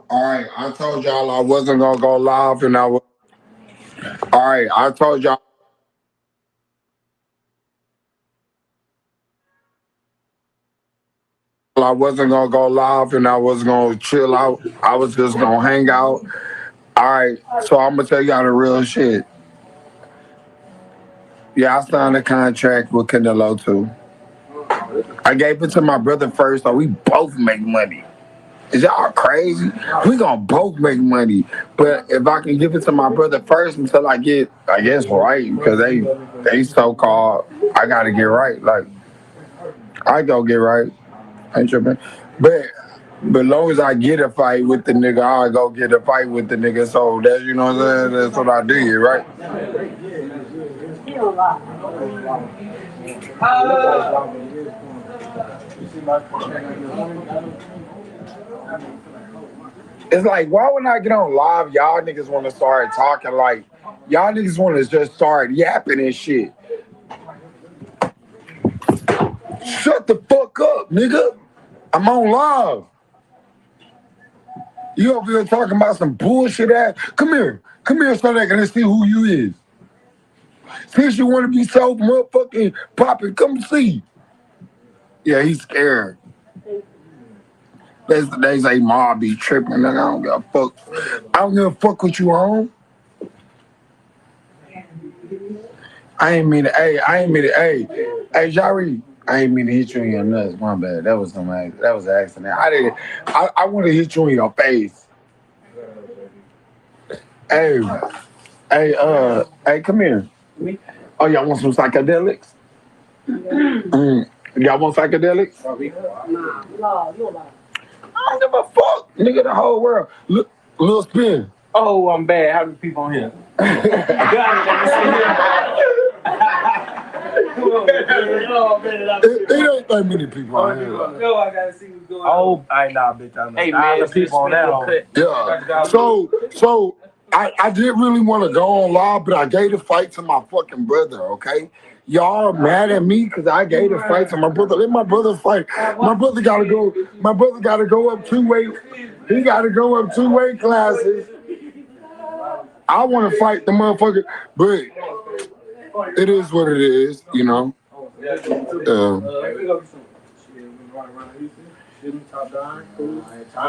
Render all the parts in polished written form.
All right, I told y'all I wasn't gonna go live, and I was. All right, I told y'all I wasn't gonna go live, and I was gonna chill out. I was just gonna hang out. All right, so I'm gonna tell y'all the real shit. Yeah, I signed a contract with Canelo too. I gave it to my brother first, so we both make money. Is y'all crazy? We gonna both make money. But if I can give it to my brother first until I get, I guess, right, because they so called, I gotta get right. Like I go get right. Ain't tripping. But long as I get a fight with the nigga, I go get a fight with the nigga. So that's you know what I'm saying. That's what I did, right? It's like, why when I get on live, y'all niggas want to start talking like, y'all niggas want to just start yapping and shit. Shut the fuck up, nigga. I'm on live. You over here talking about some bullshit ass. Come here. Come here so they can see who you is. Since you want to be so motherfucking popping, come see. Yeah, he's scared. They say Ma be tripping, nigga. I don't give a fuck. I don't give a fuck what you on. I ain't mean to, hey, Jari, I ain't mean to hit you in your nuts. My bad. That was that was an accident. I didn't. I want to hit you in your face. Hey, hey, come here. Oh, y'all want some psychedelics? Y'all want psychedelics? I don't give a fuck, nigga. The whole world. Look, little spin. Oh, I'm bad. How many people on here? It ain't that many people on here. No, I gotta see what's going on. Oh, I nah, bitch. I know. Hey, man, the people on that. Yeah. So I didn't really want to go on live, but I gave the fight to my fucking brother. Okay. Y'all mad at me because I gave the fight to my brother. Let my brother fight. My brother gotta go. My brother gotta go up 2 weight. He gotta go up 2 weight classes. I want to fight the motherfucker, but it is what it is, you know.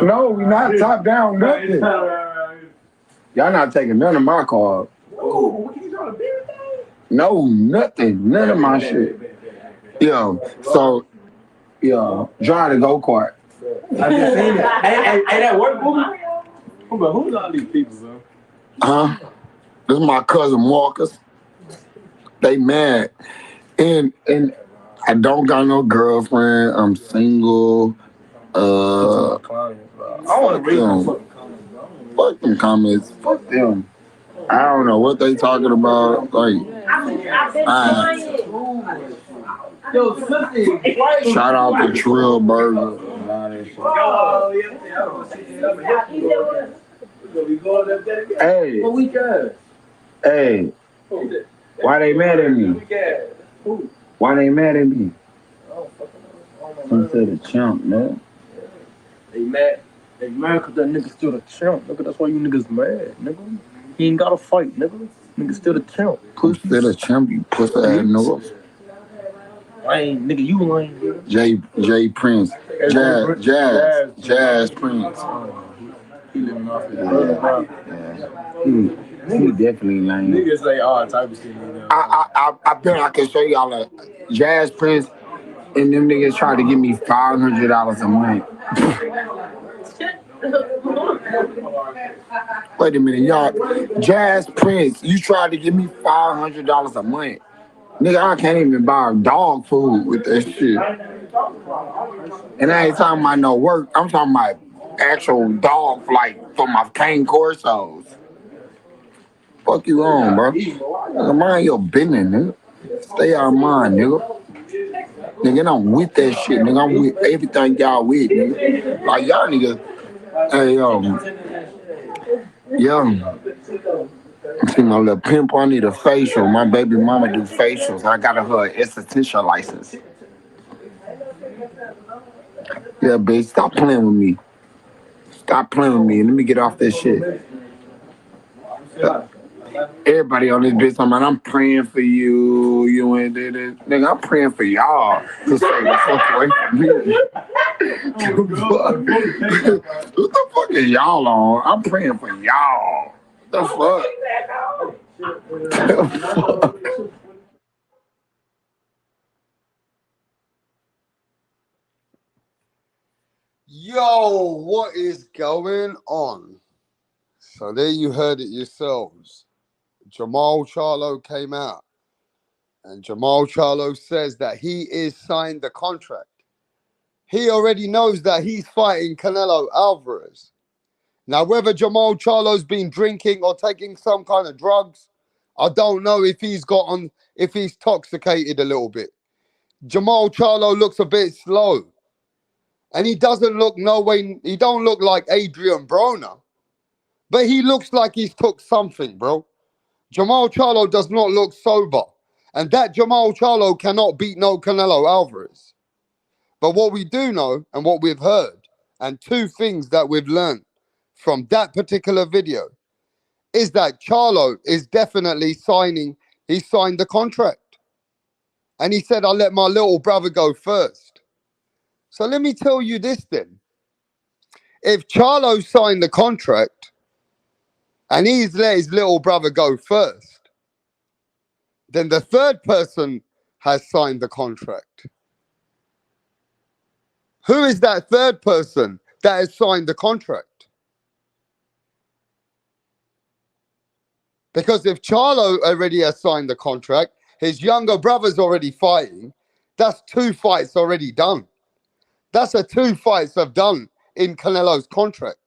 No, we not top down nothing. Y'all not taking none of my cards. No, nothing. None of my shit. Yeah. So, yeah, drive the go kart. I just seen it. Hey, that work, boo. But who's all these people, bro? Huh? This is my cousin Marcus. They mad. And I don't got no girlfriend. I'm single. I want to read them. Fuck them comments. Fuck them. I don't know what they talking about. Like, shout out to Trill Burger. Hey, hey, why they mad at me? Why they mad at me? Some said the champ, man. They mad. They mad because that nigga still the champ. Nigga, that's why you niggas mad, nigga. He ain't got to fight, nigga. Nigga still the champ. Pussy. Still the champ, you pussy ass nigga. I ain't, nigga, you ain't. J Prince. Jazz Prince. He living off his brother. Yeah. He definitely lame. Niggas say all type of shit. I bet I can show y'all a Jazz Prince and them niggas tried to give me $500 a month. Wait a minute, y'all. Jazz Prince, you tried to give me $500 a month. Nigga, I can't even buy dog food with that shit. And I ain't talking about no work. I'm talking about actual dog, like, for my cane corsos. Fuck you wrong, bro. Nigga, mind your business, nigga. Stay out of mine, nigga. Nigga, I'm with that shit, nigga. I'm with everything y'all with, nigga. Like, y'all niggas, hey, see my little pimp, I need a facial. My baby mama do facials. I got her esthetician license. Yeah, bitch, stop playing with me. Stop playing with me. Let me get off this shit. Everybody on this bitch talking about I'm praying for you. You ain't did it. Nigga, I'm praying for y'all to stay the fuck away from me. What the fuck is y'all on? I'm praying for y'all. The fuck? Yo, what is going on? So there you heard it yourselves. Jermall Charlo came out, and Jermall Charlo says that he is signed the contract. He already knows that he's fighting Canelo Alvarez. Now, whether Jermall Charlo's been drinking or taking some kind of drugs, I don't know if if he's toxicated a little bit. Jermall Charlo looks a bit slow. And he doesn't look he don't look like Adrian Broner. But he looks like he's took something, bro. Jermall Charlo does not look sober. And that Jermall Charlo cannot beat no Canelo Alvarez. But what we do know and what we've heard, and two things that we've learned from that particular video, is that Charlo is definitely he signed the contract. And he said, I'll let my little brother go first. So let me tell you this then. If Charlo signed the contract and he's let his little brother go first, then the third person has signed the contract. Who is that third person that has signed the contract? Because if Charlo already has signed the contract, his younger brother's already fighting, that's 2 fights already done. That's 2 fights have done in Canelo's contract.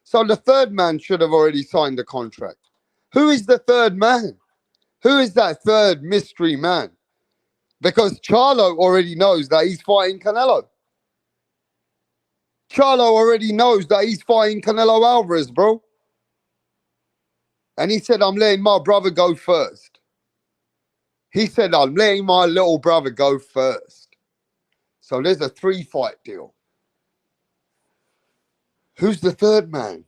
So the third man should have already signed the contract. Who is the third man? Who is that third mystery man? Because Charlo already knows that he's fighting Canelo. Charlo already knows that he's fighting Canelo Alvarez, bro. And he said, I'm letting my brother go first. He said, I'm letting my little brother go first. So there's a 3-fight deal. Who's the third man?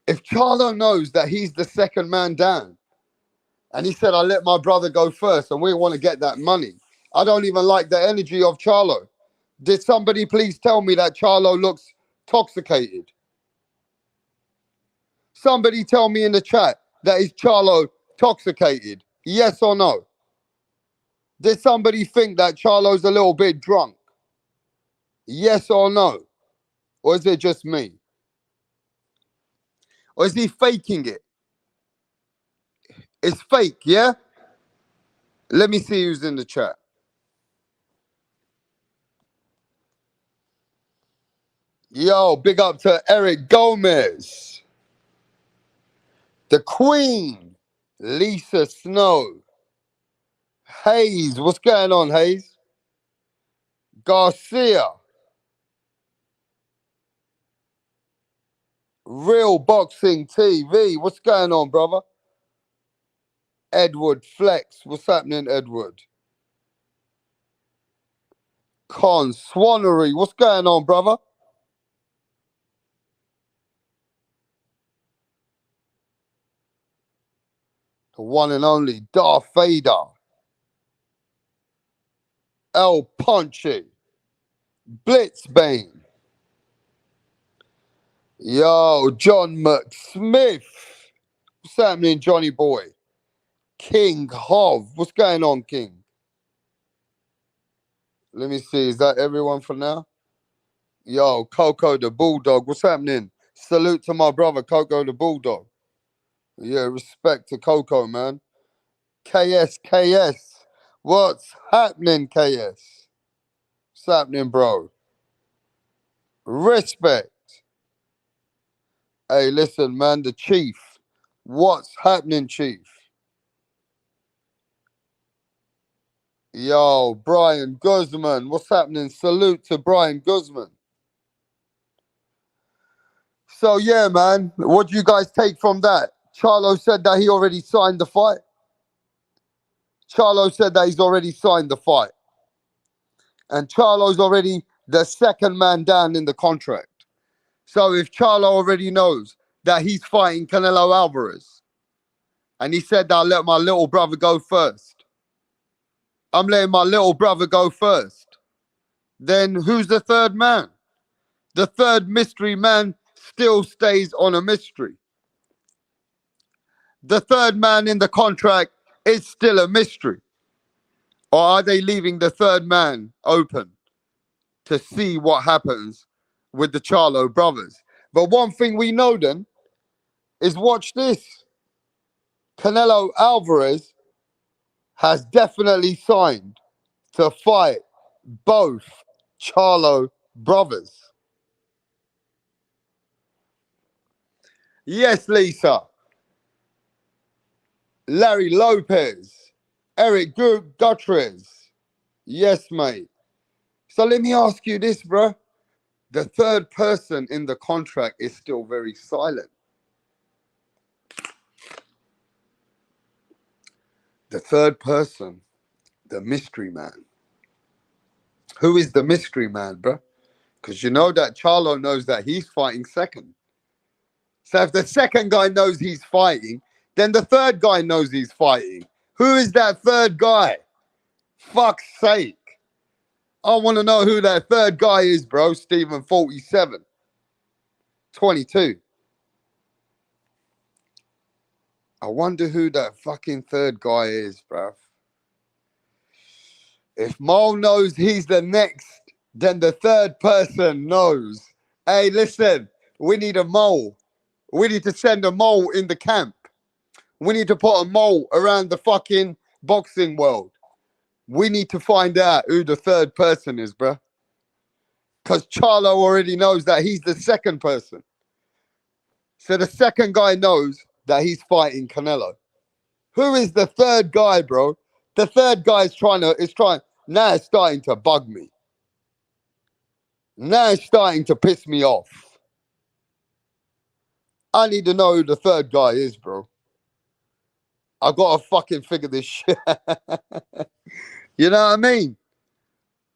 If Charlo knows that he's the second man down, and he said, I let my brother go first, and we want to get that money. I don't even like the energy of Charlo. Did somebody please tell me that Charlo looks toxicated? Somebody tell me in the chat that is Charlo toxicated. Yes or no? Did somebody think that Charlo's a little bit drunk? Yes or no? Or is it just me? Or is he faking it? It's fake, yeah? Let me see who's in the chat. Yo, big up to Eric Gomez. The Queen, Lisa Snow. Hayes, what's going on, Hayes? Garcia. Real Boxing TV, what's going on, brother? Edward Flex, what's happening, Edward? Con Swannery, what's going on, brother? The one and only Darth Vader. El Punchy. Blitzbane. Yo, John McSmith. What's happening, Johnny boy? King Hov. What's going on, King? Let me see. Is that everyone for now? Yo, Coco the Bulldog. What's happening? Salute to my brother, Coco the Bulldog. Yeah, respect to Coco, man. KS. What's happening, KS? What's happening, bro? Respect. Hey, listen, man, the Chief. What's happening, Chief? Yo, Brian Guzman. What's happening? Salute to Brian Guzman. So, yeah, man, what do you guys take from that? Charlo said that he already signed the fight. Charlo said that he's already signed the fight. And Charlo's already the second man down in the contract. So if Charlo already knows that he's fighting Canelo Alvarez, and he said, I'll let my little brother go first, I'm letting my little brother go first, then who's the third man? The third mystery man still stays on a mystery. The third man in the contract is still a mystery. Or are they leaving the third man open to see what happens with the Charlo brothers? But one thing we know then is, watch this. Canelo Alvarez has definitely signed to fight both Charlo brothers. Yes, Lisa. Larry Lopez. Eric Gutierrez. Yes, mate. So let me ask you this, bro. The third person in the contract is still very silent. The third person, the mystery man. Who is the mystery man, bro? Because you know that Charlo knows that he's fighting second. So if the second guy knows he's fighting, then the third guy knows he's fighting. Who is that third guy? Fuck's sake. I want to know who that third guy is, bro. Stephen 47. 22. I wonder who that fucking third guy is, bro. If Mo knows he's the next, then the third person knows. Hey, listen, we need a mole. We need to send a mole in the camp. We need to put a mole around the fucking boxing world. We need to find out who the third person is, bro. Because Charlo already knows that he's the second person. So the second guy knows that he's fighting Canelo. Who is the third guy, bro? The third guy is trying. Now it's starting to bug me. Now it's starting to piss me off. I need to know who the third guy is, bro. I gotta fucking figure this shit. You know what I mean?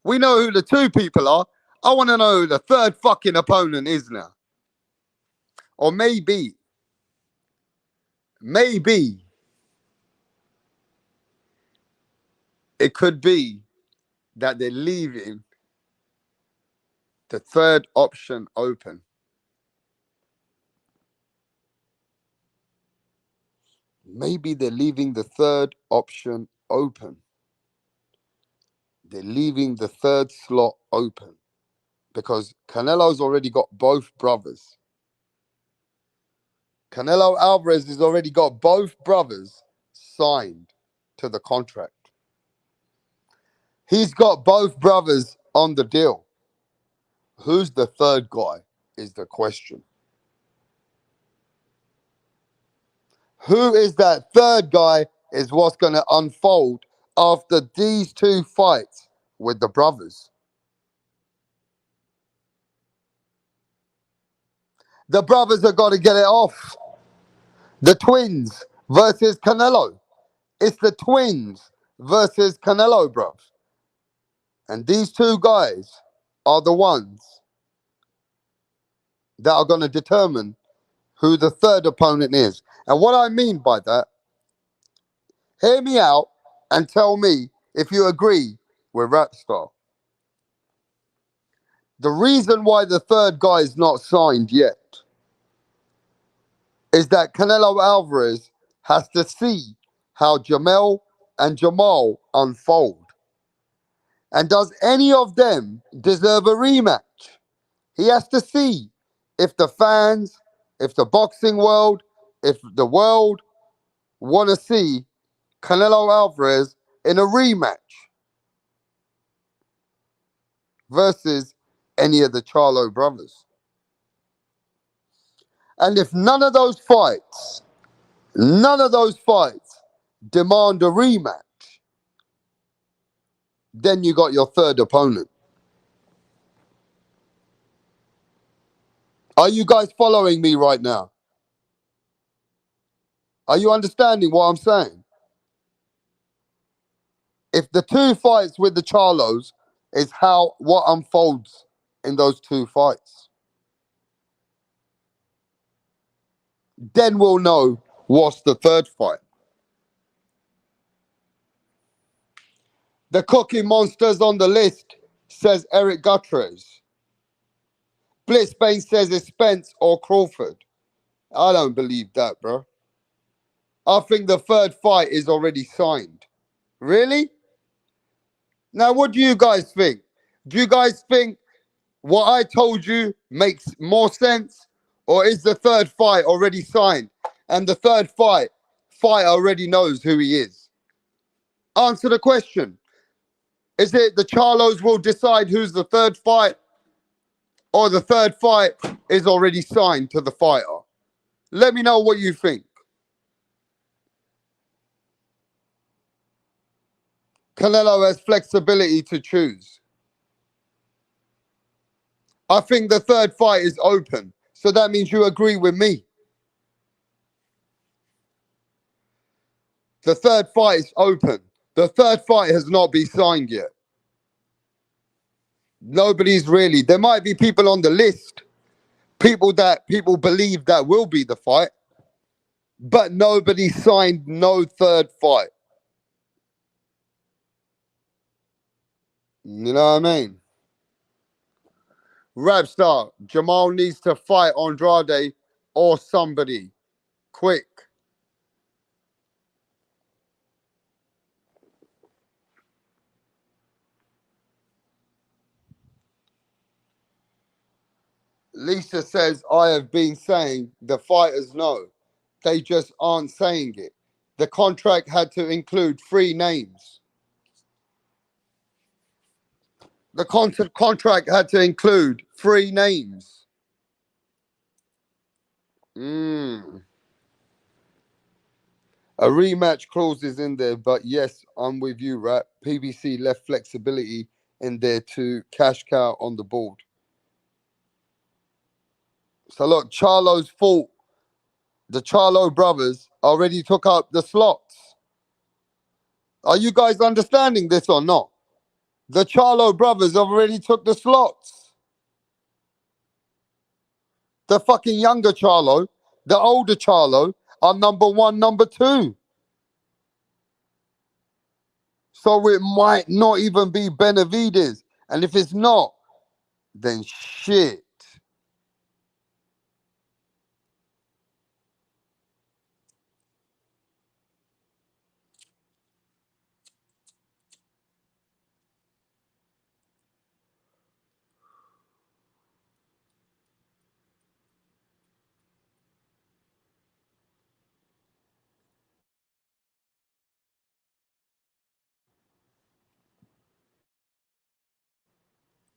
We know who the two people are. I want to know who the third fucking opponent is now. Or maybe it could be that they're leaving the third option open. Maybe they're leaving the third option open. They're leaving the third slot open because Canelo's already got both brothers. Canelo Alvarez has already got both brothers signed to the contract. He's got both brothers on the deal. Who's the third guy is the question. Who is that third guy is what's going to unfold after these two fights with the brothers. The brothers have got to get it off. The twins versus Canelo. It's the twins versus Canelo, bruv. And these two guys are the ones that are going to determine who the third opponent is. And what I mean by that, hear me out and tell me if you agree with Rapstar. The reason why the third guy is not signed yet is that Canelo Alvarez has to see how Jermall and Jermall unfold. And does any of them deserve a rematch? He has to see if the fans, if the boxing world, if the world want to see Canelo Alvarez in a rematch versus any of the Charlo brothers. And if none of those fights demand a rematch, then you got your third opponent. Are you guys following me right now? Are you understanding what I'm saying? If the two fights with the Charlos is what unfolds in those two fights, Then we'll know what's the third fight. The cookie monsters on the list, says Eric Gutierrez. Blitzbane says it's Spence or Crawford. I don't believe that, bro. I think the third fight is already signed. Really? Now, what do you guys think? Do you guys think what I told you makes more sense? Or is the third fight already signed? And the third fighter already knows who he is? Answer the question. Is it the Charlos will decide who's the third fight? Or the third fight is already signed to the fighter? Let me know what you think. Canelo has flexibility to choose. I think the third fight is open. So that means you agree with me. The third fight is open. The third fight has not been signed yet. Nobody's really. There might be people on the list, people that people believe that will be the fight, but nobody signed no third fight. You know what I mean? Rapstar, Jermall needs to fight Andrade or somebody. Quick. Lisa says, I have been saying the fighters know. They just aren't saying it. The contract had to include 3 names. The contract had to include 3 names. A rematch clause is in there, but yes, I'm with you, Rap. PBC left flexibility in there to cash cow on the board. So look, Charlo's fault. The Charlo brothers already took up the slots. Are you guys understanding this or not? The Charlo brothers already took the slots. The fucking younger Charlo, the older Charlo are number 1, number 2. So it might not even be Benavides. And if it's not, then shit.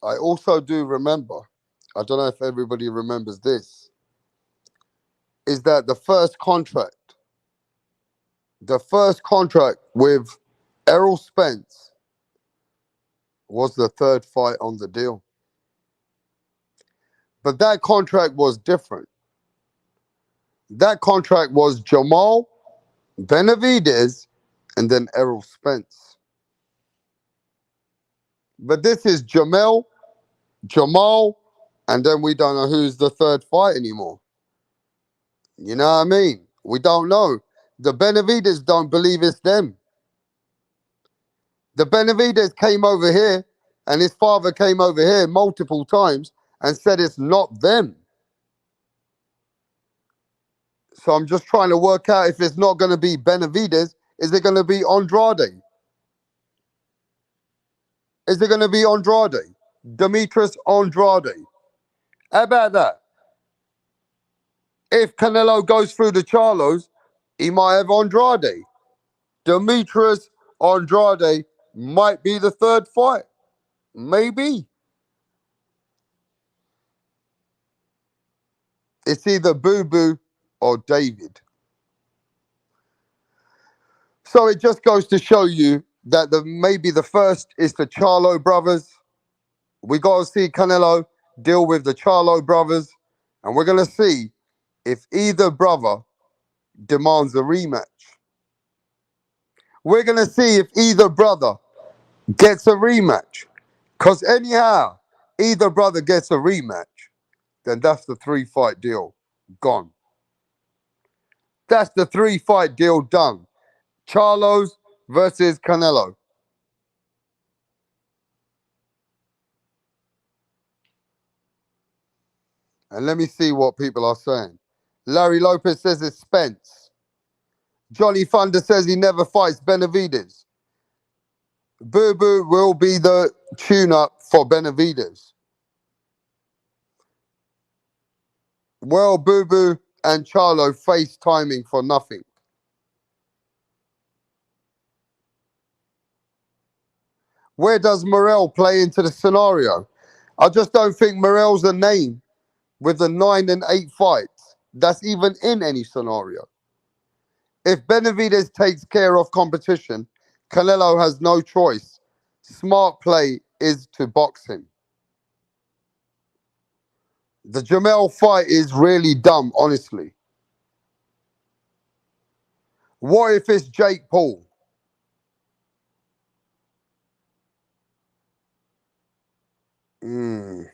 I also do remember, I don't know if everybody remembers this, is that the first contract with Errol Spence was the third fight on the deal. But that contract was different. That contract was Jermall, Benavides, and then Errol Spence. But this is Jermall, and then we don't know who's the third fight anymore. You know what I mean? We don't know. The Benavides don't believe it's them. The Benavides came over here, and his father came over here multiple times and said it's not them. So I'm just trying to work out if it's not going to be Benavides, is it going to be Andrade? Is it going to be Andrade? Demetrius Andrade. How about that? If Canelo goes through the Charlos, he might have Andrade. Demetrius Andrade might be the third fight. Maybe. It's either Boo Boo or David. So it just goes to show you that maybe the first is the Charlo brothers. We got to see Canelo deal with the Charlo brothers, and we're going to see if either brother demands a rematch. We're going to see if either brother gets a rematch. Because anyhow, either brother gets a rematch, then that's the 3-fight deal. Gone. That's the 3-fight deal done. Charlo's versus Canelo. And let me see what people are saying. Larry Lopez says it's Spence. Johnny Thunder says he never fights Benavides. Boo Boo will be the tune-up for Benavides. Well, Boo Boo and Charlo face timing for nothing. Where does Morrell play into the scenario? I just don't think Morrell's a name with the 9 and 8 fights that's even in any scenario. If Benavides takes care of competition, Canelo has no choice. Smart play is to box him. The Jermall fight is really dumb, honestly. What if it's Jake Paul? Mm.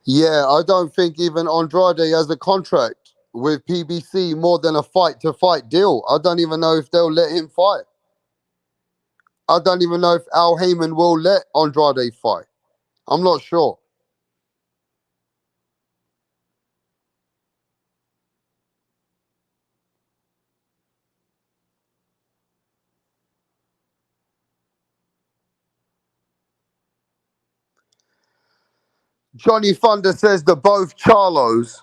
Yeah, I don't think even Andrade has a contract with PBC more than a fight to fight deal. I don't even know if they'll let him fight. I don't even know if Al Heyman will let Andrade fight. I'm not sure. Johnny Thunder says the both Charlos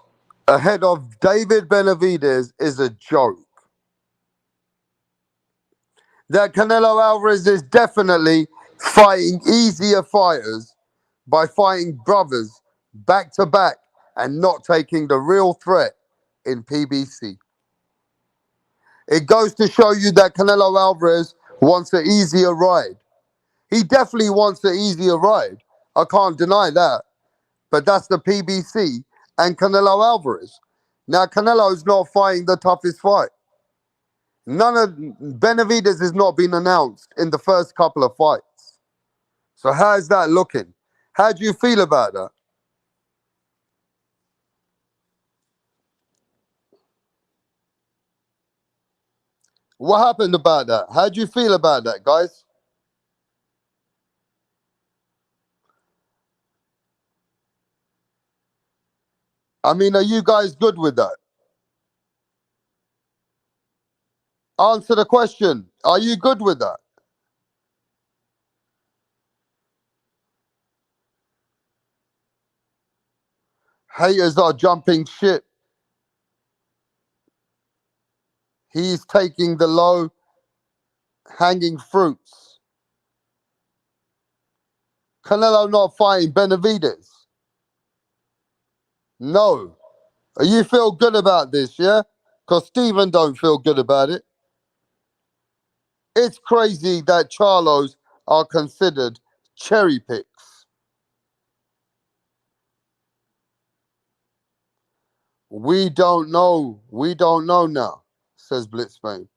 ahead of David Benavides is a joke. That Canelo Alvarez is definitely fighting easier fighters by fighting brothers back to back and not taking the real threat in PBC. It goes to show you that Canelo Alvarez wants an easier ride. He definitely wants an easier ride. I can't deny that. But that's the PBC and Canelo Alvarez. Now, Canelo's not fighting the toughest fight. None of Benavides has not been announced in the first couple of fights. So how's that looking? How do you feel about that? What happened about that? How do you feel about that, guys? I mean, are you guys good with that? Answer the question. Are you good with that? Haters are jumping shit. He's taking the low hanging fruits. Canelo not fighting Benavides. No. You feel good about this, yeah? Because Stephen don't feel good about it. It's crazy that Charlos are considered cherry picks. We don't know. We don't know now, says Blitzbane.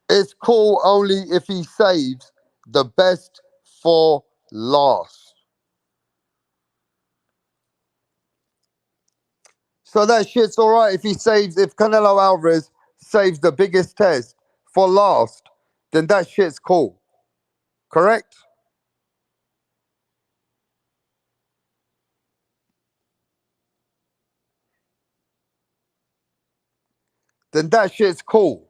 It's cool only if he saves the best for last. So that shit's all right if Canelo Alvarez saves the biggest test for last, then that shit's cool. Correct? Then that shit's cool.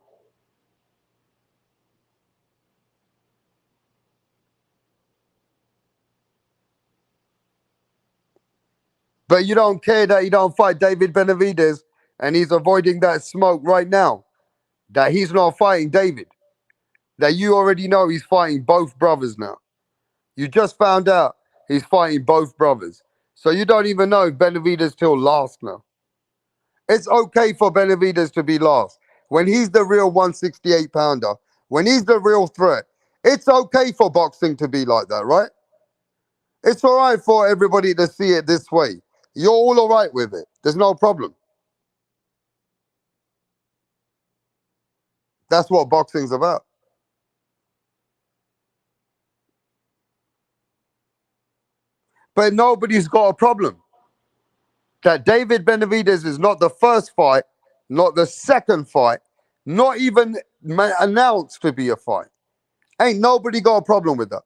But you don't care that he don't fight David Benavides and he's avoiding that smoke right now. That he's not fighting David. That you already know he's fighting both brothers now. You just found out he's fighting both brothers. So you don't even know if Benavides till last now. It's okay for Benavides to be last. when he's the real 168 pounder, when he's the real threat, it's okay for boxing to be like that, right? It's all right for everybody to see it this way. You're all right with it. There's no problem. That's what boxing's about. But nobody's got a problem that David Benavidez is not the first fight, not the second fight, not even announced to be a fight. Ain't nobody got a problem with that.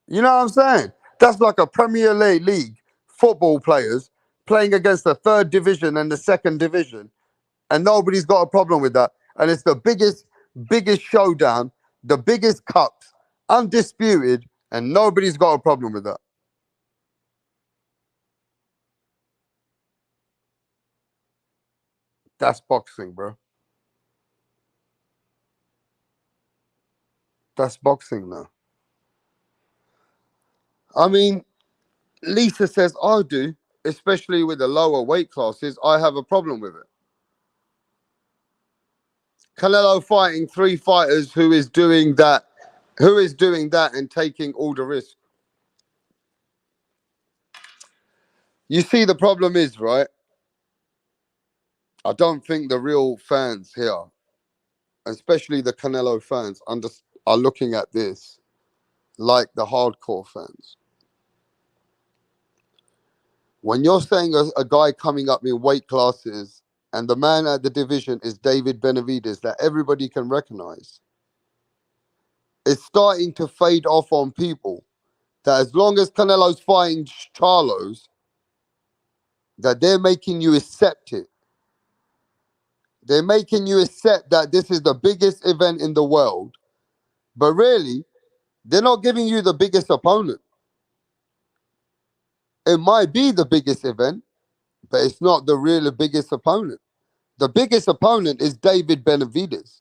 You know what I'm saying? That's like a Premier League football players playing against the third division and the second division, and nobody's got a problem with that. And it's the biggest showdown, the biggest cups, undisputed, and nobody's got a problem with that. That's boxing, bro. That's boxing now. I mean, Lisa says I do, especially with the lower weight classes. I have a problem with it. Canelo fighting three fighters who is doing that and taking all the risk. You see, the problem is, right? I don't think the real fans here, especially the Canelo fans, are looking at this like the hardcore fans. When you're saying a guy coming up in weight classes and the man at the division is David Benavidez that everybody can recognize, it's starting to fade off on people that as long as Canelo's fighting Charlos, that they're making you accept it. They're making you accept that this is the biggest event in the world, but really, they're not giving you the biggest opponent. It might be the biggest event, but it's not the real biggest opponent. The biggest opponent is David Benavidez.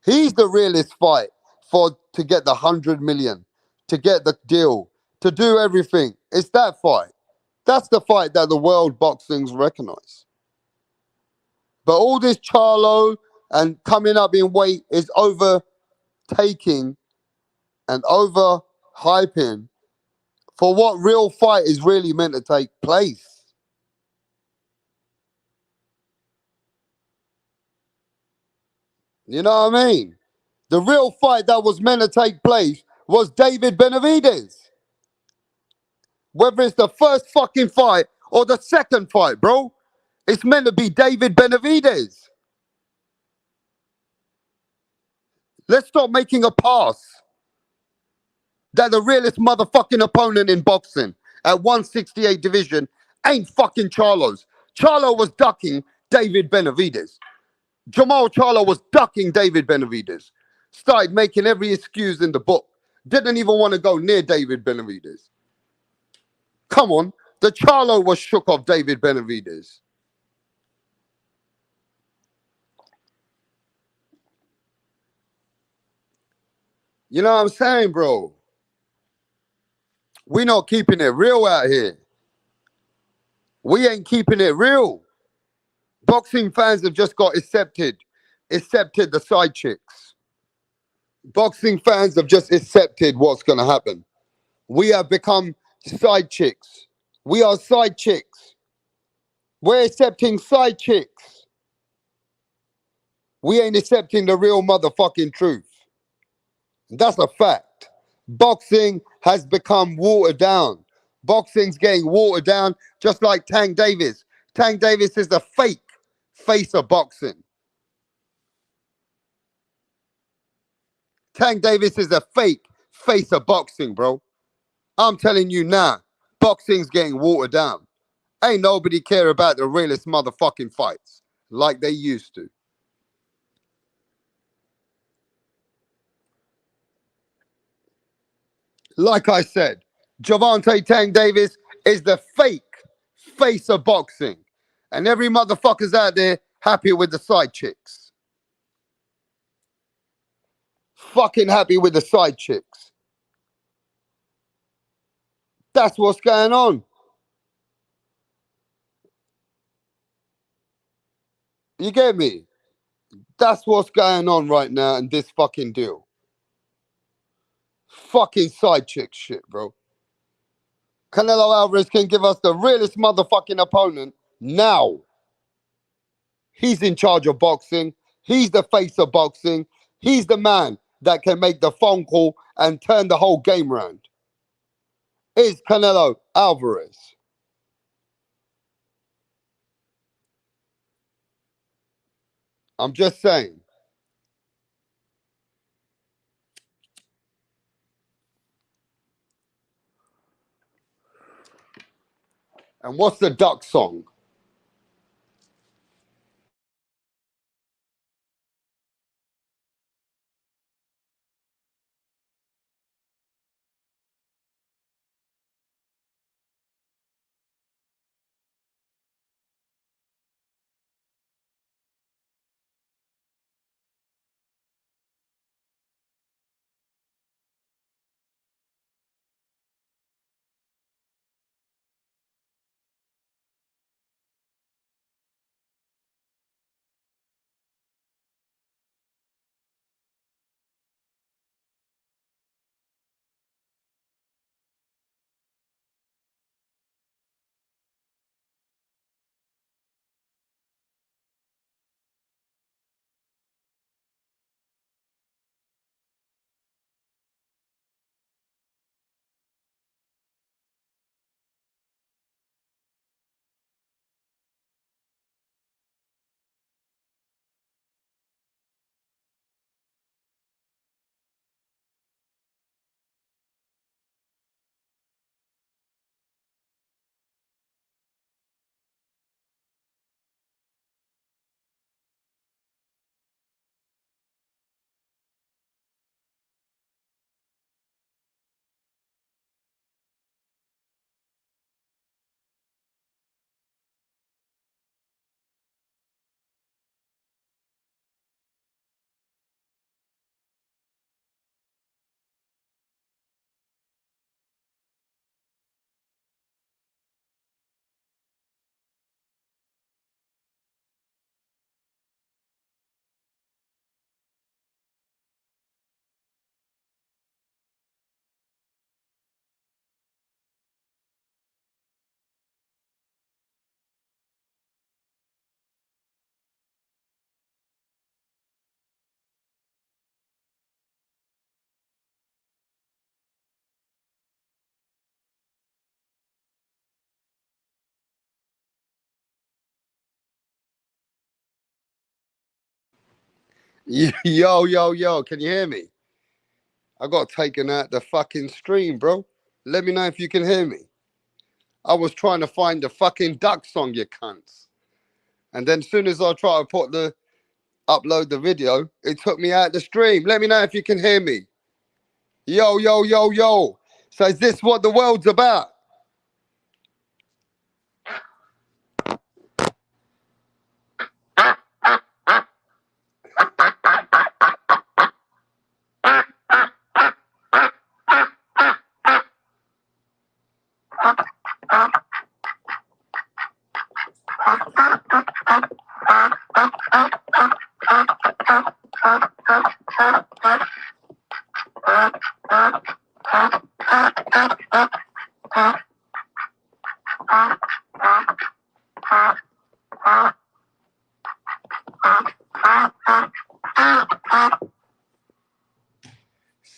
He's the realest fight for to get the 100 million, to get the deal, to do everything. It's that fight. That's the fight that the world boxings recognize. But all this Charlo and coming up in weight is overtaking and over hyping for what real fight is really meant to take place. You know what I mean? The real fight that was meant to take place was David Benavidez. Whether it's the first fucking fight or the second fight, bro, it's meant to be David Benavidez. Let's stop making a pass that the realest motherfucking opponent in boxing at 168 division ain't fucking Charlo's. Charlo was ducking David Benavidez. Jermall Charlo was ducking David Benavidez. Started making every excuse in the book. Didn't even want to go near David Benavidez. Come on. The Charlo was shook off David Benavidez. You know what I'm saying, bro? We not keeping it real out here. We ain't keeping it real. Boxing fans have just got accepted the side chicks. Boxing fans have just accepted what's going to happen. We have become side chicks. We are side chicks. We're accepting side chicks. We ain't accepting the real motherfucking truth. That's a fact. Boxing has become watered down. Boxing's getting watered down just like Tank Davis. Tank Davis is the fake face of boxing. Tank Davis is a fake face of boxing, bro. I'm telling you now, boxing's getting watered down. Ain't nobody care about the realest motherfucking fights like they used to. Like I said, Javante Tank Davis is the fake face of boxing. And every motherfucker's out there happy with the side chicks. Fucking happy with the side chicks. That's what's going on. You get me? That's what's going on right now in this fucking deal. Fucking side chick shit, bro. Canelo Alvarez can give us the realest motherfucking opponent now. He's in charge of boxing. He's the face of boxing. He's the man that can make the phone call and turn the whole game round. It's Canelo Alvarez. I'm just saying. And what's the duck song? Yo, yo, yo, can you hear me? I got taken out the fucking stream, bro. Let me know if you can hear me. I was trying to find the fucking duck song, you cunts. And then as soon as I try to upload the video, it took me out the stream. Let me know if you can hear me. Yo, yo, yo, yo. So is this what the world's about?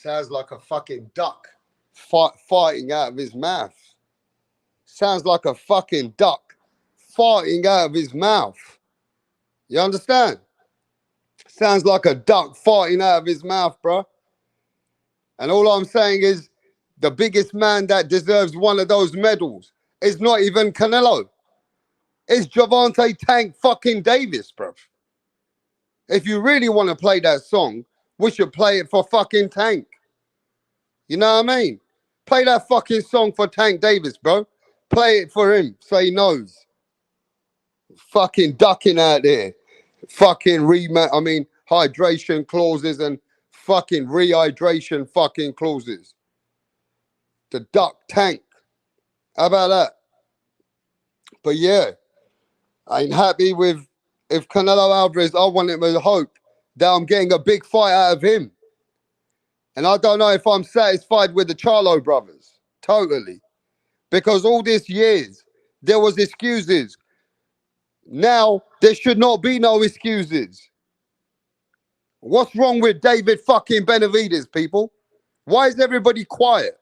Sounds like a fucking duck farting out of his mouth. Sounds like a fucking duck farting out of his mouth. You understand? Sounds like a duck farting out of his mouth, bro. And all I'm saying is the biggest man that deserves one of those medals is not even Canelo. It's Gervonta Tank fucking Davis, bro. If you really want to play that song, we should play it for fucking Tank. You know what I mean? Play that fucking song for Tank Davis, bro. Play it for him so he knows. Fucking ducking out there. Fucking hydration clauses and fucking rehydration fucking clauses. The duck tank. How about that? But yeah, I ain't happy with If Canelo Alvarez, I want him to hope that I'm getting a big fight out of him. And I don't know if I'm satisfied with the Charlo brothers. Totally. Because all these years, there was excuses. Now, there should not be no excuses. What's wrong with David fucking Benavidez, people? Why is everybody quiet?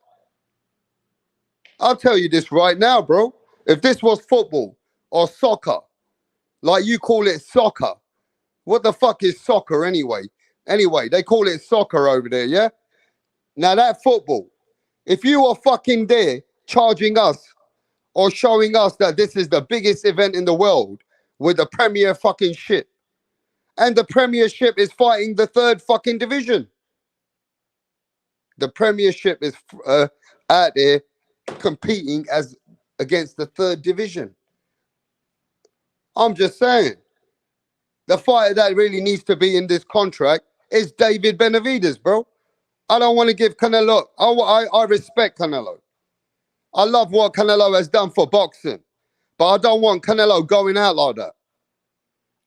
I'll tell you this right now, bro. If this was football or soccer, like you call it soccer, what the fuck is soccer anyway? Anyway, they call it soccer over there, yeah? Now that football, if you are fucking there charging us or showing us that this is the biggest event in the world with the Premier fucking shit, and the Premiership is fighting the third fucking division. The Premiership is out there competing as against the third division. I'm just saying, the fighter that really needs to be in this contract is David Benavidez, bro. I don't want to give Canelo. I respect Canelo. I love what Canelo has done for boxing, but I don't want Canelo going out like that.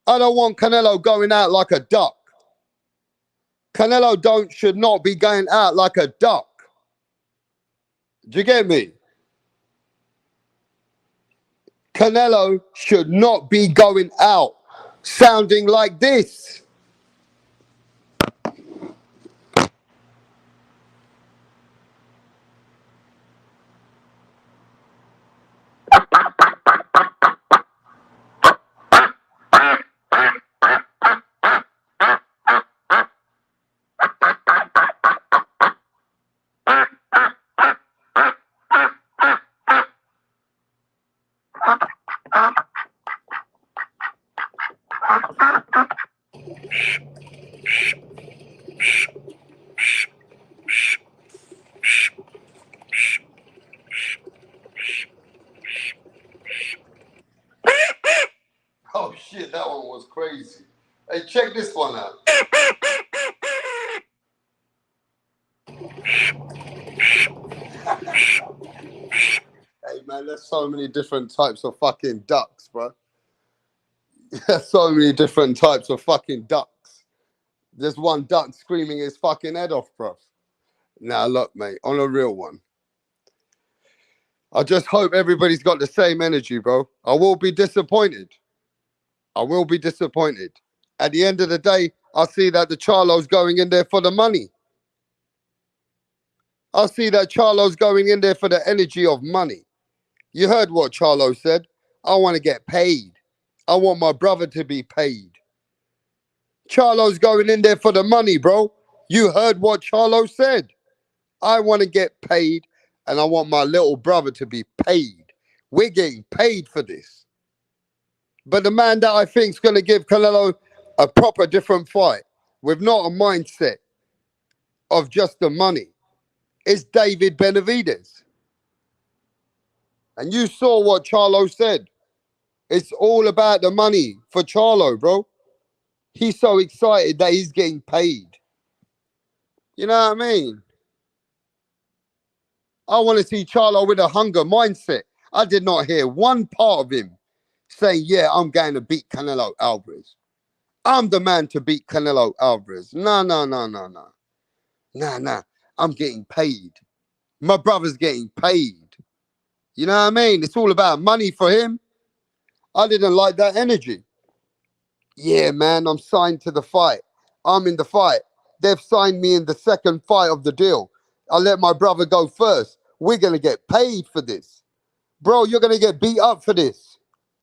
I don't want Canelo going out like a duck. Canelo should not be going out like a duck. Do you get me? Canelo should not be going out sounding like this. Oh shit, that one was crazy. Hey, check this one out. Hey man, there's so many different types of fucking ducks, bro. There's so many different types of fucking ducks. There's one duck screaming his fucking head off, bro. Now look, mate, on a real one. I just hope everybody's got the same energy, bro. I will be disappointed. I will be disappointed. At the end of the day, I see that the Charlo's going in there for the money. I see that Charlo's going in there for the energy of money. You heard what Charlo said. I want to get paid. I want my brother to be paid. Charlo's going in there for the money, bro. You heard what Charlo said. I want to get paid and I want my little brother to be paid. We're getting paid for this. But the man that I think is going to give Canelo a proper different fight with not a mindset of just the money is David Benavidez. And you saw what Charlo said. It's all about the money for Charlo, bro. He's so excited that he's getting paid. You know what I mean? I want to see Charlo with a hunger mindset. I did not hear one part of him saying, yeah, I'm going to beat Canelo Alvarez. I'm the man to beat Canelo Alvarez. No. Nah. I'm getting paid. My brother's getting paid. You know what I mean? It's all about money for him. I didn't like that energy. Yeah, man, I'm signed to the fight. I'm in the fight. They've signed me in the second fight of the deal. I let my brother go first. We're going to get paid for this. Bro, you're going to get beat up for this.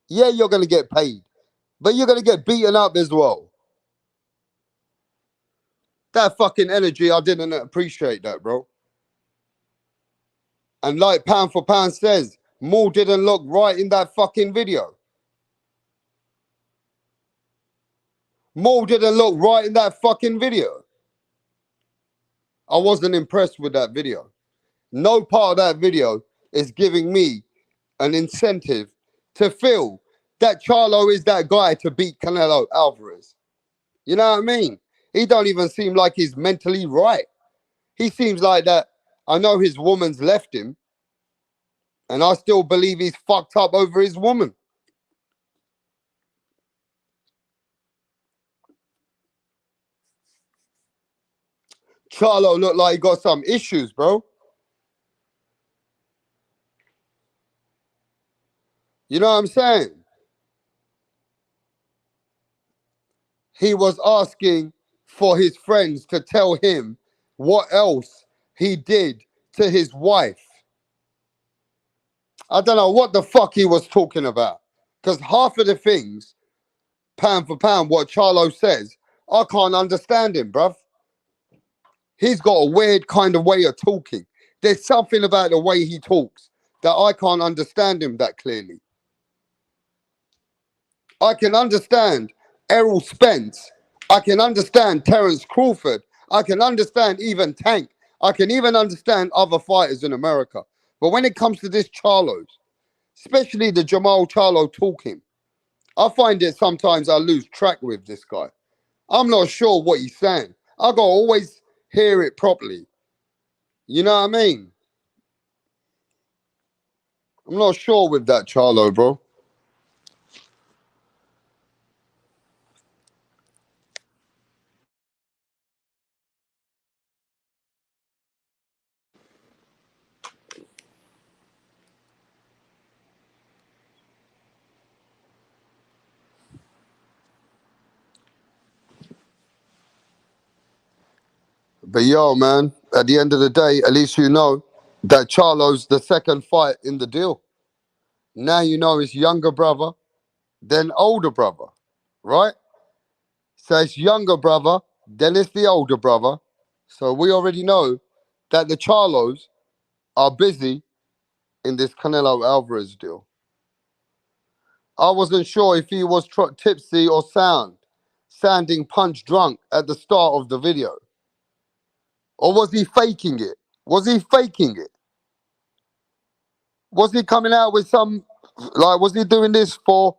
Yeah, you're going to get paid. But you're going to get beaten up as well. That fucking energy, I didn't appreciate that, bro. And like Pound for Pound says, Maul didn't look right in that fucking video. Maul didn't look right in that fucking video. I wasn't impressed with that video. No part of that video is giving me an incentive to feel that Charlo is that guy to beat Canelo Alvarez. You know what I mean? He don't even seem like he's mentally right. He seems like that. I know his woman's left him, and I still believe he's fucked up over his woman. Charlo looked like he got some issues, bro. You know what I'm saying? He was asking for his friends to tell him what else he did to his wife. I don't know what the fuck he was talking about. Because half of the things, pound for pound, what Charlo says, I can't understand him, bruv. He's got a weird kind of way of talking. There's something about the way he talks that I can't understand him that clearly. I can understand Errol Spence. I can understand Terence Crawford. I can understand even Tank. I can even understand other fighters in America. But when it comes to this Charlo's, especially the Jermall Charlo talking, I find it sometimes I lose track with this guy. I'm not sure what he's saying. I gotta always hear it properly. You know what I mean? I'm not sure with that Charlo, bro. But yo, man, at the end of the day, at least you know that Charlo's the second fight in the deal. Now you know it's younger brother, then older brother, right? So it's younger brother, then it's the older brother. So we already know that the Charlos are busy in this Canelo Alvarez deal. I wasn't sure if he was tipsy or sounding punch drunk at the start of the video. Or was he faking it? Was he faking it? Was he coming out with was he doing this for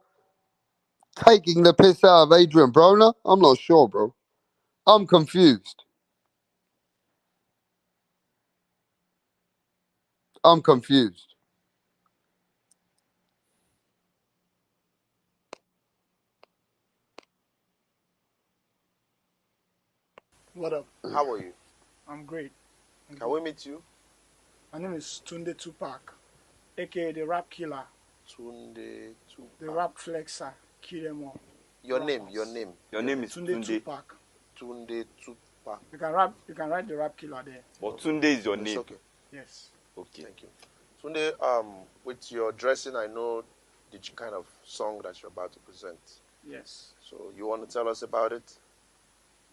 taking the piss out of Adrian Broner? I'm not sure, bro. I'm confused. I'm confused. What up? How are you? I'm great. Can we meet you? My name is Tunde Tupac, aka the Rap Killer, Tunde the Tupac. Rap Flexer, kill them all. Your Rappers. name. Your name is Tunde Tunde. Tupac. Tunde Tupac. You can write the Rap Killer there. But Tunde is your It's name. okay. Yes. Okay. Thank you. Tunde, with your dressing, I know the kind of song that you're about to present. Yes. So you want to tell us about it?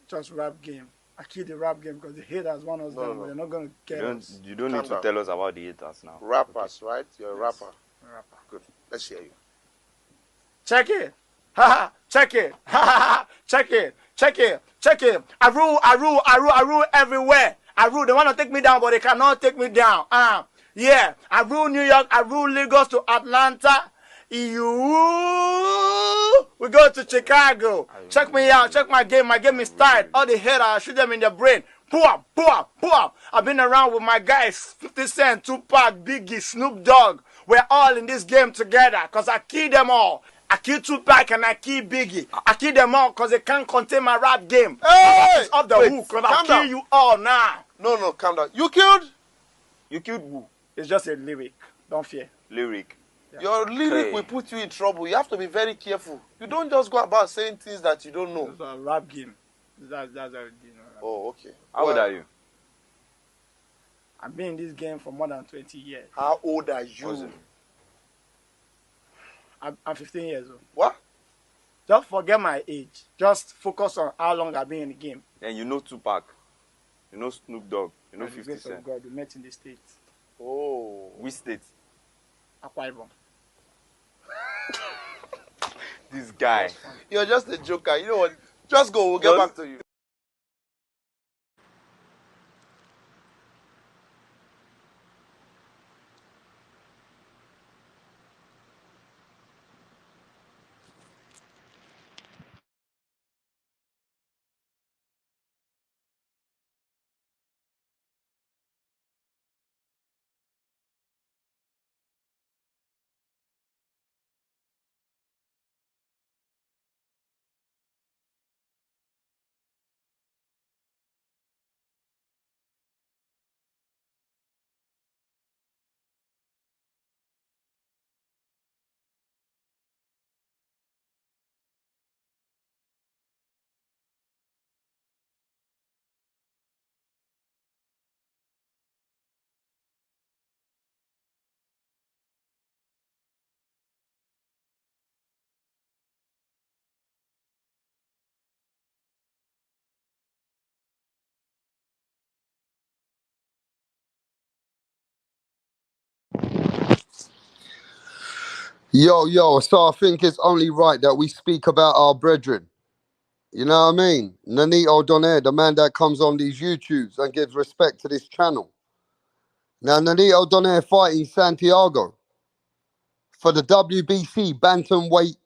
Just rap game. I kill the rap game because the haters want us down, but they're not gonna get us. You don't need Calm to down. tell us about the haters now. Rappers, right? You're a Yes. rapper. Rapper. Good. Let's hear you. Check it. Ha ha. Check it. Ha ha ha. Check it. Check it. Check it. I rule everywhere. I rule. They want to take me down, but they cannot take me down. Yeah. I rule New York. I rule Lagos to Atlanta. We go to Chicago. Check me out. Check my game. My game is tight. All the haters, I shoot them in the brain. Poor. I've been around with my guys, 50 Cent, Tupac, Biggie, Snoop Dogg. We're all in this game together because I kill them all. I kill Tupac and I kill Biggie. I kill them all because they can't contain my rap game. Hey! It's off the hook because I'll kill you all now. No, calm down. You killed? You killed who? It's just a lyric. Don't fear. Lyric. Yeah. Your lyric Hey. will put you in trouble. You have to be very careful. You don't just go about saying things that you don't know. It's a rap game. That's how it is. Oh, okay. How old are you? I've been in this game for more than 20 years. How old are you? What's it? I'm 15 years old. What? Just forget my age. Just focus on how long I've been in the game. And you know Tupac. You know Snoop Dogg. You know By the 50 grace of Cent. God, we met in the States. Oh. Which state? Akwa Ibom. This guy. You're just a joker. You know what? Just go. We'll get back to you. Yo, so I think it's only right that we speak about our brethren. You know what I mean? Nanito Donaire, the man that comes on these YouTubes and gives respect to this channel. Now, Nanito Donaire fighting Santiago for the WBC bantamweight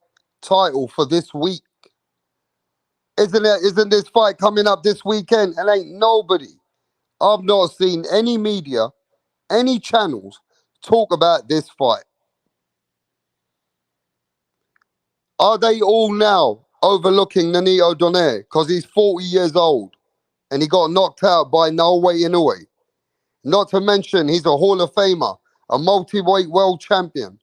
title for this week. Isn't this fight coming up this weekend? And ain't nobody, I've not seen any media, any channels talk about this fight. Are they all now overlooking Nanito Donaire because he's 40 years old and he got knocked out by Naoya Inoue? Not to mention he's a Hall of Famer, a multi-weight world champion.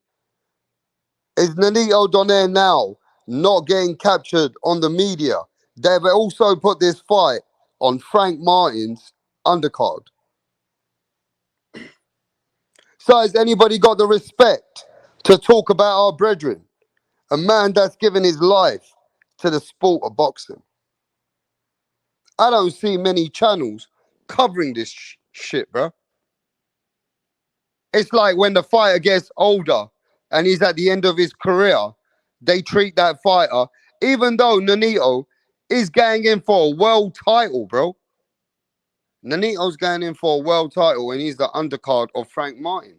Is Nanito Donaire now not getting captured on the media? They've also put this fight on Frank Martin's undercard. So has anybody got the respect to talk about our brethren? A man that's given his life to the sport of boxing. I don't see many channels covering this shit, bro. It's like when the fighter gets older and he's at the end of his career, they treat that fighter, even though Nanito is going in for a world title, bro. Nanito's going in for a world title and he's the undercard of Frank Martin.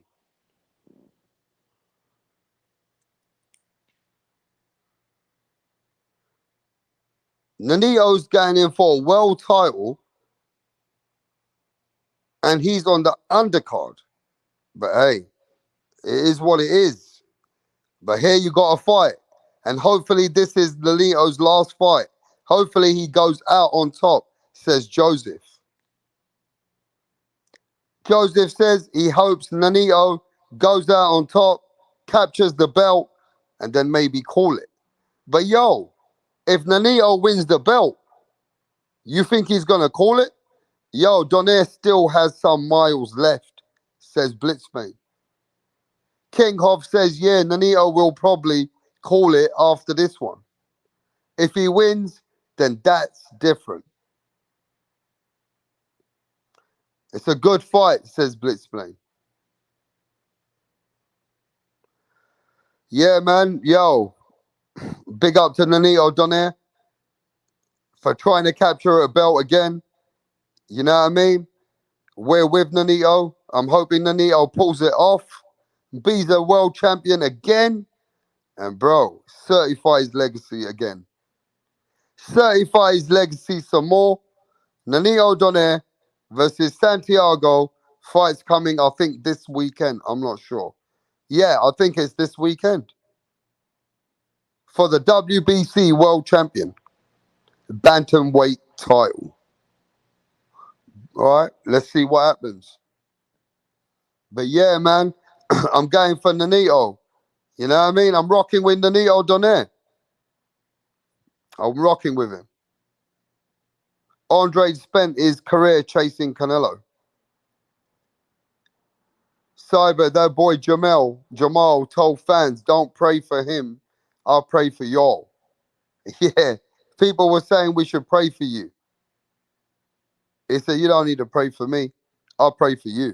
Nanito's going in for a world title and he's on the undercard. But hey, it is what it is. But here you got a fight. And hopefully this is Nanito's last fight. Hopefully he goes out on top, says Joseph. Joseph says he hopes Nanito goes out on top, captures the belt, and then maybe call it. But yo, if Nanito wins the belt, you think he's gonna call it? Yo, Donaire still has some miles left, says Blitzmate. King Hoff says, yeah, Nanito will probably call it after this one. If he wins, then that's different. It's a good fight, says Blitzplane. Yeah, man. Yo, big up to Nanito Donaire for trying to capture a belt again. You know what I mean? We're with Nanito. I'm hoping Nanito pulls it off, be the world champion again, and bro, certify his legacy again. Certify his legacy some more. Nanito Donaire versus Santiago. Fights coming, I think, this weekend. I'm not sure. Yeah, I think it's this weekend. For the WBC World Champion. Bantamweight title. All right, let's see what happens. But yeah, man, I'm going for Nanito. You know what I mean? I'm rocking with Nanito Donaire. I'm rocking with him. Andre spent his career chasing Canelo. Cyber, that boy Jermall told fans, don't pray for him. I'll pray for y'all. Yeah, people were saying we should pray for you. He said, you don't need to pray for me. I'll pray for you.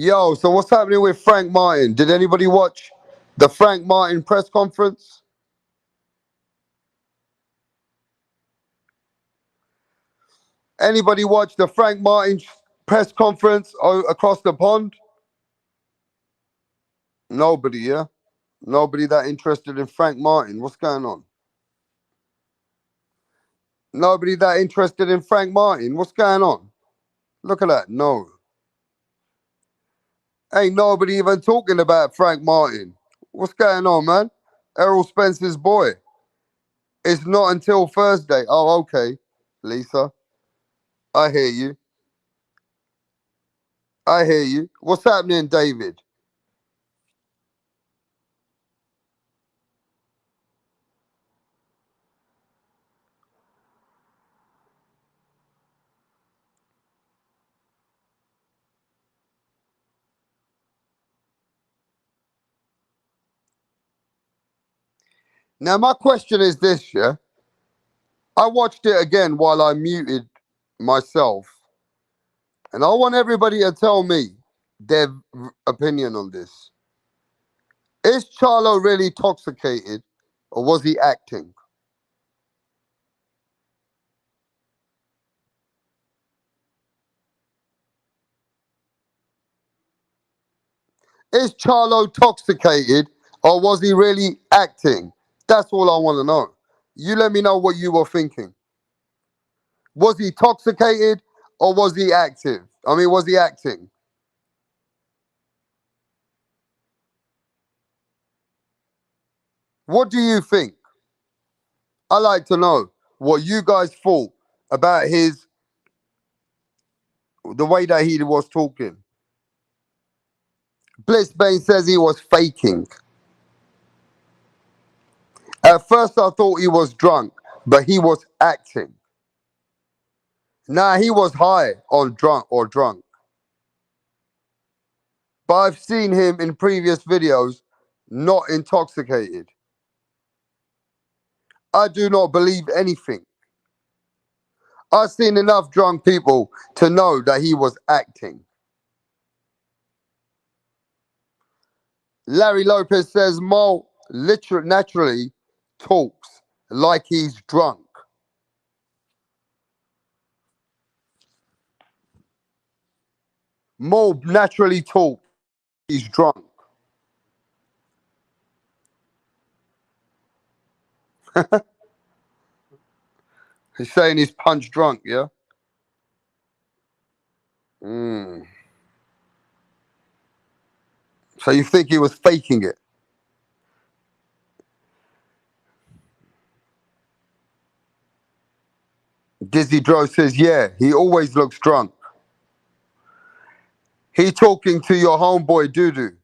Yo, so what's happening with Frank Martin? Did anybody watch the Frank Martin press conference? Anybody watch the Frank Martin press conference across the pond? Nobody, yeah? Nobody that interested in Frank Martin. What's going on? Nobody that interested in Frank Martin. What's going on? Look at that. No. Ain't nobody even talking about Frank Martin. What's going on, man? Errol Spence's boy. It's not until Thursday. Oh, okay, Lisa. I hear you. I hear you. What's happening, David? Now, my question is this, yeah? I watched it again while I muted myself, and I want everybody to tell me their opinion on this. Is Charlo really intoxicated, or was he acting? Is Charlo intoxicated, or was he really acting? That's all I want to know. You let me know what you were thinking. Was he intoxicated, or was he active? I mean, was he acting? What do you think? I like to know what you guys thought about the way that he was talking. Blissbane says he was faking. At first, I thought he was drunk, but he was acting. Nah, he was high on drunk. But I've seen him in previous videos not intoxicated. I do not believe anything. I've seen enough drunk people to know that he was acting. Larry Lopez says Mo naturally talks like he's drunk. Mo naturally talks like he's drunk. He's saying he's punch drunk, yeah? Mm. So you think he was faking it? Dizzy Dro says, yeah, he always looks drunk. He talking to your homeboy Doodoo.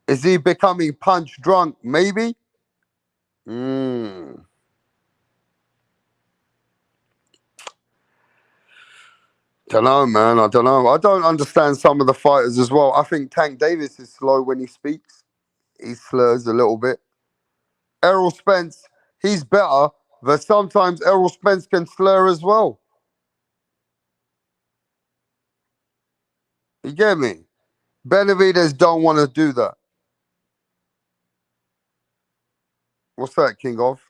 Is he becoming punch drunk? Maybe? Mm. Don't know, man. I don't know. I don't understand some of the fighters as well. I think Tank Davis is slow when he speaks. He slurs a little bit. Errol Spence, he's better, but sometimes Errol Spence can slur as well. You get me? Benavidez don't want to do that. What's that, King of?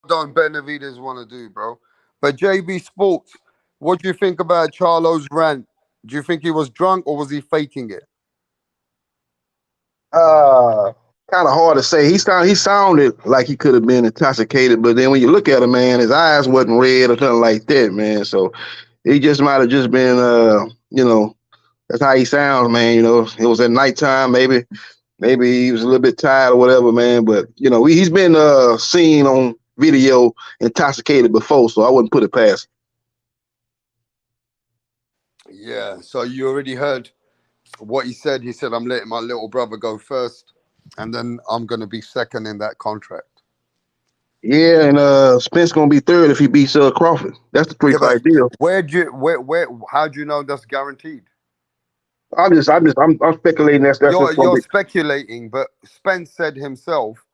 Don't Benavidez want to do, bro? But JB Sports, what do you think about Charlo's rant? Do you think he was drunk or was he faking it? Uh, Kind of hard to say. He sounded like he could have been intoxicated, but then when you look at him, man, his eyes wasn't red or nothing like that, man. So he just might have just been, that's how he sounds, man. You know, it was at nighttime, maybe he was a little bit tired or whatever, man. But he's been seen on video intoxicated before, so I wouldn't put it past him. Yeah. So you already heard what he said. He said, "I'm letting my little brother go first, and then I'm going to be second in that contract." Yeah, and Spence gonna be third if he beats Crawford. That's the three-fight deal. How do you know that's guaranteed? I'm speculating that's you're speculating, but Spence said himself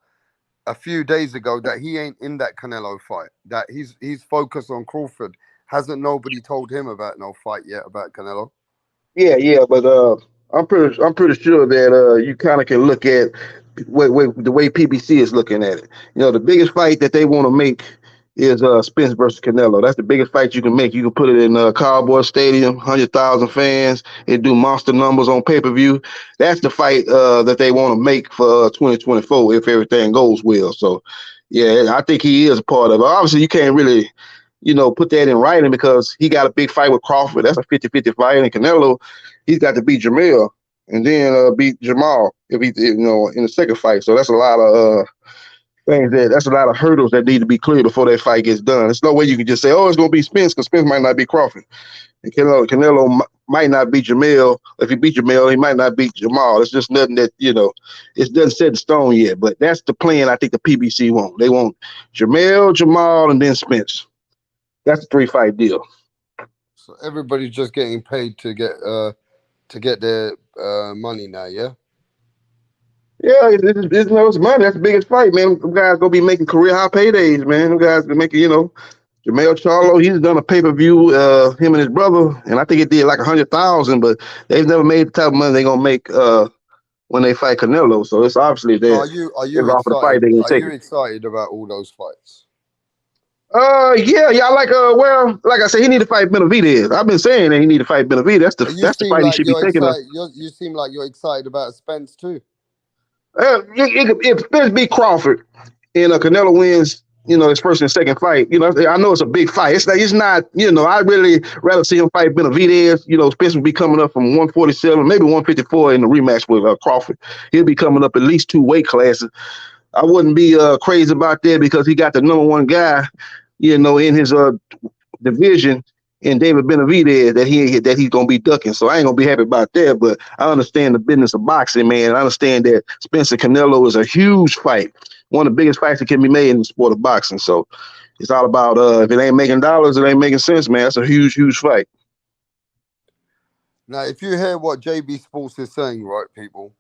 a few days ago that he ain't in that Canelo fight. That he's focused on Crawford. Hasn't nobody told him about no fight yet about Canelo? Yeah, but I'm pretty sure that you kind of can look at the way PBC is looking at it. The biggest fight that they want to make is Spence versus Canelo. That's the biggest fight you can make. You can put it in Cowboy Stadium, 100,000 fans, and do monster numbers on pay-per-view. That's the fight that they want to make for 2024 if everything goes well. So, yeah, I think he is a part of it. Obviously, you can't really put that in writing because he got a big fight with Crawford. That's a 50-50 fight. And Canelo, he's got to beat Jermall and then beat Jermall if he, in the second fight. So that's a lot of things that's a lot of hurdles that need to be cleared before that fight gets done. There's no way you can just say, "Oh, it's gonna be Spence," because Spence might not be Crawford, and Canelo might not beat Jermall. If he beat Jermall, he might not beat Jermall. It's just nothing that it doesn't set in stone yet. But that's the plan. I think the PBC want. They want Jermall, Jermall, and then Spence. That's a 3-fight deal. So everybody's just getting paid to get their money now, yeah? Yeah, it's money. That's the biggest fight, man. Them guys gonna be making career high paydays, man. Them guys been making, Jermall Charlo, he's done a pay-per-view, him and his brother, and I think it did like 100,000, but they've never made the type of money they're gonna make when they fight Canelo. So it's obviously So they're are you off the fight, excited? they're gonna Are take you it. excited about all those fights? Yeah, like well, like I said, he need to fight Benavidez. I've been saying that he need to fight Benavidez. You That's the seem fight he like should be you're taking. excited. You seem like you're excited about Spence too. If Spence beat Crawford and Canelo wins, his first and second fight, I know it's a big fight. It's not, I'd really rather see him fight Benavidez. Spence would be coming up from 147, maybe 154 in the rematch with Crawford. He'll be coming up at least 2 weight classes. I wouldn't be crazy about that because he got the number one guy, in his division in David Benavidez that he's gonna be ducking. So I ain't gonna be happy about that. But I understand the business of boxing, man. I understand that Spencer Canelo is a huge fight, one of the biggest fights that can be made in the sport of boxing. So it's all about if it ain't making dollars, it ain't making sense, man. That's a huge, huge fight. Now, if you hear what JB Sports is saying, right, people,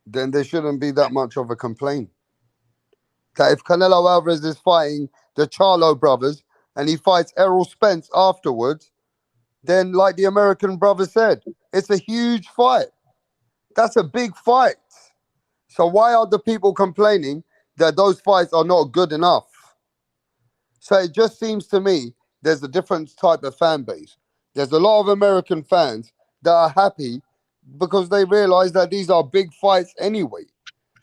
then there shouldn't be that much of a complaint. That if Canelo Alvarez is fighting the Charlo brothers and he fights Errol Spence afterwards, then like the American brother said, it's a huge fight. That's a big fight. So why are the people complaining that those fights are not good enough? So it just seems to me there's a different type of fan base. There's a lot of American fans that are happy because they realize that these are big fights anyway.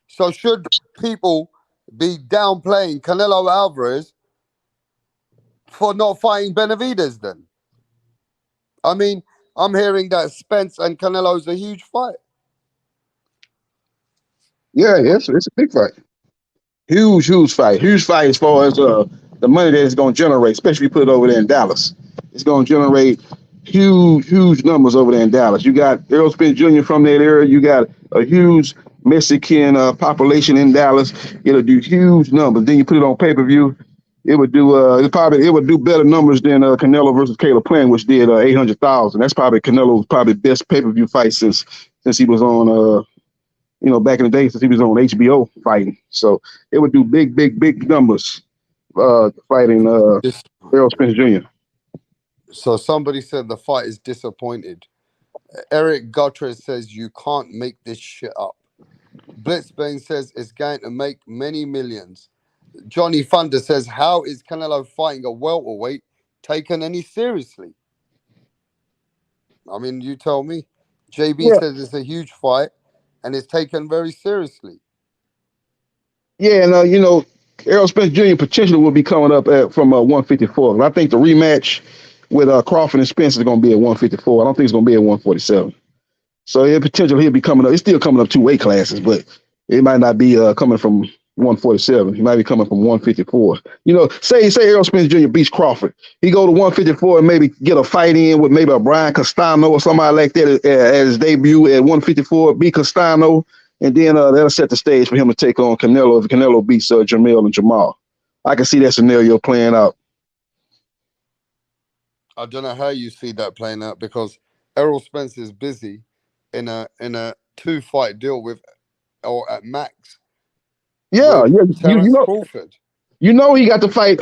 So should people be downplaying Canelo Alvarez for not fighting Benavidez then? I mean, I'm hearing that Spence and Canelo's a huge fight. Yeah, it's a big fight. Huge, huge fight. Huge fight as far as the money that it's going to generate, especially if you put it over there in Dallas. It's going to generate huge, huge numbers over there in Dallas. You got Errol Spence Jr. from that area. You got a huge Mexican population in Dallas. It'll do huge numbers. Then you put it on pay-per-view. It would do it would do better numbers than Canelo versus Caleb Plant, which did 800,000. That's probably Canelo's best pay-per-view fight since he was on back in the day since he was on HBO fighting. So it would do big, big, big numbers fighting Errol Spence Jr. So somebody said the fight is disappointed. Eric Gutierrez says you can't make this shit up. Blitzbane says it's going to make many millions. Johnny Thunder says, how is Canelo fighting a welterweight taken any seriously? I mean, you tell me. JB says it's a huge fight and it's taken very seriously. Yeah, and Errol Spence Jr. potentially will be coming up from 154. And I think the rematch with Crawford and Spence is going to be at 154. I don't think it's going to be at 147. So potentially he'll be coming up. It's still coming up 2 weight classes, but it might not be coming from 147. He might be coming from 154. Say Errol Spence Jr. beats Crawford. He go to 154 and maybe get a fight in with maybe a Brian Castano or somebody like that at his debut at 154, beat Castano, and then that'll set the stage for him to take on Canelo if Canelo beats Jermall and Jermall. I can see that scenario playing out. I don't know how you see that playing out because Errol Spence is busy in a 2-fight deal with, or at max. Yeah, Terence Crawford. He got to fight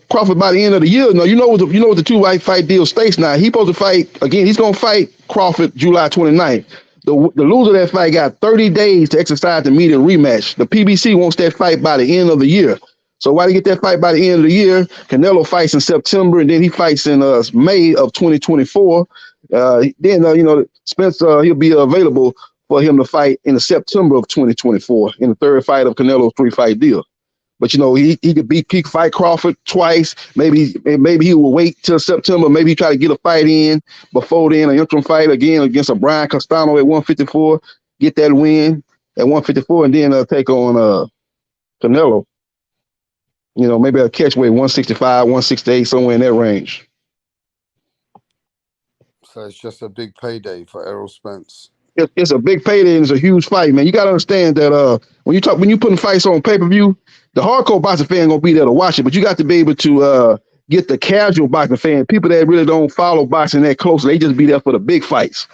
Crawford by the end of the year. No, what the 2-fight deal states now. He's supposed to fight again. He's gonna fight Crawford July 29th. The loser of that fight got 30 days to exercise the immediate rematch. The PBC wants that fight by the end of the year. So why do you get that fight by the end of the year? Canelo fights in September, and then he fights in May of 2024. Then Spence he'll be available for him to fight in the September of 2024 in the third fight of Canelo's 3-fight deal. But he could fight Crawford twice. Maybe he will wait till September. Maybe he try to get a fight in before then, an interim fight again against a Brian Castano at 154, get that win at 154, and then take on Canelo. Maybe a catch weight 165, 168, somewhere in that range. So it's just a big payday for Errol Spence. It's a big payday and it's a huge fight, man. You got to understand that when you putting fights on pay per view, the hardcore boxing fan gonna be there to watch it, but you got to be able to get the casual boxing fan, people that really don't follow boxing that closely. They just be there for the big fights.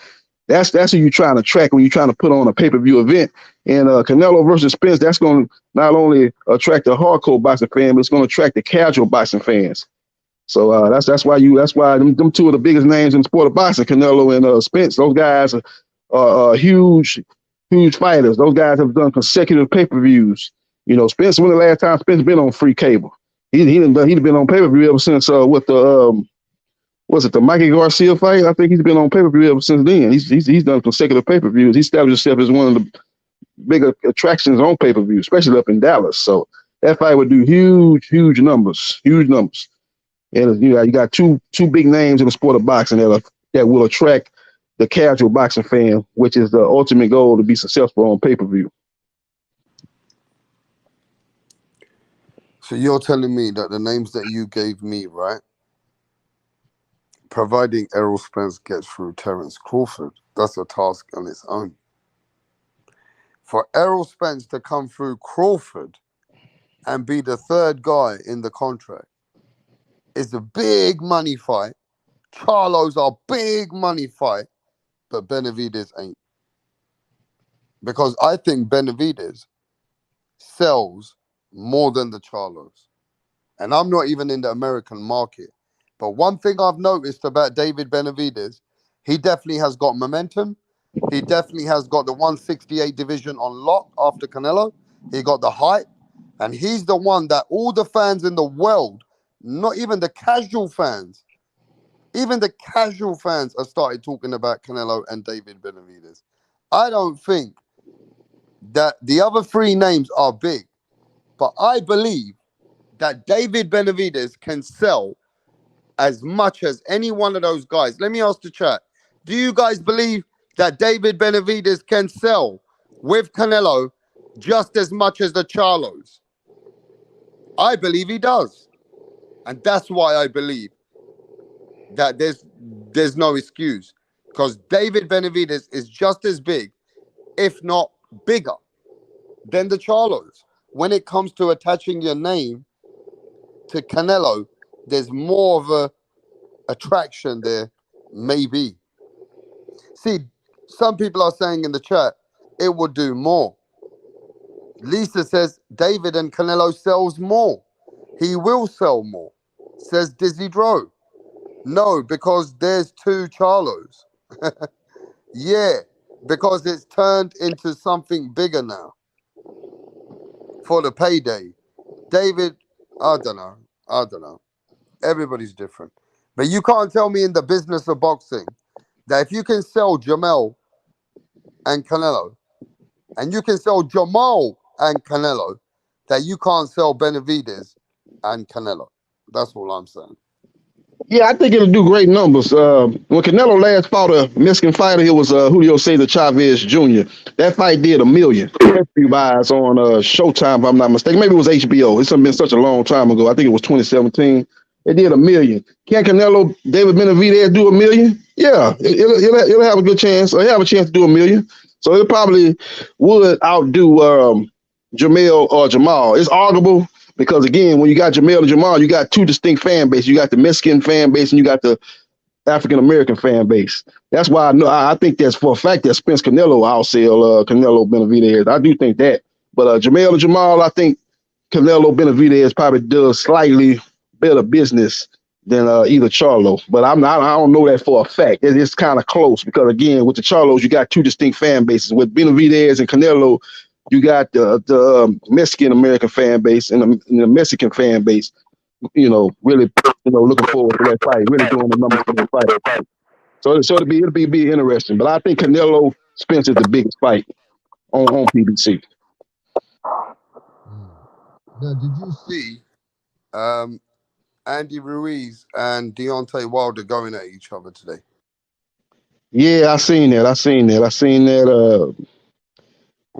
That's who you're trying to track when you're trying to put on a pay per view event. And Canelo versus Spence, that's going to not only attract the hardcore boxing fan, but it's going to attract the casual boxing fans. So that's why them two of the biggest names in the sport of boxing, Canelo and Spence, those guys are huge fighters. Those guys have done consecutive pay-per-views. Spence, when the last time Spence been on free cable? He'd been on pay-per-view ever since the Mikey Garcia fight? I think he's been on pay-per-view ever since then. He's done consecutive pay-per-views. He established himself as one of the bigger attractions on pay-per-view, especially up in Dallas. So that fight would do huge numbers. And you got two big names in the sport of boxing that will attract the casual boxing fan, which is the ultimate goal to be successful on pay-per-view. So you're telling me that the names that you gave me, right? Providing Errol Spence gets through Terence Crawford, that's a task on its own. For Errol Spence to come through Crawford and be the third guy in the contract is a big money fight. Charlo's a big money fight, but Benavidez ain't. Because I think Benavidez sells more than the Charlos. And I'm not even in the American market. But one thing I've noticed about David Benavidez, he definitely has got momentum. He definitely has got the 168 division on lock after Canelo. He got the height. And he's the one that all the fans in the world, not even the casual fans, even the casual fans have started talking about Canelo and David Benavidez. I don't think that the other three names are big, but I believe that David Benavidez can sell as much as any one of those guys. Let me ask the chat. Do you guys believe that David Benavidez can sell with Canelo just as much as the Charlos? I believe he does. And that's why I believe that there's no excuse. Because David Benavidez is just as big, if not bigger, than the Charlos. When it comes to attaching your name to Canelo, there's more of a attraction there, maybe. See, some people are saying in the chat, it would do more. Lisa says, David and Canelo sells more. He will sell more, says Dizzy Dro. No, because there's two Charlos. Yeah, because it's turned into something bigger now for the payday. David, I don't know. Everybody's different. But you can't tell me in the business of boxing that if you can sell Jermall and Canelo, and you can sell Jermall and Canelo, that you can't sell Benavidez and Canelo. That's all I'm saying. Yeah, I think it'll do great numbers. When Canelo last fought a Mexican fighter, it was Julio Cesar Chavez Jr. That fight did $1 million. Few buys on Showtime, if I'm not mistaken. Maybe it was HBO. It's been such a long time ago. I think it was 2017. It did $1 million. Can Canelo, David Benavidez do $1 million? Yeah, it'll have a good chance. He'll have a chance to do $1 million. So it probably would outdo Jermall or Jermall. It's arguable. Because again, when you got Jermall and Jermall, you got two distinct fan bases. You got the Mexican fan base and you got the African American fan base. That's why I think that's for a fact that Spence Canelo outsell Canelo Benavidez. I do think that. But Jermall and Jermall, I think Canelo Benavidez probably does slightly better business than either Charlo. But I don't know that for a fact. It's kind of close because again, with the Charlos, you got two distinct fan bases. With Benavidez and Canelo, you got the Mexican American fan base and the Mexican fan base, really, looking forward to that fight, really doing the numbers for that fight. So it'll be interesting. But I think Canelo Spence is the biggest fight on PBC. Now, did you see Andy Ruiz and Deontay Wilder going at each other today? Yeah, I seen that.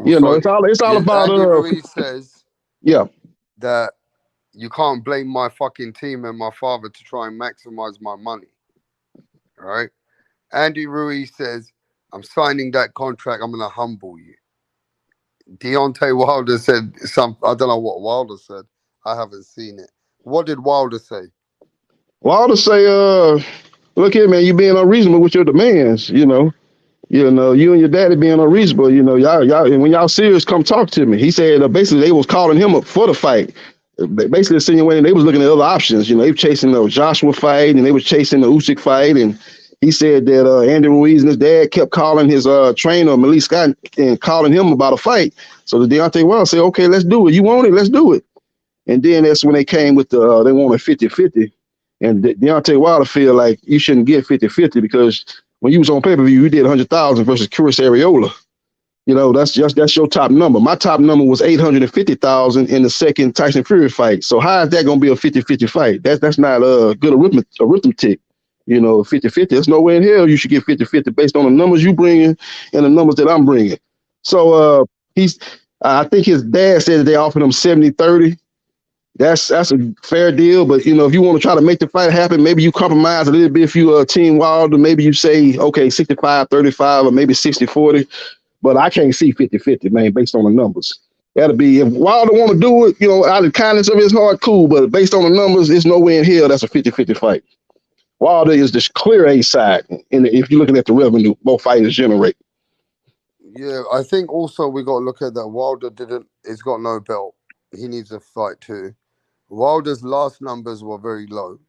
It's all about. Andy Ruiz says, yeah, that you can't blame my fucking team and my father to try and maximize my money, right? Andy Ruiz says, I'm signing that contract. I'm going to humble you. Deontay Wilder said I don't know what Wilder said. I haven't seen it. What did Wilder say? Wilder say, look here, man, you being unreasonable with your demands, you and your daddy being unreasonable, y'all, and when y'all serious, come talk to me. He said basically they was calling him up for the fight. Basically insinuating they was looking at other options. They were chasing the Joshua fight and they was chasing the Usyk fight. And he said that Andy Ruiz and his dad kept calling his trainer, Malik Scott, and calling him about a fight. So the Deontay Wilder said, okay, let's do it. You want it? Let's do it. And then that's when they came with they wanted 50-50. And Deontay Wilder feel like you shouldn't get 50-50 because when you was on pay-per-view, you did 100,000 versus Chris Arreola. That's your top number. My top number was 850,000 in the second Tyson Fury fight. So how is that going to be a 50-50 fight? That's not a good arithmetic. 50-50. There's nowhere in hell you should get 50-50 based on the numbers you bringing and the numbers that I'm bringing. So I think his dad said that they offered him 70-30. That's a fair deal, but if you want to try to make the fight happen, maybe you compromise a little bit if you Team Wilder. Maybe you say, okay, 65-35 or maybe 60-40. But I can't see 50-50, man, based on the numbers. That'll be, if Wilder want to do it, out of the kindness of his heart, cool. But based on the numbers, there's nowhere in hell that's a 50-50 fight. Wilder is the clear A side, and if you're looking at the revenue both fighters generate. Yeah, I think also we got to look at that. Wilder he's got no belt. He needs a fight too. Wilder's last numbers were very low,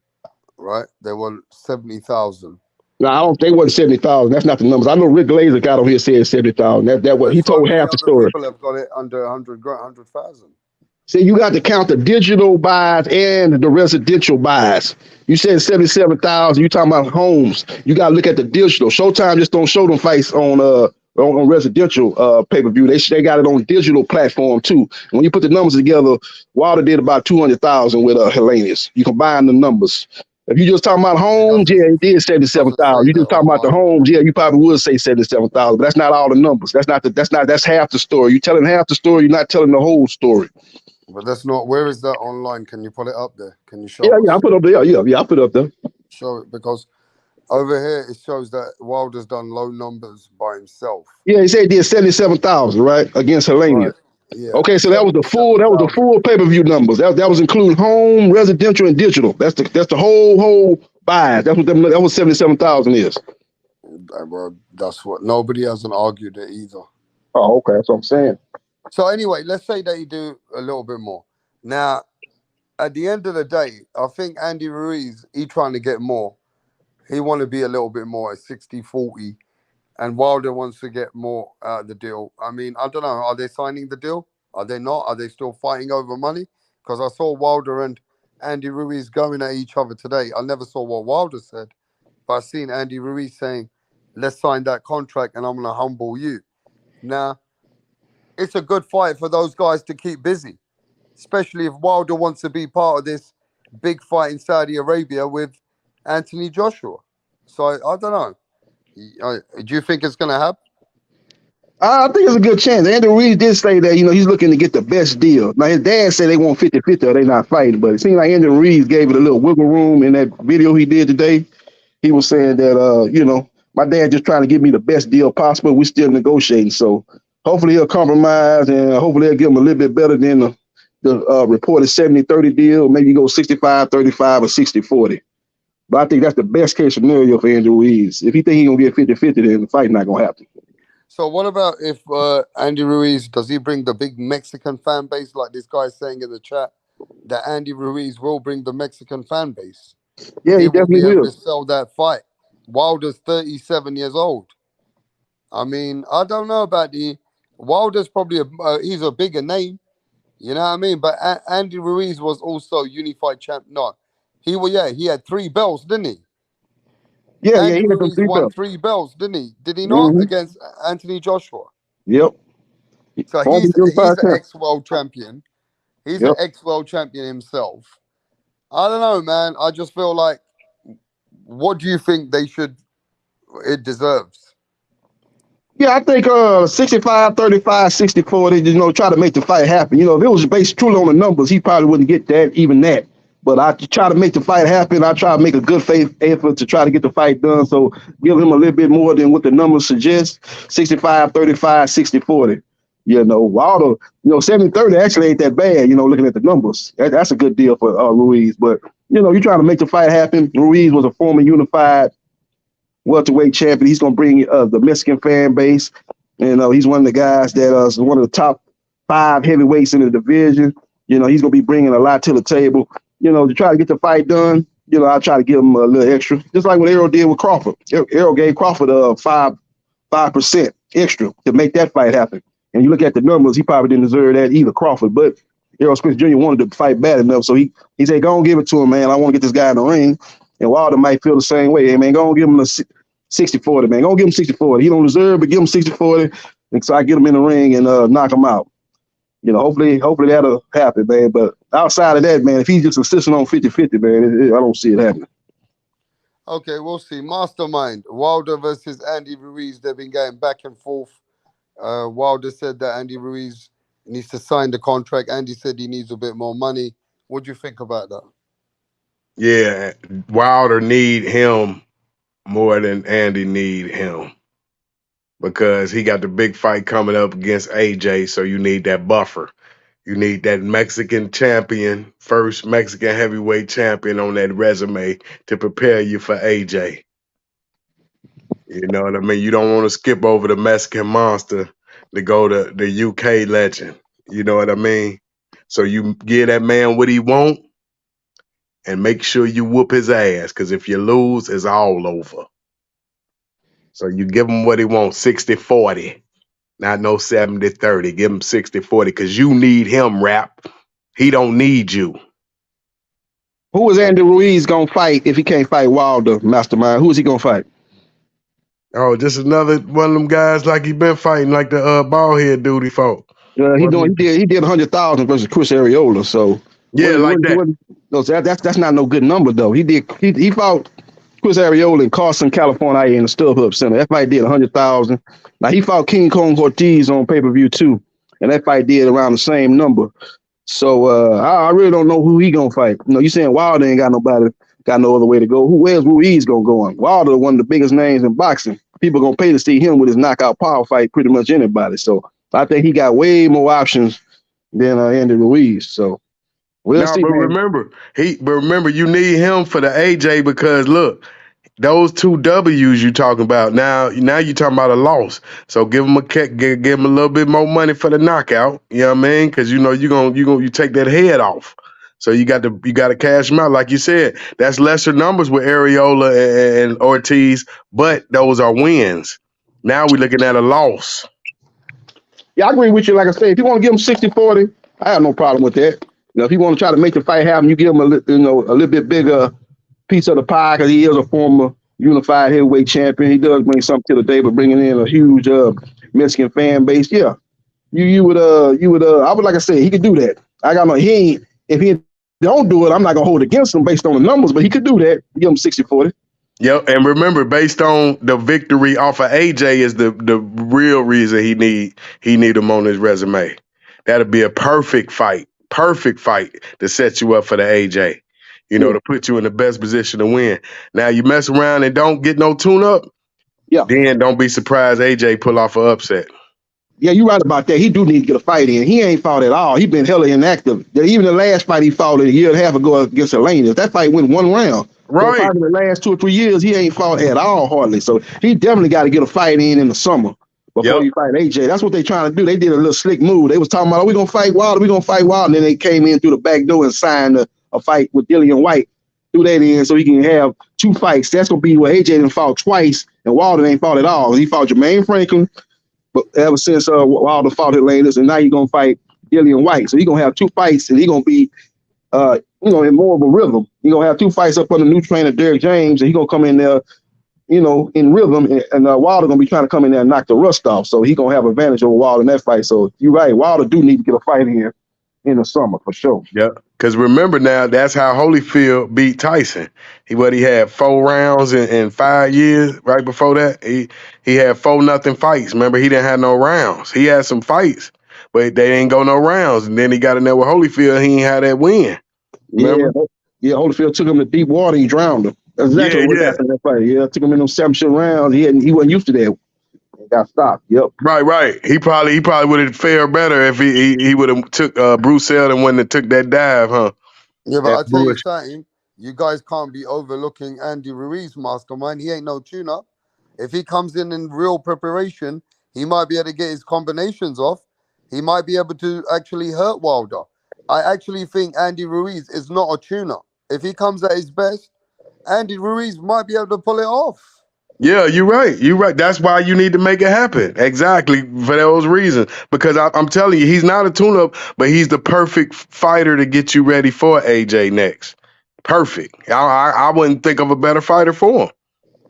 right? They were 70,000. No, they wasn't 70,000. That's not the numbers. I know Rick Glazer got on here said 70,000. That what he so told many half the other story. People have got it under 100,000. See, you got to count the digital buys and the residential buys. You said 77,000. You talking about homes? You got to look at the digital. Showtime just don't show them fights on residential pay-per-view. They got it on digital platform too. When you put the numbers together, Wilder did about 200,000 with Hellenius. You combine the numbers. If you just talking about homes, yeah, he did 77,000. You just talking about the homes, yeah, you probably would say 77,000. But that's not all the numbers. That's half the story. You're telling half the story. You're not telling the whole story. But that's not. Where is that online? Can you put it up there? Can you show? Yeah, I put it up there. Yeah, I put it up there. Show it because over here it shows that Wilder's done low numbers by himself. Yeah, he said he did 77,000 right against Hellenius. Right. Yeah. Okay, so that was the full pay-per-view numbers. That was including home, residential, and digital. That's the whole buy. That was 77,000 is. Well, that's what nobody hasn't argued it either. Oh, okay, that's what I'm saying. So anyway, let's say that you do a little bit more. Now, at the end of the day, I think Andy Ruiz, he trying to get more. He want to be a little bit more at 60-40. And Wilder wants to get more out of the deal. I mean, I don't know. Are they signing the deal? Are they not? Are they still fighting over money? Because I saw Wilder and Andy Ruiz going at each other today. I never saw what Wilder said. But I've seen Andy Ruiz saying, let's sign that contract and I'm going to humble you. Now, it's a good fight for those guys to keep busy, especially if Wilder wants to be part of this big fight in Saudi Arabia with Anthony Joshua. So I don't know. Do you think it's going to happen? I think it's a good chance. Andy Ruiz did say that, he's looking to get the best deal. Now, his dad said they want 50-50 or they're not fighting, but it seemed like Andy Ruiz gave it a little wiggle room in that video he did today. He was saying that, my dad just trying to give me the best deal possible. We're still negotiating. So hopefully he'll compromise and hopefully they'll give him a little bit better than the reported 70-30 deal. Maybe go 65-35 or 60-40. But I think that's the best case scenario for Andy Ruiz. If he think he's going to get 50-50, then the fight's not going to happen. So what about if Andy Ruiz, does he bring the big Mexican fan base like this guy is saying in the chat, that Andy Ruiz will bring the Mexican fan base? Yeah, he definitely will. Be able to sell that fight. Wilder's 37 years old. I mean, I don't know about Wilder's probably he's a bigger name. You know what I mean? But Andy Ruiz was also unified champ. No, he had 3 belts, didn't he? Yeah, Andy he had Ruiz won 3 belts, didn't he? Did he not against Anthony Joshua? Yep. So he's an ex-world champion. He's an ex-world champion himself. I don't know, man. I just feel like, what do you think it deserves? Yeah, I think 65, 35, 60, 40, try to make the fight happen. If it was based truly on the numbers, he probably wouldn't get that, even that. But I try to make the fight happen. I try to make a good faith effort to try to get the fight done. So give him a little bit more than what the numbers suggest. 65, 35, 60, 40. Wilder, 70, 30 actually ain't that bad, looking at the numbers. That's a good deal for Ruiz. But, you're trying to make the fight happen. Ruiz was a former unified welterweight champion. He's going to bring the Mexican fan base. He's one of the guys that is one of the top 5 heavyweights in the division. He's going to be bringing a lot to the table. To try to get the fight done, I'll try to give him a little extra. Just like what Errol did with Crawford. Errol gave Crawford 5% extra to make that fight happen. And you look at the numbers, he probably didn't deserve that either, Crawford. But Errol Spence Jr. wanted to fight bad enough, so he said, go on, give it to him, man. I want to get this guy in the ring. And Wilder might feel the same way. Hey, man, go on, give him a 60-40, man. Go on, give him 60-40. He don't deserve, but give him 60-40. And so I get him in the ring and knock him out. Hopefully that'll happen, man. But outside of that, man, if he's just insisting on 50-50, man, I don't see it happening. Okay, we'll see. Mastermind, Wilder versus Andy Ruiz. They've been going back and forth. Wilder said that Andy Ruiz needs to sign the contract. Andy said he needs a bit more money. What do you think about that? Yeah, Wilder need him more than Andy need him because he got the big fight coming up against AJ, so you need that buffer. You need that Mexican champion, first Mexican heavyweight champion on that resume to prepare you for AJ. You know what I mean? You don't want to skip over the Mexican monster to go to the UK legend. You know what I mean? So you give that man what he want and make sure you whoop his ass, because if you lose, it's all over. So you give him what he wants, 60-40. Not no 70-30. Give him 60-40 because you need him, Rap. He don't need you. Who is Andy Ruiz going to fight if he can't fight Wilder, Mastermind? Who is he going to fight? Oh, just another one of them guys like he been fighting, like the bald head dude he fought. He did 100,000 versus Chris Arreola. So yeah, no, so that's not no good number though. He fought Chris Arreola in Carson, California, in the StubHub Center. That fight did 100,000. Now he fought King Kong Ortiz on pay-per-view too, and that fight did around the same number. So I really don't know who he gonna fight. You saying Wilder ain't got nobody, got no other way to go. Where's Ruiz gonna go on? Wilder, one of the biggest names in boxing. People gonna pay to see him with his knockout power fight pretty much anybody. So I think he got way more options than Andy Ruiz. So we'll see. But remember, you need him for the AJ because look, those 2 W's you talking about now you talking about a loss. So give him give him a little bit more money for the knockout. You know what I mean? Because you take that head off. So you got to cash him out, like you said. That's lesser numbers with Arreola and Ortiz, but those are wins. Now we're looking at a loss. Yeah, I agree with you. Like I said, if you want to give him 60-40, I have no problem with that. If you want to try to make the fight happen, you give him a little bit bigger piece of the pie because he is a former unified heavyweight champion. He does bring something to the table, bringing in a huge Mexican fan base. Yeah, you would I would, like I said, he could do that. If he don't do it, I'm not gonna hold against him based on the numbers, but he could do that. Give him 60-40. Yep, and remember, based on the victory off of AJ is the real reason he need him on his resume. That'll be a perfect fight to set you up for the AJ. To put you in the best position to win. Now you mess around and don't get no tune-up, then don't be surprised AJ pull off an upset. Yeah, you're right about that. He do need to get a fight in. He ain't fought at all. He been hella inactive. Even the last fight he fought a year and a half ago against Elena, that fight went 1 round. Right. So probably the last 2 or 3 years, he ain't fought at all hardly. So he definitely got to get a fight in the summer before you fight AJ. That's what they trying to do. They did a little slick move. They was talking about, we're going to fight Wilder, And then they came in through the back door and signed a fight with Dillian White. Threw that in so he can have 2 fights. That's going to be where AJ didn't fought twice and Wilder ain't fought at all. He fought Jermaine Franklin, but ever since Wilder fought Helenas, and now he's going to fight Dillian White. So he's going to have 2 fights, and he's going to be, in more of a rhythm. He's going to have 2 fights up under new trainer Derek James, and he's going to come in there, in rhythm, and Wilder going to be trying to come in there and knock the rust off. So he's going to have advantage over Wilder in that fight. So you're right. Wilder do need to get a fight in here. in the summer for sure. Yeah, because remember now, that's how Holyfield beat Tyson. He had 4 rounds in 5 years. Right before that, he had 4-0 fights. Remember, he didn't have no rounds. He had some fights, but they ain't go no rounds. And then he got in there with Holyfield. He ain't had that win. Remember? Yeah. Holyfield took him to deep water. He drowned him. That's exactly what happened in that fight. Yeah, took him in those 7 rounds. He wasn't used to that. He got stopped. Yep. Right. He probably would have fared better if he would have took Bruce Seldon when they took that dive, huh? Yeah, but That I tell you Bruce. something, you guys can't be overlooking Andy Ruiz, mastermind. He ain't no tuner. If he comes in real preparation, he might be able to get his combinations off. He might be able to actually hurt Wilder. I actually think Andy Ruiz is not a tuner. If he comes at his best, Andy Ruiz might be able to pull it off. Yeah, you're right. You're right. That's why you need to make it happen. Exactly, for those reasons. Because I'm telling you, he's not a tune-up, but he's the perfect fighter to get you ready for AJ next. Perfect. I wouldn't think of a better fighter for him.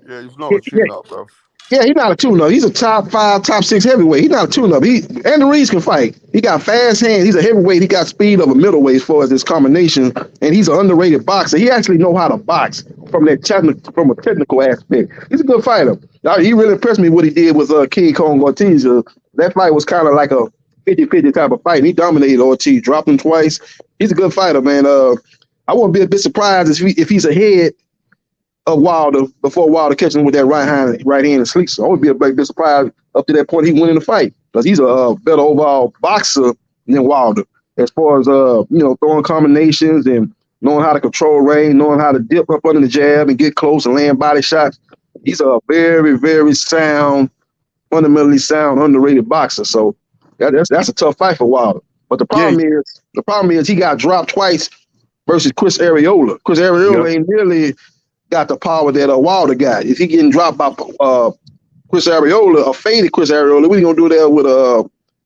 Yeah, he's not a tune-up, bro. Yeah, he's not a tune-up. He's a top 5, top 6 heavyweight. He's not a tune-up. Andy Ruiz can fight. He got fast hands. He's a heavyweight. He got speed of a middleweight as far as his combination, and he's an underrated boxer. He actually know how to box from a technical aspect. He's a good fighter. He really impressed me what he did with King Kong Ortiz. That fight was kind of like a 50-50 type of fight. He dominated Ortiz, dropped him twice. He's a good fighter, man. I wouldn't be a bit surprised if he's ahead of Wilder before Wilder catching him with that right hand and sleep. So I would be a bit surprised up to that point he win in the fight because he's a better overall boxer than Wilder as far as throwing combinations and knowing how to control range, knowing how to dip up under the jab and get close and land body shots. He's a very, very sound, fundamentally sound, underrated boxer. So that's a tough fight for Wilder. But the problem is he got dropped twice versus Chris Arreola. Chris Arreola ain't really got the power that Wilder got. If he getting dropped by Chris Arreola, or faded Chris Arreola, we gonna do that with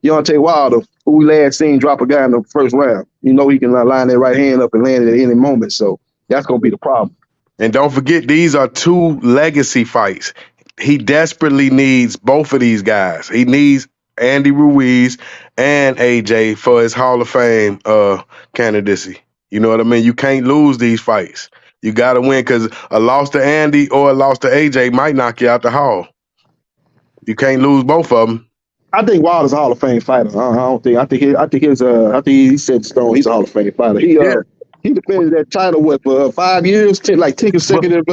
Deontay Wilder, who we last seen drop a guy in the first round. You know he can line that right hand up and land it at any moment. So that's gonna be the problem. And don't forget, these are 2 legacy fights. He desperately needs both of these guys. He needs Andy Ruiz and AJ for his Hall of Fame candidacy. You know what I mean? You can't lose these fights. You got to win because a loss to Andy or a loss to AJ might knock you out the hall. You can't lose both of them. I think Wilder's a Hall of Fame fighter. I think he set stone. He's a Hall of Fame fighter. He defended that title for 5 years, 10 consecutive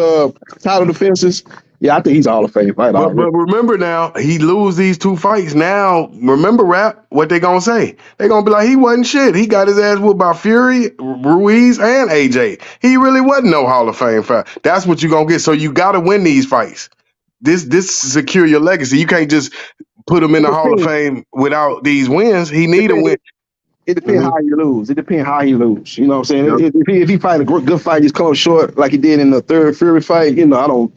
title defenses. Yeah, I think he's a Hall of Fame fighter. But remember now, he lose these 2 fights. Now, remember, Rap, what they gonna say? They gonna be like, he wasn't shit. He got his ass whooped by Fury, Ruiz, and AJ. He really wasn't no Hall of Fame fighter. That's what you gonna get. So you gotta win these fights. This secure your legacy. You can't just put him in the Hall of Fame without these wins. He need a win. It depends how you lose. You know what I'm saying? Yep. If he fight a good fight, just come short like he did in the third Fury fight, I don't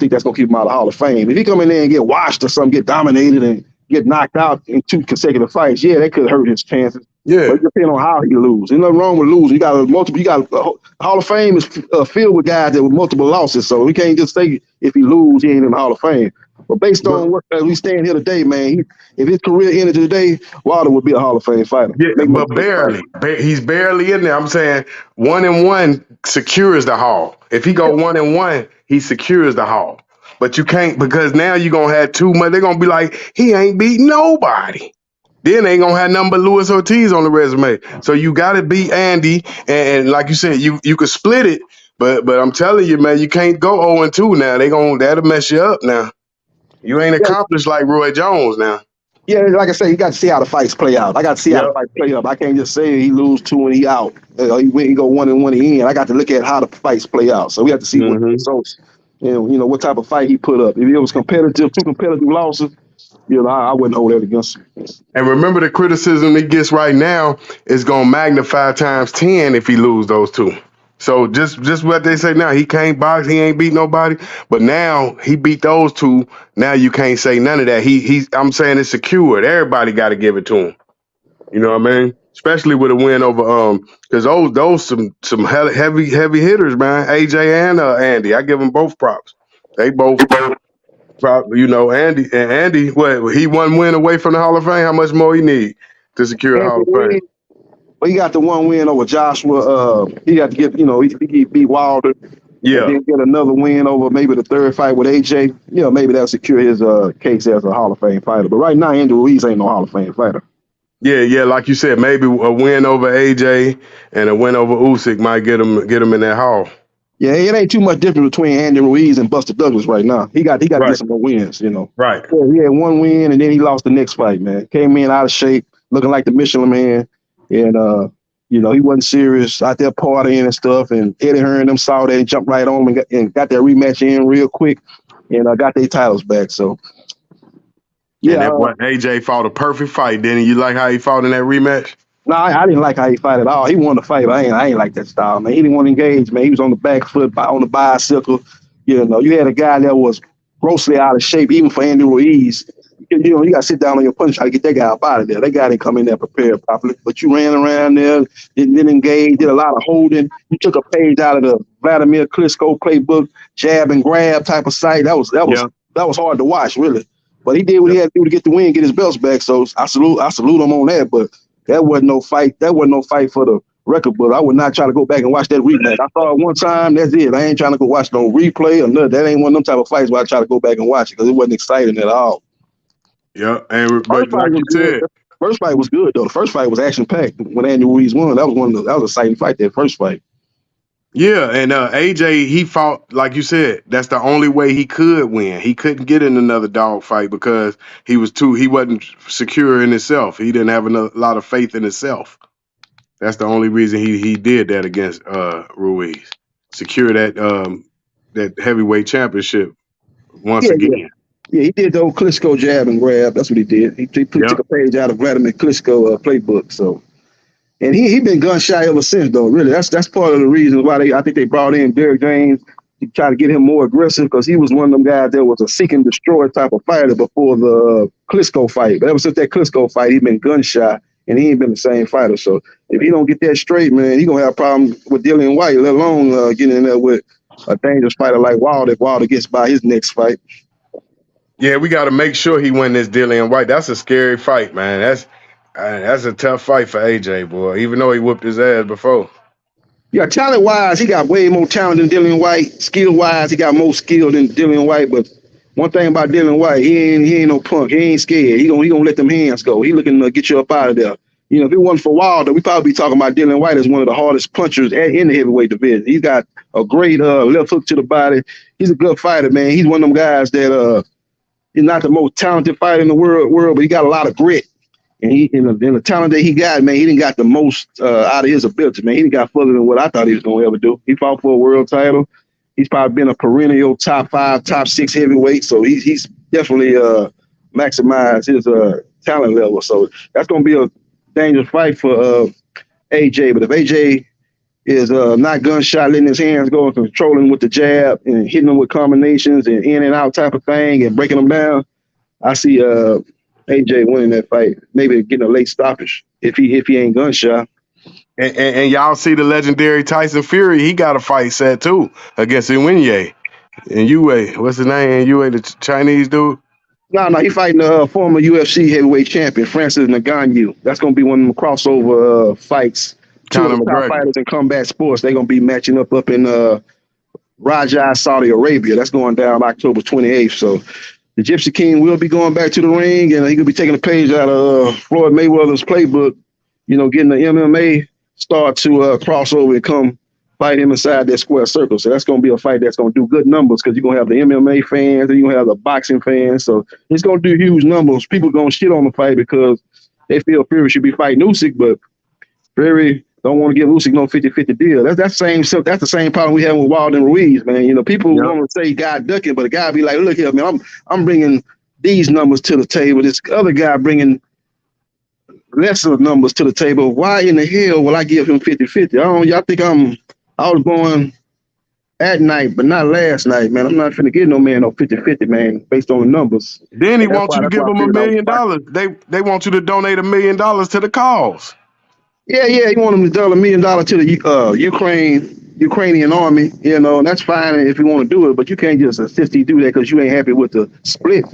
think that's gonna keep him out of the Hall of Fame. If he come in there and get washed or something, get dominated and get knocked out in 2 consecutive fights, that could hurt his chances. Yeah. But it depends on how he lose. There's nothing wrong with losing. You got Hall of Fame is filled with guys that with multiple losses. So we can't just say if he lose, he ain't in the Hall of Fame. But based on what we stand here today, man, if his career ended today, Wilder would be a Hall of Fame fighter. Yeah, but barely. He's barely in there. I'm saying 1-1 secures the Hall. If he go 1-1, he secures the Hall. But you can't, because now you're going to have too much. They're going to be like, he ain't beat nobody. Then they ain't going to have nothing but Luis Ortiz on the resume. So you got to beat Andy. And like you said, you could split it. But I'm telling you, man, you can't go 0-2 now. That'll mess you up now. You ain't accomplished like Roy Jones now. Yeah, like I say, you got to see how the fights play out. I got to see how the fights play up. I can't just say he lose 2 and he out. He go 1-1 he in. I got to look at how the fights play out. So we have to see what results. What type of fight he put up. If it was competitive, 2 competitive losses, I wouldn't hold that against him. And remember, the criticism he gets right now is going to magnify times 10 if he lose those 2. So just what they say now, he can't box, he ain't beat nobody. But now he beat those 2. Now you can't say none of that. I'm saying it's secured. Everybody got to give it to him. You know what I mean? Especially with a win over because those some heavy hitters, man. AJ and Andy. I give them both props. They both. Andy, what he 1 win away from the Hall of Fame. How much more he need to secure the Hall of Fame? But he got the one win over Joshua. He got to get, he beat Wilder and Yeah, then get another win over maybe the third fight with AJ. Maybe that'll secure his case as a Hall of Fame fighter. But right now, Andy Ruiz ain't no Hall of Fame fighter. yeah. Like you said, maybe a win over AJ and a win over Usyk might get him in that hall. Yeah, it ain't too much difference between Andy Ruiz and Buster Douglas right now. He got to get Right, some more wins. right. Yeah, he had one win and then he lost the next fight. Man, came in out of shape, looking like the Michelin Man, and he wasn't serious out there partying and stuff. And Eddie Hearn them saw that and jumped right on him and got that rematch in real quick, and got their titles back. So And yeah, that what AJ fought a perfect fight, didn't he? You like how he fought in that rematch? no, I didn't like how he fight at all. He wanted to fight, but I ain't like that style, man. He didn't want to engage, man. He was on the back foot, on the bicycle. You had a guy that was grossly out of shape, even for Andy Ruiz. You got to sit down on your punch, try to get that guy up out of there. That guy didn't come in there prepared properly. But you ran around there, didn't engage, did a lot of holding. You took a page out of the Vladimir Klitschko playbook, jab and grab type of sight. That was Yeah. hard to watch, really. But he did what he had to do to get the win, get his belts back. So I salute him on that. But that wasn't no fight. That wasn't no fight for the record book. I would not try to go back and watch that rematch. I saw it one time. That's it. I ain't trying to go watch no replay or nothing. That ain't one of them type of fights where I try to go back and watch it because it wasn't exciting at all. Yeah, and First but fight like was you good. said, First fight was good though. The first fight was action packed. When Andy Ruiz won, that was an exciting fight. That first fight. yeah, and AJ he fought like you said. That's the only way he could win. He couldn't get in another dog fight because he wasn't secure in himself. He didn't have a lot of faith in himself. That's the only reason he did that against Ruiz. Secure that heavyweight championship once Yeah, yeah. again. Yeah, he did the old Klitschko jab and grab. That's what he did. He took Yep. a page out of Vladimir Klitschko playbook. So, and he been gun shy ever since, though. Really, that's part of the reason why I think they brought in Derrick James to try to get him more aggressive because he was one of them guys that was a seek and destroy type of fighter before the Klitschko fight. But ever since that Klitschko fight, he been gun shy and he ain't been the same fighter. So if he don't get that straight, man, he gonna have a problem with Dillian White, let alone getting in there with a dangerous fighter like Wilder if Wilder gets by his next fight. Yeah, we got to make sure he win this Dillian White. That's a scary fight, man. That's a tough fight for AJ, boy. Even though he whooped his ass before. Yeah, talent wise, he got way more talent than Dillian White. Skill wise, he got more skill than Dillian White. But one thing about Dillian White, he ain't no punk. He ain't scared. He gonna let them hands go. He looking to get you up out of there. If it wasn't for Wilder, we probably be talking about Dillian White as one of the hardest punchers in the heavyweight division. He's got a great left hook to the body. He's a good fighter, man. He's one of them guys that he's not the most talented fighter in the world, but he got a lot of grit. And the talent that he got, man, he didn't got the most out of his ability, man. He didn't got further than what I thought he was going to ever do. He fought for a world title. He's probably been a perennial top 5, top 6 heavyweight. So he's definitely maximized his talent level. So that's going to be a dangerous fight for AJ. But if AJ is not gunshot, letting his hands go and controlling with the jab and hitting them with combinations and in and out type of thing and breaking them down, I see AJ winning that fight, maybe getting a late stoppage if he ain't gunshot. And y'all see the legendary Tyson Fury, he got a fight set too against Inwinye. And Yue, what's his name? Yue, the Chinese dude? No, he fighting the former UFC heavyweight champion, Francis Ngannou. That's going to be one of them crossover fights. Two Conor of the top McGregor. fighters in combat sports. They're going to be matching up in Rajah, Saudi Arabia. That's going down October 28th. So the Gypsy King will be going back to the ring, and he could be taking a page out of Floyd Mayweather's playbook, getting the MMA star to cross over and come fight him inside that square circle. So that's going to be a fight that's going to do good numbers because you're going to have the MMA fans and you're going to have the boxing fans. So it's going to do huge numbers. People going to shit on the fight because they feel Fury should be fighting Usyk, but Fury don't want to give Usyk no 50-50 deal. That's the same problem we have with Wilder and Ruiz, man. People want to say God ducking, but a guy be like, look here, man, I'm bringing these numbers to the table. This other guy bringing lesser numbers to the table. Why in the hell will I give him 50-50? Y'all think I was born at night, but not last night, man. I'm not finna give no man no 50-50, man, based on the numbers. Then he wants you to give him $1 million. They want you to donate $1 million to the cause. Yeah, he want him to donate $1 million to the Ukrainian army, and that's fine if you want to do it, but you can't just assist he do that because you ain't happy with the split.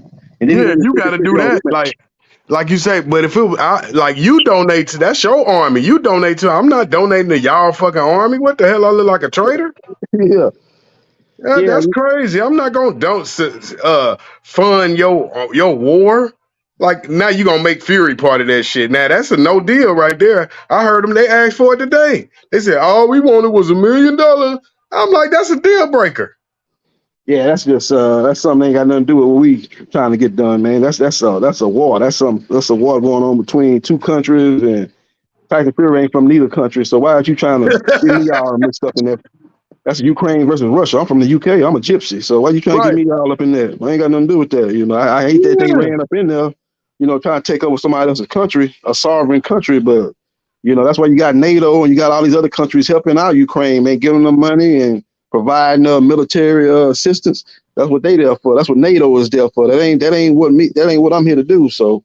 And then you got to do that. Like Like you say, but if it like you donate to that's your army, you donate to. I'm not donating to y'all fucking army. What the hell? I look like a traitor? Yeah, yeah, That's crazy. I'm not gonna don't fund your war. Like now you gonna make Fury part of that shit. Now that's a no deal right there. I heard them. They asked for it today. They said all we wanted was $1 million. I'm like that's a deal breaker. yeah. That's just that's something that ain't got nothing to do with what we trying to get done, man. That's a war. That's a war going on between two countries, and Tyson Fury ain't from neither country. So why are you trying to get me all mixed up in that? That's Ukraine versus Russia. I'm from the UK. I'm a gypsy. So why you trying to get Right. me all up in there? I ain't got nothing to do with that. You know, I hate that they Yeah. ran up in there, trying to take over somebody else's country, a sovereign country. But, that's why you got NATO and you got all these other countries helping out Ukraine, man, giving them money and providing military assistance. That's what they there for. That's what NATO is there for. That ain't what I'm here to do. So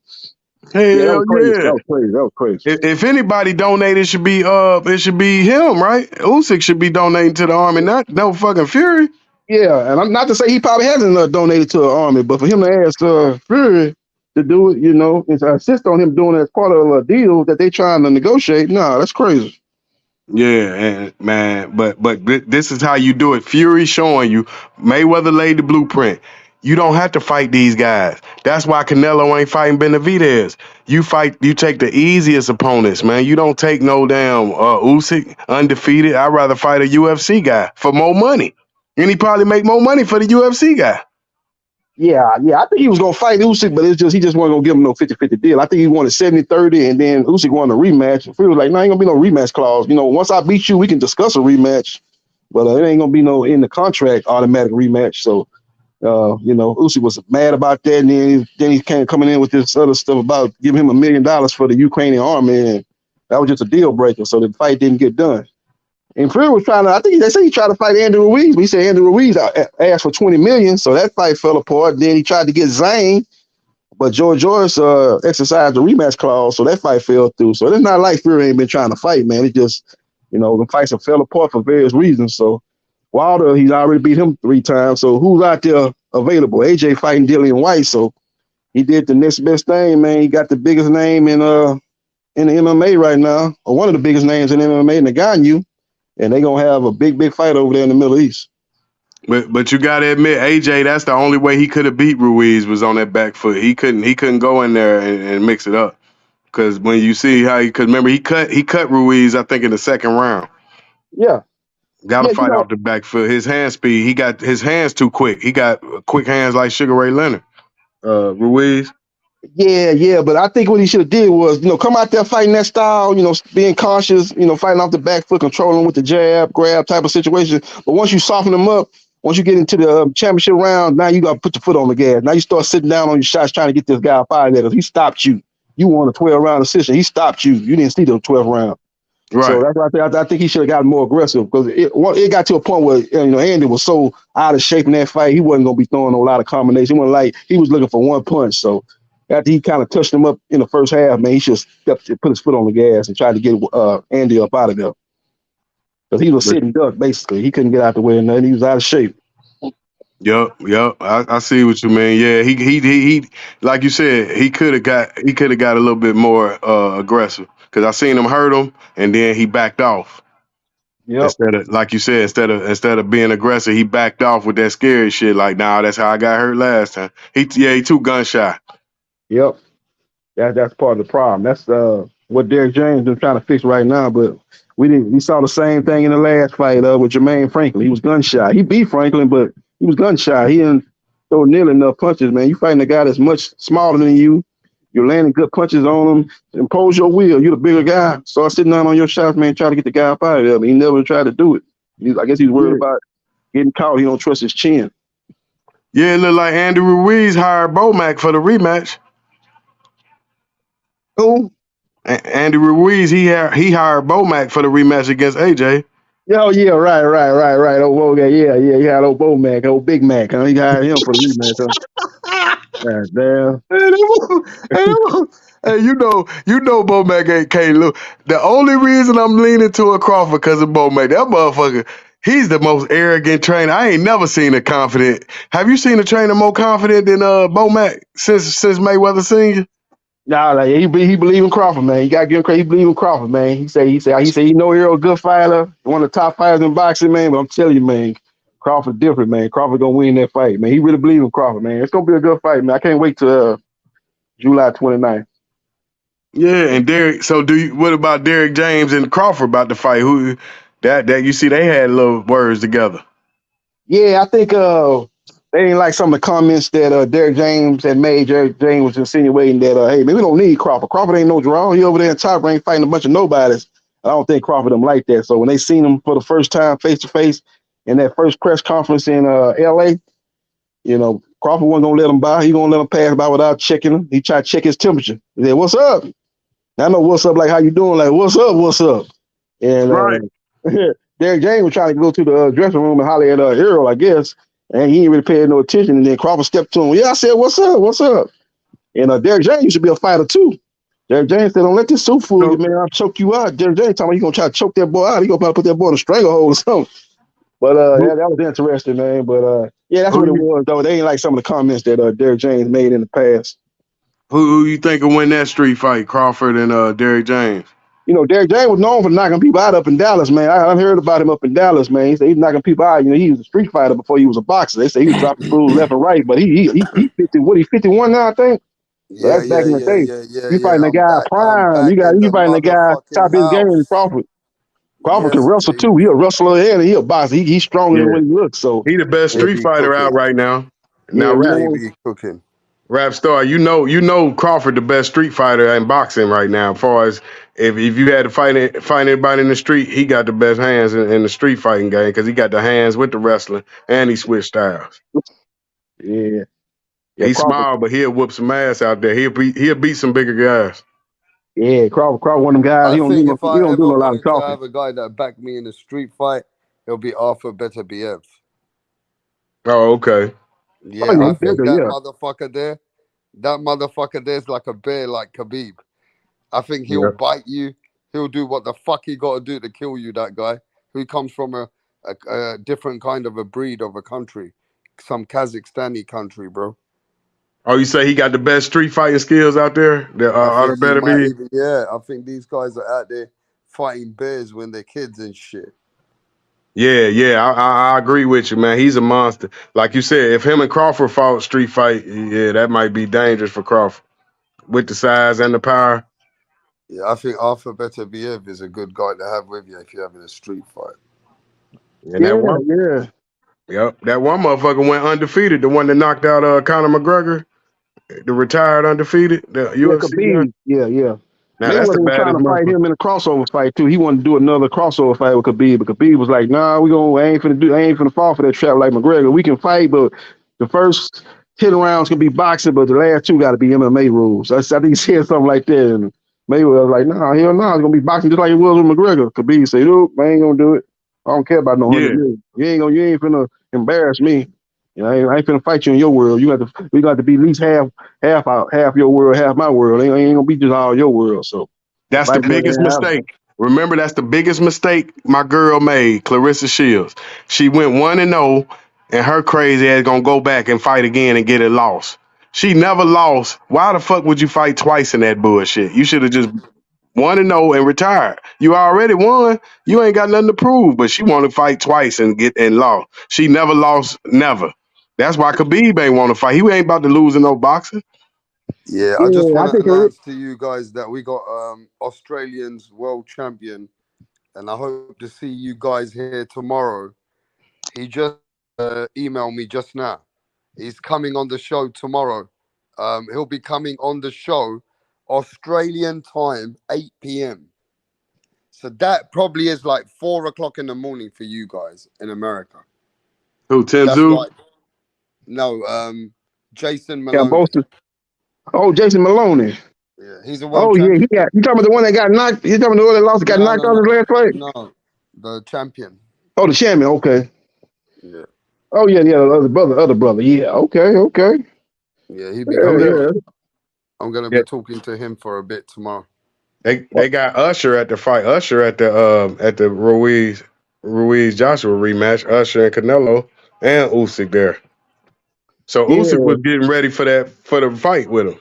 yeah, that Hell was crazy. yeah. That was crazy. That was crazy. If anybody donated, it should be him, right? Usyk should be donating to the army, not no fucking Fury. Yeah, and I'm not to say he probably hasn't donated to the army, but for him to ask Fury to do it, and to insist on him doing it as part of a deal that they trying to negotiate, no, that's crazy. Yeah, and man, but this is how you do it. Fury showing you Mayweather laid the blueprint. You don't have to fight these guys. That's why Canelo ain't fighting Benavidez. You take the easiest opponents, man. You don't take no damn Usyk undefeated. I'd rather fight a UFC guy for more money. And he probably make more money for the UFC guy. Yeah. I think he was gonna fight Usyk, but he just wasn't gonna give him no 50-50 deal. I think he wanted 70-30, and then Usyk wanted a rematch. Fury was like, no, ain't gonna be no rematch clause. Once I beat you, we can discuss a rematch, but it ain't gonna be no in the contract automatic rematch. So Usyk was mad about that, and then he came coming in with this other stuff about giving him $1 million for the Ukrainian army, and that was just a deal breaker. So the fight didn't get done. And Fury was trying to, I think they say he tried to fight Andrew Ruiz, but he said Andrew Ruiz asked for $20 million, so that fight fell apart. Then he tried to get Zane, but George exercised the rematch clause, so that fight fell through. So it's not like Fury ain't been trying to fight, man. It just, the fights have fell apart for various reasons. So Wilder, he's already beat him 3 times. So who's out there available? AJ fighting Dillian White. So he did the next best thing, man. He got the biggest name in the MMA right now, or one of the biggest names in MMA, Ngannou, and they're gonna have a big fight over there in the Middle East. But you gotta admit, AJ, that's the only way he could have beat Ruiz was on that back foot. He couldn't go in there and mix it up. Because when you see how he could remember he cut Ruiz, I think in the second round. Yeah. Got to Yeah, fight off the back foot. His hand speed, he got his hands too quick. He got quick hands like Sugar Ray Leonard. Ruiz. Yeah, but I think what he should have did was, come out there fighting that style, being cautious, fighting off the back foot, controlling with the jab, grab type of situation. But once you soften them up, once you get into the championship round, now you got to put your foot on the gas. Now you start sitting down on your shots trying to get this guy up out of there because he stopped you. You won a 12-round decision. He stopped you. You didn't see the 12th round. Right. So that's why I think he should have gotten more aggressive because it got to a point where Andy was so out of shape in that fight, he wasn't gonna be throwing a lot of combinations. He was looking for one punch. So after he kind of touched him up in the first half, man, he should put his foot on the gas and try to get Andy up out of there because he was sitting duck basically. He couldn't get out the way, and nothing. He was out of shape. Yep. I see what you mean. Yeah, he like you said, he could have got a little bit more aggressive because I seen him hurt him and then he backed off. Yep. Instead of, like you said, instead of being aggressive, he backed off with that scary shit. Like, nah, that's how I got hurt last time. He too gun shy. Yep. That's part of the problem. That's what Derrick James is trying to fix right now. But we saw the same thing in the last fight with Jermaine Franklin. He was gun shy. He beat Franklin, but he was gun shy. He didn't throw nearly enough punches, man. You fighting a guy that's much smaller than you. You're landing good punches on him. Impose your will. You're the bigger guy. Start sitting down on your shots, man. Try to get the guy up out of there. But he never tried to do it. I guess he's worried about getting caught. He don't trust his chin. Yeah, it looked like Andy Ruiz hired Bomac for the rematch. Who? Andy Ruiz, he hired Bomac for the rematch against AJ. Oh yeah, right. Oh, Bomac, yeah. He had old Bomac, old Big Mac. He hired him for the rematch. God damn. Hey, you know Bomac can't lose. The only reason I'm leaning to a Crawford because of Bomac, that motherfucker, he's the most arrogant trainer. I ain't never seen a confident. Have you seen a trainer more confident than Bomac since Mayweather Senior? Nah, like he believe in Crawford, man. You gotta give him credit. He believe in Crawford, man. He know Earl a good fighter, one of the top fighters in boxing, man. But I'm telling you, man, Crawford different, man. Crawford gonna win that fight, man. He really believe in Crawford, man. It's gonna be a good fight, man. I can't wait till July 29th. Yeah, and Derek. So do you? What about Derek James and Crawford about to fight? Who that you see they had little words together. Yeah, I think they didn't like some of the comments that Derek James had made. Derek James was insinuating that hey, man, we don't need Crawford. Crawford ain't no draw. He over there in top rank fighting a bunch of nobodies. I don't think Crawford them like that. So when they seen him for the first time face to face in that first press conference in L.A., Crawford wasn't gonna let him by. He gonna let him pass by without checking him. He tried to check his temperature. He said, "What's up?" I know what's up, like how you doing? Like what's up? What's up? And Right. Derek James was trying to go to the dressing room and holler at Earl, I guess, and he ain't really paying no attention. And then Crawford stepped to him. Yeah, I said, "What's up? What's up?" And Derek James used to be a fighter too. Derek James said, "Don't let this soup fool you, So man. I'll choke you out." Derek James talking about he gonna try to choke that boy out. He gonna probably put that boy in a stranglehold or something. But who that was interesting, man. But yeah, that's who what it you was, though. They ain't like some of the comments that Derek James made in the past. who you think will win that street fight? Crawford and Derek James. Derek James was known for knocking people out up in Dallas, man. I heard about him up in Dallas, man. He said he's knocking people out. He was a street fighter before he was a boxer. They say he was dropping fools left and right, but he 50. What he 51 now, I think. So Yeah, that's back yeah, in the yeah, day. yeah, yeah, You yeah. fighting the I'm guy back. I'm prime. back in You the fighting the guy motherfucking top of his game. house. Crawford. Crawford can Yes, wrestle too. He baby. a wrestler and he a boxer. He's stronger than Yeah, what he looks. So he the best He street be fighter out cooking. right now. yeah, Now we rap He don't. be cooking. rap star, you know Crawford the best street fighter in boxing right now. As far as if you had to fight anybody in the street, he got the best hands in the street fighting game because he got the hands with the wrestling and he switched styles. Yeah, yeah, He's Crawford. small, but he'll whoop some ass out there. He'll beat some bigger guys. Yeah, Crawford. One of them guys. I think if He I don't do ever no lot of wanted to talking. have a guy that backed me in a street fight, it'll be Arthur Better BF. Oh, okay. Oh Yeah, yeah, I he think bigger. Yeah, that motherfucker there's like a bear like Khabib. I think he'll Yeah. bite you. He'll do what the fuck he got to do to kill you. That guy who comes from a different kind of a breed of a country, some Kazakhstani country, bro. Oh, you say he got the best street fighting skills out there? The I oughta think he better might be. even, yeah. I think these guys are out there fighting bears when they're kids and shit. Yeah. I agree with you, man. He's a monster. Like you said, if him and Crawford fought street fight, yeah, that might be dangerous for Crawford with the size and the power. Yeah, I think Arthur Better BF is a good guy to have with you if you're having a street fight. And yeah, that one, yeah. yep, that one motherfucker went undefeated. The one that knocked out Conor McGregor, the retired undefeated, the Yeah, UFC guy. Khabib. Yeah, yeah. Now that's the Mayweather was trying baddest to fight motherfucker. him in a crossover fight too. He wanted to do another crossover fight with Khabib, but Khabib was like, "Nah, I ain't finna fall for that trap like McGregor. We can fight, but the first 10 rounds can be boxing, but the last two got to be MMA rules." I think he said something like that, and Mayweather was like, "Nah, hell no, it's gonna be boxing just like it was with McGregor." Khabib said, "Nope, I ain't gonna do it. I don't care about no 100 million. You ain't finna embarrass me. I ain't finna fight you in your world. We got to be at least half your world, half my world. Ain't gonna be just all your world. So the That's the fight never biggest happened. mistake. Remember, that's the biggest mistake my girl made, Clarissa Shields. She went 1-0, and her crazy ass gonna go back and fight again and get it lost. She never lost. Why the fuck would you fight twice in that bullshit? You should have just 1-0 and retired. You already won. You ain't got nothing to prove. But she want to fight twice and get and lost. She never lost, never. That's why Khabib ain't want to fight. He ain't about to lose in no boxing. Yeah, I just Yeah, want I to think announce to you guys that we got Australians world champion, and I hope to see you guys here tomorrow. He just emailed me just now. He's coming on the show tomorrow. He'll be coming on the show Australian time, 8 p.m. So that probably is like 4 o'clock in the morning for you guys in America. Who, That's Tenzu? like no, Jason Maloney. Cambosa. Oh, Jason Maloney. Yeah, he's a world Oh yeah, he champion. got. You talking about the one that got knocked? You talking about the one that lost, got No, knocked no, out no, his last fight? no. The champion. Oh, the champion. Okay. Yeah, Oh yeah, yeah. The other brother. Yeah. Okay, okay. yeah. He'd be Yeah, coming on. yeah. I'm gonna Yeah, be talking to him for a bit tomorrow. they got Usher at the fight. Usher at the Ruiz Joshua rematch. Usher and Canelo and Usyk there. So Usyk Yeah. was getting ready for the fight with him.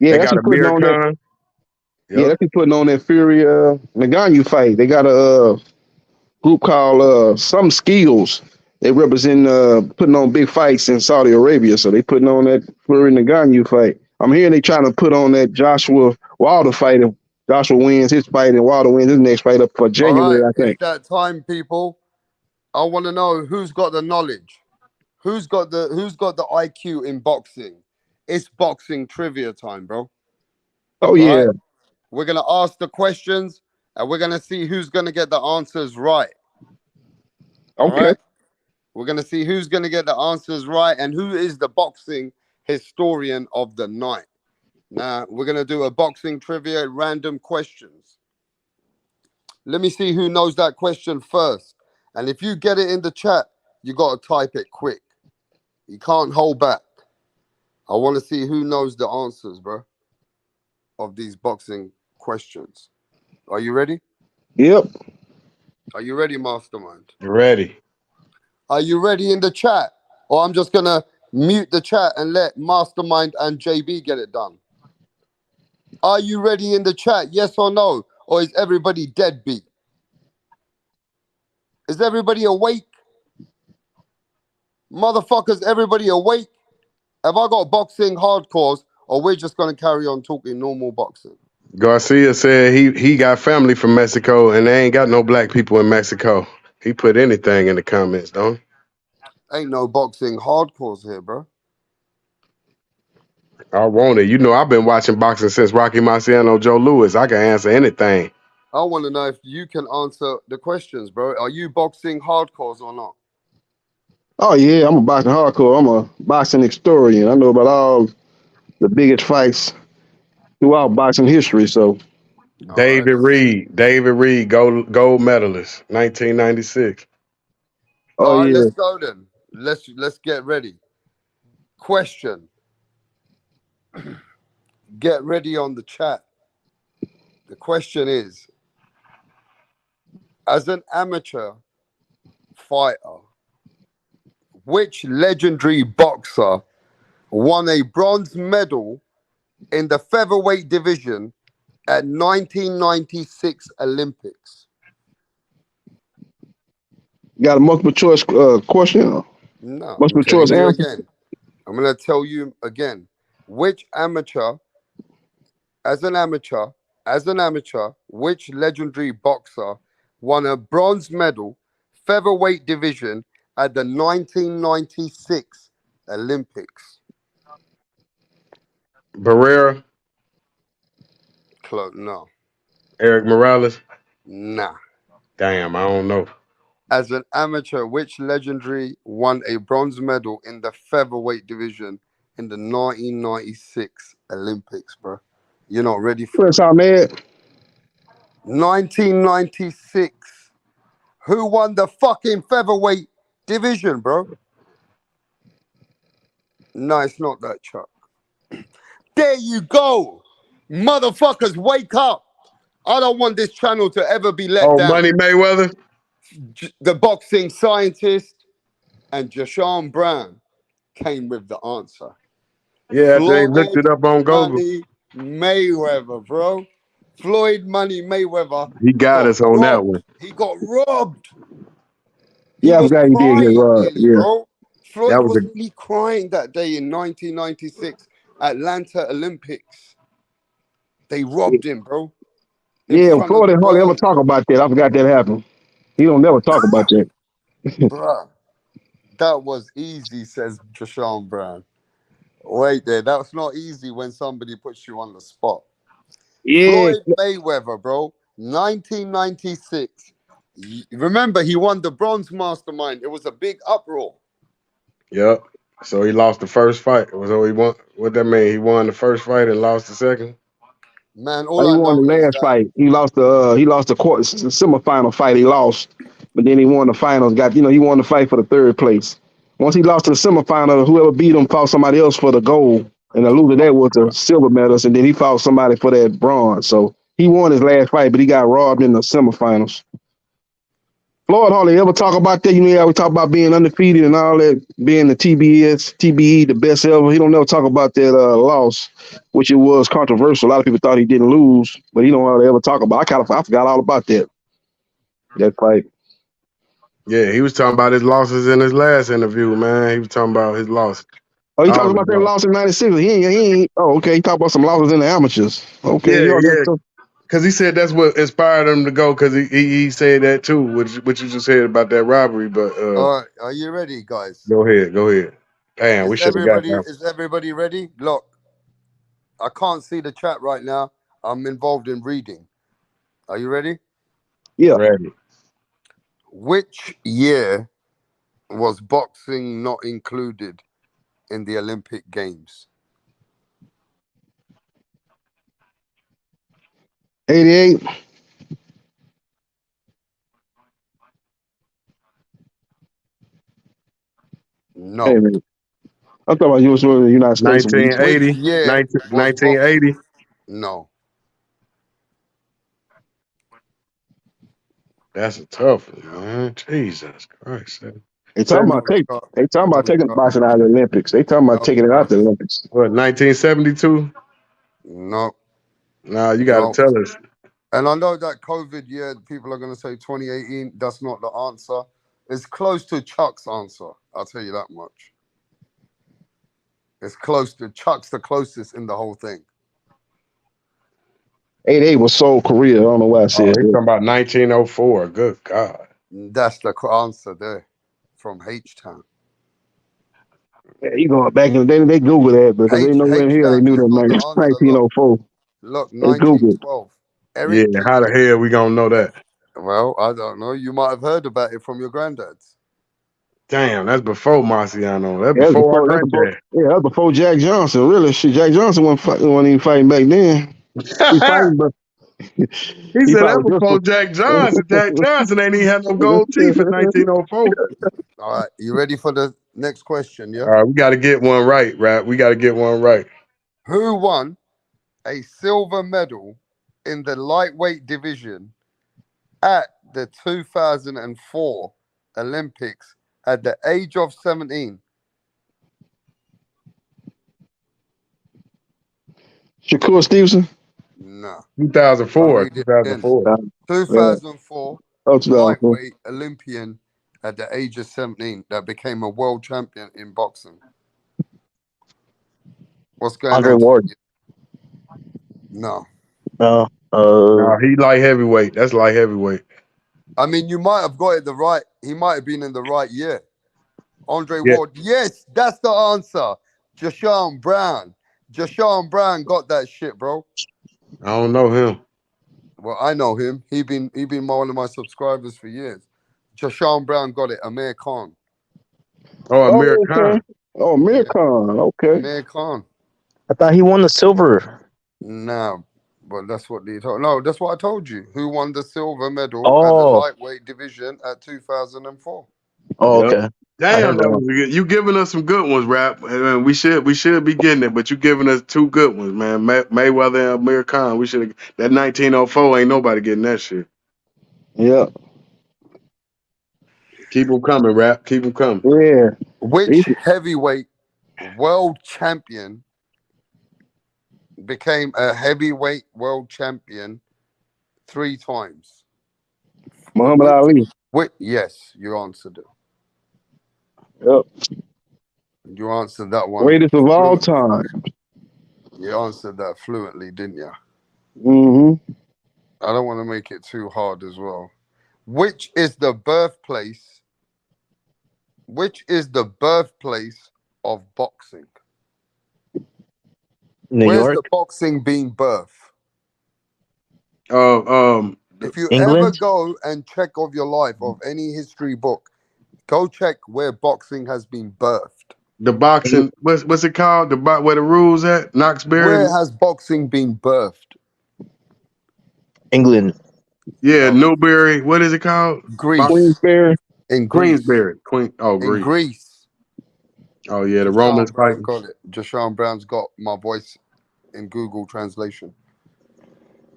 Yeah, They that's got who a putting on that. Khan. Yeah, Yep. that's who putting on that Fury Ngannou fight. They got a group called some skills. They represent putting on big fights in Saudi Arabia, so they putting on that Fury Ngannou fight. I'm hearing they trying to put on that Joshua Wilder fight. If Joshua wins his fight and Wilder wins his next fight up for All January, right, I it's think. that time, people. I want to know who's got the knowledge, who's got the IQ in boxing. It's boxing trivia time, bro. Oh All yeah, right, we're gonna ask the questions and we're gonna see who's gonna get the answers right. All okay. right, we're gonna see who's gonna get the answers right and who is the boxing historian of the night. Now we're gonna do a boxing trivia random questions. Let me see who knows that question first. And if you get it in the chat, you got to type it quick. You can't hold back. I want to see who knows the answers, bro, of these boxing questions. Are you ready? Yep. Are you ready, Mastermind? You ready? Are you ready in the chat? Or I'm just going to mute the chat and let Mastermind and JB get it done. Are you ready in the chat? Yes or no? Or is everybody deadbeat? Is everybody awake? Motherfuckers, everybody awake? Have I got boxing hardcores, or we're just gonna carry on talking normal boxing? Garcia said he got family from Mexico and they ain't got no black people in Mexico. He put anything in the comments, don't he? Ain't no boxing hardcores here, bro. I want it. You know, I've been watching boxing since Rocky Marciano, Joe Louis. I can answer anything. I want to know if you can answer the questions, bro. Are you boxing hardcores or not? Oh yeah, I'm a boxing hardcore. I'm a boxing historian. I know about all the biggest fights throughout boxing history. So, All right, David Reed, gold medalist, 1996. oh all right. yeah, Let's go then. Let's get ready. Question. Get ready on the chat. The question is: as an amateur fighter, which legendary boxer won a bronze medal in the featherweight division at 1996 Olympics? you got a multiple choice question, No, I'm multiple choice telling you answer. again. I'm going to tell you again. Which amateur, as an amateur, which legendary boxer won a bronze medal featherweight division at the 1996 Olympics? Barrera, No. Eric Morales. Nah. Damn, I don't know. As an amateur, which legendary won a bronze medal in the featherweight division in the 1996 Olympics, bro? You're not ready for Prince it. Ahmed. 1996. Who won the fucking featherweight division, bro? No, it's not that, Chuck. There you go. Motherfuckers, wake up. I don't want this channel to ever be let Oh, down. Money Mayweather? The boxing scientist and Jashawn Brown came with the answer. Yeah, they looked Floyd it up on Google. Money Mayweather, bro. Floyd Money Mayweather He got got us on that robbed. one. He got robbed. He Yeah, I was forgot he did get crying robbed. nearly, Yeah, bro. That Floyd was a was nearly crying that day in 1996 Atlanta Olympics. They robbed him, bro, in yeah. front of the Florida hardly ever world, talk about that. I forgot that happened. He don't never talk about that. bruh. That was easy, says Jashawn Brown. Wait there, that's not easy when somebody puts you on the spot. Yeah, Floyd Mayweather, bro, 1996. Remember, he won the Bronze Mastermind. It was a big uproar. Yep. So he lost the first fight. Was all he won? What that mean? He won the first fight and lost the second. Man, oh, all he I won the know is last that, fight. He lost the semifinal fight. He lost, but then he won the finals. He won the fight for the third place. Once he lost to the semifinal, whoever beat him fought somebody else for the gold, and the loser that was the silver medals, and then he fought somebody for that bronze. So he won his last fight, but he got robbed in the semifinals. Floyd hardly ever talk about that. You know, how we talk about being undefeated and all that, being the TBE, the best ever. He don't never talk about that loss, which it was controversial. A lot of people thought he didn't lose, but he don't hardly ever talk about. I forgot all about that fight. Yeah, he was talking about his losses in his last interview, man. He was talking about his losses. Oh, he All talking his about that losses. loss in '96. He ain't. Oh, okay. He talked about some losses in the amateurs. Okay, Yeah, you already yeah. Because he said that's what inspired him to go. Because he said that too, which you just said about that robbery. But All right, are you ready, guys? go ahead. Damn, we should have got that. Is everybody ready? Look, I can't see the chat right now. I'm involved in reading. Are you ready? Yeah. Ready. Which year was boxing not included in the Olympic Games? 88. Hey, No. man. I'm talking about US, the United States. which 1980. year was boxing? 1980. No. That's a tough one, man. Jesus Christ. They talking Seven, about Don't look up. taking Don't look up. boxing out of the Olympics. They talking about Don't taking it look out up. the Olympics. what, 1972? No. Nah, you got to No. tell us. And I know that COVID year, people are going to say 2018. That's not the answer. It's close to Chuck's answer. I'll tell you that much. It's close to Chuck's the closest in the whole thing. 88 was Seoul, Korea. I don't know why I Oh, said he's that. talking about 1904. Good God. That's the answer there from H Town. Yeah, you going back in the day, they Google that because they know in H here they Town knew is that not the answer. Look, 1904. look, They Googled. 1912. Yeah, Eric how the Kingston. hell we gonna know that? Well, I don't know. You might have heard about it from your granddads. Damn, that's before Marciano. That's Yeah, before our granddad. that's before Jack Johnson. Really, shit, Jack Johnson wasn't even fighting back then. He fighting, but He he said probably that just before Jack Johnson. Jack Johnson ain't even had no gold teeth in 1904. All right, you ready for the next question? Yeah. All right, we got to get one right, right? We got to get one right. Who won a silver medal in the lightweight division at the 2004 Olympics at the age of 17? Shakur Stevenson. No. I'll 2004. read it again. 2004. Yeah, 2004 oh, 2004. lightweight Olympian at the age of 17 that became a world champion in boxing. What's going Andre on? Ward. No. No. No, he light heavyweight. That's light heavyweight. I mean, you might have got it the right. He might have been in the right year. Andre Yeah, Ward. Yes, that's the answer. Jashawn Brown. Jashawn Brown got that shit, bro. I don't know him. Well, I know him. He been one of my subscribers for years. Jashawn Brown got it. Amir Khan. Oh, Amir Oh, Khan. okay. Oh, Yeah, Mircon. Okay. Amir Khan. I thought he won the silver. No, but that's what they told. No, that's what I told you. Who won the silver medal at the Oh. lightweight division at 2004? Oh, Yep. okay. I Damn, heard that that. was good. You giving us some good ones, rap. And we should be getting it, but you giving us two good ones, man. Mayweather and Amir Khan. We should have that 1904. Ain't nobody getting that shit. Yep. Keep them coming, rap. Keep them coming. Yeah. Which heavyweight world champion became a heavyweight world champion 3 times? Muhammad Ali. Yes, you answered it. Yep. You answered that one Greatest of all fluently. time. You answered that fluently, didn't you? Mm-hmm. I don't want to make it too hard as well. Which is the birthplace? Which is the birthplace of boxing? New Where's York, the boxing being birthed? If you ever England, go and check of your life of any history book, go check where boxing has been birthed. the boxing. What's it called? Where the rules at? Knoxbury. Where has boxing been birthed? England. Yeah, No, Newberry. What is it called? Greece. Queensberry. In Greece. Queensberry. Oh, In Greece. Greece. Oh yeah, the Romans Jashawn Brown fighting. got it. Jashawn Brown's got my voice in Google Translation.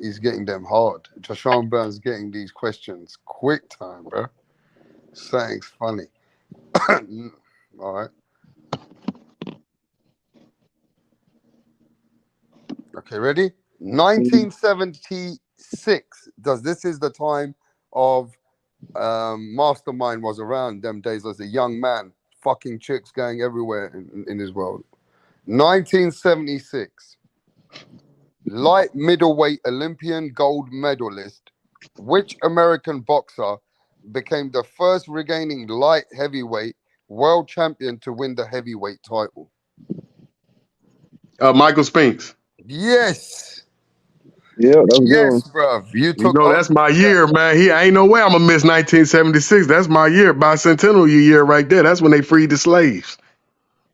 He's getting them hard. Jashawn Brown's getting these questions quick time, bro. Saying's funny. All right. Okay, ready? 1976. This is the time of Mastermind was around them days as a young man, fucking chicks going everywhere in his world. 1976. Light middleweight Olympian gold medalist. Which American boxer became the first regaining light heavyweight world champion to win the heavyweight title? Michael Spinks. Yes. Yeah, that was good one. Yes, bruv. You You took know, that's my year, man. Ain't no way I'm gonna miss 1976. That's my year, bicentennial year right there. That's when they freed the slaves.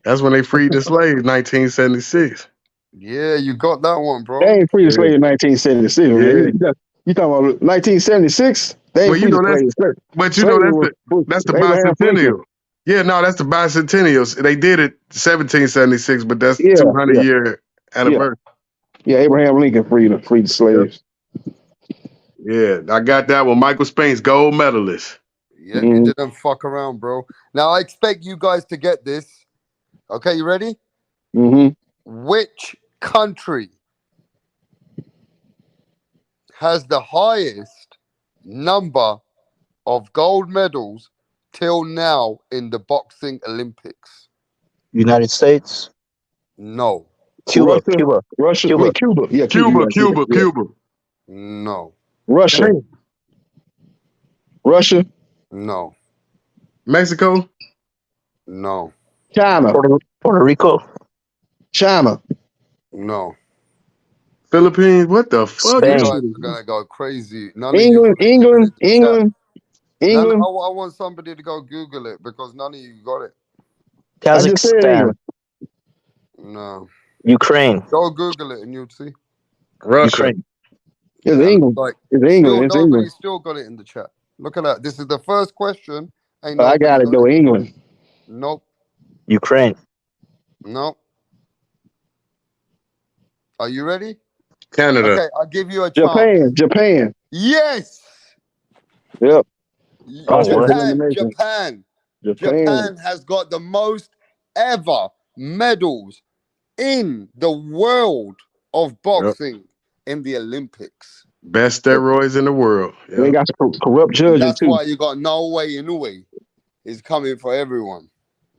1976. Yeah, you got that one, They bro. ain't free to Yeah. slave in 1976, man. Yeah. You talking about 1976? They ain't Well, you free to know slave. but you know that's the Abraham Lincoln. bicentennial. Yeah, no, that's the bicentennial. They did it 1776, but that's Yeah, 200-year anniversary. yeah. Abraham Lincoln freed the slaves. Yeah, I got that one. Michael Spinks, gold medalist. Yeah, you didn't fuck around, bro. Now I expect you guys to get this. Okay, you ready? Mm-hmm. Which country has the highest number of gold medals till now in the boxing Olympics? United States. No. Cuba. Russia. Cuba. I mean, Cuba. Yeah, Cuba. Yeah. No. Russia. Dang. Russia. No. Mexico. No. China. Puerto Rico. China. No. Philippines. What the fuck? You Spain. guys are gonna go crazy. None of you got it. England. I want somebody to go Google it because none of you got it. I just said Kazakhstan. England. No. Ukraine. Go Google it and you'll see. Russia. Ukraine. It's England. It's England. It's Nobody England. still got it in the chat. Look at that. This is the first question. Ain't I got it though. England. Nope. Ukraine. Nope. Are you ready? Canada. Okay, I'll give you a chance. Japan. Yes. Yep. Japan has got the most ever medals in the world of boxing in the Olympics. Best steroids in the world. Yep. They got some corrupt judging That's too. why you got no way in a way. It's coming for everyone.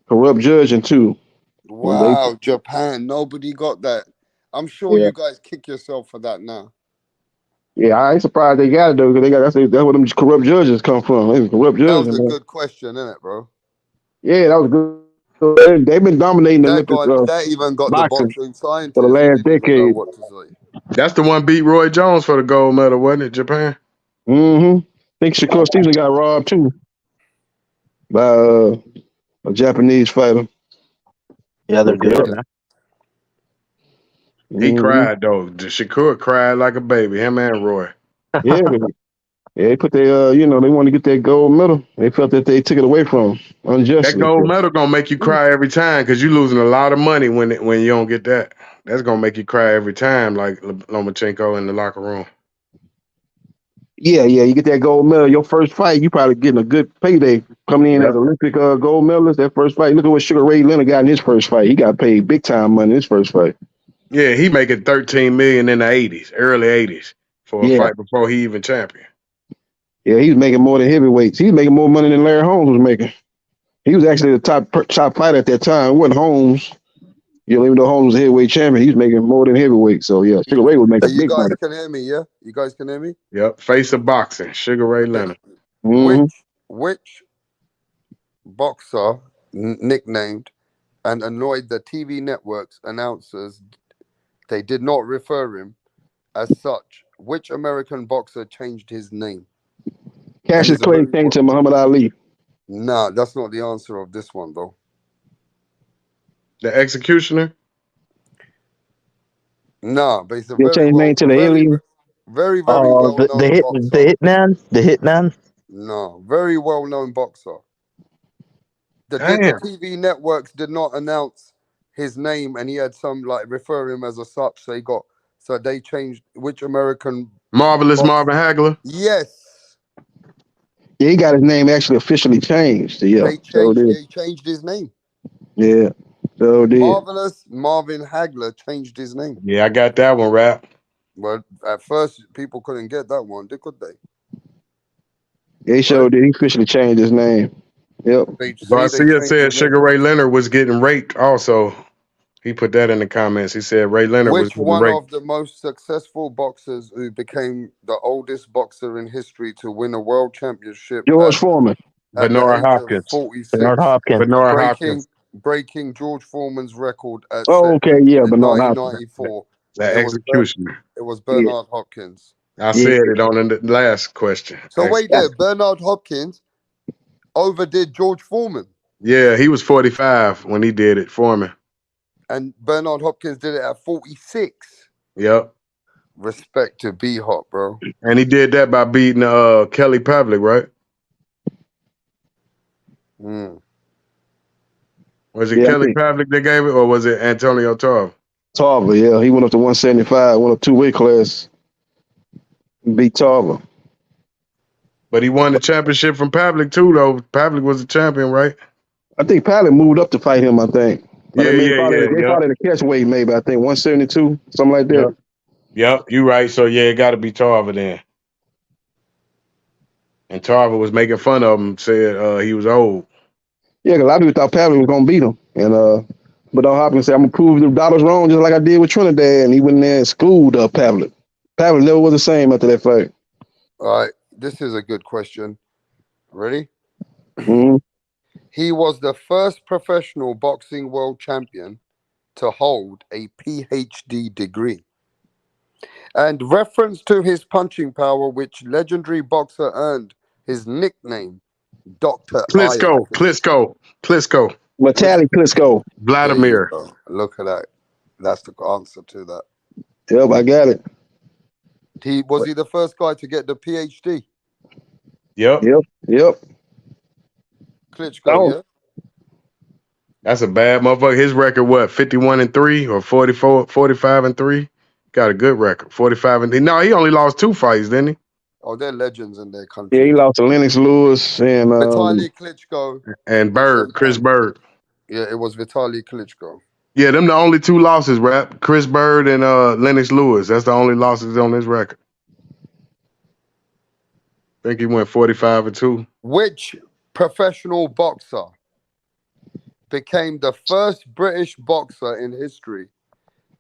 Corrupt judging too. Wow, Japan. Nobody got that. I'm sure you guys kick yourself for that now. Yeah, I ain't surprised they got it though, because that's where them corrupt judges come from. Corrupt judges. That was a good question, isn't it, bro? Yeah, that was good. They've been dominating the Olympics. That even got boxing the boxing scientists for the last decade. Know what to say. That's the one beat Roy Jones for the gold medal, wasn't it? Japan. Mm-hmm. I think Shakur Stevenson got robbed too by a Japanese fighter. Yeah, they're good, man. He cried though. Shakur cried like a baby. Him and Roy. Yeah, they put their, they wanted to get that gold medal. They felt that they took it away from them unjustly. That gold medal gonna make you cry every time because you're losing a lot of money when you don't get that. That's gonna make you cry every time, like Lomachenko in the locker room. Yeah, you get that gold medal. Your first fight, you probably getting a good payday coming in as Olympic gold medalist. That first fight, look at what Sugar Ray Leonard got in his first fight. He got paid big time money in his first fight. Yeah, he making $13 million in the '80s, early '80s, for a fight before he even champion. Yeah, he was making more than heavyweights. He was making more money than Larry Holmes was making. He was actually the top fighter at that time. It wasn't Holmes. Even though Holmes was heavyweight champion, he was making more than heavyweight. So yeah, Sugar Ray was making big money. You guys can hear me, yeah? You guys can hear me? Yep, face of boxing, Sugar Ray Leonard. Mm-hmm. Which boxer nicknamed and annoyed the TV networks announcers they did not refer him as such? Which American boxer changed his name? Cassius Clay changed to Muhammad Ali. Nah, that's not the answer of this one, though. The Executioner? Nah, but it's a very well known boxer. The Hitman? No, very well known boxer. The TV networks did not announce his name, and he had some refer him as a such. So they changed which American Marvelous boxer? Marvin Hagler? Yes. Yeah, he got his name actually officially changed. Yeah, so did. He changed his name. Yeah, so did. Marvelous Marvin Hagler changed his name. Yeah, I got that one, rap. But at first, people couldn't get that one, could they? Yeah, he showed did. He officially changed his name. Yep. They Garcia changed said his name. Sugar Ray Leonard was getting raped also. He put that in the comments. He said Ray Leonard was Which getting one raped. of the most successful boxers who became the oldest boxer in history to win a world championship George Foreman. at the Bernard age of Hopkins. 46, Bernard Hopkins. Bernard Hopkins. breaking George Foreman's record at Oh, okay, yeah, in Bernard Hopkins. 1994. That executioner. It was Yeah, Bernard Hopkins. I yeah. said it on the last question. So wait there, Bernard Hopkins overdid George Foreman. Yeah, he was 45 when he did it, Foreman. And Bernard Hopkins did it at 46. Yep. Respect to B-Hop, bro. And he did that by beating Kelly Pavlik, right? Was it Kelly Pavlik that gave it, or was it Antonio Tarver? Tarver, yeah. He went up to 175, went up 2 weight class, beat Tarver. But he won the championship from Pavlik too, though. Pavlik was the champion, right? I think Pavlik moved up to fight him, I think. But Yeah. They fought in the catch weight, maybe, I think, 172, something like that. Yep, you right. So, yeah, it got to be Tarver then. And Tarver was making fun of him, said he was old. Yeah, because a lot of people thought Pavlik was going to beat him. And but Hopkins said, I'm going to prove the dollars wrong, just like I did with Trinidad. And he went in there and schooled Pavlik. Pavlik never was the same after that fight. All right, this is a good question. Ready? Mm-hmm. He was the first professional boxing world champion to hold a PhD degree. And reference to his punching power, which legendary boxer earned his nickname, Dr. Klitschko. Vitaly Klitschko. Vladimir. Look at that. That's the answer to that. Yep, I got it. Was he the first guy to get the PhD? Yep. Klitschko, yeah? That's a bad motherfucker. His record, what, 51-3 or 45-3? Got a good record. 45 and no, he only lost 2 fights, didn't he? Oh, they're legends in their country. Yeah, he lost to Lennox Lewis and Vitaly Klitschko. And Chris Bird. Yeah, it was Vitaly Klitschko. Yeah, them the only 2 losses, rap. Chris Bird and Lennox Lewis. That's the only losses on his record. I think he went 45-2. Which professional boxer became the first British boxer in history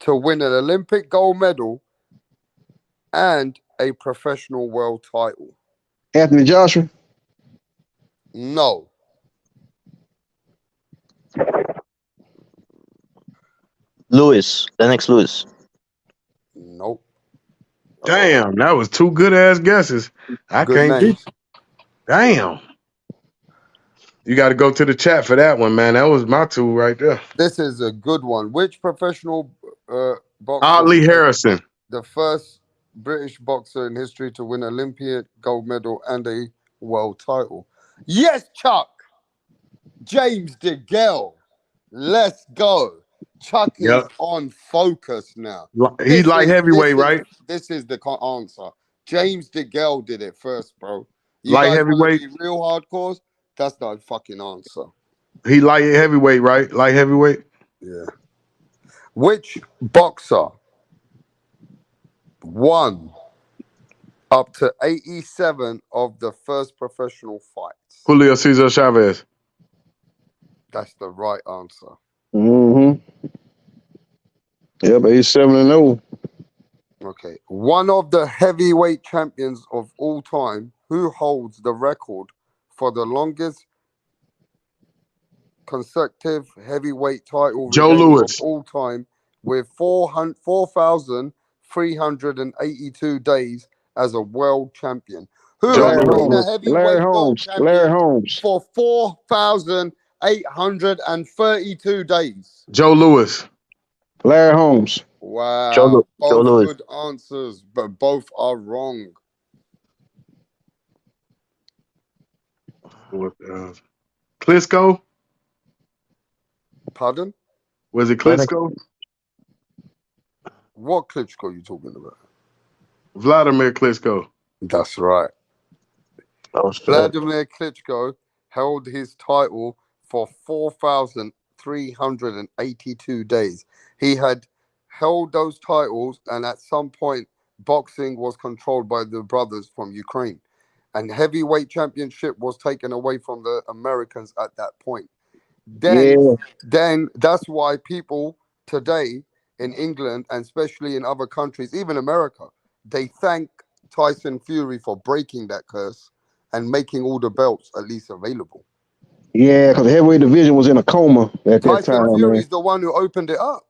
to win an Olympic gold medal and a professional world title? Anthony Joshua? No. Lennox Lewis. Nope. Damn, that was 2 good ass guesses. I can't beat. Damn. You got to go to the chat for that one, man. That was my 2 right there. This is a good one. Which professional boxer? Ollie Harrison. The first British boxer in history to win Olympic gold medal and a world title. Yes, Chuck. James DeGale. Let's go. Chuck is on focus now. He's light heavyweight, right? This is the answer. James DeGale did it first, bro. You light guys heavyweight. Be real hardcores. That's the fucking answer. He light heavyweight, right? Light heavyweight. Yeah. Which boxer won up to 87 of the first professional fights? Julio Cesar Chavez. That's the right answer. Mm-hmm. Yep, 87-0. Okay. One of the heavyweight champions of all time who holds the record for the longest consecutive heavyweight title Joe Louis of all time with 4,382 days as a world champion. Who has been a heavyweight world champion for 4,832 days? Joe Louis. Larry Holmes. Wow. Both good answers, but both are wrong. Klitschko? Pardon? Was it Klitschko? What Klitschko are you talking about? Vladimir Klitschko. That's right. Oh shit. Vladimir Klitschko held his title for 4,382 days. He had held those titles, and at some point, boxing was controlled by the brothers from Ukraine. And heavyweight championship was taken away from the Americans at that point. Yeah, Then that's why people today in England and especially in other countries, even America, they thank Tyson Fury for breaking that curse and making all the belts at least available. yeah, because the heavyweight division was in a coma at that Tyson time, Fury man. is the one who opened it up.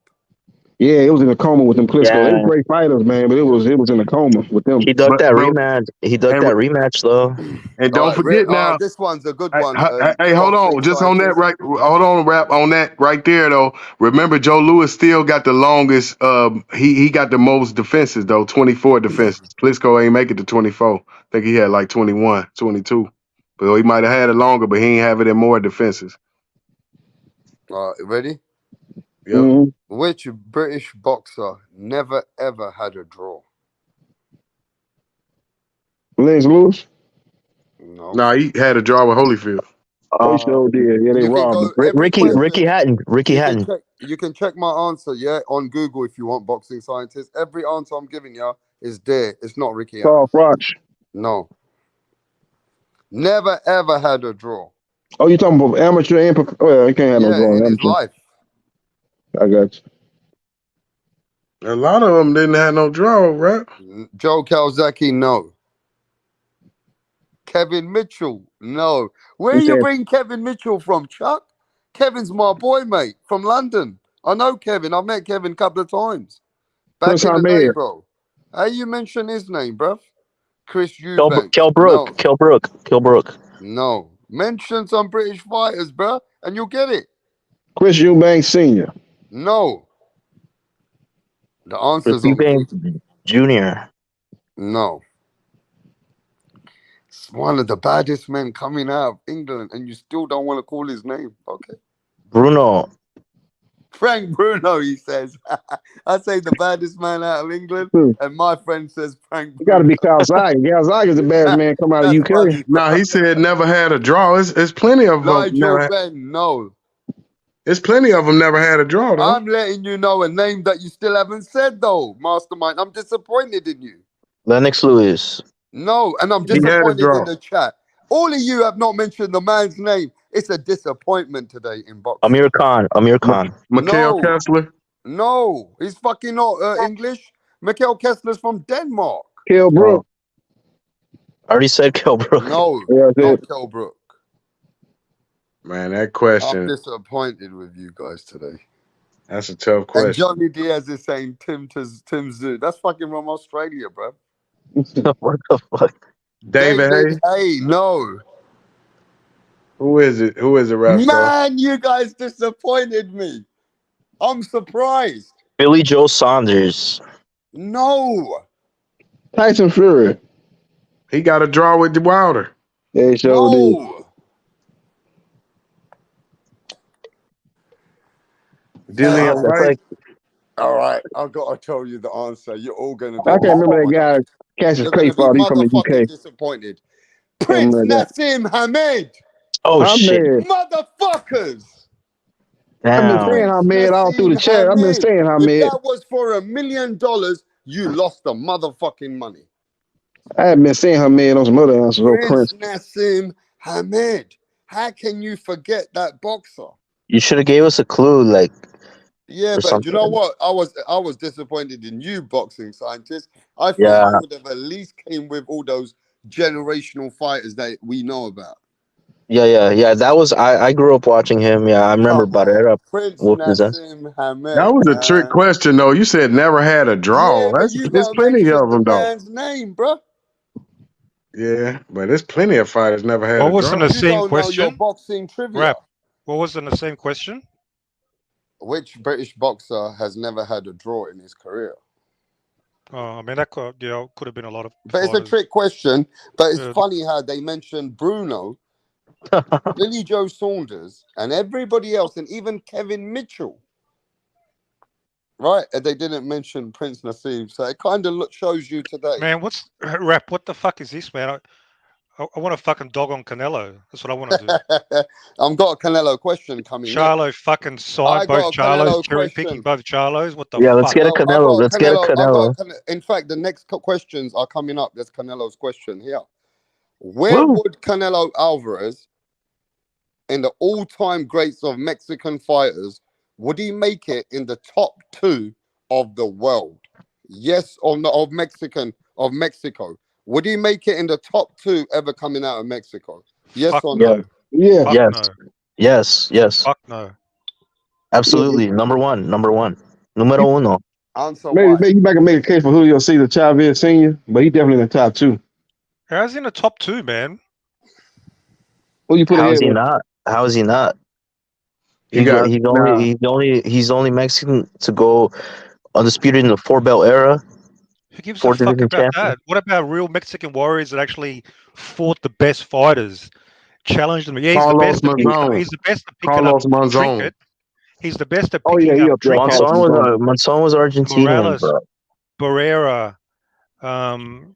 Yeah, it was in a coma with them Klitschko. They were Yeah. great fighters, man, but it was in a coma with them. He ducked But that but rematch. He ducked and that rematch though. and All don't right, forget now. this one's a good Hey, one. hey, hold on. Boxing Just on that, scientist. right? Hold on, rap on that right there, though. Remember, Joe Louis still got the longest. He got the most defenses though. 24 defenses. Klitschko ain't make it to 24. I think he had like 21, 22. But he might have had it longer, but he ain't have it in more defenses. All right, ready? Yep. Mm-hmm. Which British boxer never ever had a draw? Lennox Lewis, No. Nah, he had a draw with Holyfield. they sure did. Yeah, they You can robbed go him. every Ricky question. Hatton. Ricky You can Hatton. check. You can check my answer, yeah, on Google if you want. Boxing scientist. Every answer I'm giving you is there. It's not Ricky Hatton. Carl Froch. No. Never ever had a draw. Oh, you talking about amateur and well, you can't have no Yeah, drawing in his amateur. life. I got you. A lot of them didn't have no draw, right? Joe Calzaghe, no. Kevin Mitchell, no. Where He you said bring Kevin Mitchell from, Chuck? Kevin's my boy, mate, from London. I know Kevin. I've met Kevin a couple of times. Back Prince in the day, Ahmed. bro. How you mention his name, bruv? Chris Kell Eubanks. Brook. Kell Brook. No. Mention some British fighters, bruh, and you'll get it. Chris Eubanks Sr. No. The Chris answer's on Eubanks Google. Jr. No. It's one of the baddest men coming out of England, and you still don't want to call his name. Okay. Bruno. Frank Bruno, he says. I say the baddest man out of England, Who? and my friend says Frank It got to Bruno. be Calzaghe. Calzaghe's the best man come out of That's UK. funny, bro. Nah, he said never had a draw. It's plenty of them. Nigel Benn, no. It's plenty of them never had a draw though. I'm letting you know a name that you still haven't said, though, Mastermind. I'm disappointed in you. Lennox Lewis. No, and I'm He had a disappointed in draw. the chat. All of you have not mentioned the man's name. It's a disappointment today in boxing. Amir Khan. Mikhail No, Kessler. no, he's fucking not English. Mikhail Kessler's from Denmark. Kell Brook. I already said Kell Brook. No, Yeah, that's not it. Kell Brook. Man, that I'm question. disappointed with you guys today. That's a tough And question. Johnny Diaz is saying Tim Zoo. That's fucking from Australia, bro. What the fuck? David Hay. Hey, no. Who is it? Who is it, Rap Star? Man, you guys disappointed me. I'm surprised. Billy Joe Saunders. No. Tyson Fury. He got a draw with Wilder. Yeah, he sure did. No. Dillian That's White. like All right, I've got to tell you the answer. You're all going to be I can't remember that guy. Cassius You're going Clay to be fought. He from the motherfucking UK. disappointed. Can't Prince remember that. Nassim Hamed. oh I'm shit. mad. Motherfuckers. I've been saying Damn. how mad all through the Nassim chat. I've been Hamed. saying how If mad. that was for $1 million, you lost the motherfucking money. I have been saying how mad on some other answers. Oh, Prince Prince. Nassim Hamed. How can you forget that boxer? You should have gave us a clue, like, Yeah, or but you know something. what? I was disappointed in you, boxing scientist. I thought Yeah. you would have at least came with all those generational fighters that we know about. Yeah. That was I grew up watching him. Yeah, I remember Come on, Barrera Prince whooped his ass. Nassim Hamed, That was a trick man. question, though. You said never had a draw. Yeah, but you There's gotta plenty mention of the them, though. man's name, bro. Yeah, but there's plenty of fighters never had What a was draw. in the You same don't know your question? boxing trivia. Rap. What was in the same question? Which British boxer has never had a draw in his career? I mean, that could have been a lot of But it's a fighters. trick question. But it's Yeah. funny how they mentioned Bruno, Billy Joe Saunders, and everybody else, and even Kevin Mitchell. Right? And they didn't mention Prince Nassim. So it kind of shows you today. Man, what's Rap? What the fuck is this, man? I want to fucking dog on Canelo. That's what I want to do. I've got a Canelo question coming Charlo fucking I signed both got a Charlos, Canelo cherry picking question. both Charlos. What the Yeah, let's fuck? get a No, I Canelo. got Let's get a Canelo. In fact, the next questions are coming up. There's Canelo's question here. Where Woo. would Canelo Alvarez, in the all-time greats of Mexican fighters, would he make it in the top 2 of the world? Yes or no? Of Mexico. Would he make it in the top 2 ever coming out of Mexico? Yes Fuck or Yeah. no? Yeah. Fuck Yes. no. Yes. Fuck no. Absolutely. Number one. Numero uno. Answer Maybe why. you might can make a case for Julio Cesar Chavez Sr., but he definitely in the top 2. How's he in the top 2, man? Who you put How ahead is he of? not? How is he not? He got He's only Mexican to go undisputed in the 4-belt era. Who gives a 4 fuck division about champion. that? What about real Mexican warriors that actually fought the best fighters, challenged them? Yeah, he's the Carlos best. Monzon. He's the best at picking Carlos up Monzon. trinket. He's the best at Oh yeah, picking he up up there. trinkets. Monzon was Argentinian, Morales, bro. Barrera.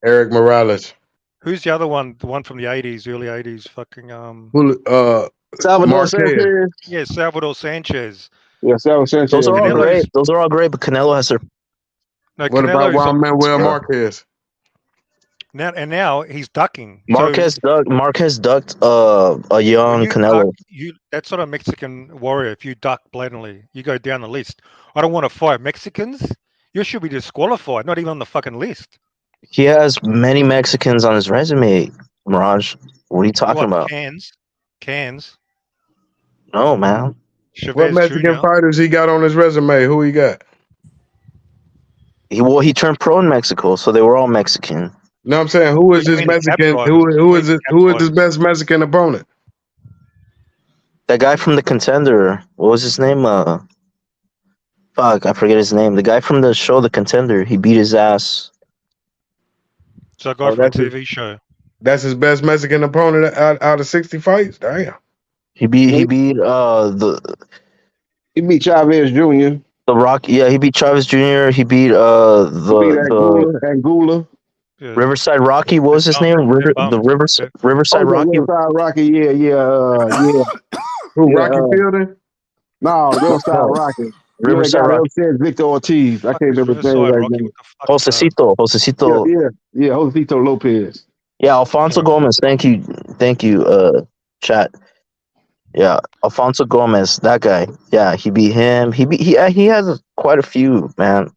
Eric Morales. Who's the other one? The one from the '80s, early '80s. Fucking Salvador Marquez. Sanchez. yeah, Salvador Sanchez. Yeah, Salvador Sanchez. Those are all Canelo's- great. Those are all great, but Canelo has their No, What about Canelo's Juan Manuel Yeah. Marquez? now he's ducking. Marquez ducked a So young when you Canelo. duck, that's not a Mexican warrior. If you duck blatantly, you go down the list. I don't want to fight Mexicans. You should be disqualified. Not even on the fucking list. He has many Mexicans on his resume, Mirage. What are you talking What, about? Cans. No, man. What Chavez Mexican Jr. fighters he got on his resume? Who he got? He turned pro in Mexico, so they were all Mexican. No, I'm saying who is You his mean the cab Mexican? drivers. Who is his Cab best Mexican opponent? That guy from the Contender, what was his name? Fuck, I forget his name. The guy from the show, The Contender, he beat his ass. So I go Oh, from a that's it. TV show. That's his best Mexican opponent out of 60 fights. Damn. He beat He beat Chavez Jr. the Rock. Yeah, he beat Chavez Jr. He beat He beat the Anguilla. Yeah. Riverside Rocky. What was his name? Riverside Oh, Rocky. Riverside Rocky. Yeah. Who? Yeah, Rocky Fielding? No, Riverside No. Rocky. Riverside Guy Rocky. that said Victor Ortiz. I Fuck can't is remember his name Riverside right Rocky? now. What the fuck is that? Josecito. Yeah, Josecito Lopez. Yeah, Alfonso Gomez. Thank you, chat. Yeah, Alfonso Gomez, that guy. Yeah, he beat him. He has quite a few, man.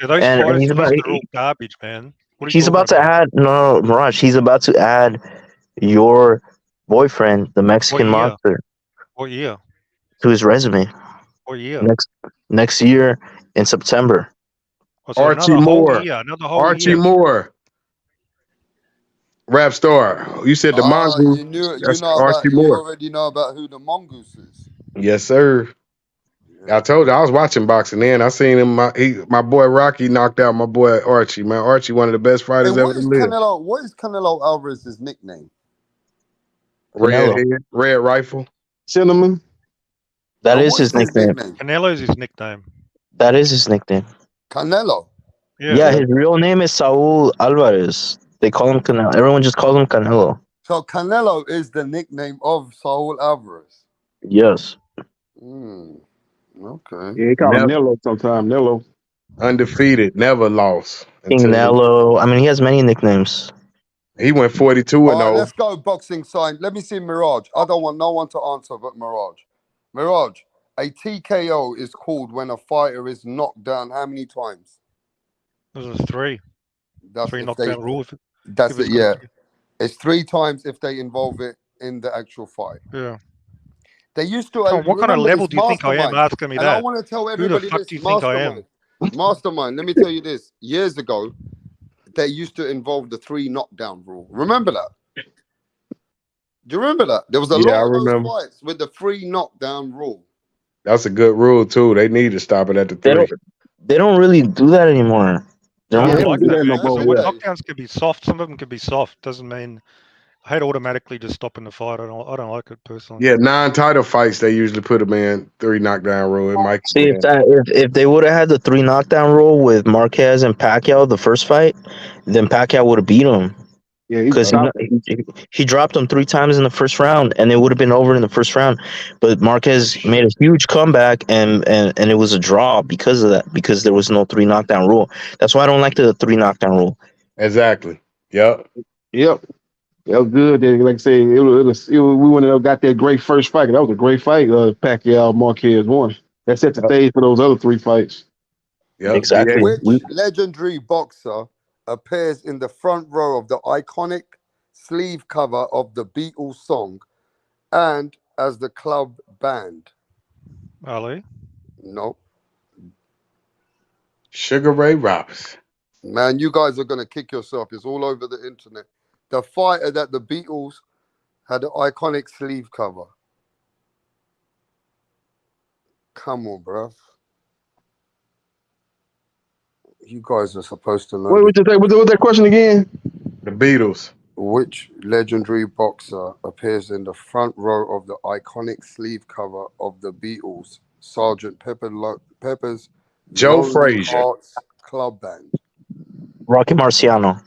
Yeah, those And fighters he's are about all garbage, man. What are you he's about to talking about? add no, Mirage. He's about to add your boyfriend, the Mexican What year? monster, What year? to his resume What year? next year in September. Oh, so Archie another whole Moore. year. Another whole Archie year. Moore. Rap star. You said the mongoose. That's Archie You Moore. already know about who the mongoose is. Yes, sir. I told you I was watching boxing then. I seen him. My boy Rocky knocked out my boy Archie. Man, Archie, one of the best fighters And ever to live. what is Canelo Alvarez's nickname? Redhead, red rifle. Cinnamon. That Now, is what his nickname. Canelo's his nickname. That is his nickname. Canelo. Yeah, his real name is Saul Alvarez. They call him Canelo. Everyone just calls him Canelo. So Canelo is the nickname of Saul Alvarez. Yes. Okay. Yeah, he call him Nello sometimes. Nello. Undefeated, never lost. King Nello. I mean, he has many nicknames. He went 42 and 0. Let's go boxing sign. Let me see Mirage. I don't want no one to answer but Mirage. Mirage, a TKO is called when a fighter is knocked down how many times? Those are three. That's Three if knockdown rule. That's it, yeah. It's 3 times if they involve it in the actual fight. Yeah. They used to. What kind of level do you think I am asking me and that? I want to tell Who the everybody fuck this. do you think I am? Mastermind, let me tell you this. Years ago, they used to involve the 3 knockdown rule. Remember that? Do you remember that? There was a lot of those fights with the 3 knockdown rule. That's a good rule too. They need to stop it at the 3. They don't really do that anymore. They don't really do that no more. Knockdowns can be soft. Some of them can be soft. Doesn't mean I hate automatically just stopping the fight. I don't like it personally. Yeah, 9 title fights they usually put them in 3 knockdown rule. It might see if they would have had the 3 knockdown rule with Marquez and Pacquiao the first fight, then Pacquiao would have beat him. Yeah, because he, he dropped him 3 times in the first round, and it would have been over in the first round. But Marquez made a huge comeback, and it was a draw because of that, because there was no 3 knockdown rule. That's why I don't like the 3 knockdown rule. Exactly. Yep. yep. That was good. Like I say, we wouldn't have got that great first fight. That was a great fight. Pacquiao Marquez won. That set the Yep. stage for those other 3 fights. Yep. Exactly. Which legendary boxer appears in the front row of the iconic sleeve cover of the Beatles song and as the club band? Ali. No. Sugar Ray Robinson. Man, you guys are going to kick yourself. It's all over the internet. The fighter that the Beatles had the iconic sleeve cover. Come on, bruv. You guys are supposed to know What this. would you say? What was that question again? The Beatles. Which legendary boxer appears in the front row of the iconic sleeve cover of the Beatles' Sgt. Pepper's Joe Lonely Frazier. Hearts Club Band? Rocky Marciano.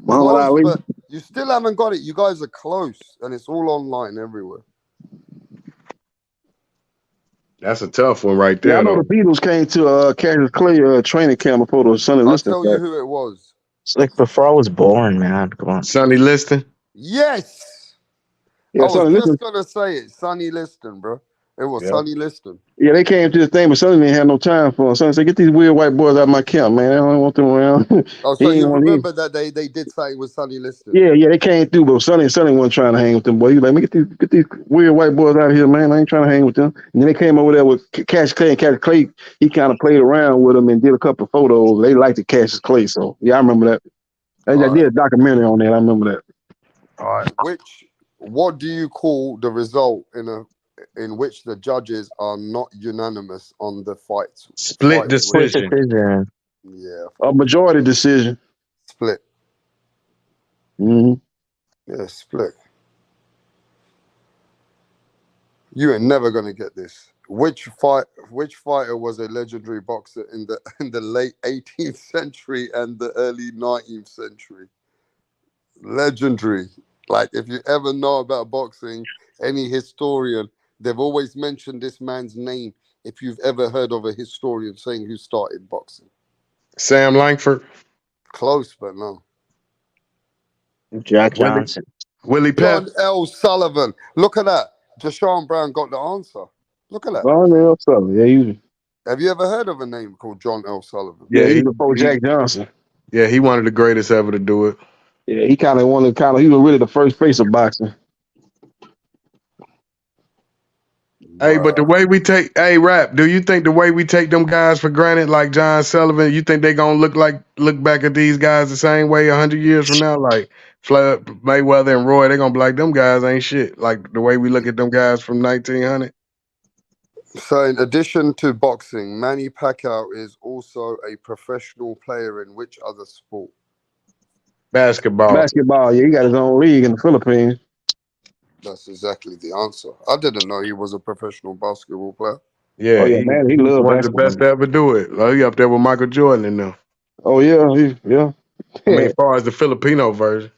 Muhammad Close, Ali. but you still haven't got it. You guys are close, and it's all online everywhere. That's a tough one right Yeah, I there, know the though. Beatles came to Cassius Clay training camp before the Sonny I'll Liston tell you fight. who it was. It's like before I was born, man. Come on. Sonny Liston. Yes! I Yeah, was Sonny Liston. just going to say it. Sonny Liston, bro. It was Yep. Sonny Liston. Yeah, they came to this thing, but Sonny didn't have no time for him. Sonny said, "Get these weird white boys out of my camp, man. I don't want them around." Oh, He so ain't you want to. remember that they did say it was Sonny Liston? Yeah, they came through, but Sonny wasn't trying to hang with them boys. He was like, "Man, get these weird white boys out of here, man. I ain't trying to hang with them." And then they came over there with Cassius Clay, and Cassius Clay, he kind of played around with them and did a couple of photos. They liked the Cassius Clay, so yeah, I remember that. I All did right. a documentary on that. I remember that. All right. What do you call the result in which the judges are not unanimous on the fight Split win? Split decision. decision. Yeah, A majority decision. split. Mm-hmm. Yeah, split. You ain't never gonna get this. Which fighter was a legendary boxer in the late 18th century and the early 19th century? Legendary. Like if you ever know about boxing, any historian, they've always mentioned this man's name. If you've ever heard of a historian saying who started boxing. Sam Langford. Close, but no. Jack Willie. Johnson. Willie Pep. John L. Sullivan. Look at that. Deshaun Brown got the answer. Look at that. Oh, yeah, Have you ever heard of a name called John L. Sullivan? yeah, Yeah, he before Jack Johnson. yeah, he one of the greatest ever to do it. Yeah, he kind of he was really the first face of boxing. Hey, but the Bruh. way we take, hey, Rap, do you think the way we take them guys for granted, like John Sullivan, you think they gonna look back at these guys the same way 100 years from now, like Floyd Mayweather and Roy? They gonna be like, them guys ain't shit. Like the way we look at them guys from 1900. So, in addition to boxing, Manny Pacquiao is also a professional player in which other sport? Basketball. Basketball, yeah, he got his own league in the Philippines. That's exactly the answer. I didn't know he was a professional basketball player. Yeah, Oh yeah, man, he he's loved one of the basketball. best to ever do it. Like, he up there with Michael Jordan and them. Oh yeah, yeah. I mean, as far as the Filipino version.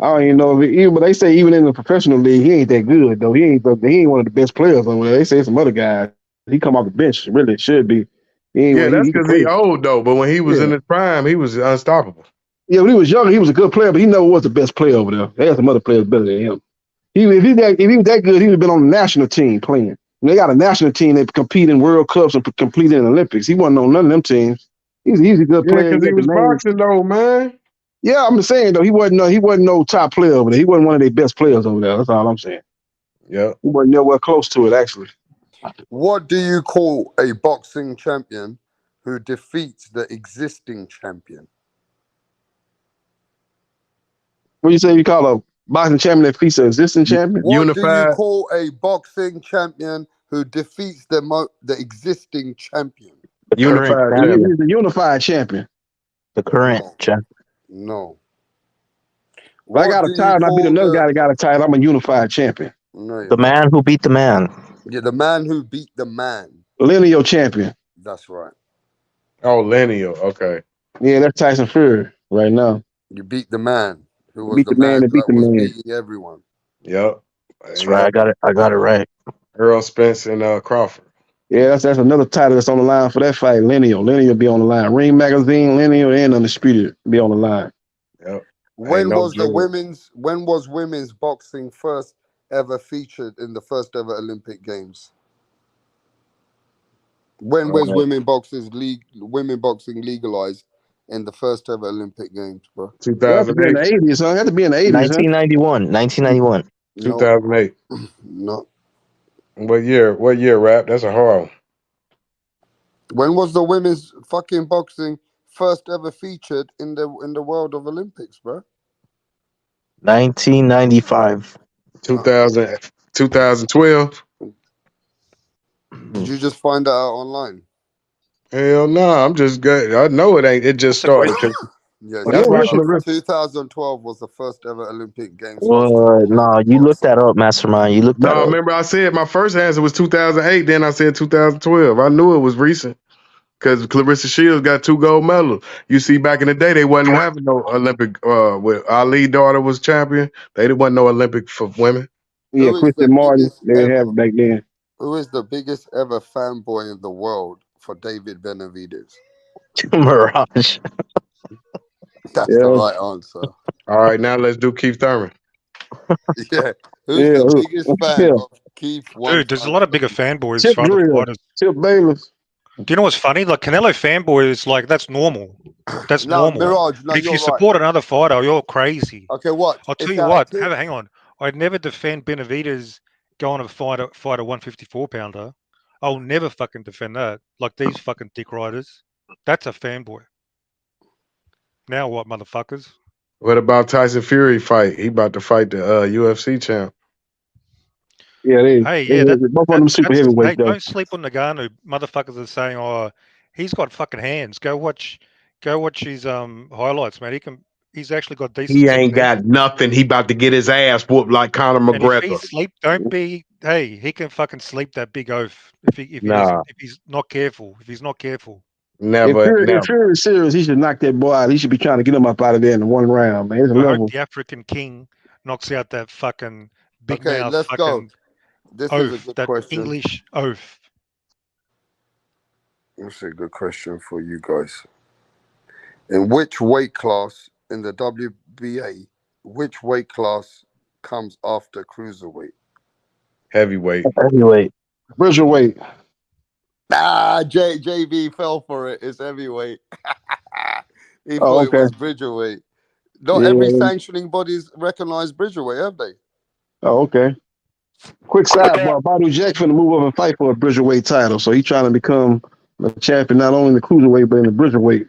I don't even know but they say even in the professional league, he ain't that good though. He ain't one of the best players over there. They say some other guys. He come off the bench, really should be. Yeah, that's He can because he play. old though. But when he was in Yeah. his prime, he was unstoppable. Yeah, when he was younger, he was a good player, but he never was the best player over there. They had some other players better than him. If he was that good, he would have been on the national team playing. When they got a national team that compete in World Cups and compete in Olympics. He wasn't on none of them teams. He's a good Yeah, player. because he was boxing though, man. Yeah, I'm just saying though, he wasn't no top player over there. He wasn't one of their best players over there. That's all I'm saying. Yeah. He wasn't nowhere close to it, actually. What do you call a boxing champion who defeats the existing champion? What do you say you call a boxing champion that defeats an existing champion? What do you Unified. call a boxing champion who defeats the existing champion? The current Unified champion. He's the unified champion. The current champion. No. If I got a title and I beat another guy that got a title, I'm a unified champion. No, The man who beat the man. yeah, the man who beat the man. Lineal champion. That's right. Oh, lineal. Okay. Yeah, that's Tyson Fury right now. You beat the man, who was Beat the the man man and beat that the was man. beating everyone. Yep. That's right. Yep. I got it. I got it right. Earl Spence and Crawford. Yeah, that's another title that's on the line for that fight. Lineal be on the line. Ring Magazine, Lineal, and Undisputed be on the line. Yep. Ain't When no was the joke. women's when was women's boxing first ever featured in the first ever Olympic Games? When was Uh, women boxing legalized in the first ever Olympic Games, bro? It had to be in 2008. the 80s, huh? It had to be in the 80s, huh? 1991. 1991. No, 2008. no. What year? What year, Rap? That's a hard one. When was the women's fucking boxing first ever featured in the world of Olympics, bro? 1995. 2000, 2012. Did you just find that out online? Hell no, I'm just good. I know it ain't. It just What's the started. question? Yeah, Oh, yeah, That's why I look, could. 2012 was the first ever Olympic Games hosted What? by Nah, women's you looked boxing. that up, Mastermind. You looked that No, up. remember I said my first answer was 2008. Then I said 2012. I knew it was recent because Clarissa Shields got 2 gold medals. You see, back in the day, they wasn't having no Olympic. With Ali daughter was champion. They didn't want no Olympic for women. yeah, Who is the Christian Martin, biggest they didn't have ever? it back then. Who is the biggest ever fanboy in the world for David Benavidez? Mirage. That's the Yeah, right answer. All right, now let's do Keith Thurman. Yeah. Who's yeah, the biggest fan yeah. of Keith one Dude, there's a time lot of bigger Thurman? fanboys Chip for other Drill, fighters. Chip Bayless. Do you know what's funny? Like Canelo fanboys, like that's normal. That's No, normal. Mirage, no, But if you you're right. support another fighter, you're crazy. Okay, watch. I'll tell It's you out of what. two. Hang on. I'd never defend Benavidez going to fight a 154 pounder. I'll never fucking defend that. Like these fucking dick riders. That's a fanboy. Now what, motherfuckers? What about Tyson Fury fight? He about to fight the UFC champ. Yeah, Hey, yeah, both of them super that's heavyweights hey, though. don't sleep on Ngannou. Motherfuckers are saying, oh, he's got fucking hands. Go watch his highlights, man. He's actually got decent He ain't technique. got nothing. He about to get his ass whooped like Conor And if he McGregor. sleep, don't be. Hey, he can fucking sleep that big oath if he Nah, doesn't if he's not careful. If he's not careful. never, If never. Fury is serious, he should knock that boy out. He should be trying to get him up out of there in one round, man. It's a I hope level. the African King knocks out that fucking big Okay, mouth let's go. fucking This is a oath. good That question. English oath. This is a good question for you guys. In which weight class in the WBA, which weight class comes after cruiserweight? Heavyweight. Heavyweight. Bridgerweight. JB fell for it. It's heavyweight. He Oh, thought it okay. was Bridgerweight. Not every Yeah. sanctioning bodies recognize Bridgerweight, have they? Oh, okay. Quick sidebar: Badu Jack finna move up and fight for a Bridgerweight title, so he's trying to become a champion not only in the cruiserweight but in the Bridgerweight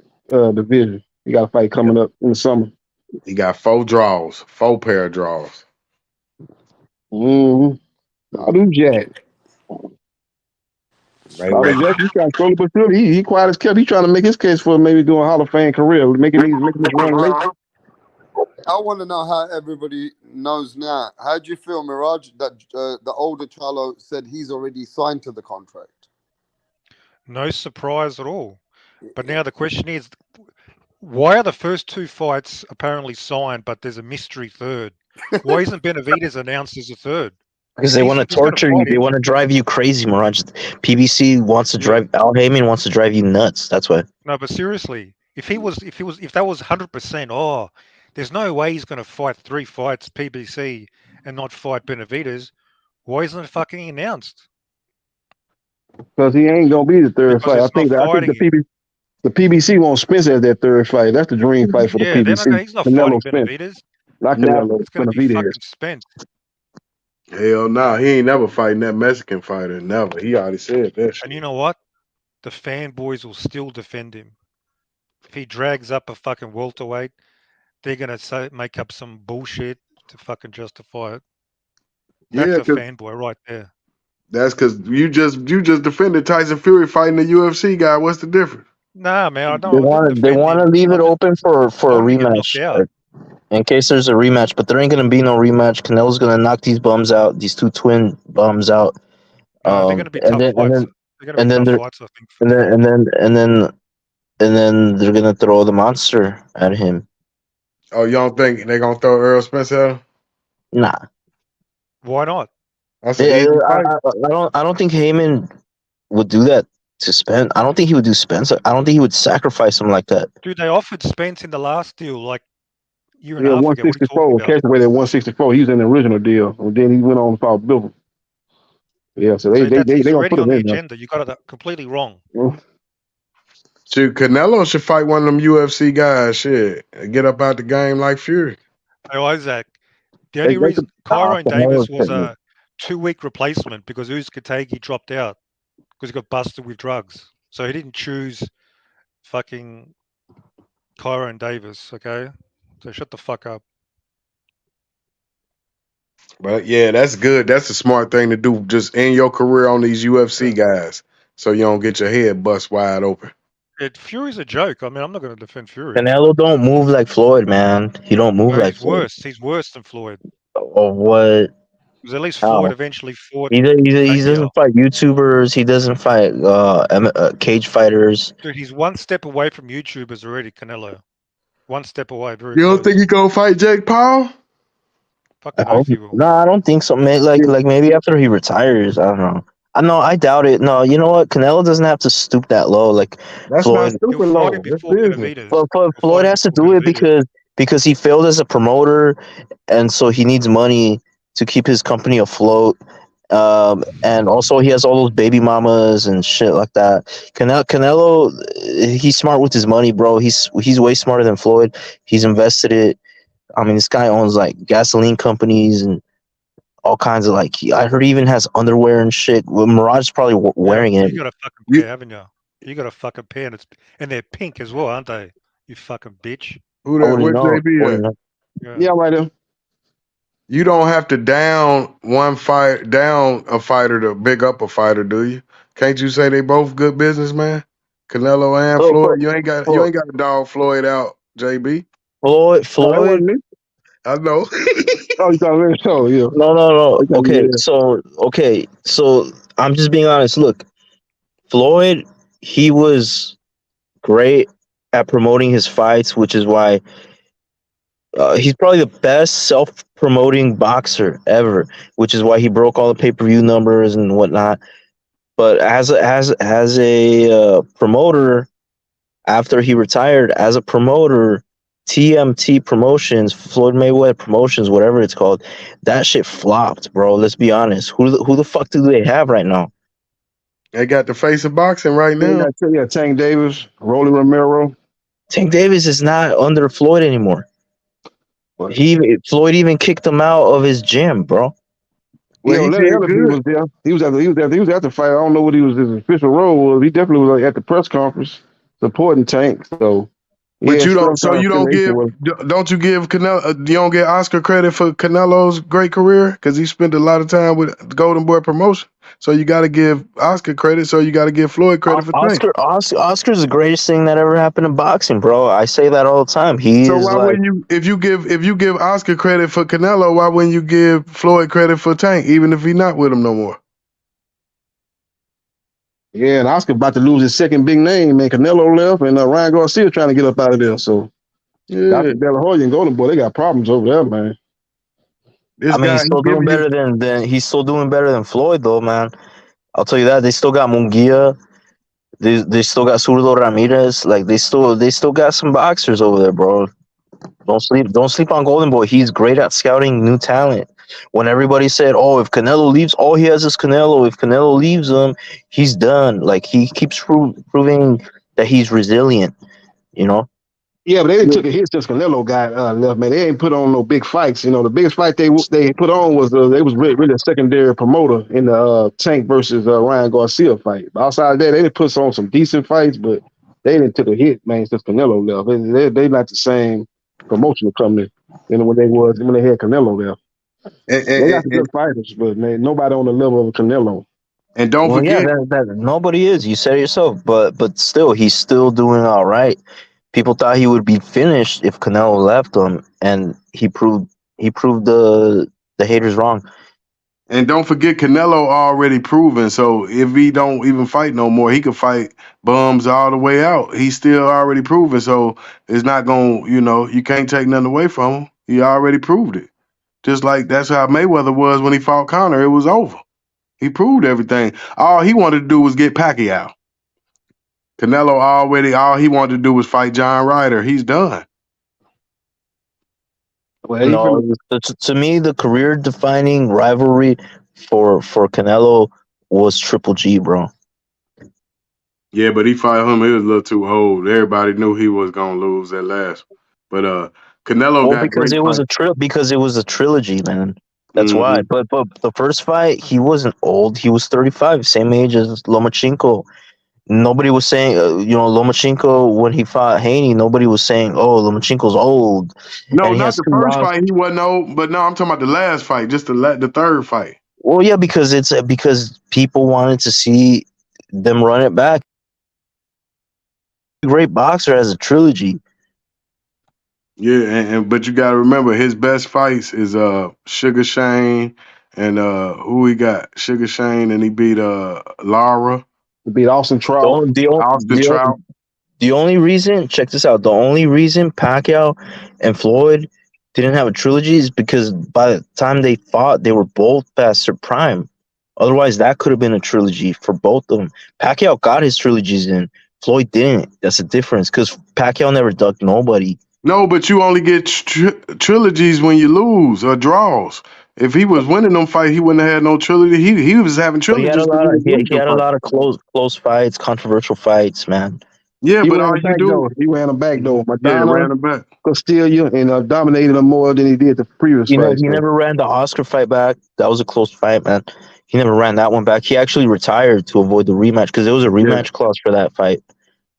division. He got a fight coming up in the summer. He got 4 draws, 4 pair of draws. Badu Jack. Badu Jack, he's trying to slowly but surely. He quiet as kept. He's trying to make his case for maybe doing a Hall of Fame career, making this run late. I want to know how everybody knows now. How do you feel, Mirage, that the older Charlo said he's already signed to the contract? No surprise at all. But now the question is, why are the first 2 fights apparently signed, but there's a mystery third? Why isn't Benavidez announced as a third? Because they want to If he's going to torture you. fight They him, want to drive you crazy, Mirage. PBC wants to drive. Al Heyman wants to drive you nuts. That's why. no, but seriously, if that was 100%, oh, there's no way he's going to fight 3 fights PBC and not fight Benavidez. Why isn't it fucking announced? Because he ain't gonna be the third Because fight. it's not I think fighting him. the PBC wants Spence as that third fight. That's the dream fight for the Yeah, PBC. he's not Canelo fighting Spence, Benavidez. not Canelo. It's going to be Benavidez. fucking Spence. Hell no, he ain't never fighting that Mexican fighter. Never. He already said that shit. And you know what? The fanboys will still defend him. If he drags up a fucking welterweight, they're going to make up some bullshit to fucking justify it. That's Yeah, a because fanboy right there. that's because you just defended Tyson Fury fighting the UFC guy. What's the difference? Nah, man, I They didn't want defend to him. leave it open for a I want him to get knocked rematch. out. In case there's a rematch, but there ain't gonna be no rematch. Canelo's gonna knock these bums out, these 2 twin bums out. No, they're going to be And tough then fights. They're going to be tough fights, I think. and then they're gonna throw the monster at him. Oh, you don't think they gonna throw Earl Spence at him? Nah. Why not? That's an easy fight. I don't think Heyman would do that to Spence. I don't think he would do Spence. I don't think he would sacrifice him like that. Dude, they offered Spence in the last deal like a year and Yeah, a half ago. What are you talking 164. about? Catchweight at 164. He was in the original deal, and then he went on and fought Bill. Yeah, so So that's they he's gonna put already on him the in there. agenda. You got it completely wrong. Shoot, Canelo should fight one of them UFC guys. Shit, get up out the game like Fury. Hey, Isaac, the They, only they could, reason Tyrone Davis was a 2-week replacement because Uzcategui dropped out because he got busted with drugs. So he didn't choose fucking Tyrone Davis, okay? So shut the fuck up. But yeah, that's good. That's a smart thing to do. Just end your career on these UFC guys, so you don't get your head bust wide open. Fury's a joke. I mean, I'm not going to defend Fury. Canelo don't move like Floyd, man. He don't move No, like he's Floyd. worse. He's worse than Floyd. Or what? Because at least How? Floyd eventually fought He Pacquiao. doesn't fight YouTubers. He doesn't fight cage fighters. Dude, he's one step away from YouTubers already, Canelo. One step away, very You don't close. think he gonna fight Jake Paul? Fucking oath he will. No, I don't think so. Like maybe after he retires. I don't know. I doubt it. No, you know what? Canelo doesn't have to stoop that low. Like That's not Floyd, stupid He'll fight low. him That's before business. Benavidez. Floyd has to do it because he failed as a promoter, and so he needs money to keep his company afloat. And also he has all those baby mamas and shit like that. Canelo, he's smart with his money, bro. He's way smarter than Floyd. He's invested it. I mean, this guy owns like gasoline companies and all kinds of like. I heard he even has underwear and shit. Well, Mirage is probably wearing it. You got a fucking pair, haven't you? You got a fucking pair, and they're pink as well, aren't they? You fucking bitch. Who I that? wouldn't Where know. JB at? yeah, right there. You don't have to down a fighter to big up a fighter, do you? Can't you say they both good businessmen? Canelo and So, Floyd. You ain't got to dog Floyd out, JB. No, that Floyd. wasn't me. I know. Oh, you thought it? Oh, yeah. No. Okay, So I'm just being honest. Look, Floyd, he was great at promoting his fights, which is why he's probably the best self-promoting boxer ever, which is why he broke all the pay-per-view numbers and whatnot. But as a promoter, after he retired, as a promoter, TMT Promotions, Floyd Mayweather Promotions, whatever it's called, that shit flopped, bro. Let's be honest. Who the fuck do they have right now? They got the face of boxing right now. Yeah, Tank Davis, Rolly Romero. Tank Davis is not under Floyd anymore. Floyd even kicked him out of his gym, bro. Well, he did good. Was there. He was at the fight. I don't know what his official role was. He definitely was like at the press conference supporting Tank. So, but you don't. So you don't give. Don't you give Canelo? You don't get Oscar credit for Canelo's great career because he spent a lot of time with Golden Boy Promotion. So you got to give Oscar credit. So you got to give Floyd credit for Tank. Oscar's the greatest thing that ever happened in boxing, bro. I say that all the time. Wouldn't you, if you give Oscar credit for Canelo, why wouldn't you give Floyd credit for Tank, even if he's not with him no more? Yeah, and Oscar about to lose his second big name, man. Canelo left, and Ryan Garcia trying to get up out of there. So, Dr. De La Hoya and Golden Boy, they got problems over there, man. He's still doing better than Floyd, though, man. I'll tell you that. They still got Munguia. They still got Zurdo Ramirez. Like they still got some boxers over there, bro. Don't sleep on Golden Boy. He's great at scouting new talent. When everybody said, "Oh, if Canelo leaves, all he has is Canelo. If Canelo leaves him, he's done." Like he keeps proving that he's resilient. You know. Yeah, but they took a hit since Canelo got left, man. They ain't put on no big fights. You know, the biggest fight they put on was they was really a secondary promoter in the Tank versus Ryan Garcia fight. But outside of that, they didn't put on some decent fights, but they didn't took a hit, man, since Canelo left. They not the same promotional company when they had Canelo there. They got some good fighters, but man, nobody on the level of Canelo. And don't forget that nobody is. You said it yourself, but still, he's still doing all right. People thought he would be finished if Canelo left him, and he proved the haters wrong. And don't forget, Canelo already proven. So if he don't even fight no more, he could fight bums all the way out. He's still already proven. So it's not going. You can't take nothing away from him. He already proved it. Just like that's how Mayweather was when he fought Conor. It was over. He proved everything. All he wanted to do was get Pacquiao. Canelo all he wanted to do was fight John Ryder. He's done. Well, he No, finna, to me, the career-defining rivalry for Canelo was Triple G, bro. Yeah, but he fought him. He was a little too old. Everybody knew he was gonna lose at last. But Canelo Well, got because great it was fight. a trilogy, man. That's why. Hmm. But the first fight, he wasn't old. He was 35, same age as Lomachenko. Nobody was saying, Lomachenko when he fought Haney. Nobody was saying, "Oh, Lomachenko's old," No, and he not has the two first rounds. fight. He wasn't old. But no, I'm talking about the last fight. Just the third fight. Well, yeah, because people wanted to see them run it back. Great boxer has a trilogy. Yeah, but you got to remember his best fights is Sugar Shane and who he got Sugar Shane and he beat Lara, beat Austin The Trout. only, the, on- Austin Trout. the only reason, check this out, the only reason Pacquiao and Floyd didn't have a trilogy is because by the time they fought, they were both past their prime. Otherwise, that could have been a trilogy for both of them. Pacquiao got his trilogies in. Floyd didn't. That's the difference because Pacquiao never ducked nobody. No, but you only get trilogies when you lose or draws. If he was winning them fight, he wouldn't have had no trilogy. He was having But he had a trilogies because lot he of was he losing had a fight. lot of close fights, controversial fights, man. Yeah, He but ran all him you back do, though. He ran him back though. yeah, Madonna, ran him back. Castilla, and dominated him more than he did the previous fights. He So never ran the Oscar fight back. That was a close fight, man. He never ran that one back. He actually retired to avoid the rematch because there was a Yeah, rematch clause for that fight.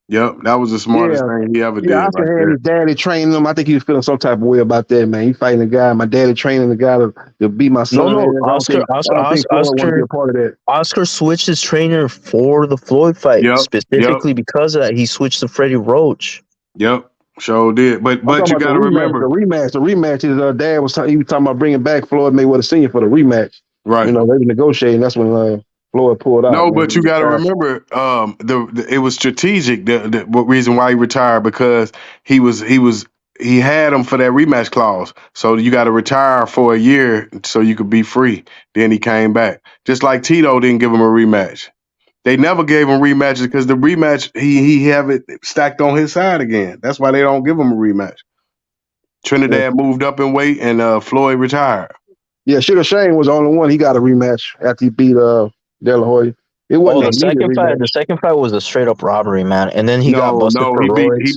yep, that was the smartest yeah, thing he ever yeah. did right Oscar had there. his daddy training him. I think he was feeling some type of way about that, man. He fighting a guy. My daddy training the guy to beat my No, son. no, And I don't think Floyd wanted to be a part of that. Oscar switched his trainer for the Floyd fight Yep, yep, specifically because of that. He switched to Freddie Roach. yep. Sure did. But I'm talking you about the got to rematch. The remember, rematch. The rematch. His dad was he was talking about bringing back Floyd Mayweather Senior for the rematch. right? They were negotiating. That's when Floyd pulled out. No, Man, but you got to remember, it was strategic. What reason why he retired because he had him for that rematch clause. So you got to retire for a year so you could be free. Then he came back, just like Tito didn't give him a rematch. They never gave him rematches because the rematch he have it stacked on his side again. That's why they don't give him a rematch. yeah. Trinidad moved up in weight and Floyd retired. Yeah, Sugar Shane was the only one. He got a rematch after he beat De La Hoya. It Oh, wasn't an immediate rematch. the second fight was a straight up robbery, man. And then he got No, busted no, for roids.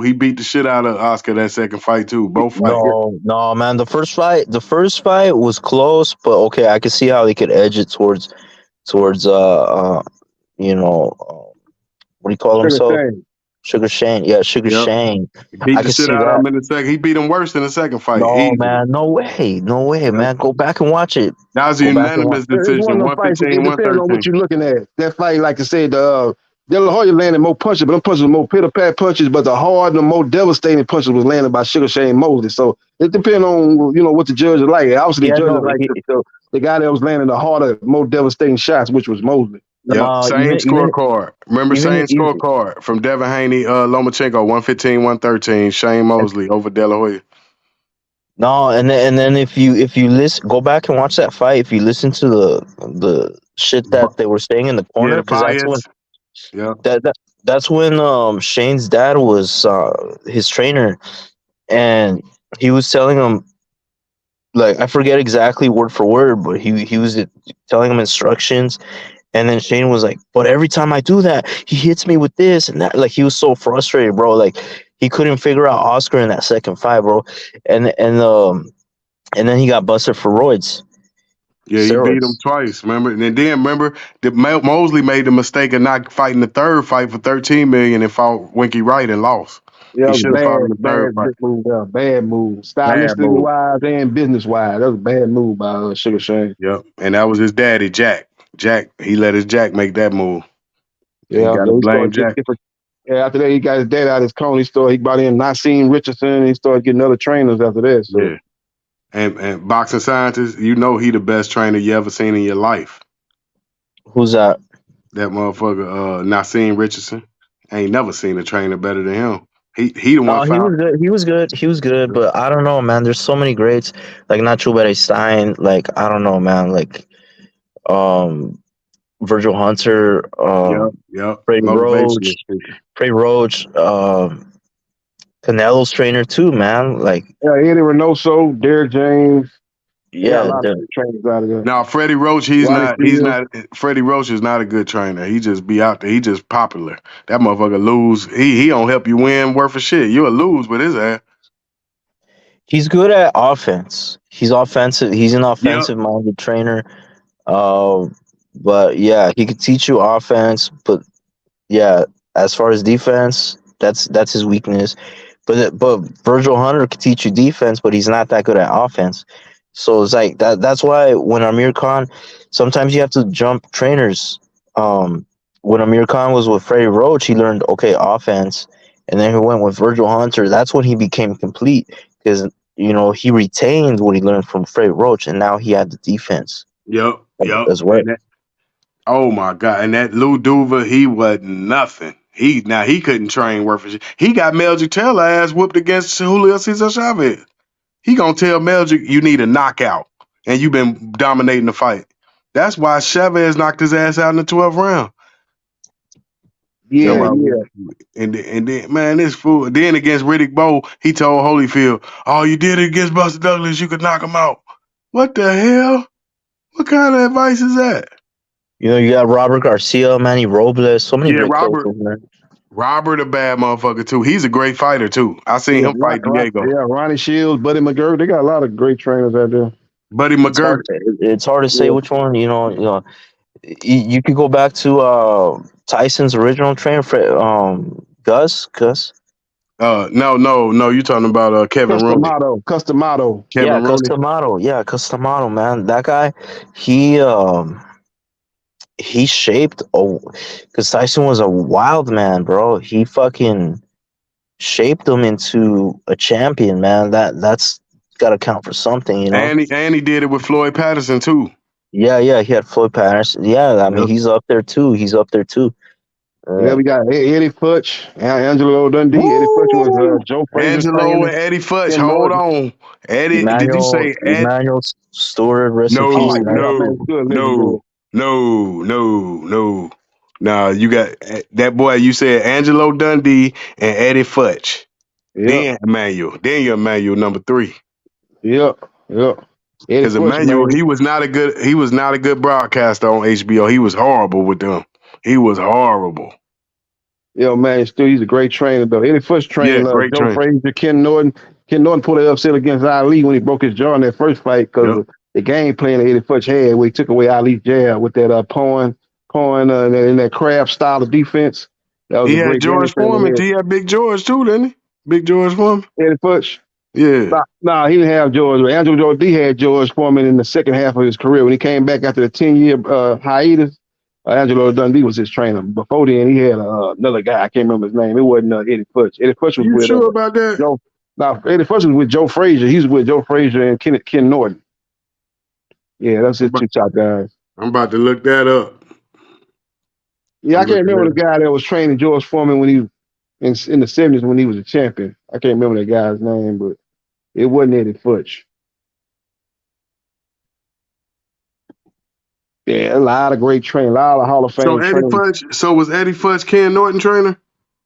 he beat the shit out of Oscar that second fight too. Both fights. No, man. The first fight was close, but okay, I could see how they could edge it towards what do you call Sugar himself? Shane. Sugar Shane. Yeah, Sugar Yep. Shane. He beat I the could shit see out of that. him in the second. He beat him worse in the second fight. No, Easily. man. No way, Yep. man. Go back and watch it. That was a Go back and watch. unanimous It's one decision. of them fights. It 115, depends on what 113. you're looking at. That fight, like I said, De La Hoya landed more punches, but them punches were more pitter-pat punches, but the hard and the more devastating punches was landed by Sugar Shane Mosley. So it depends on, what the judges like. Obviously, the Yeah, judges no, like the guy that was landing the harder, more devastating shots, which was Mosley. Yep. Same even scorecard. Remember, even same scorecard from Devin Haney, Lomachenko, 115, 113. Shane Mosley over De La Hoya. no, and then if you listen, go back and watch that fight. If you listen to the shit that they were saying in the Yeah, corner, the because bias. Yep. that's when Shane's dad was his trainer, and he was telling him, like, I forget exactly word for word, but he was telling him instructions. And then Shane was like, but every time I do that, he hits me with this and that. Like, he was so frustrated, bro. Like, he couldn't figure out Oscar in that second fight, bro. And then he got busted for roids, Yeah, he beat him steroids. twice. Remember, and then remember that Mosley made the mistake of not fighting the third fight for 13 million and fought Winky Wright and lost. Yeah, He it was should have fought in bad, the third bad fight. move. Yeah, bad move. Bad Stylistically move. wise and business wise, that was a bad move by Sugar Shane. Yep. And that was his daddy, Jack. Jack, he let his Jack make that move. He Yeah, got to so he blame started getting Jack. different. Yeah, after that, he got his dad out of his cone. He brought in Nassim Richardson. And he started getting other trainers after that. So Yeah. and boxing scientist, you know he the best trainer you ever seen in your life. Who's that? That motherfucker, Nassim Richardson. Ain't never seen a trainer better than him. He the one Oh, he found. was good. He was good. He was good. But I don't know, man. There's so many greats like Nacho Stein. Like I don't know, man. Like um, Virgil Hunter, Yep. Freddie Roach, Motivational speaker. Freddie Roach, Canelo's trainer too, man. Like Yeah, Eddie Reynoso, Derek James. They got a yeah, lot of good trainers out of there. Now Freddie Roach, he's Ronnie not. He's Fields. not. Freddie Roach is not a good trainer. He just be out there. He just popular. That motherfucker lose. He don't help you win worth of shit. You'll lose with his ass. he's good at offense. He's offensive. He's an Yep. offensive minded trainer. Uh, but yeah, he could teach you offense. But yeah, as far as defense, that's his weakness. But Virgil Hunter could teach you defense, but he's not that good at offense. So it's like that. That's why when Amir Khan, sometimes you have to jump trainers. When Amir Khan was with Freddie Roach, he learned offense, and then he went with Virgil Hunter. That's when he became complete because he retained what he learned from Freddie Roach, and now he had the defense Yep. as well. And that, oh my god! And that Lou Duva, he was nothing. He couldn't train worth of shit. He got Melgic Taylor ass whooped against Julio Cesar Chavez. He gonna tell Melgic you need a knockout, and you've been dominating the fight. That's why Chavez knocked his ass out in the 12th round. Yeah. And then man, this fool. Then against Riddick Bowe, he told Holyfield, "Oh, you did it against Buster Douglas. You could knock him out." What the hell? What kind of advice is that? You got Robert Garcia, Manny Robles, so many Yeah, great coaches, man. Robert a bad motherfucker too. He's a great fighter too. I seen him fight Diego. Yeah, Ronnie Shields, Buddy McGirt. They got a lot of great trainers out there. Buddy It's McGirt. hard to say which one. You could go back to Tyson's original trainer, Gus. No. You talking about Kevin Rooney? Customato. Yeah, Kevin Rooney. Customato, man. That guy, he shaped. Because Tyson was a wild man, bro. He fucking shaped him into a champion, man. That's got to count for something, And he did it with Floyd Patterson too. Yeah, he had Floyd Patterson. Yeah, I mean he's up there too. Yeah, we got Eddie Futch, Angelo Dundee. Woo! Eddie Futch was Joe Frazier's Angelo trainer. and Eddie Futch. Hold on. Eddie, did you say Ed? Emmanuel Stewart? Rest in peace, man. No. Nah, you got that boy. You said Angelo Dundee and Eddie Futch. Yep. Then you're Emmanuel number 3. Yep. Because Emmanuel, he was not a good broadcaster on HBO. He was horrible with them. He was horrible. Yo, man, he's a great trainer though. Eddie Futch trained great Joe trainer. Frazier, Ken Norton. Ken Norton pulled an upset against Ali when he broke his jaw in that first fight because the game plan that Eddie Futch had, where he took away Ali's jab with that pawing in that crab style of defense. That was He had George Foreman. He had Big George too, didn't he? Big George Foreman. Eddie Futch. Yeah. Nah, he didn't have George. Angelo D had George Foreman in the second half of his career when he came back after the 10-year hiatus. Angelo Dundee was his trainer. Before then, he had another guy. I can't remember his name. It wasn't Eddie Futch. Eddie Futch was with. Sure about that? Eddie Futch was with Joe Frazier. He's with Joe Frazier and Ken Norton. Yeah, that's his 2 top guys. I'm about to look that up. Yeah, I can't remember the guy that was training George Foreman when he in the 70s when he was a champion. I can't remember that guy's name, but it wasn't Eddie Futch. Yeah, a lot of great training, a lot of Hall of Fame. So was Eddie Futch Ken Norton trainer?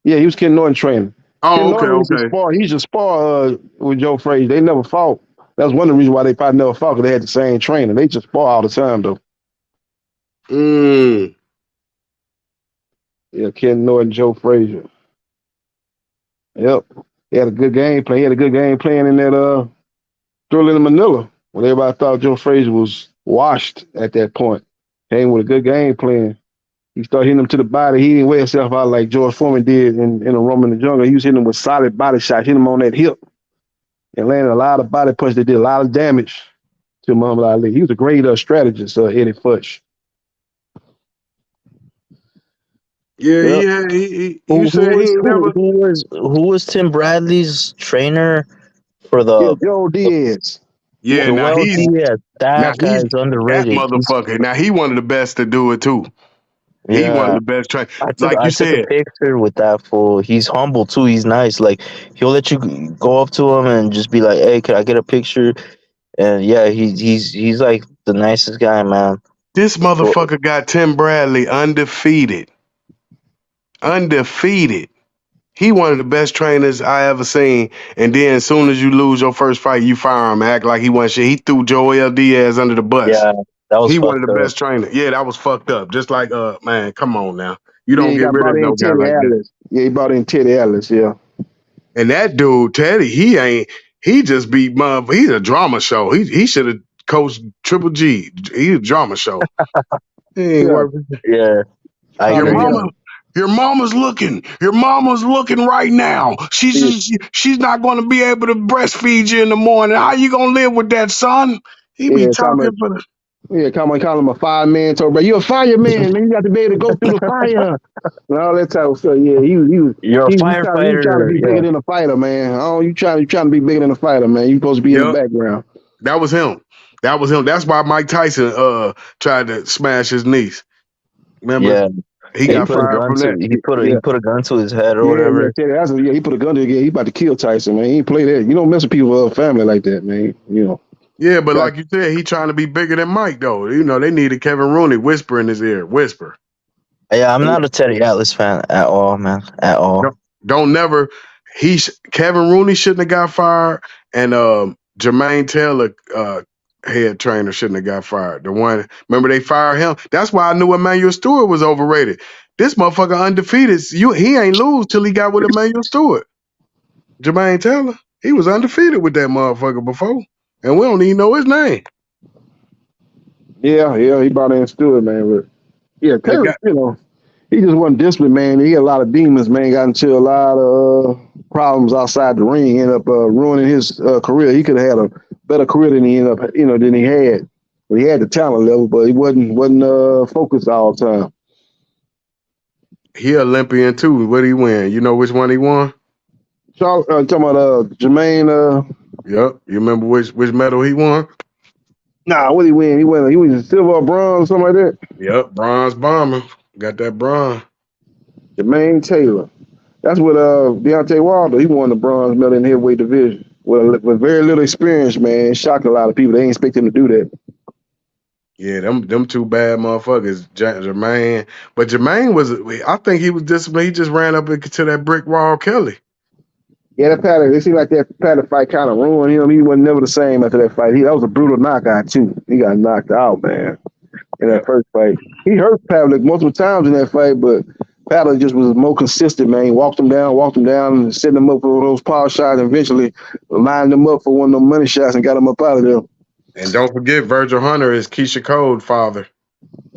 Yeah, he was Ken Norton trainer. Oh, Ken Norton used to spar with Joe Frazier. They never fought. That's one of the reasons why they probably never fought, because they had the same trainer. They just spar all the time, though. Yeah, Ken Norton, Joe Frazier. Yep. He had a good game plan. He had a good game plan in that Thriller in Manila, when everybody thought Joe Frazier was washed at that point. Came with a good game plan. He started hitting him to the body. He didn't wear himself out like George Foreman did in A Room in the Jungle. He was hitting him with solid body shots, hitting him on that hip, and landed a lot of body punches that did a lot of damage to Muhammad Ali. He was a great strategist, Eddie Futch. Yeah, who was Tim Bradley's trainer for the Joe Diaz? Yeah, Joel Diaz, now that guy he's is that underrated. motherfucker. Now he one of the best to do it too. He one of Yeah, the best trainers. I took Like you I took a said, picture with that fool. He's humble too. He's nice. Like he'll let you go up to him and just be like, "Hey, can I get a picture?" And yeah, he's like the nicest guy, man. this So, motherfucker got Tim Bradley undefeated. Undefeated. He one of the best trainers I ever seen. And then as soon as you lose your first fight, you fire him, act like he wasn't shit. He threw Joel Diaz under the bus. yeah, that was He one of fucked the up. best trainers. Yeah, that was fucked up. Just like man, come on now. You Yeah, don't he get got rid brought of in no guy Teddy like that. Atlas. Yeah, he brought in Teddy Atlas. Yeah. And that dude, Teddy, he just beat he's a drama show. He should have coached Triple G. He's a drama show. He ain't Yeah. worth it. Yeah, I Your agree. Yeah. mama, your mama's looking. Your mama's looking right now. She's not going to be able to breastfeed you in the morning. How you gonna live with that, son? He be Yeah. talking for the. Call him a fireman. Told, bro, you a fireman, man. You got to be able to go through the fire and all that type of stuff. Yeah, You're a he was trying to firefighter. be Yeah, bigger than a fighter, man. Oh, you trying to be bigger than a fighter, man. You supposed to be in the Yep, background. that was him. That was him. That's why Mike Tyson tried to smash his niece. Remember, yeah. he He got put a fired gun from to that. he Yeah. put a gun to his head or Yeah, whatever. Teddy Atlas, yeah, he put a gun to He about to kill Tyson, man. He ain't play that. You don't mess with people family like that, man. You know. Yeah, but like you said, he trying to be bigger than Mike though. You know, they needed Kevin Rooney whisper in his ear, whisper. Yeah, I'm not a Teddy Atlas fan at all, man. At all. Don't never. Kevin Rooney shouldn't have got fired, and Jermaine Taylor, head trainer, shouldn't have got fired. The one, remember they fired him. That's why I knew Emmanuel Stewart was overrated. This motherfucker undefeated. He ain't lose till he got with Emmanuel Stewart. Jermaine Taylor, he was undefeated with that motherfucker before, and we don't even know his name. Yeah, he brought in Stewart, man. But yeah, That Terry, guy, he just wasn't disciplined, man. He had a lot of demons, man. Got into a lot of problems outside the ring. Ended up ruining his career. He could have had a better career than he ended up, than he had. But he had the talent level, but he wasn't focused all the time. he Olympian too. What did he win? You know which one he won? So talking about Jermaine. Yep. You remember which medal he won? Nah, what did he win? He was silver or bronze, something like that. Yep, bronze bomber. Got that bronze. Jermaine Taylor. That's what Deontay Wilder. He won the bronze medal in the heavyweight division with very little experience, man. It shocked a lot of people. They didn't expect him to do that. Yeah, them two bad motherfuckers, Jermaine. But Jermaine I think he was disciplined. He just ran up into that brick wall, Kelly. Yeah, that pattern. It seemed like that pattern fight kind of ruined him. He was never the same after that fight. That was a brutal knockout too. He got knocked out, man, in that first fight. He hurt Pavlik multiple times in that fight, but Pavlik just was more consistent, man. He walked him down, and set him up for those power shots, and eventually lined him up for one of those money shots and got him up out of there. And don't forget, Virgil Hunter is Keisha Cole's father.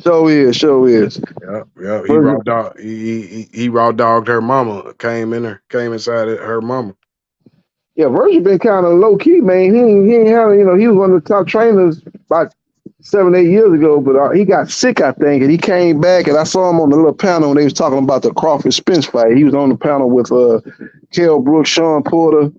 Sure is. Yep. He raw dogged her mama. Came inside her mama. Yeah, Virgil been kind of low key, man. He ain't had, he was one of the top trainers about 7-8 years ago, but he got sick, I think, and he came back, and I saw him on the little panel when they was talking about the Crawford Spence fight. He was on the panel with Kell Brooks, Sean Porter,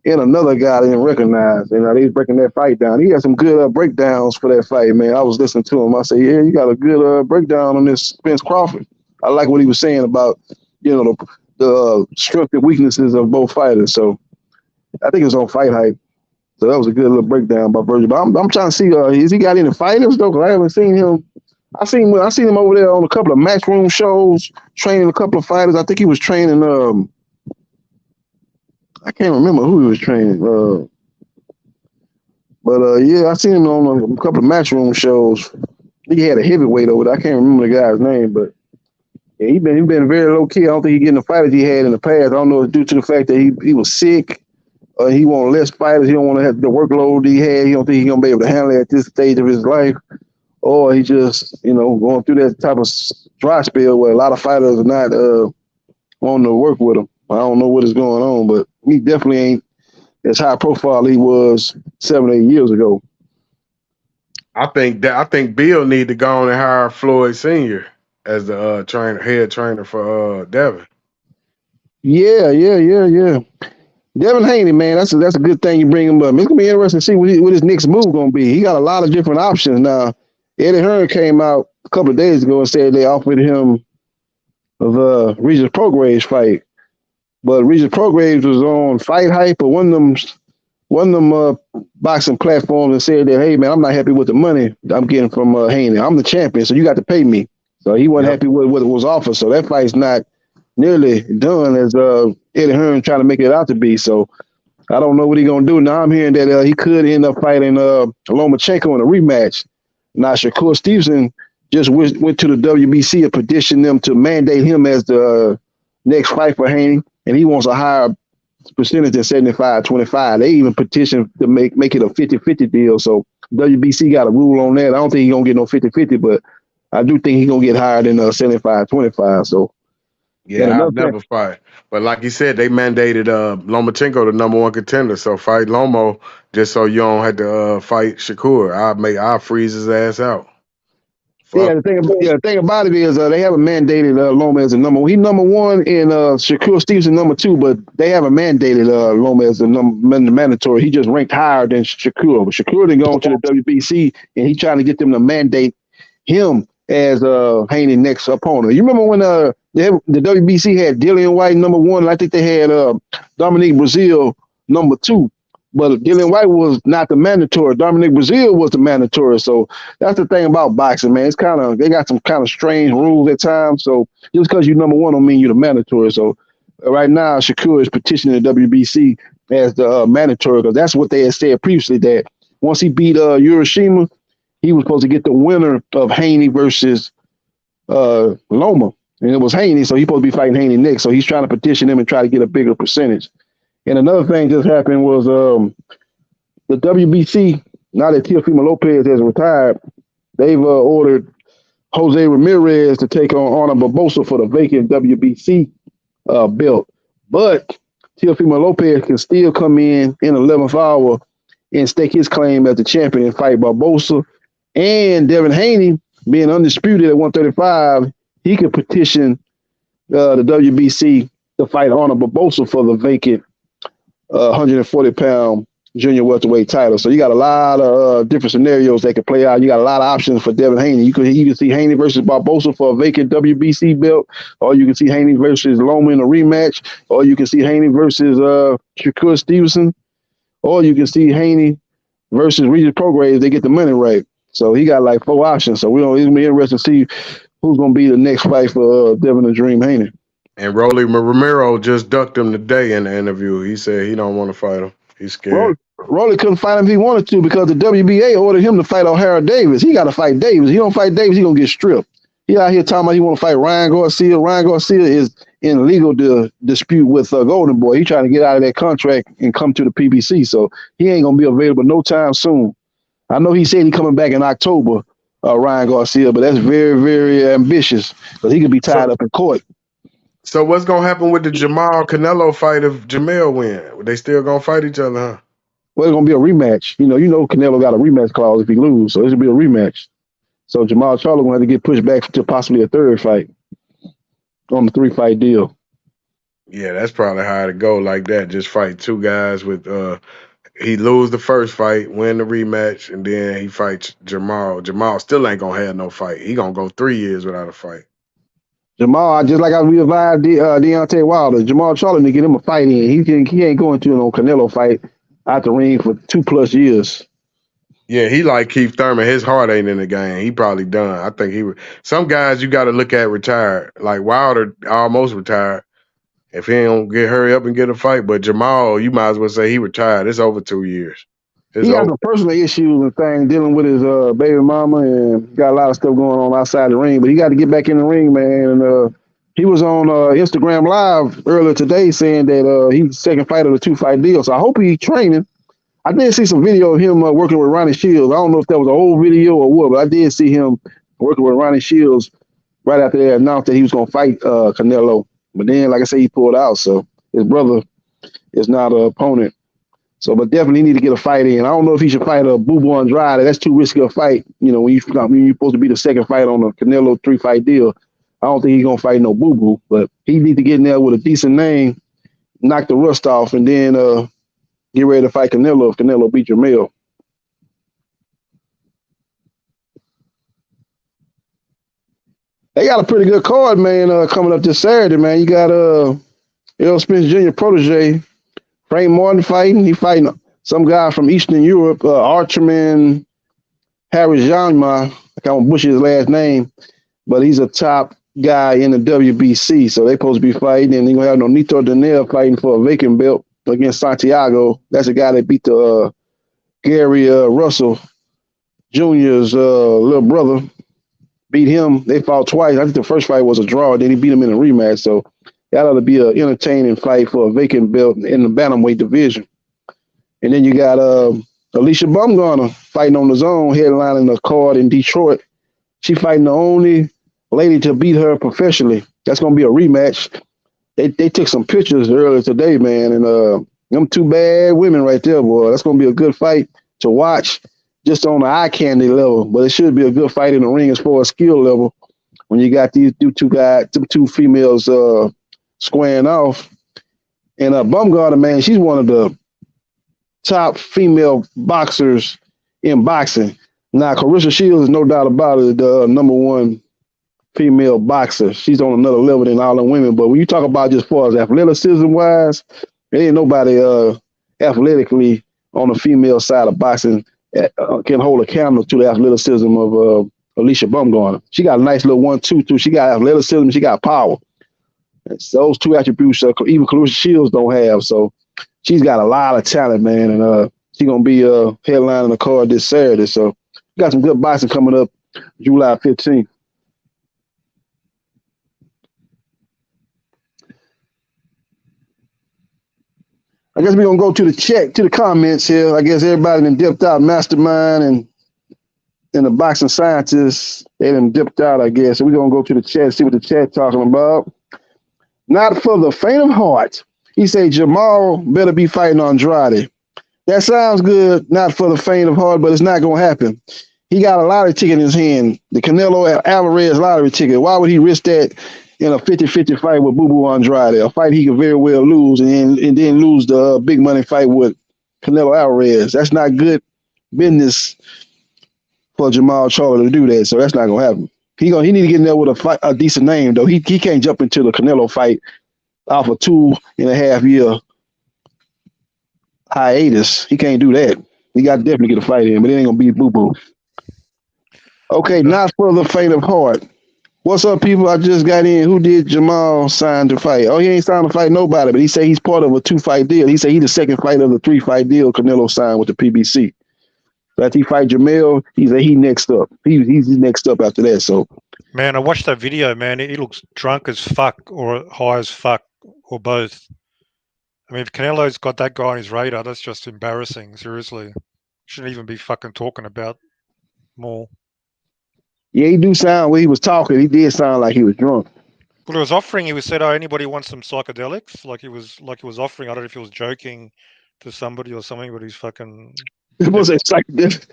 and another guy I didn't recognize. They was breaking that fight down. He had some good breakdowns for that fight, man. I was listening to him. I said, yeah, you got a good breakdown on this Spence Crawford. I like what he was saying about, the strength and weaknesses of both fighters. So I think it was on Fight Hype. So that was a good little breakdown by Virgil. But I'm trying to see, has he got any fighters though? Because I haven't seen him. I seen him over there on a couple of matchroom shows, training a couple of fighters. I think he was training. I can't remember who he was training. Yeah, I seen him on a couple of matchroom shows. I think he had a heavyweight over there. I can't remember the guy's name, but yeah, he been very low key. I don't think he getting the fighters he had in the past. I don't know if it's due to the fact that he was sick. He want less fighters. He don't want to have the workload he had. He don't think he's gonna be able to handle it at this stage of his life, or he just going through that type of dry spell where a lot of fighters are not wanting to work with him. I don't know what is going on, but he definitely ain't as high profile he was 7-8 years ago. I think Bill need to go on and hire Floyd Sr. as the head trainer for Devin. Yeah. Devin Haney, man, that's a good thing you bring him up. It's gonna be interesting to see what his next move gonna be. He got a lot of different options now. Eddie Hearn came out a couple of days ago and said they offered him the Regis Prograis fight, but Regis Prograis was on Fight Hype or one of them boxing platforms and said that, hey man, I'm not happy with the money I'm getting from Haney. I'm the champion, so you got to pay me. So he wasn't happy with what was offered. So that fight's not nearly done as Eddie Hearn trying to make it out to be. So I don't know what he's gonna do. Now I'm hearing that he could end up fighting Lomachenko in a rematch. Now Shakur Stevenson just went to the WBC and petitioned them to mandate him as the next fight for Haney, and he wants a higher percentage than 75-25. They even petitioned to make it a 50-50 deal. So WBC got a rule on that. I don't think he's gonna get no 50-50, but I do think he's gonna get higher than 75-25. So yeah, I'll never fight. But like you said, they mandated Lomachenko the number one contender. So fight Lomo just so you don't have to fight Shakur. I'll freeze his ass out. Yeah, the thing about it is they haven't mandated Loma as a number one. He's number one and Shakur Stevenson number two, but they haven't mandated Loma as the mandatory. He just ranked higher than Shakur. But Shakur didn't go to the WBC, and he's trying to get them to mandate him as Haney's next opponent. You remember when the WBC had Dillian White number one, and I think they had Dominique Brazil number two. But Dillian White was not the mandatory. Dominic Brazil was the mandatory. So that's the thing about boxing, man. It's they got some kind of strange rules at times. So just because you're number one don't mean you're the mandatory. So right now, Shakur is petitioning the WBC as the mandatory because that's what they had said previously, that once he beat Hiroshima, he was supposed to get the winner of Haney versus Loma. And it was Haney, so he's supposed to be fighting Haney next. So he's trying to petition him and try to get a bigger percentage. And another thing just happened was the WBC, now that Teofimo Lopez has retired, they've ordered Jose Ramirez to take on Arnold Barbosa for the vacant WBC belt. But Teofimo Lopez can still come in the 11th hour and stake his claim as the champion and fight Barbosa. And Devin Haney, being undisputed at 135, he could petition the WBC to fight Arnold Barbosa for the vacant 140-pound junior welterweight title. So you got a lot of different scenarios that could play out. You got a lot of options for Devin Haney. You can see Haney versus Barbosa for a vacant WBC belt, or you can see Haney versus Loma in a rematch, or you can see Haney versus Shakur Stevenson, or you can see Haney versus Regis Prograis if they get the money right. So he got like 4 options. So it's gonna be interesting to see who's gonna be the next fight for Devin the Dream Haney. And Rolly Romero just ducked him today in the interview. He said he don't want to fight him. He's scared. Rolly couldn't fight him if he wanted to because the WBA ordered him to fight O'Hara Davis. He got to fight Davis. He don't fight Davis, he gonna get stripped. He out here talking about he want to fight Ryan Garcia. Ryan Garcia is in legal dispute with Golden Boy. He trying to get out of that contract and come to the PBC. So he ain't gonna be available no time soon. I know he said he coming back in October, Ryan Garcia, but that's very, very ambitious because he could be tied up in court. So what's gonna happen with the Jermall Canelo fight if Jermall win? They still gonna fight each other, huh? Well, it's gonna be a rematch. You know, Canelo got a rematch clause if he loses, so it's gonna be a rematch. So Jermall Charlo gonna have to get pushed back to possibly a third fight on the 3-fight deal. Yeah, that's probably how to go like that. Just fight 2 guys with he lose the first fight, win the rematch, and then he fights Jermall. Jermall still ain't gonna have no fight. He gonna go 3 years without a fight. Jermall, just like I revived Deontay Wilder, Jermall Charlo need to get him a fight in. He ain't going to no Canelo fight out the ring for 2+ years. Yeah, he like Keith Thurman. His heart ain't in the game. He probably done. I think some guys you got to look at retired. Like Wilder almost retired. If he don't hurry up and get a fight, but Jermall, you might as well say he retired. It's over 2 years. He got some personal issues and things dealing with his baby mama, and got a lot of stuff going on outside the ring. But he got to get back in the ring, man. And he was on Instagram Live earlier today saying that he's second fight of the 2-fight deal. So I hope he's training. I did see some video of him working with Ronnie Shields. I don't know if that was an old video or what, but I did see him working with Ronnie Shields right after they announced that he was going to fight Canelo. But then, like I say, he pulled out. So his brother is not an opponent. So, but definitely need to get a fight in. I don't know if he should fight a Bubu Andrade. That's too risky a fight. You know, when you're supposed to be the second fight on a Canelo 3-fight deal. I don't think he's gonna fight no Bubu, but he need to get in there with a decent name knock the rust off, and then get ready to fight Canelo if Canelo beat Jermall. They got a pretty good card, man, coming up this Saturday, man. You got Errol Spence Jr. protege, Frank Martin fighting. He fighting some guy from Eastern Europe, Archerman Harris Janma. I can't butcher his last name, but he's a top guy in the WBC. So they supposed to be fighting, and they're gonna have Nonito Donaire fighting for a vacant belt against Santiago. That's a guy that beat the Gary Russell Jr.'s little brother. Beat him. They fought twice. I think the first fight was a draw. Then he beat him in a rematch. So that ought to be an entertaining fight for a vacant belt in the bantamweight division. And then you got Alicia Bumgarner fighting on the zone, headlining the card in Detroit. She fighting the only lady to beat her professionally. That's going to be a rematch. They took some pictures earlier today, man, and them two bad women right there, boy. That's going to be a good fight to watch just on the eye candy level, but it should be a good fight in the ring as far as skill level when you got these two females squaring off. And Bumgarner, man, she's one of the top female boxers in boxing. Now, Clarissa Shields is no doubt about it, the number one female boxer. She's on another level than all the women. But when you talk about just as far as athleticism-wise, there ain't nobody athletically on the female side of boxing can hold a candle to the athleticism of Alicia Bumgarner. She got a nice little 1-2 too. She got athleticism. She got power. So those two attributes even Clarissa Shields don't have. So she's got a lot of talent, man, and she's gonna be headlining the card this Saturday. So we got some good boxing coming up July 15th. I guess we're gonna go to the comments here. I guess everybody done dipped out, Mastermind and the boxing scientists, they done dipped out, I guess. So we're gonna go to the chat, see what the chat talking about. Not for the faint of heart. He said Jermall better be fighting Andrade. That sounds good, not for the faint of heart, but it's not gonna happen. He got a lottery ticket in his hand, the Canelo Alvarez lottery ticket. Why would he risk that in a 50-50 fight with Boo Boo Andrade, a fight he could very well lose, and then lose the big money fight with Canelo Alvarez? That's not good business for Jermall Charlo to do that, so that's not gonna happen. He need to get in there with a decent name, though. He can't jump into the Canelo fight off a 2.5 year hiatus. He can't do that. He got to definitely get a fight in, but it ain't gonna be Boo Boo. Okay, not for the faint of heart. What's up, people? I just got in. Who did Jermall sign to fight? Oh, he ain't signed to fight nobody, but he said he's part of a 2-fight deal. He said he's the second fight of the 3-fight deal Canelo signed with the PBC. So after he fight Jermall, he said he next up. He's next up after that. So, man, I watched that video, man. He looks drunk as fuck or high as fuck or both. I mean, if Canelo's got that guy on his radar, that's just embarrassing. Seriously. Shouldn't even be fucking talking about more. yeah, he do sound, when he was talking, he did sound like he was drunk. Well, he was offering, he said, oh, anybody wants some psychedelics? Like he was offering, I don't know if he was joking to somebody or something, but he's fucking... It was a psychedelic.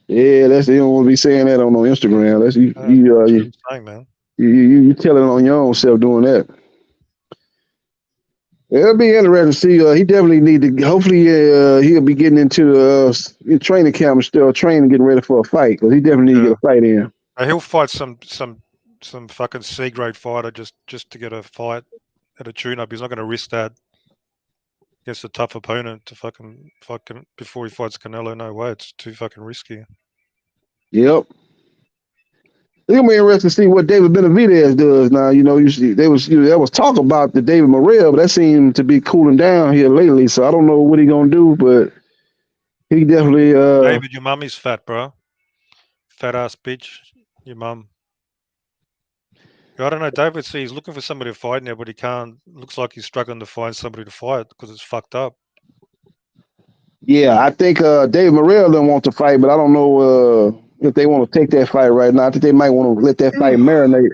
Yeah, that's, you don't want to be saying that on Instagram. That's you saying, man. You telling on your own self doing that. It'll be interesting to see. He definitely need to. Hopefully, he'll be getting into the training camp and still training, getting ready for a fight, because he definitely need to get a fight in. He'll fight some fucking C-grade fighter just to get a fight at a tune-up. He's not going to risk that against a tough opponent to fucking before he fights Canelo. No way, it's too fucking risky. Yep. It's gonna be interesting to see what David Benavidez does now. You know, there was talk about the David Morrell, but that seemed to be cooling down here lately. So I don't know what he's gonna do, but he definitely. David, your mum is fat, bro. Fat ass bitch, your mum. I don't know, David. See, he's looking for somebody to fight now, but he can't. Looks like he's struggling to find somebody to fight because it's fucked up. Yeah, I think David Morrell don't want to fight, but I don't know if they want to take that fight right now. I think they might want to let that fight marinate.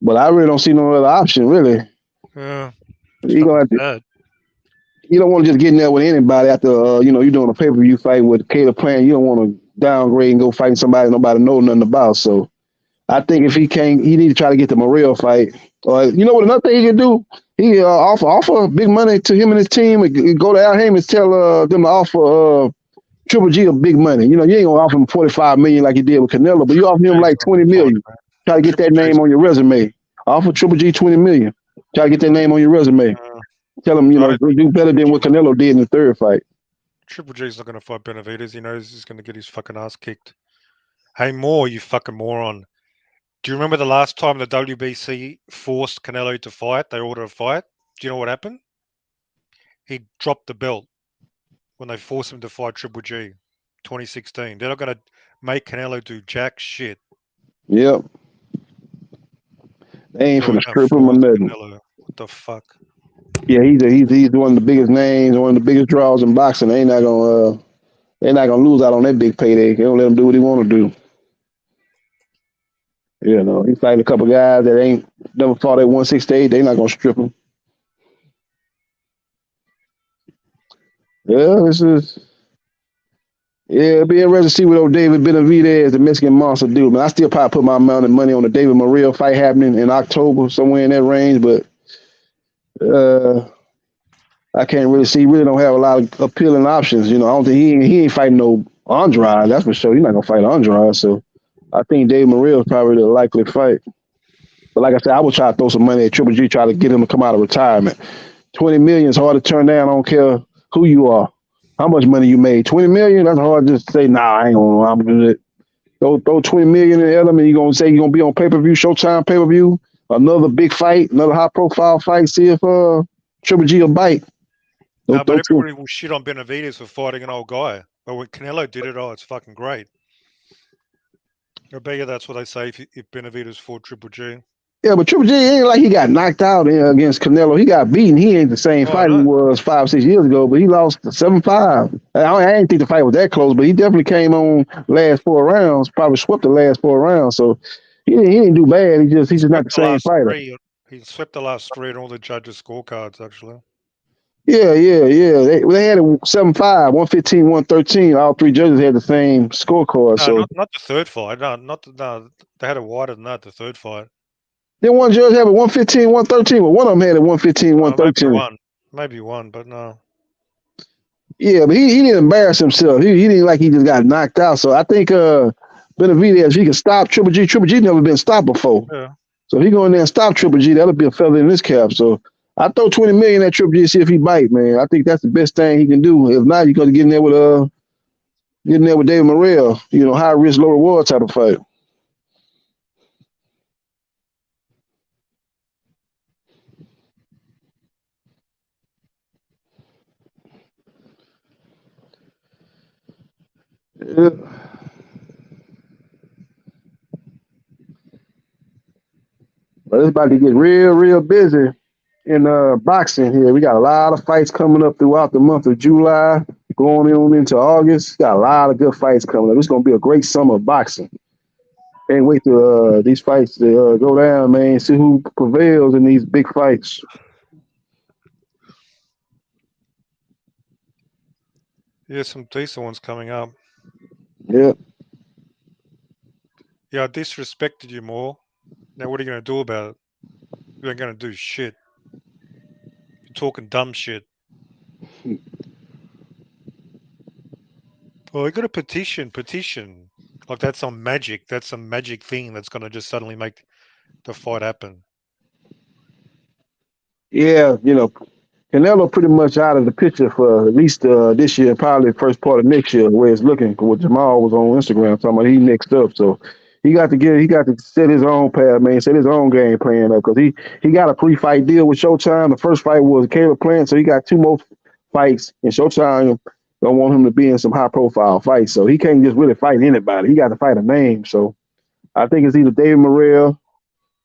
But I really don't see no other option, really. Yeah. You gonna have to, you don't want to just get in there with anybody after you're doing a pay-per-view fight with Caleb Plant. You don't want to downgrade and go fight somebody nobody knows nothing about. So I think if he can't, he need to try to get the Morrell fight You know what? Another thing he can do, he offer big money to him and his team. And go to Al Heyman and tell them to offer Triple G a big money. You know, you ain't gonna offer him 45 million like you did with Canelo, but you Triple offer him G's like gonna be 20 fine, million. man. Try to get Triple that G's. name on your resume. Offer Triple G 20 million. Try to get that name on your resume. Tell him, I don't think do better than what Canelo did in the third fight. Triple G's not gonna fight Benavidez. He knows he's gonna get his fucking ass kicked. Hey, Moore, you fucking moron. Do you remember the last time the WBC forced Canelo to fight? They ordered a fight. Do you know what happened? He dropped the belt when they forced him to fight Triple G, 2016. They're not going to make Canelo do jack shit. Yep. They ain't So we're finna going to strip him or force nothing. Canelo. What the fuck? Yeah, he's one of the biggest names, one of the biggest draws in boxing. They're not gonna lose out on that big payday. They don't let him do what he want to do. You know, he's fighting a couple guys that ain't never fought at 168. They not gonna strip him. Yeah, it'll be interesting to see what old David Benavidez, the Mexican monster, do. Man, I still probably put my amount of money on the David Morrell fight happening in October, somewhere in that range, but uh, I can't really see. Really don't have a lot of appealing options. You know, I don't think he ain't fighting no Andrade. That's for sure. He's not gonna fight Andrade. So I think David Morrell is probably the likely fight. But like I said, I would try to throw some money at Triple G, try to get him to come out of retirement. 20 million is hard to turn down. I don't care who you are, how much money you made. 20 million, that's hard to just say, nah, I ain't gonna, I'm good. Throw 20 million in the element, you're gonna say you're gonna be on pay-per-view, Showtime pay-per-view, another big fight, another high profile fight, see if Triple G will bite. No, but everybody will shit on Benavidez for fighting an old guy. But when Canelo did it, it's fucking great. I bet you that's what they say if Benavidez fought Triple G. Yeah, but Triple G ain't like he got knocked out against Canelo. He got beaten. He ain't the same fighter he was 5-6 years ago, but he lost 7-5. I didn't think the fight was that close, but he definitely came on last 4 rounds, probably swept the last 4 rounds. So he didn't do bad. He's just not the same fighter. He swept the last three on all the judges' scorecards, actually. Yeah. They had it 7-5, 115, 113. All three judges had the same scorecard. No, So not the third fight. No, they had it wider than that, the third fight. then one judge had a 115, 113, but one of them had a 115, 113. Maybe one, but no. Yeah, but he didn't embarrass himself. He didn't like he just got knocked out. So I think Benavidez, if he can stop Triple G, Triple G never been stopped before. Yeah. So if he go in there and stop Triple G, that'll be a feather in his cap. So I throw 20 million at Triple G to see if he bite, man. I think that's the best thing he can do. If not, you got to get in there with David Morrell. You know, high risk, low reward type of fight. Yeah. But it's about to get real busy in boxing here. We got a lot of fights coming up throughout the month of July, going on into August. Got a lot of good fights coming up. It's going to be a great summer of boxing. Can't wait to these fights to go down, man. See who prevails in these big fights. Yeah, some decent ones coming up. Yeah. Yeah, I disrespected you more. Now what are you going to do about it? You ain't going to do shit. You're talking dumb shit. Well, I got a petition. Like that's some magic. That's some magic thing that's going to just suddenly make the fight happen. Yeah, Canelo pretty much out of the picture for at least this year, probably the first part of next year, the way it's looking. What Jermall was on Instagram talking about he next up, so he got to set his own path, man, set his own game plan up because he got a pre-fight deal with Showtime. The first fight was Caleb Plant, so he got two more fights, and Showtime don't want him to be in some high-profile fights, so he can't just really fight anybody. He got to fight a name. So I think it's either David Morrell,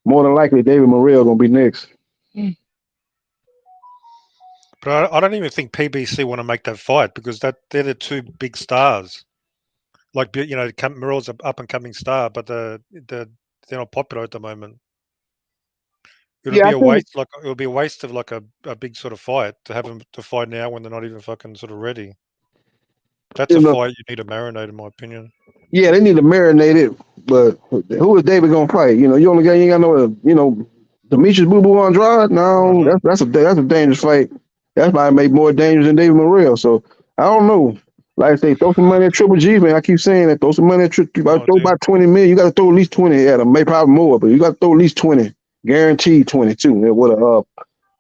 more than likely David Morrell gonna be next. But I don't even think PBC want to make that fight because they're the two big stars. Like Morrell's an up and coming star, but they're not popular at the moment. It'll be a waste. Like it'll be a waste of like a big sort of fight to have them to fight now when they're not even fucking sort of ready. That's a fight you need to marinate, in my opinion. Yeah, they need to marinate it. But who is David gonna fight? You only got you ain't got no Demetrius Boo Boo Andrade? No, Mhm. that's a dangerous fight. That's probably make more dangerous than David Morrell. So I don't know. Like I say, throw some money at Triple G, man. I keep saying that. Throw some money at No throw idea. about 20 million. You got to throw at least 20 at him. Maybe probably more, but you got to throw at least 20. Guaranteed 20 too. With a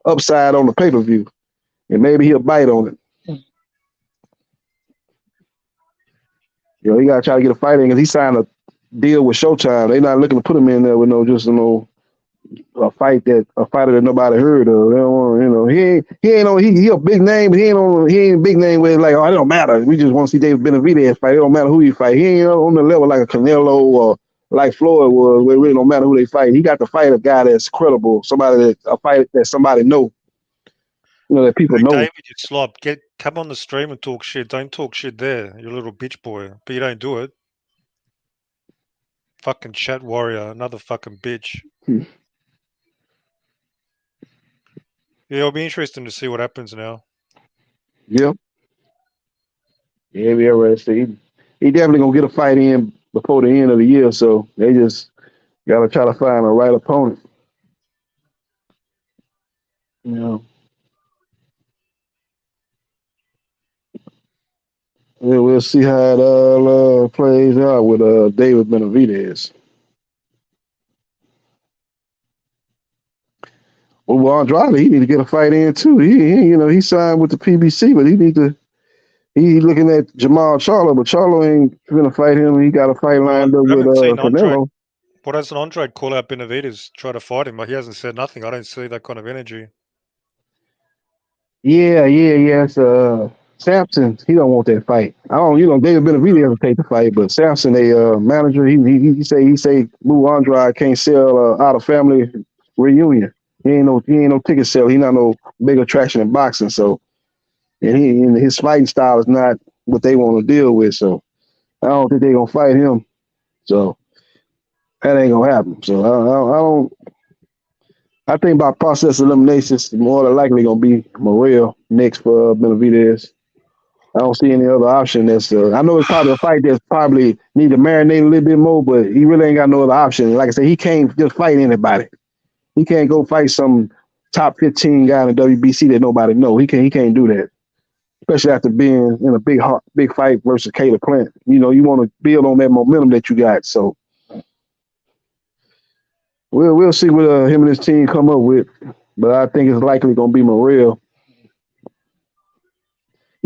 upside on the pay per view, and maybe he'll bite on it. You know, he got to try to get a fight in because he signed a deal with Showtime. They're not looking to put him in there with a fighter that nobody heard of. They don't want, he ain't on he a big name, but he ain't a big name where it's like, oh, it don't matter. We just want to see David Benavidez fight. It don't matter who he fight. He ain't on the level like a Canelo or like Floyd was, where it really don't matter who they fight. He got to fight a guy that's credible, a fight that somebody know, that people Hey, know. David, you slob. Come on the stream and talk shit. Don't talk shit there, you little bitch boy. But you don't do it. Fucking chat warrior, another fucking bitch. Yeah, it'll be interesting to see what happens now. Yeah. Yeah, we already see. He definitely gonna get a fight in before the end of the year, so they just gotta try to find a right opponent. You know. We'll see how it all plays out with David Benavidez. Well, Andrade, he need to get a fight in too. He signed with the PBC, but he looking at Jermall Charlo, but Charlo ain't gonna fight him. He got a fight lined up I with haven't seen Andre. Canelo. What doesn't Andre call out Benavidez, try to fight him? He hasn't said nothing. I don't see that kind of energy. Yeah. Sampson, he don't want that fight. I don't, David Benavidez will take the fight, but Sampson, a manager, he say Lou Andrade can't sell out of family reunion. He ain't no ticket sale. He not no big attraction in boxing. So, and his fighting style is not what they want to deal with. So, I don't think they gonna fight him. So that ain't gonna happen. So I don't. I think by process elimination, it's more than likely gonna be Morrell next for Benavidez. I don't see any other option. I know it's probably a fight that's probably need to marinate a little bit more, but he really ain't got no other option. Like I said, he can't just fight anybody. He can't go fight some top 15 guy in the WBC that nobody know. He can't do that, especially after being in a big fight versus Caleb Plant. You want to build on that momentum that you got. So we'll see what him and his team come up with, but I think it's likely gonna be Morrell.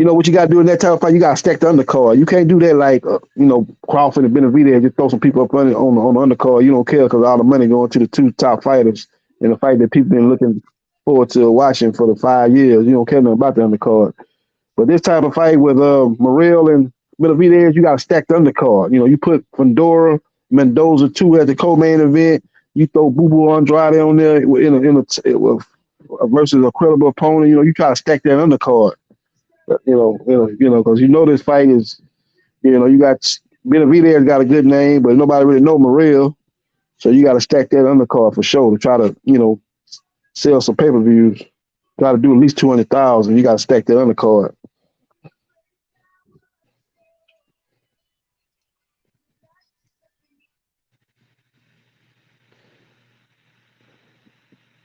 What you got to do in that type of fight, you got to stack the undercard. You can't do that like, Crawford and Benavidez, just throw some people up on the undercard. You don't care because all the money going to the two top fighters in a fight that people been looking forward to watching for the 5 years. You don't care nothing about the undercard. But this type of fight with Morrell and Benavidez, you got to stack the undercard. You put Fundora, Mendoza 2 at the co-main event. You throw Boo Boo Andrade on there versus a credible opponent. You try to stack that undercard. Because this fight is, you got Benavidez got a good name, but nobody really know Morrell, so you got to stack that undercard for sure to try to, sell some pay per views. Got to do at least 200,000. You got to stack that undercard.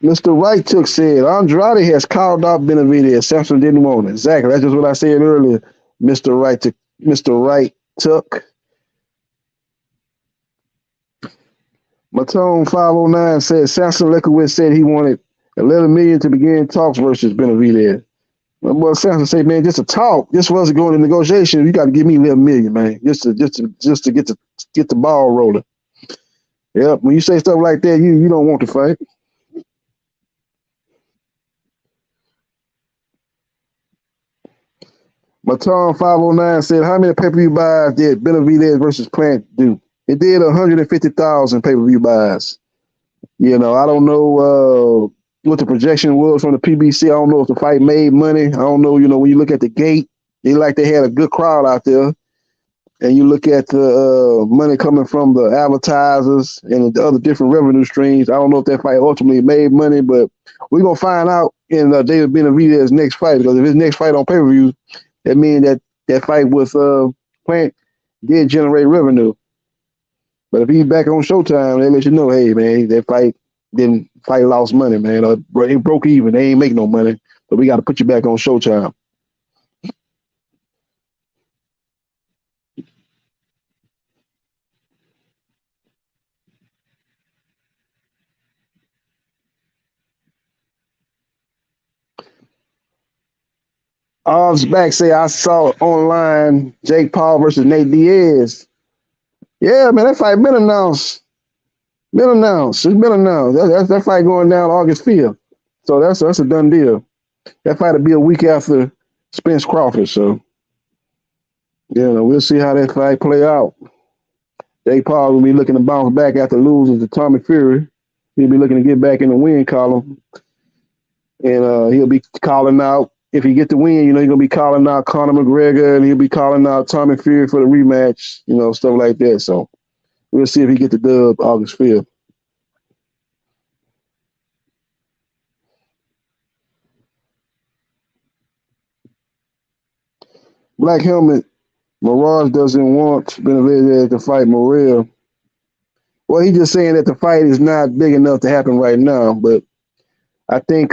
Mr. Wright said Andrade has called out Benavidez. Samson didn't want it. Exactly. That's just what I said earlier. Mr. Wright took. Matone 509 said Samson Lekowitz said he wanted 11 million to begin talks versus Benavidez. My boy Samson said, man, just to talk, just for us to go into negotiations, you got to give me 11 million, man, just to get the ball rolling. Yep. When you say stuff like that, you don't want to fight. Matone 509 said, how many pay-per-view buys did Benavidez versus Plant do? It did 150,000 pay-per-view buys. I don't know what the projection was from the PBC. I don't know if the fight made money. I don't know, when you look at the gate, they had a good crowd out there. And you look at the money coming from the advertisers and the other different revenue streams. I don't know if that fight ultimately made money, but we're going to find out in David Benavidez's next fight, because if his next fight on pay-per-view, that means that fight with Plant did generate revenue. But if he's back on Showtime, they let you know, hey, man, that fight then fight lost money, man. It broke even. They ain't make no money, but we got to put you back on Showtime. Odds back say I saw online Jake Paul versus Nate Diaz. Yeah, man, that fight been announced. Been announced. It's been announced. That fight going down August 5th. So that's a done deal. That fight will be a week after Spence Crawford. So, we'll see how that fight play out. Jake Paul will be looking to bounce back after losing to Tommy Fury. He'll be looking to get back in the win column. And he'll be calling out, if he get the win, he's going to be calling out Conor McGregor, and he'll be calling out Tommy Fury for the rematch, stuff like that. So we'll see if he get the dub August 5th. Black Helmet, Mirage doesn't want Benavidez to fight Morrell. Well, he's just saying that the fight is not big enough to happen right now, but I think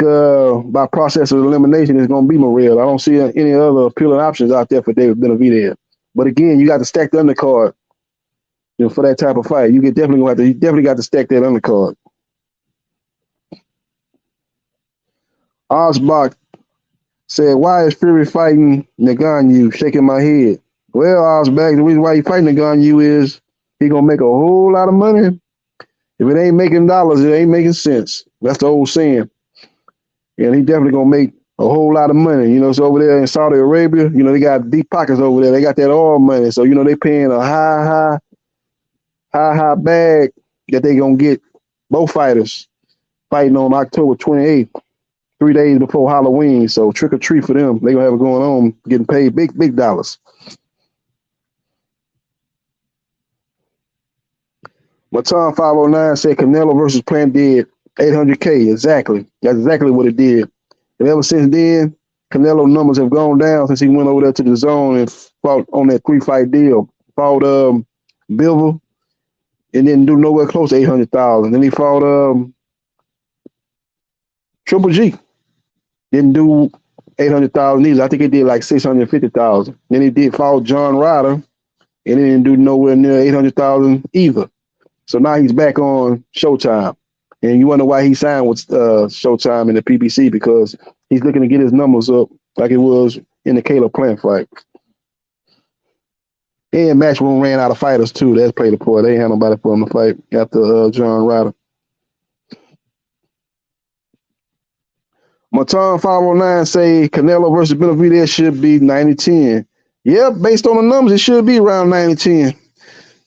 by process of elimination, it's going to be Morrell. I don't see any other appealing options out there for David Benavidez. But again, you got to stack the undercard, for that type of fight. You definitely got to stack that undercard. Osbach said, "Why is Fury fighting Ngannou?" Shaking my head. Well, Osbach, the reason why he's fighting Ngannou is he's going to make a whole lot of money. If it ain't making dollars, it ain't making sense. That's the old saying. And he definitely going to make a whole lot of money. So over there in Saudi Arabia, they got deep pockets over there. They got that oil money. So, they paying a high bag that they going to get both fighters fighting on October 28th, 3 days before Halloween. So trick or treat for them. They going to have it going on, getting paid big dollars. Matan 509 said Canelo versus Plant did $800K. Exactly. That's exactly what it did. And ever since then, Canelo numbers have gone down since he went over there to the zone and fought on that 3-fight deal. Fought Bivol and didn't do nowhere close to 800,000. Then he fought Triple G. Didn't do 800,000 either. I think he did like 650,000. Then he fought John Ryder and he didn't do nowhere near 800,000 either. So now he's back on Showtime. And you wonder why he signed with Showtime in the PBC, because he's looking to get his numbers up like it was in the Caleb Plant fight. And Matchroom ran out of fighters too. That's played a part. They ain't had nobody for him to fight after John Ryder. Matan 509 say Canelo versus Benavidez should be 90-10. Yeah, based on the numbers, it should be around 90-10.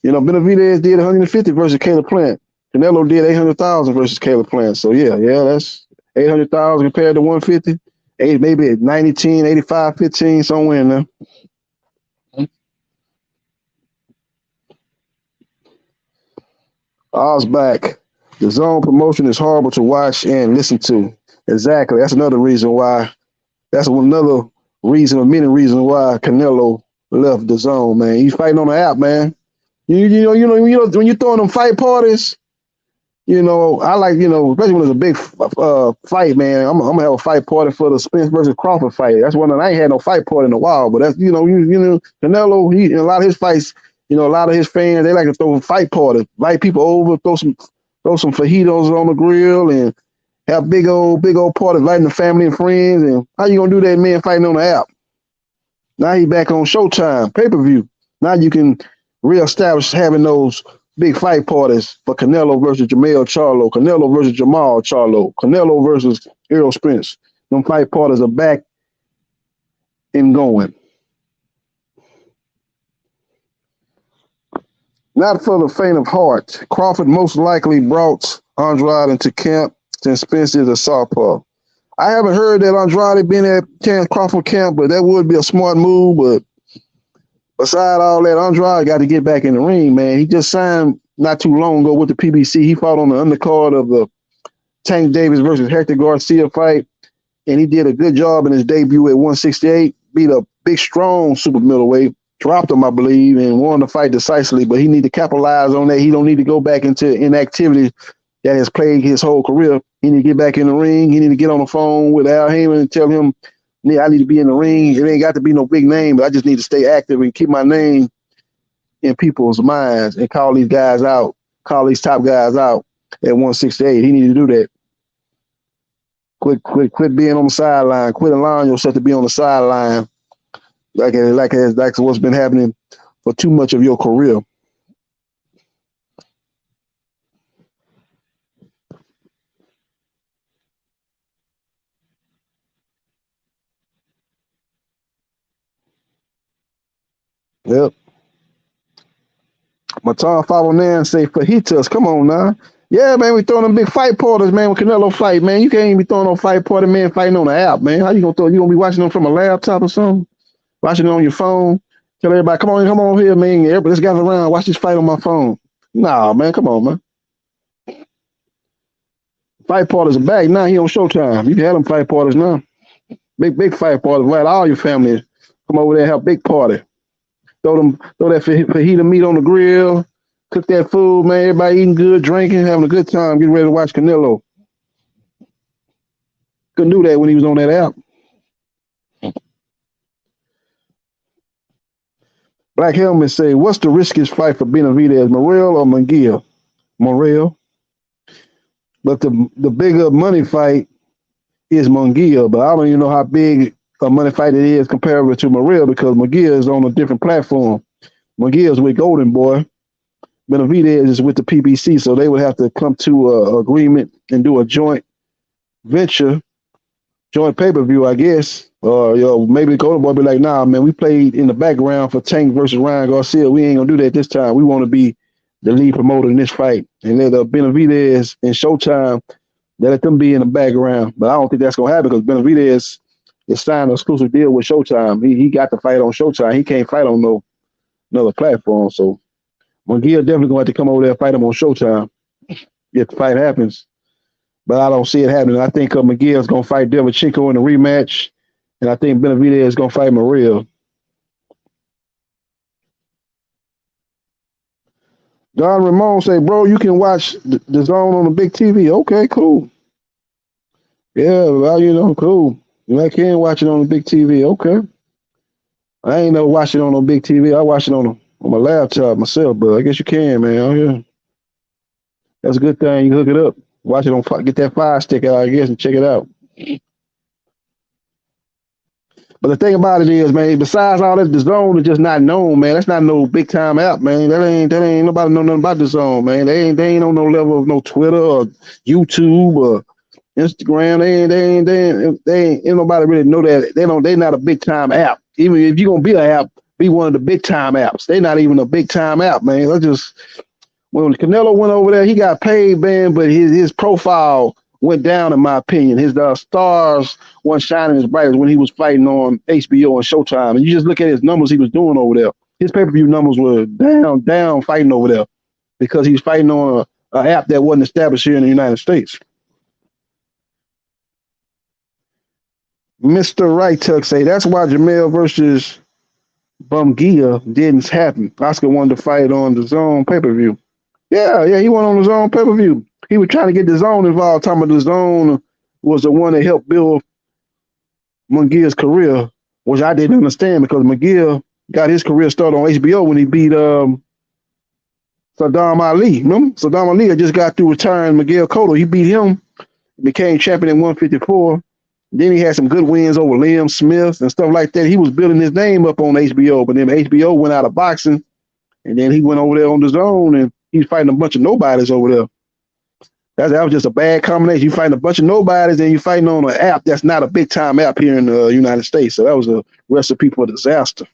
Benavidez did 150 versus Caleb Plant. Canelo did 800,000 versus Caleb Plant. So yeah, that's 800,000 compared to 150. Maybe 90-10, 85-15, somewhere in there. Osback. The zone promotion is horrible to watch and listen to. Exactly. That's another reason why. That's another reason, or many reasons why Canelo left the zone, man. He's fighting on the app, man. When you're throwing them fight parties, I like, especially when it's a big fight, man. I'm gonna have a fight party for the Spence versus Crawford fight. That's one that I ain't had no fight party in a while. But that's Canelo. He in a lot of his fights, a lot of his fans, they like to throw fight parties, invite people over, throw some fajitos on the grill, and have big old party, inviting the family and friends. And how you gonna do that, man, fighting on the app? Now he back on Showtime, pay-per-view. Now you can reestablish having those big fight parties for Canelo versus Charlo, Canelo versus Jermall Charlo, Canelo versus Errol Spence. Them fight parties are back and going. Not for the faint of heart. Crawford most likely brought Andrade into camp since Spence is a southpaw. I haven't heard that Andrade been at Crawford camp, but that would be a smart move. But beside all that, Andrade got to get back in the ring, man. He just signed not too long ago with the PBC. He fought on the undercard of the Tank Davis versus Hector Garcia fight, and he did a good job in his debut at 168. Beat a big, strong super middleweight, dropped him, I believe, and won the fight decisively. But he need to capitalize on that. He don't need to go back into inactivity that has played his whole career. He need to get back in the ring. He need to get on the phone with Al Heyman and tell him, I need to be in the ring. It ain't got to be no big name, but I just need to stay active and keep my name in people's minds and call these guys out, call these top guys out at 168. He need to do that. Quit being on the sideline. Quit allowing yourself to be on the sideline like what's been happening for too much of your career. Yep. Matan 509 say fajitas. Come on now. Yeah, man, we throwing them big fight parties, man, with Canelo fight, man. You can't even be throwing no fight party, man, fighting on the app, man. How you gonna throw? You gonna be watching them from a laptop or something? Watching it on your phone? Tell everybody, come on here, man. Everybody, let's gather around. Watch this fight on my phone. Nah, man, come on, man. Fight parties are back now. He on Showtime. You can have them fight parties now. Big fight parties. Right, all your family come over there and have a big party. Throw that fajita meat on the grill. Cook that food, man. Everybody eating good, drinking, having a good time. Getting ready to watch Canelo. Couldn't do that when he was on that app. Black Helmet say, what's the riskiest fight for Benavidez, Morrell or Munguia? Morrell. But the bigger money fight is Munguia, but I don't even know how big a money fight it is compared to Morrell because Munguia is on a different platform. Munguia is with Golden Boy. Benavidez is with the PBC, so they would have to come to an agreement and do a joint venture, joint pay-per-view, I guess. Or maybe Golden Boy be like, nah, man, we played in the background for Tank versus Ryan Garcia. We ain't gonna do that this time. We want to be the lead promoter in this fight. And let Benavidez and Showtime, they let them be in the background. But I don't think that's gonna happen because Benavidez is signed an exclusive deal with Showtime. He got to fight on Showtime. He can't fight on no another platform. So Munguia definitely gonna have to come over there and fight him on Showtime if the fight happens. But I don't see it happening. I think Munguia is gonna fight Derevchenko in the rematch, and I think Benavidez is gonna fight Morrell. Don Ramon say, bro, you can watch the Zone on the big TV. Okay, cool. Yeah, well, cool. I can watch it on the big TV. Okay. I ain't never watched it on no big TV. I watch it on my laptop myself, but I guess you can, man. Oh, yeah. That's a good thing. You hook it up. Watch it on, get that Fire Stick out, I guess, and check it out. But the thing about it is, man, besides all that, the Zone is just not known, man. That's not no big time app, man. That ain't nobody know nothing about the Zone, man. They ain't on no level of no Twitter or YouTube or Instagram. Ain't nobody really know that. They not a big time app. Even if you're gonna be an app, be one of the big time apps. They not even a big time app, man. When Canelo went over there, he got paid, man, but his profile went down, in my opinion. His stars weren't shining as bright as when he was fighting on HBO and Showtime. And you just look at his numbers he was doing over there. His pay-per-view numbers were down fighting over there because he's fighting on an app that wasn't established here in the United States. Mr. Right Tuck say, that's why Jermall versus Munguia didn't happen. Oscar wanted to fight on the Zone pay-per-view. Yeah, he went on the Zone pay-per-view. He was trying to get the Zone involved, talking about the Zone was the one that helped build Munguia's career, which I didn't understand because Munguia got his career started on HBO when he beat Saddam Ali. Remember? Saddam Ali had just got through retiring Miguel Cotto. He beat him, became champion in 154. Then he had some good wins over Liam Smith and stuff like that. He was building his name up on HBO, but then HBO went out of boxing, and then he went over there on the Zone, and he's fighting a bunch of nobodies over there. That was just a bad combination. You fighting a bunch of nobodies, and you fighting on an app that's not a big time app here in the United States. So that was a recipe for disaster.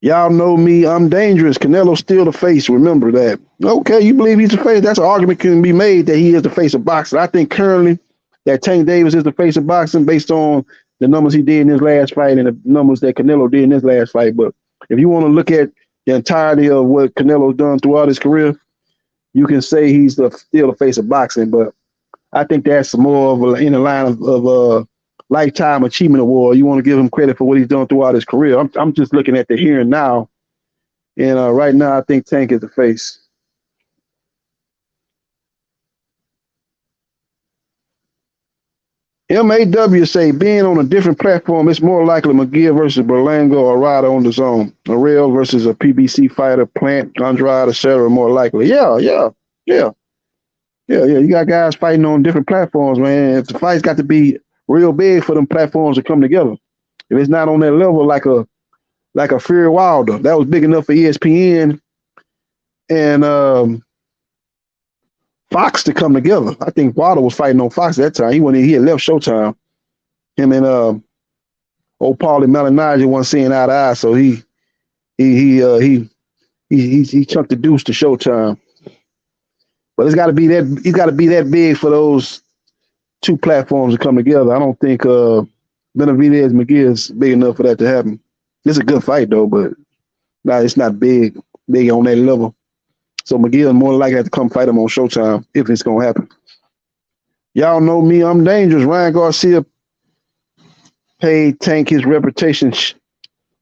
Y'all know me. I'm dangerous. Canelo's still the face. Remember that. Okay, you believe he's the face? That's an argument can be made that he is the face of boxing. I think currently that Tank Davis is the face of boxing based on the numbers he did in his last fight and the numbers that Canelo did in his last fight. But if you want to look at the entirety of what Canelo's done throughout his career, you can say he's still the face of boxing. But I think that's more of in the line of a lifetime achievement award. You want to give him credit for what he's done throughout his career. I'm just looking at the here and now, and right now I think Tank is the face. MAW say being on a different platform, it's more likely McGill versus Berlanga or Ryder on the zone. A Rail versus a PBC fighter, Plant, Andrade, etc. More likely. Yeah. You got guys fighting on different platforms, man. If the fight's got to be real big for them platforms to come together. If it's not on that level, like a Fury Wilder, that was big enough for ESPN and Fox to come together. I think Wilder was fighting on Fox at that time. He had left Showtime. Him and old Paulie Malignaggi wasn't seeing eye to eye, so he chucked the deuce to Showtime. But it's got to be that big for those two platforms to come together. I don't think Benavidez McGee is big enough for that to happen. It's a good fight though, but it's not big on that level. So McGee is more likely to have to come fight him on Showtime if it's gonna happen. Y'all know me, I'm dangerous. Ryan Garcia paid Tank his reputation.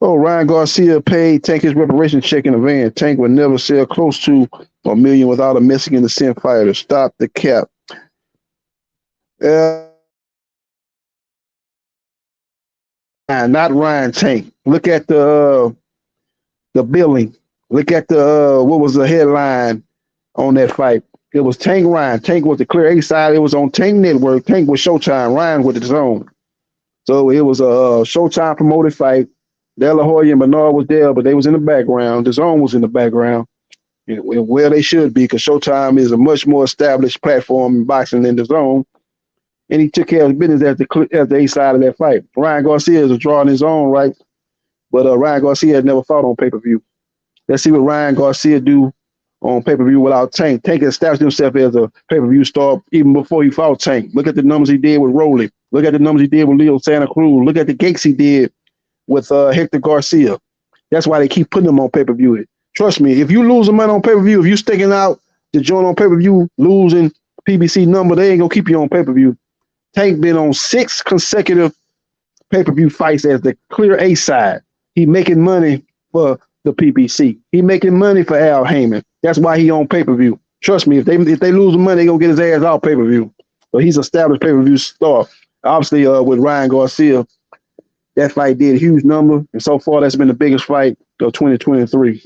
Ryan Garcia paid Tank his reparation check in a van. Tank would never sell close to $1 million without a Mexican descent fighter. Stop the cap. Not Ryan Tank. Look at the billing. Look at the what was the headline on that fight? It was Tank Ryan. Tank was the clear A side. It was on Tank Network. Tank was Showtime. Ryan with the zone. So it was a Showtime promoted fight. De La Hoya and Bernard was there, but they was in the background. The zone was in the background. Where they should be, because Showtime is a much more established platform in boxing than the zone. And he took care of business at the A side of that fight. Ryan Garcia is a draw in his own right, but Ryan Garcia had never fought on pay-per-view. Let's see what Ryan Garcia do on pay-per-view without Tank. Tank established himself as a pay-per-view star even before he fought Tank. Look at the numbers he did with Rowley. Look at the numbers he did with Leo Santa Cruz. Look at the gigs he did with Hector Garcia. That's why they keep putting him on pay-per-view. Trust me, if you losing money on pay-per-view, if you sticking out the joint on pay-per-view, losing PBC number, they ain't gonna keep you on pay-per-view. Tank been on 6 consecutive pay-per-view fights as the clear A side. He making money for the PBC. He making money for Al Heyman. That's why he on pay-per-view. Trust me, if they losing money, they gonna get his ass off pay-per-view. So he's established pay-per-view star. Obviously, with Ryan Garcia, that fight did a huge number, and so far that's been the biggest fight of 2023.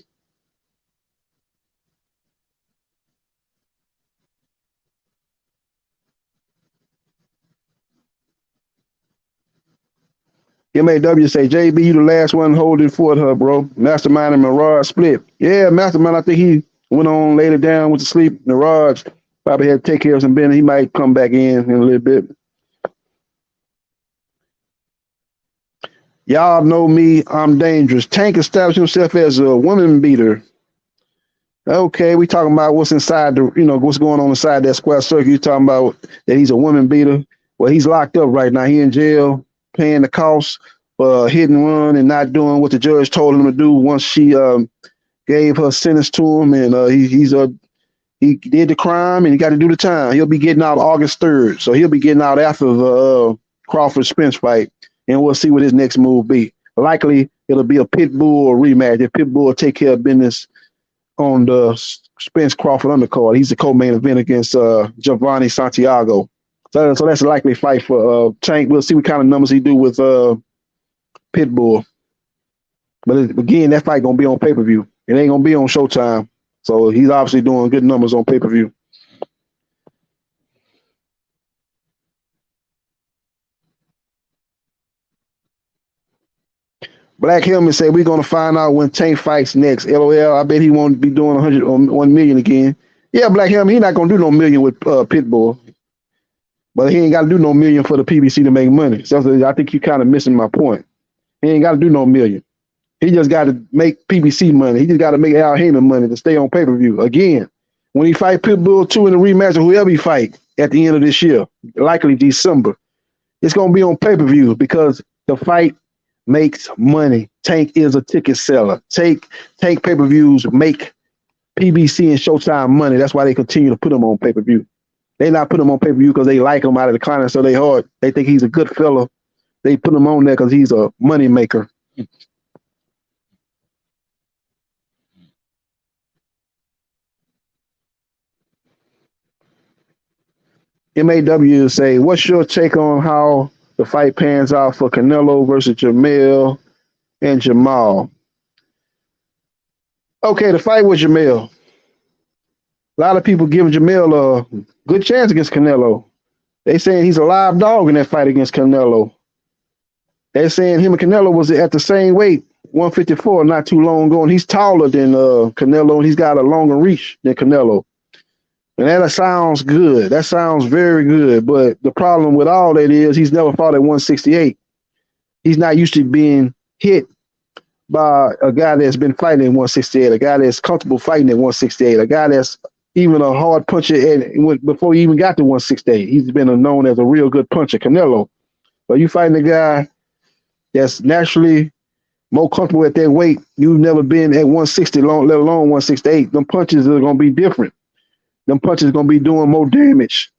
MAW say, JB, you the last one holding for her, bro. Mastermind and Mirage split. Yeah, Mastermind, I think he went on, laid it down, went to sleep. Mirage probably had to take care of some business. He might come back in a little bit. Y'all know me, I'm dangerous. Tank established himself as a woman beater. Okay, we talking about what's inside what's going on inside that square circle. You talking about that he's a woman beater. Well, he's locked up right now. He in jail, paying the cost for hit and run and not doing what the judge told him to do once she gave her sentence to him. And he did the crime and he got to do the time. He'll be getting out August 3rd. So he'll be getting out after the Crawford Spence fight. And we'll see what his next move be. Likely it'll be a Pitbull rematch. If Pitbull will take care of business on the Spence Crawford undercard. He's the co-main event against Giovanni Santiago. So that's a likely fight for Tank. We'll see what kind of numbers he do with Pitbull. But again, that fight gonna be on pay-per-view. It ain't gonna be on Showtime. So he's obviously doing good numbers on pay-per-view. Black Helmet said we're gonna find out when Tank fights next. LOL. I bet he won't be doing 100 or 1 million again. Yeah, Black Helmet, he not gonna do no million with Pitbull, but he ain't got to do no million for the PBC to make money. So I think you kind of missing my point. He ain't got to do no million. He just got to make PBC money. He just got to make Al Heyman money to stay on pay per view again. When he fight Pitbull 2 in the rematch, or whoever he fight at the end of this year, likely December, it's gonna be on pay per view because the fight makes money. Tank is a ticket seller. Tank pay-per-views make PBC and Showtime money. That's why they continue to put him on pay-per-view. They not put him on pay-per-view because they like him out of the corner, so they hard. They think he's a good fella. They put him on there because he's a money maker. MAW say, what's your take on how the fight pans out for Canelo versus Jermall and Jermall? Okay, the fight with Jermall. A lot of people giving Jermall a good chance against Canelo. They saying he's a live dog in that fight against Canelo. They're saying him and Canelo was at the same weight, 154, not too long ago, and he's taller than Canelo, and he's got a longer reach than Canelo. And that sounds good. That sounds very good. But the problem with all that is he's never fought at 168. He's not used to being hit by a guy that's been fighting at 168, a guy that's comfortable fighting at 168, a guy that's even a hard puncher before he even got to 168. He's been known as a real good puncher, Canelo. But you fighting a guy that's naturally more comfortable at that weight. You've never been at 160, let alone 168. Them punches are going to be different. Them punches are going to be doing more damage.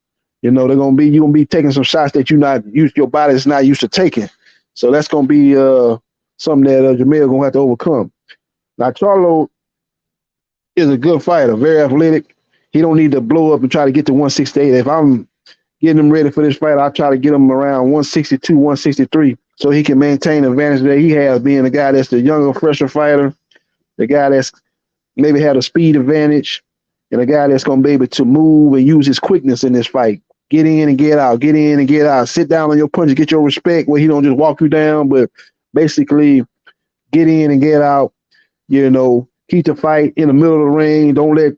You know, you're going to be taking some shots that your body's not used to taking. So that's going to be something that Jermall going to have to overcome. Now, Charlo is a good fighter, very athletic. He don't need to blow up and try to get to 168. If I'm getting him ready for this fight, I'll try to get him around 162, 163, so he can maintain the advantage that he has, being the guy that's the younger, fresher fighter, the guy that's maybe had a speed advantage, and a guy that's going to be able to move and use his quickness in this fight. Get in and get out, get in and get out. Sit down on your punches, get your respect where he don't just walk you down, but basically get in and get out. You know, keep the fight in the middle of the ring. Don't let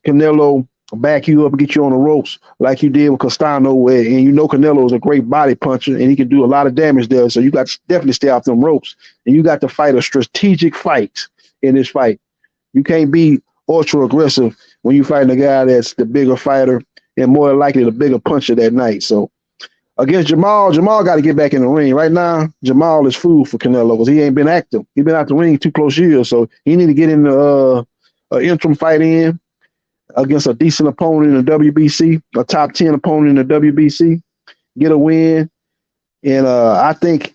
Canelo back you up and get you on the ropes like you did with Castano. And you know Canelo is a great body puncher, and he can do a lot of damage there. So you got to definitely stay off them ropes. And you got to fight a strategic fight in this fight. You can't be ultra aggressive when you fighting a guy that's the bigger fighter and more likely the bigger puncher that night. So against Jermall got to get back in the ring. Right now, Jermall is food for Canelo because he ain't been active. He been out the ring 2 close years, so he need to get in the interim fight in against a decent opponent in the WBC, a top 10 opponent in the WBC, get a win. And I think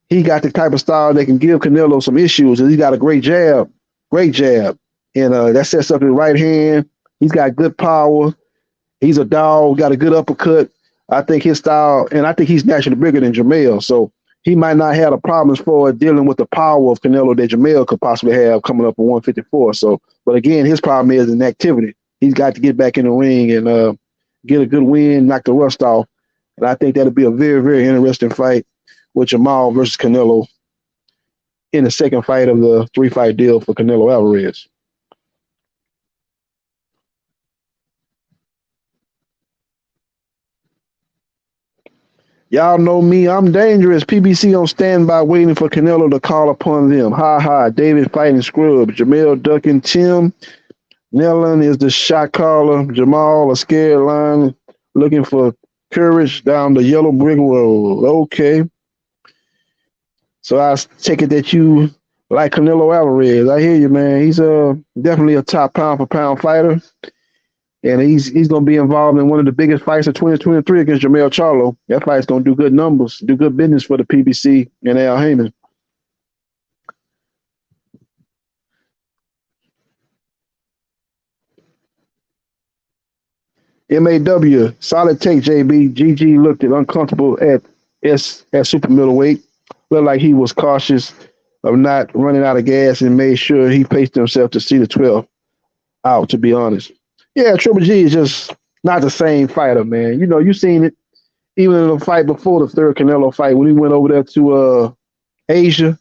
he got the type of style that can give Canelo some issues. He's got a great jab. And that sets up his right hand. He's got good power. He's a dog, got a good uppercut. I think his style, and I think he's naturally bigger than Jermall. So he might not have the problems for dealing with the power of Canelo that Jermall could possibly have coming up at 154. So, but again, his problem is inactivity. He's got to get back in the ring and get a good win, knock the rust off. And I think that'll be a very, very interesting fight with Jermall versus Canelo in the second fight of the 3-fight deal for Canelo Alvarez. Y'all know me. I'm dangerous. PBC on standby waiting for Canelo to call upon them. Ha ha. David fighting Scrub. Jermall ducking Tim. Nellen is the shot caller. Jermall a scared line looking for courage down the yellow brick road. Okay. So I take it that you like Canelo Alvarez. I hear you, man. He's definitely a top pound for pound fighter. And he's going to be involved in one of the biggest fights of 2023 against Jermall Charlo. That fight's going to do good numbers, do good business for the PBC and Al Heyman. MAW, solid take, JB. GG looked uncomfortable at super middleweight. Looked like he was cautious of not running out of gas and made sure he paced himself to see the 12 out, to be honest. Yeah, Triple G is just not the same fighter, man. You know, you seen it even in the fight before the third Canelo fight when he went over there to Asia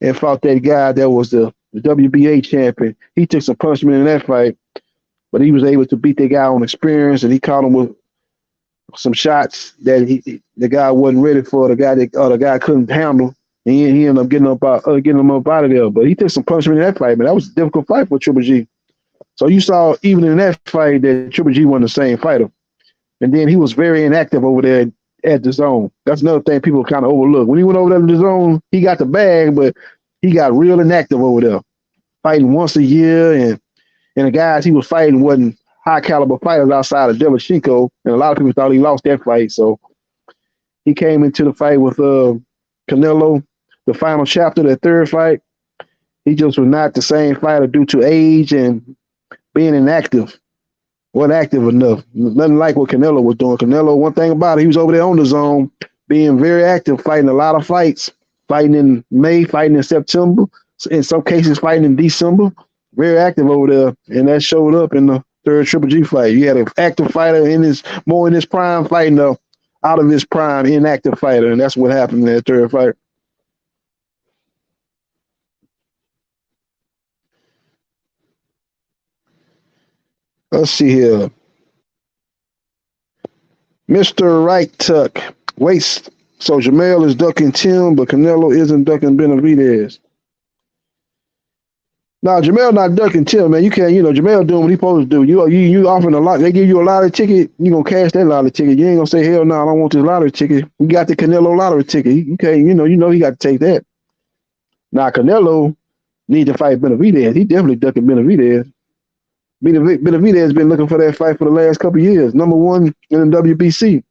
and fought that guy that was the WBA champion. He took some punishment in that fight, but he was able to beat that guy on experience, and he caught him with some shots that the guy wasn't ready for. The guy couldn't handle, and he ended up getting him up out of there. But he took some punishment in that fight, man. That was a difficult fight for Triple G. So you saw even in that fight that Triple G wasn't the same fighter. And then he was very inactive over there at the zone. That's another thing people kind of overlook. When he went over there to the zone, he got the bag, but he got real inactive over there, fighting once a year. And the guys he was fighting wasn't high caliber fighters outside of Delichenko. And a lot of people thought he lost that fight. So he came into the fight with Canelo, the final chapter, that third fight. He just was not the same fighter due to age and being inactive. Wasn't active enough. Nothing like what Canelo was doing. Canelo, one thing about it, he was over there on the zone, being very active, fighting a lot of fights, fighting in May, fighting in September, in some cases fighting in December. Very active over there, and that showed up in the third Triple G fight. You had an active fighter in his prime, fighting out of his prime inactive fighter, and that's what happened in that third fight. Let's see here. Mr. Right Tuck waits. So Jermall is ducking Tim, but Canelo isn't ducking Benavidez. No, Jermall not ducking Tim, man. You can't, Jermall doing what he supposed to do. You offering a lot. They give you a lottery ticket, you gonna cash that lottery ticket. You ain't gonna say, hell no, I don't want this lottery ticket. You got the Canelo lottery ticket. You can't, you know he got to take that. Now Canelo need to fight Benavidez. He definitely ducking Benavidez. Benavidez has been looking for that fight for the last couple of years. Number one in the WBC.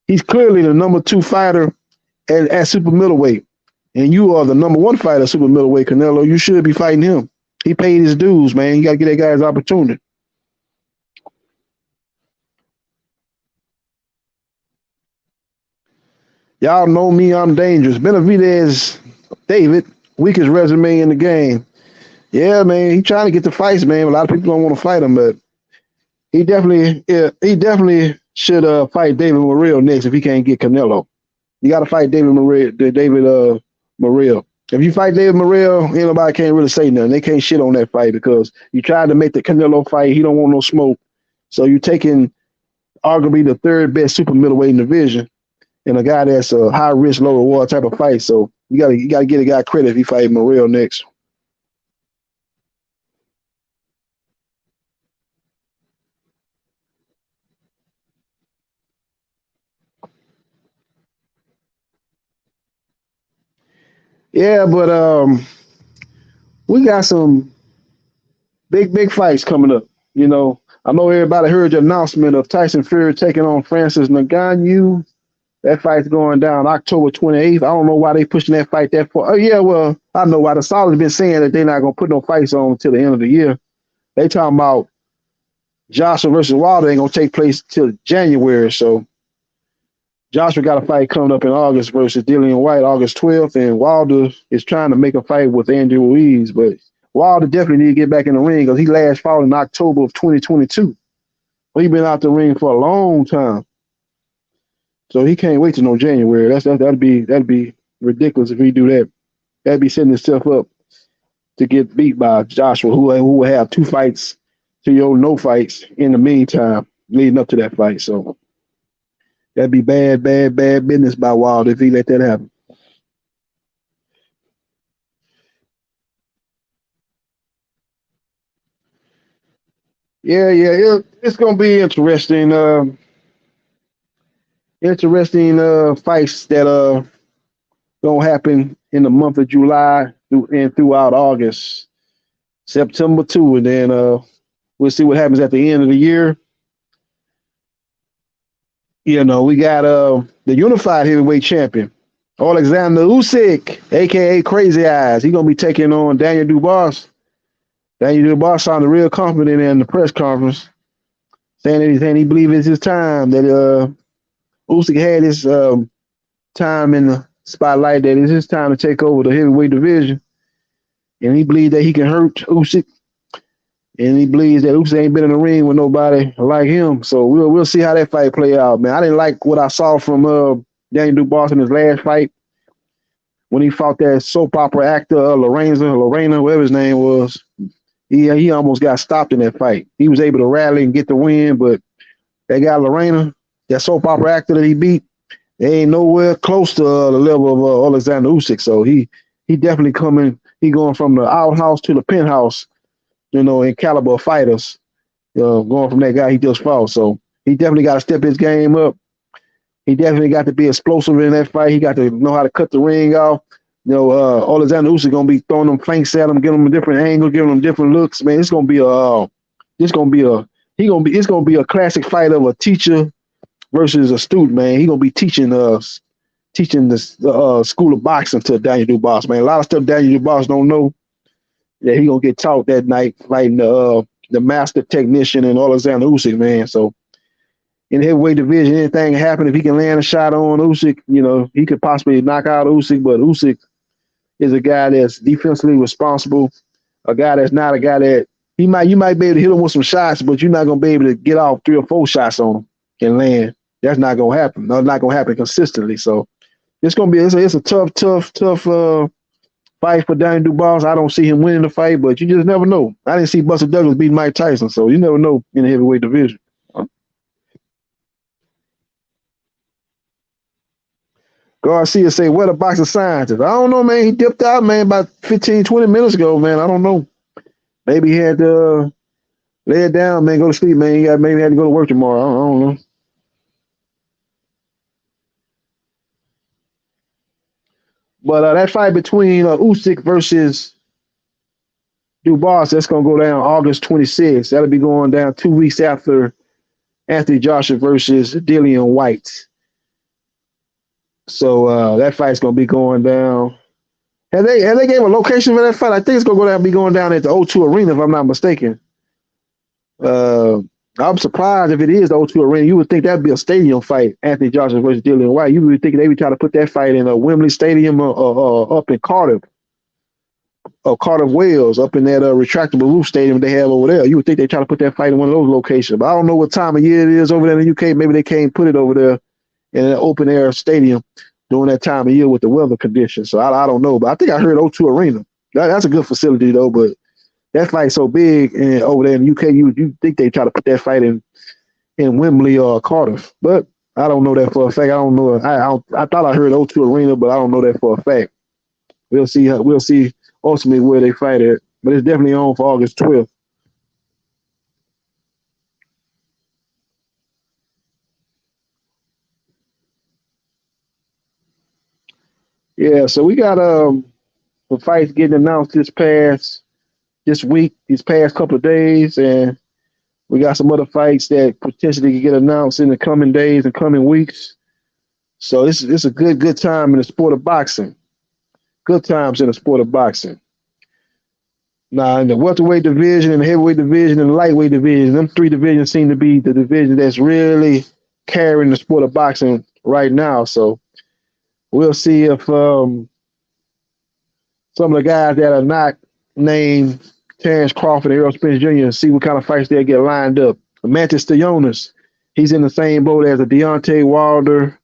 He's clearly the number 2 fighter at super middleweight. And you are the number 1 fighter at super middleweight, Canelo. You should be fighting him. He paid his dues, man. You got to get that guy his opportunity. Y'all know me, I'm dangerous. Benavidez, David, weakest resume in the game. Yeah, man, he trying to get the fights, man. A lot of people don't want to fight him, but he definitely should fight David Morrell next if he can't get Canelo. You got to fight David Morrell. If you fight David Morrell, anybody can't really say nothing. They can't shit on that fight because you tried to make the Canelo fight. He don't want no smoke. So you're taking arguably the 3rd best super middleweight in the division and a guy that's a high risk, low reward type of fight. So you gotta get a guy credit if he fight Morrell next. Yeah, but we got some big fights coming up. I know everybody heard the announcement of Tyson Fury taking on Francis Ngannou. That fight's going down October 28th. I don't know why they pushing that fight that far. Oh, yeah, well, I know why. The Solid's been saying that they're not going to put no fights on until the end of the year. They talking about Joshua versus Wilder ain't going to take place till January. So Joshua got a fight coming up in August versus Dillian White, August 12th, and Wilder is trying to make a fight with Andrew Ruiz, but Wilder definitely need to get back in the ring because he last fought in October of 2022. Well, he been out the ring for a long time. So he can't wait till no January. That'd be ridiculous if he do that. That'd be setting himself up to get beat by Joshua, who will have 2 fights to no fights in the meantime, leading up to that fight. So that'd be bad business by Wilder if he let that happen. Yeah, it's gonna be interesting. Fights that gonna happen in the month of July and throughout August, September too, and then we'll see what happens at the end of the year. We got the unified heavyweight champion, Alexander Usyk, aka Crazy Eyes. He's gonna be taking on Daniel Dubois. Daniel Dubois sounded real confident in the press conference, saying he believes it's his time, that Usyk had his time in the spotlight, that it's his time to take over the heavyweight division. And he believes that he can hurt Usyk. And he believes that Usyk ain't been in the ring with nobody like him. So we'll see how that fight play out, man. I didn't like what I saw from Daniel Dubois in his last fight when he fought that soap opera actor, Lorena, whatever his name was. He almost got stopped in that fight. He was able to rally and get the win, but that guy Lorena, that soap opera actor that he beat, they ain't nowhere close to the level of Alexander Usyk. So he definitely coming. He going from the outhouse to the penthouse, in caliber of fighters. Going from that guy he just fought. So he definitely got to step his game up. He definitely got to be explosive in that fight. He got to know how to cut the ring off. Alexander Usyk gonna be throwing them flanks at him, giving him a different angle, giving him different looks. Man, it's gonna be a classic fight of a teacher versus a student. Man, he gonna be teaching the school of boxing to Daniel Dubois. Man, a lot of stuff Daniel Dubois don't know that he gonna get taught that night fighting the master technician in Alexander Usyk, man. So in the heavyweight division, anything can happen if he can land a shot on Usyk. You know, he could possibly knock out Usyk, but Usyk is a guy that's defensively responsible, a guy that's not a guy that you might be able to hit him with some shots, but you're not gonna be able to get off 3 or 4 shots on him and land. That's not gonna happen. No, it's not gonna happen consistently. So it's a tough fight for Danny Dubois. I don't see him winning the fight, but you just never know. I didn't see Buster Douglas beat Mike Tyson, so you never know in the heavyweight division. Garcia say, "Where the boxing scientist?" I don't know, man. He dipped out, man, about 15, 20 minutes ago, man. I don't know. Maybe he had to lay it down, man, go to sleep, man. Maybe he had to go to work tomorrow. I don't know. But that fight between Usyk versus Dubois, that's going to go down August 26th. That'll be going down 2 weeks after Anthony Joshua versus Dillian White. So that fight's going to be going down. Have they gave a location for that fight? I think it's going to be going down at the O2 Arena, if I'm not mistaken. I'm surprised if it is the O2 Arena. You would think that'd be a stadium fight, Anthony Joshua versus Dillian White. You would think they would try to put that fight in a Wembley Stadium or up in Cardiff, or Cardiff, Wales, up in that retractable roof stadium they have over there. You would think they try to put that fight in one of those locations. But I don't know what time of year it is over there in the UK. Maybe they can't put it over there in an open air stadium during that time of year with the weather conditions. So I don't know. But I think I heard O2 Arena. That's a good facility though, but that fight's so big and over there in the UK, you think they try to put that fight in Wembley or Cardiff. But I don't know that for a fact. I don't know. I thought I heard O2 Arena, but I don't know that for a fact. We'll see ultimately where they fight at. But it's definitely on for August 12th. Yeah, so we got the fights getting announced this week, these past couple of days, and we got some other fights that potentially could get announced in the coming days and coming weeks. So it's a good time in the sport of boxing. Good times in the sport of boxing. Now, in the welterweight division, and the heavyweight division, and the lightweight division, them 3 divisions seem to be the division that's really carrying the sport of boxing right now. So we'll see if some of the guys that are not named Terrence Crawford and Errol Spence Jr. see what kind of fights they'll get lined up. Mantis Stoyanis, he's in the same boat as a Deontay Wilder,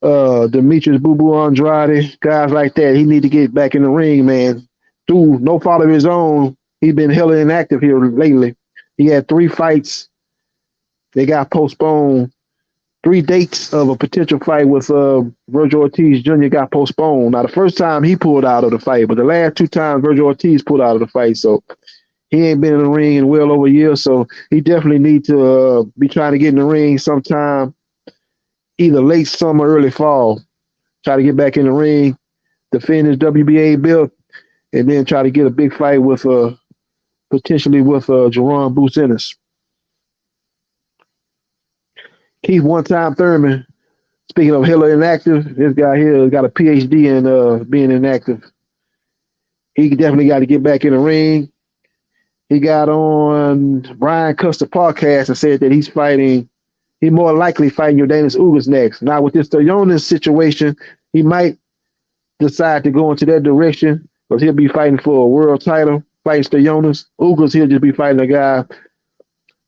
Demetrius Boo Boo Andrade, guys like that. He need to get back in the ring, man. Through no fault of his own, he's been hella inactive here lately. He had 3 fights. They got postponed. 3 dates of a potential fight with Virgil Ortiz Jr. got postponed. Now, the first time he pulled out of the fight, but the last 2 times Virgil Ortiz pulled out of the fight. So he ain't been in the ring in well over a year. So he definitely need to be trying to get in the ring sometime, either late summer, early fall. Try to get back in the ring, defend his WBA belt, and then try to get a big fight with potentially with Jerron Boots Ennis. Keith One-Time Thurman, speaking of hella inactive, this guy here got a PhD in being inactive. He definitely got to get back in the ring. He got on Brian Custer podcast and said that he's more likely fighting Yordenis Ugas next. Now, with this Stoyanis situation, he might decide to go into that direction because he'll be fighting for a world title, fighting Stoyanis. Ugas, he'll just be fighting a guy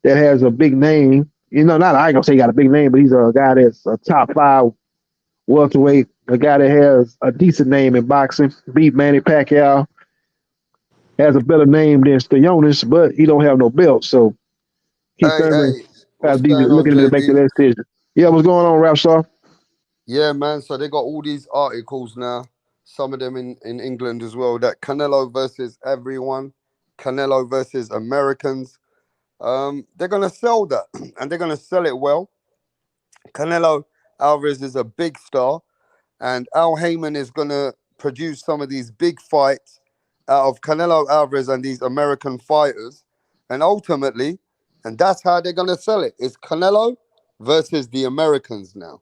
that has a big name. You know, I ain't gonna say he got a big name, but he's a guy that's a top 5 welterweight, a guy that has a decent name in boxing, beat Manny Pacquiao, has a better name than Stoyanis, but he don't have no belt. So Keith Thurman what's has to be going on, looking to make JB? that decision. Yeah, what's going on, Rapstar? Yeah, man. So they got all these articles now, some of them in England as well, that Canelo versus everyone, Canelo versus Americans. They're going to sell that, and they're going to sell it well. Canelo Alvarez is a big star, and Al Heyman is going to produce some of these big fights out of Canelo Alvarez and these American fighters. And ultimately, and that's how they're going to sell it, it's Canelo versus the Americans now.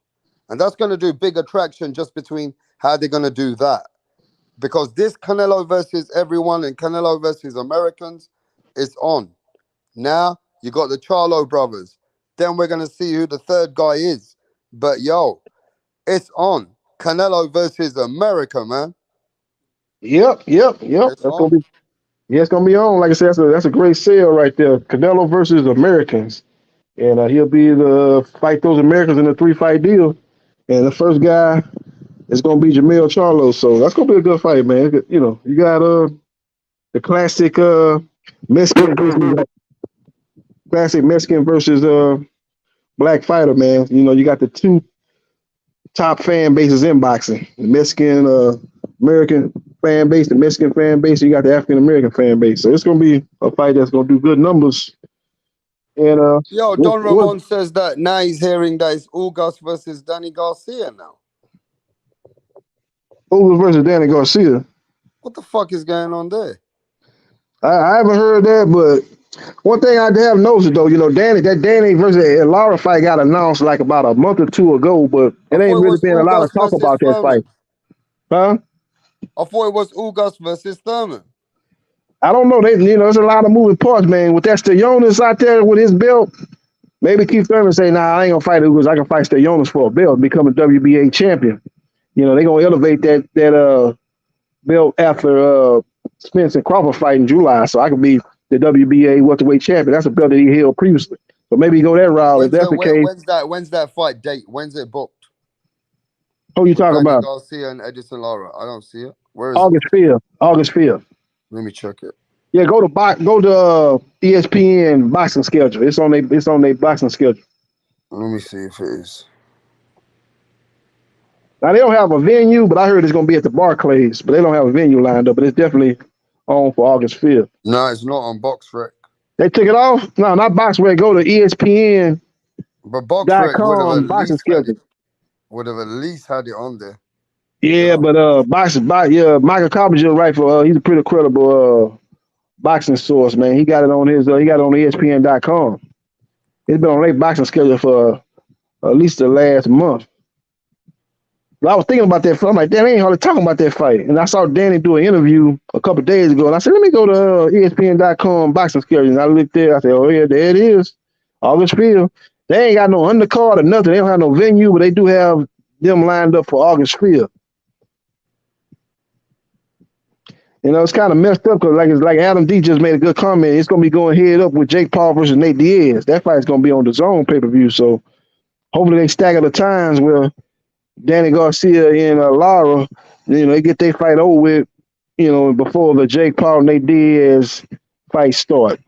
And that's going to do big attraction just between how they're going to do that. Because this Canelo versus everyone and Canelo versus Americans is on. Now you got the Charlo brothers. Then we're gonna see who the third guy is. But yo, it's on. Canelo versus America, man. Yep. It's That's gonna on. be it's gonna be on. Like I said, that's a great sale right there. Canelo versus Americans, and he'll be the fight those Americans in a 3-fight deal. And the first guy is gonna be Jermall Charlo. So that's gonna be a good fight, man. You know, you got the Mexican versus classic Mexican versus black fighter, man. You know, you got the two top fan bases in boxing: the Mexican American fan base, the Mexican fan base. You got the African American fan base. So it's gonna be a fight that's gonna do good numbers. And Yo, Don Ramon says that now he's hearing that it's August versus Danny Garcia now. Ugas versus Danny Garcia. What the fuck is going on there? I haven't heard that, but one thing I have noticed though, you know, Danny versus Lara fight got announced like about a month or two ago, but it ain't really been a lot of talk about that fight. Huh? I thought it was August versus Thurman. I don't know. There's a lot of moving parts, man. With that Stellonis out there with his belt, maybe Keith Thurman say, "Nah, I ain't gonna fight Ugas. I can fight Stellonis for a belt, become a WBA champion." You know, they gonna elevate that belt after Spence and Crawford fight in July, so I could be the WBA welterweight champion. That's a belt that he held previously. So maybe go that route if that's the case. When's that fight date? When's it booked? Who you talking about? Garcia and Edison Lara. I don't see it. Where is August 5th. August 5th. Let me check it. Yeah, go to ESPN boxing schedule. It's on their boxing schedule. Let me see if it is. Now they don't have a venue, but I heard it's gonna be at the Barclays, but they don't have a venue lined up. But it's definitely on for August 5th. No, it's not on BoxRec. They took it off? No, not BoxRec. Go to ESPN. But BoxRec would have at least had it on there. Yeah, but Michael Coppinger, right? He's a pretty credible boxing source, man. He got it on his. He got it on ESPN.com. It's been on their boxing schedule for at least the last month. But I was thinking about that fight. I'm like, damn, they ain't hardly talking about that fight. And I saw Danny do an interview a couple of days ago, and I said, let me go to ESPN.com boxing schedule. And I looked there. I said, oh yeah, there it is, August 5th. They ain't got no undercard or nothing. They don't have no venue, but they do have them lined up for August 5th. You know, it's kind of messed up because it's like Adam D just made a good comment. It's going to be going head up with Jake Paul versus Nate Diaz. That fight's going to be on the Zone pay-per-view. So hopefully they stagger the times where Danny Garcia and Lara, you know, they get their fight over with, you know, before the Jake Paul Nate Diaz fight start.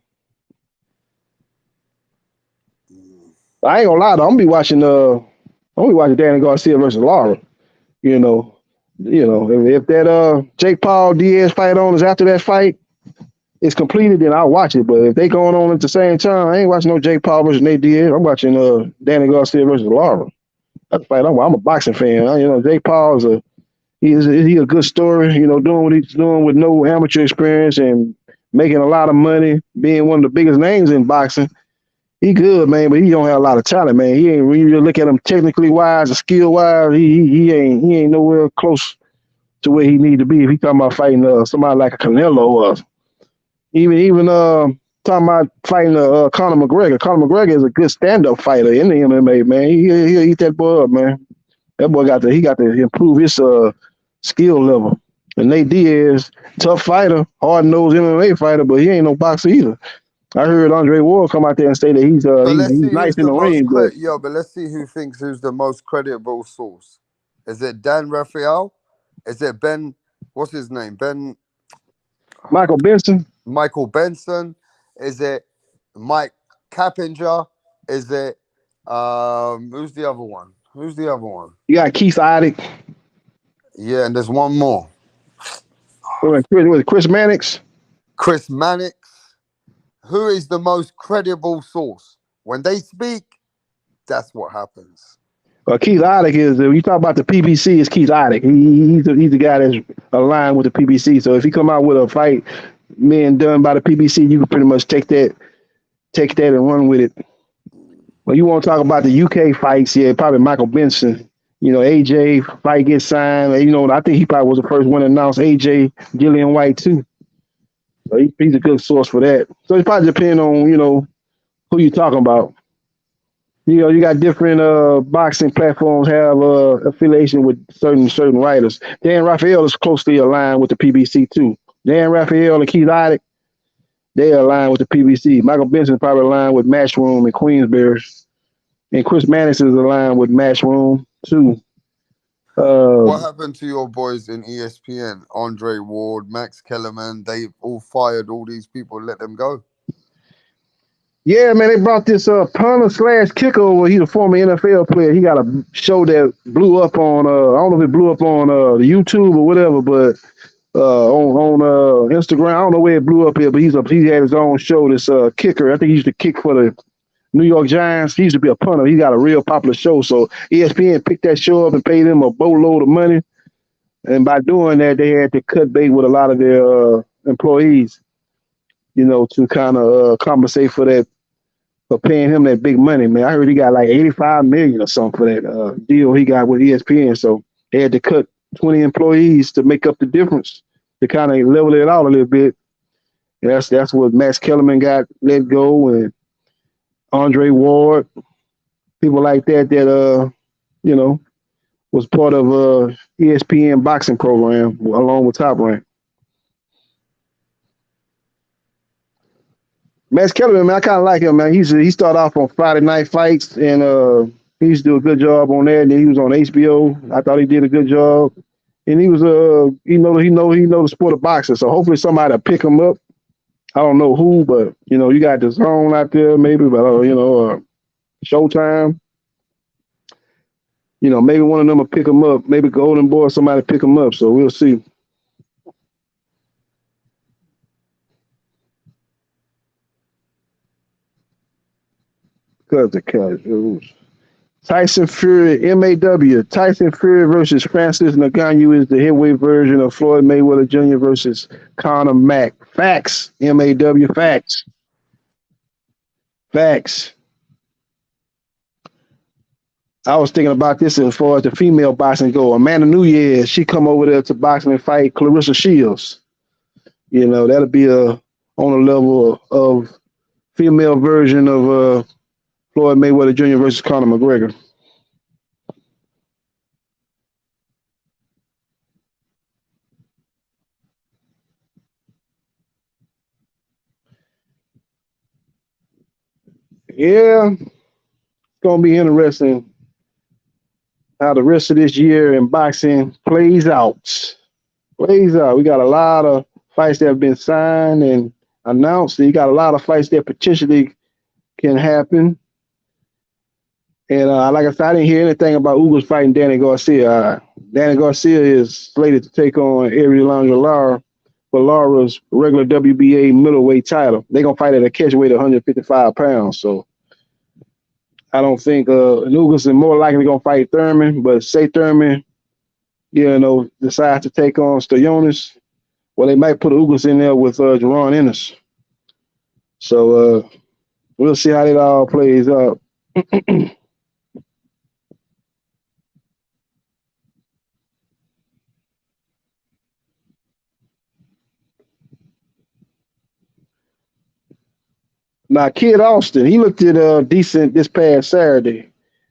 I ain't gonna lie though, I'm gonna be watching Danny Garcia versus Lara. You know, if that Jake Paul Diaz fight on is after that fight is completed, then I'll watch it. But if they going on at the same time, I ain't watching no Jake Paul versus Nate Diaz. I'm watching Danny Garcia versus Lara. That's a fight. I'm a boxing fan. You know, Jake Paul is a good story. You know, doing what he's doing with no amateur experience and making a lot of money, being one of the biggest names in boxing. He good, man, but he don't have a lot of talent, man. He ain't, when you look at him technically wise or skill wise, he ain't nowhere close to where he need to be. If he talking about fighting somebody like a Canelo or even talking about fighting Conor McGregor. Conor McGregor is a good stand-up fighter in the MMA, man. He'll eat that boy up, man. That boy got to improve his skill level. And Nate Diaz, tough fighter, hard-nosed MMA fighter, but he ain't no boxer either. I heard Andre Ward come out there and say that he's nice in the ring. But let's see who's the most credible source. Is it Dan Raphael? Is it Ben? What's his name? Michael Benson. Michael Benson. Is it Mike Cappinger? Is it who's the other one? You got Keith Iddick. Yeah, and there's one more. Chris Mannix. Chris Mannix. Who is the most credible source? When they speak, that's what happens. Keith Iddick is, you talk about the PBC, it's Keith Iddick. He's the guy that's aligned with the PBC. So if he come out with a fight being done by the PBC, you can pretty much take that and run with it. Well, you want to talk about the UK fights, yeah, probably Michael Benson. You know, AJ fight gets signed. You know, I think he probably was the first one to announce AJ Gillian White too. So he's a good source for that. So it probably depends on, who you're talking about. You got different boxing platforms have affiliation with certain writers. Dan Raphael is closely aligned with the PBC too. Dan Raphael and Keith Iddick, they are aligned with the PBC. Michael Benson probably aligned with Matchroom and Queensberry. And Chris Mannix is aligned with Matchroom too. What happened to your boys in ESPN? Andre Ward, Max Kellerman, they all fired all these people and let them go. Yeah, man, they brought this punter / kicker over. He's a former NFL player. He got a show that blew up on I don't know if it blew up on the YouTube or whatever, but on Instagram. I don't know where it blew up here, but he had his own show. This kicker, I think he used to kick for the New York Giants. He used to be a punter. He got a real popular show. So ESPN picked that show up and paid him a boatload of money. And by doing that, they had to cut bait with a lot of their employees, to kind of compensate for that, for paying him that big money, man. I heard he got like $85 million or something for that deal he got with ESPN. So they had to cut 20 employees to make up the difference, to kind of level it out a little bit. And that's what Max Kellerman got let go, and Andre Ward, people like that was part of ESPN boxing program along with Top Rank. Max Kellerman, man, I kind of like him, man. He started off on Friday Night Fights, and he used to do a good job on that. And then he was on HBO. I thought he did a good job, and he was he know the sport of boxing. So hopefully somebody will pick him up. I don't know who, but you got the Zone out there, maybe, but Showtime. Maybe one of them will pick him up. Maybe Golden Boy, somebody pick him up. So we'll see. Tyson Fury, MAW. Tyson Fury versus Francis Ngannou is the heavyweight version of Floyd Mayweather Jr. versus Conor Mack. Facts. MAW. Facts. Facts. I was thinking about this as far as the female boxing go. Amanda Nunes, she come over there to boxing and fight Clarissa Shields. That'll be on a level of female version of Floyd Mayweather Jr. versus Conor McGregor. Yeah, it's gonna be interesting how the rest of this year in boxing plays out. We got a lot of fights that have been signed and announced. You got a lot of fights that potentially can happen. And like I said, I didn't hear anything about Ugas fighting Danny Garcia. Danny Garcia is slated to take on Ariel Lara for Lara's regular WBA middleweight title. They're going to fight at a catch weight of 155 pounds. So I don't think Ugas is more likely going to fight Thurman, but say Thurman, decides to take on Stoyanis, well, they might put Ugas in there with Jerron Ennis. So we'll see how it all plays out. Now, Kid Austin, he looked at decent this past Saturday.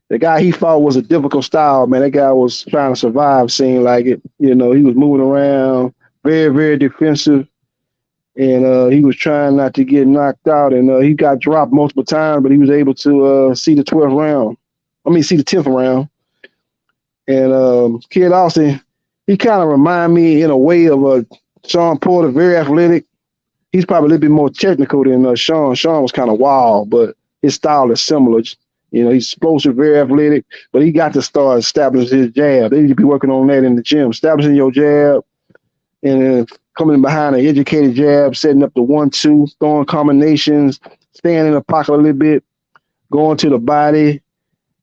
The guy he fought was a difficult style, man. That guy was trying to survive, seemed like it. He was moving around, very, very defensive, and he was trying not to get knocked out. And he got dropped multiple times, but he was able to see the 10th round. And Kid Austin, he kind of remind me in a way of Sean Porter, very athletic. He's probably a little bit more technical than Sean. Sean was kind of wild, but his style is similar. He's explosive, very athletic, but he got to start establishing his jab. They need to be working on that in the gym, establishing your jab, and then coming behind an educated jab, setting up the 1-2, throwing combinations, staying in the pocket a little bit, going to the body,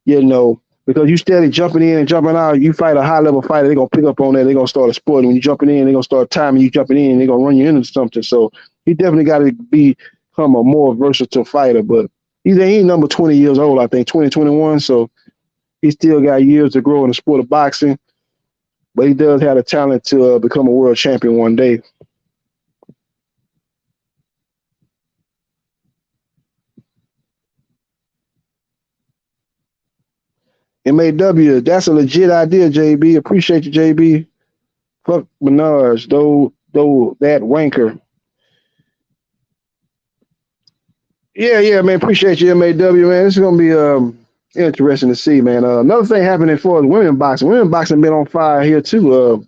because you steady jumping in and jumping out. You fight a high-level fighter, they're going to pick up on that. They're going to start exploiting. When you're jumping in, they're going to start timing you jumping in. They're going to run you into something. So he definitely got to become a more versatile fighter. But he's number 20 years old, I think, 20, 21. So he still got years to grow in the sport of boxing. But he does have the talent to become a world champion one day. MAW, that's a legit idea, JB. Appreciate you, JB. Fuck Menards, though that wanker. Yeah, man. Appreciate you, MAW, man. This is gonna be interesting to see, man. Another thing happening for women boxing. Women boxing been on fire here too.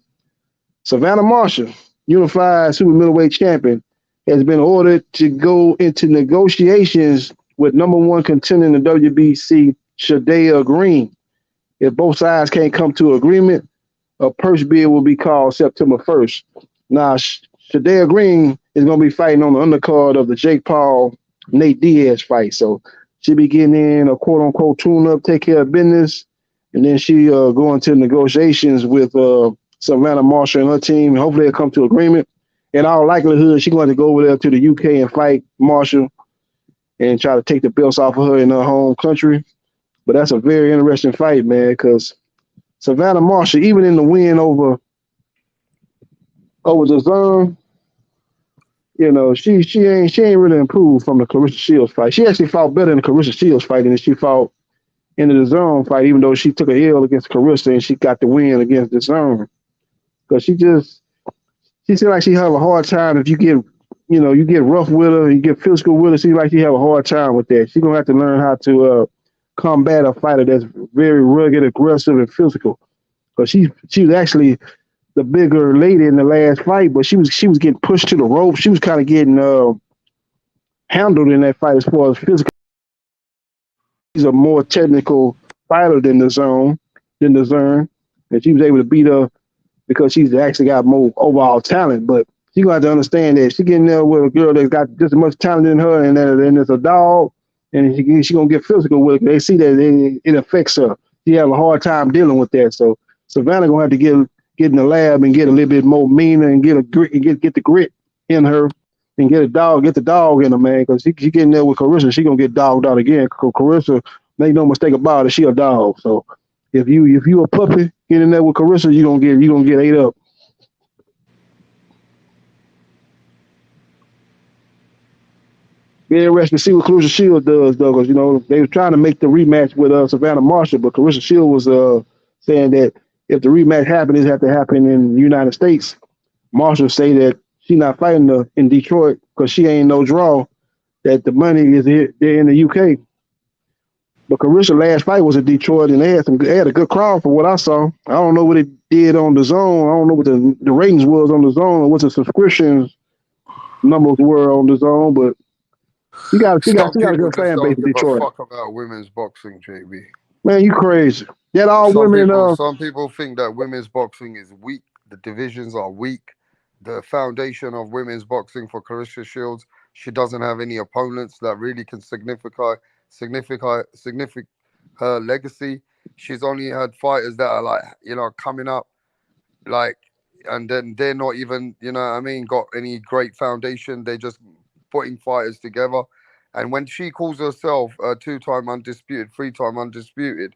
Savannah Marshall, unified super middleweight champion, has been ordered to go into negotiations with number one contender in the WBC, Shadea Green. If both sides can't come to agreement, a purse bid will be called September 1st. Now, Shadea Green is going to be fighting on the undercard of the Jake Paul Nate Diaz fight. So she'll be getting in a quote unquote tune up, take care of business, and then she go into negotiations with Savannah Marshall and her team. Hopefully they'll come to agreement. In all likelihood, she's going to go over there to the UK and fight Marshall and try to take the belts off of her in her home country. But that's a very interesting fight, man, because Savannah Marshall, even in the win over the zone, you know, she ain't really improved from the Clarissa Shields fight. She actually fought better in the Clarissa Shields fight than she fought in the zone fight, even though she took a L against Clarissa and she got the win against the zone. Because she seems like she have a hard time if you get rough with her, you get physical with her. Seems like she have a hard time with that. She's gonna have to learn how to combat a fighter that's very rugged, aggressive, and physical. Because she was actually the bigger lady in the last fight, but she was getting pushed to the rope. She was kind of getting handled in that fight as far as physical. She's a more technical fighter than the zone, and she was able to beat her because she's actually got more overall talent. But she gonna have to understand that she getting there with a girl that's got just as much talent in her, and then it's a dog, and she gonna get physical with it. They see that it affects her. She have a hard time dealing with that. So Savannah gonna have to get in the lab and get a little bit more meaner and get the grit in her and get the dog in her, man. Because she getting there with Carissa, she gonna get dogged out again. Cause Carissa, make no mistake about it, she a dog. So if you a puppy, get in there with Carissa, you gonna get ate up. Be interesting to see what Clarissa Shields does, though, because they were trying to make the rematch with Savannah Marshall, but Clarissa Shields was saying that if the rematch happened, it had to happen in the United States. Marshall say that she not fighting in Detroit because she ain't no draw. That the money is here there in the UK. But Clarissa last fight was in Detroit, and they had a good crowd for what I saw. I don't know what it did on the zone. I don't know what the ratings was on the zone or what the subscriptions numbers were on the zone, but she got a good fan base in Detroit. Fuck about women's boxing, JB. Man, you crazy. That all Some people think that women's boxing is weak. The divisions are weak. The foundation of women's boxing for Clarissa Shields, she doesn't have any opponents that really can signify her legacy. She's only had fighters that are coming up, and then they're not even, got any great foundation. They're just putting fighters together. And when she calls herself a 2-time undisputed, 3-time undisputed,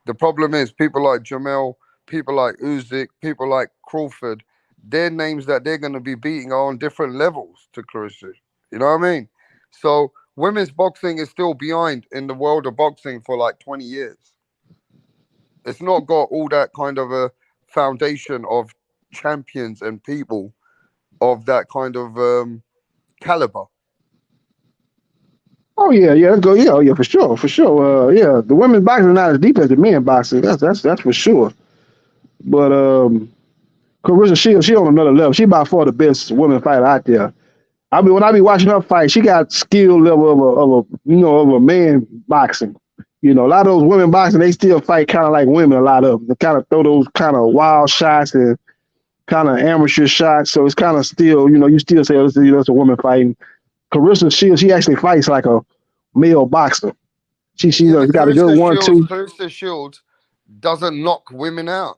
the problem is people like Jermall, people like Usyk, people like Crawford, their names that they're going to be beating are on different levels to Clarissa. You know what I mean? So women's boxing is still behind in the world of boxing for 20 years. It's not got all that kind of a foundation of champions and people of that kind of caliber. Oh yeah, for sure. Yeah, the women's boxing is not as deep as the men's boxing. That's for sure. But Clarissa Shields, she on another level. She by far the best women fighter out there. I mean, when I be watching her fight, she got skill level of a man boxing. A lot of those women boxing, they still fight kind of like women. A lot of them, they kind of throw those kind of wild shots and kind of amateur shots. So it's kind of still, you still say that's a woman fighting. Clarissa Shields, she actually fights like a male boxer. She got a good 1-2. Clarissa Shields doesn't knock women out.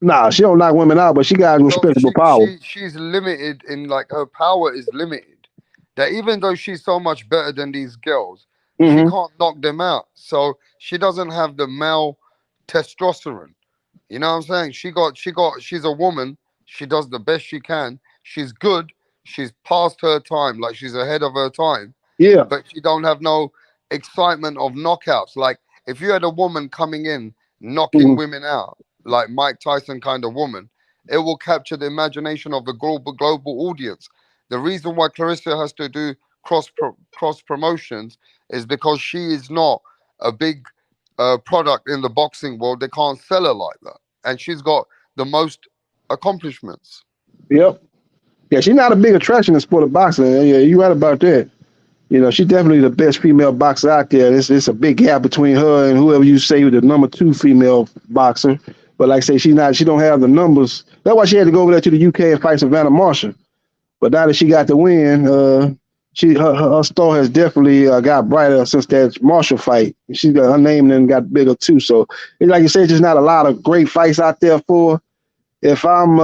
Nah, she don't knock women out, but she got respectable power. She's limited in her power is limited. That even though she's so much better than these girls, she can't knock them out. So she doesn't have the male testosterone. You know what I'm saying? She's a woman. She does the best she can. She's good. She's past her time, she's ahead of her time. Yeah. But she don't have no excitement of knockouts. if you had a woman coming in knocking Mhm. women out, like Mike Tyson kind of woman, it will capture the imagination of the global audience. The reason why Clarissa has to do cross promotions is because she is not a big product in the boxing world. They can't sell her like that, and she's got the most accomplishments. Yep. Yeah, she's not a big attraction in the sport of boxing. Yeah, you're right about that. You know, she's definitely the best female boxer out there. It's a big gap between her and whoever you say was the number 2 female boxer. But like I say, she don't have the numbers. That's why she had to go over there to the UK and fight Savannah Marshall. But now that she got the win, her star has definitely got brighter since that Marshall fight. She got her name and got bigger too. So it's like you said, just not a lot of great fights out there for her. If I'm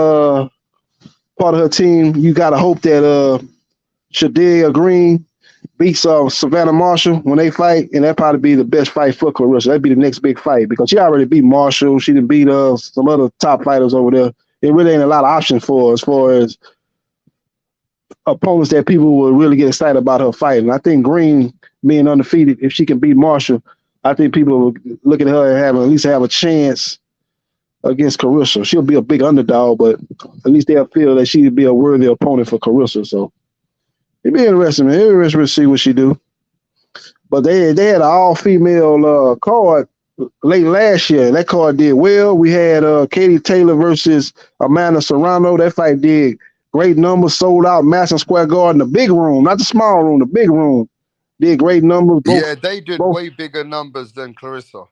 part of her team, you gotta hope that Shadia Green beats Savannah Marshall when they fight, and that'd probably be the best fight for Clarissa. That'd be the next big fight because she already beat Marshall. She done beat some other top fighters over there. It really ain't a lot of options for her as far as opponents that people will really get excited about her fighting. I think Green being undefeated, if she can beat Marshall, I think people will look at her and at least have a chance against Clarissa. She'll be a big underdog, but at least they'll feel that she'd be a worthy opponent for Clarissa. So it'd be interesting, man. It'd be interesting to see what she do. But they had an all-female card late last year. That card did well. We had Katie Taylor versus Amanda Serrano. That fight did great numbers, sold out Madison Square Garden, the big room, not the small room, the big room. Did great numbers. Yeah, they did way bigger numbers than Clarissa.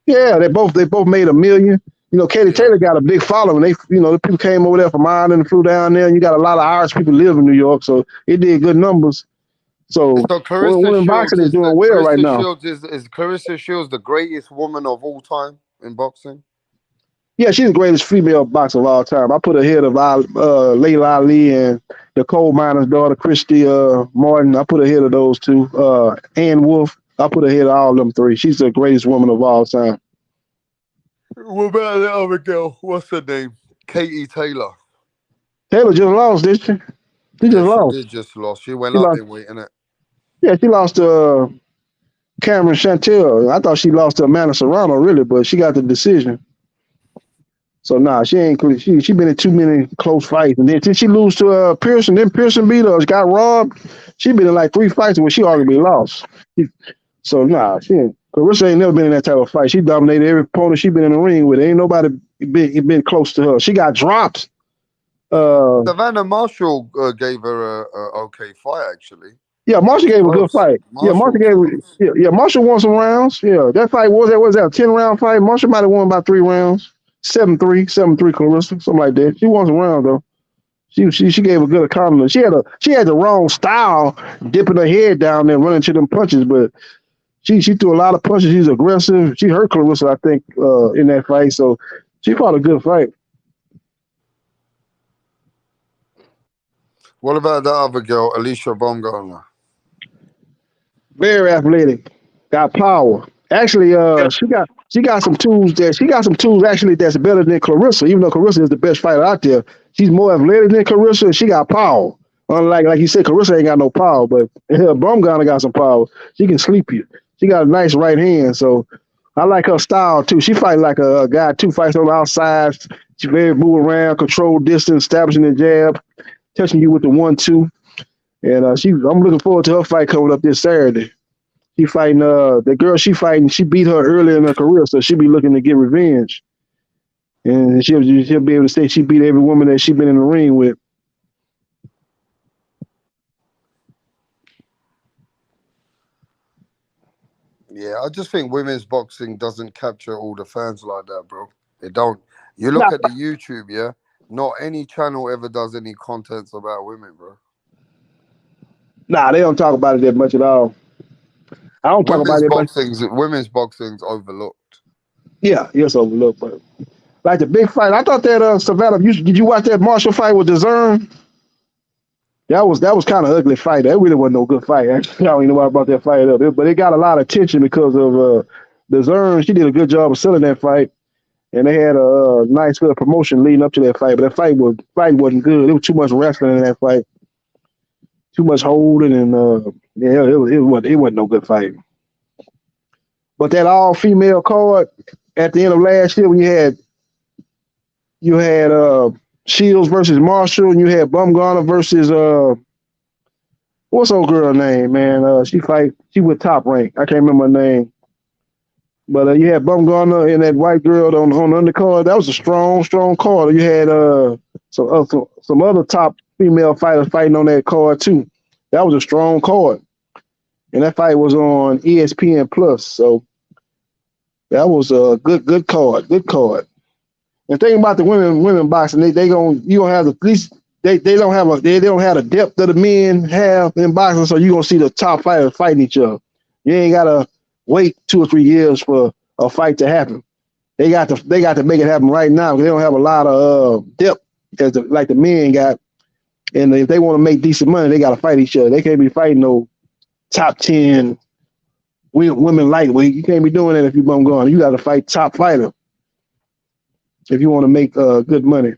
Yeah, they both made $1 million. You know, Katie Taylor got a big following. The people came over there from Ireland and flew down there, and you got a lot of Irish people live in New York, so it did good numbers. So Clarissa women Shields boxing is doing well right now. Is Clarissa Shields the greatest woman of all time in boxing? Yeah, she's the greatest female boxer of all time. I put her ahead of Layla Ali and the coal miner's daughter, Christy Martin. I put her ahead of those two. Ann Wolf. I put her ahead of all of them three. She's the greatest woman of all time. What about the other girl? What's her name? Katie Taylor. Taylor just lost, didn't she? She did just lost. She went up in weight, innit? Yeah, she lost to Cameron Chantel. I thought she lost to Amanda Serrano, really, but she got the decision. So she ain't. She been in too many close fights, and then did she lose to Pearson? Then Pearson beat her. She got robbed. She been in like 3 fights where she arguably lost. So she ain't. Clarissa ain't never been in that type of fight. She dominated every opponent she been in the ring with. Ain't nobody been close to her. She got dropped. Savannah Marshall gave her a okay fight, actually. Yeah, Marshall gave a good fight. Marshall won some rounds. Yeah, that fight was that a 10-round fight? Marshall might have won about 3 rounds. 7-3, 7-3 Clarissa, something like that. She won some rounds though. She gave a good accomplishment. She had the wrong style, dipping her head down there, running to them punches, but she threw a lot of punches. She's aggressive. She hurt Clarissa, I think, in that fight. So she fought a good fight. What about the other girl, Alicia Baumgartner? Very athletic, got power. Actually, she got some tools actually that's better than Clarissa. Even though Clarissa is the best fighter out there, she's more athletic than Clarissa. And she got power. Unlike, like you said, Clarissa ain't got no power, but Baumgartner got some power. She can sleep you. She got a nice right hand, so I like her style too. She fight like a guy 2 fights on the outside. She very move around, control distance, establishing the jab, touching you with the 1-2. And I'm looking forward to her fight coming up this Saturday. She fighting the girl she fighting. She beat her earlier in her career, so she'll be looking to get revenge. And she'll be able to say she beat every woman that she's been in the ring with. Yeah, I just think women's boxing doesn't capture all the fans like that, bro. They don't. You look at the YouTube, yeah? Not any channel ever does any contents about women, bro. Nah, they don't talk about it that much at all. I don't talk about it much. Women's boxing's overlooked. Yeah, it's overlooked, but like the big fight, I thought that Savannah. Did you watch that Marshall fight with DAZN? That was kind of ugly fight. That really wasn't no good fight. Actually, I don't even know about that fight up, but it got a lot of attention because of DAZN. She did a good job of selling that fight, and they had a nice little promotion leading up to that fight. But that fight wasn't good. It was too much wrestling in that fight, too much holding, and it wasn't no good fight. But that all female card at the end of last year when you had Shields versus Marshall and you had Bumgarner versus what's old girl name, man? She with Top Rank. I can't remember her name. But you had Bumgarner and that white girl on the undercard. That was a strong card. You had some other top female fighters fighting on that card too. That was a strong card. And that fight was on ESPN Plus. So that was a good card. Good card. And thinking about the women boxing, they don't have the depth that the men have in boxing, so you're gonna see the top fighters fighting each other. You ain't gotta wait 2 or 3 years for a fight to happen. They got to make it happen right now because they don't have a lot of depth like the men got. And if they want to make decent money, they gotta fight each other. They can't be fighting no top 10 women lightweight. You can't be doing that if you're going. You got to fight top fighter if you want to make good money.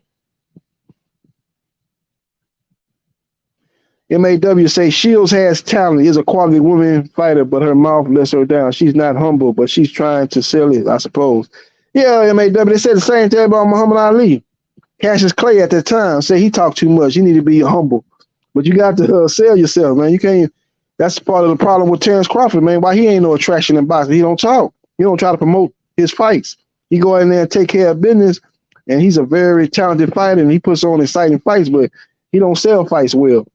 MAW say Shields has talent, is a quality woman fighter, but her mouth lets her down. She's not humble, but she's trying to sell it, I suppose. Yeah, MAW, they said the same thing about Muhammad Ali. Cassius Clay at that time said he talked too much. You need to be humble. But you got to sell yourself, man. You can't. That's part of the problem with Terrence Crawford, man. Why he ain't no attraction in boxing. He don't talk. He don't try to promote his fights. He go in there and take care of business, and he's a very talented fighter, and he puts on exciting fights, but he don't sell fights well.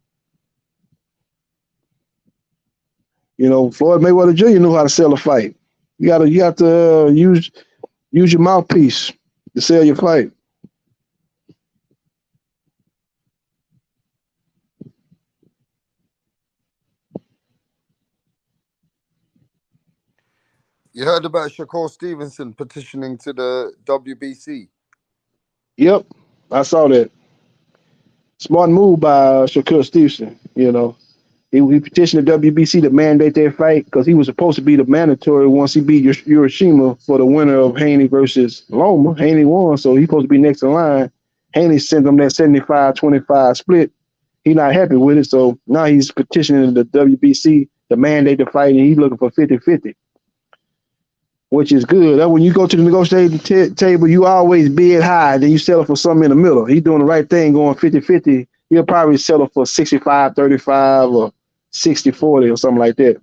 You know, Floyd Mayweather Jr. knew how to sell a fight. You got to use your mouthpiece to sell your fight. You heard about Shakur Stevenson petitioning to the WBC? Yep, I saw that. Smart move by Shakur Stevenson. You know, he petitioned the WBC to mandate their fight because he was supposed to be the mandatory once he beat Hiroshima for the winner of Haney versus Loma. Haney won, so he's supposed to be next in line. Haney sent him that 75-25 split. He's not happy with it, so now he's petitioning the WBC to mandate the fight, and he's looking for 50-50. Which is good. When you go to the negotiating table, you always bid high, then you settle for something in the middle. He's doing the right thing, going 50-50. He'll probably settle for 65-35 or 60-40 or something like that.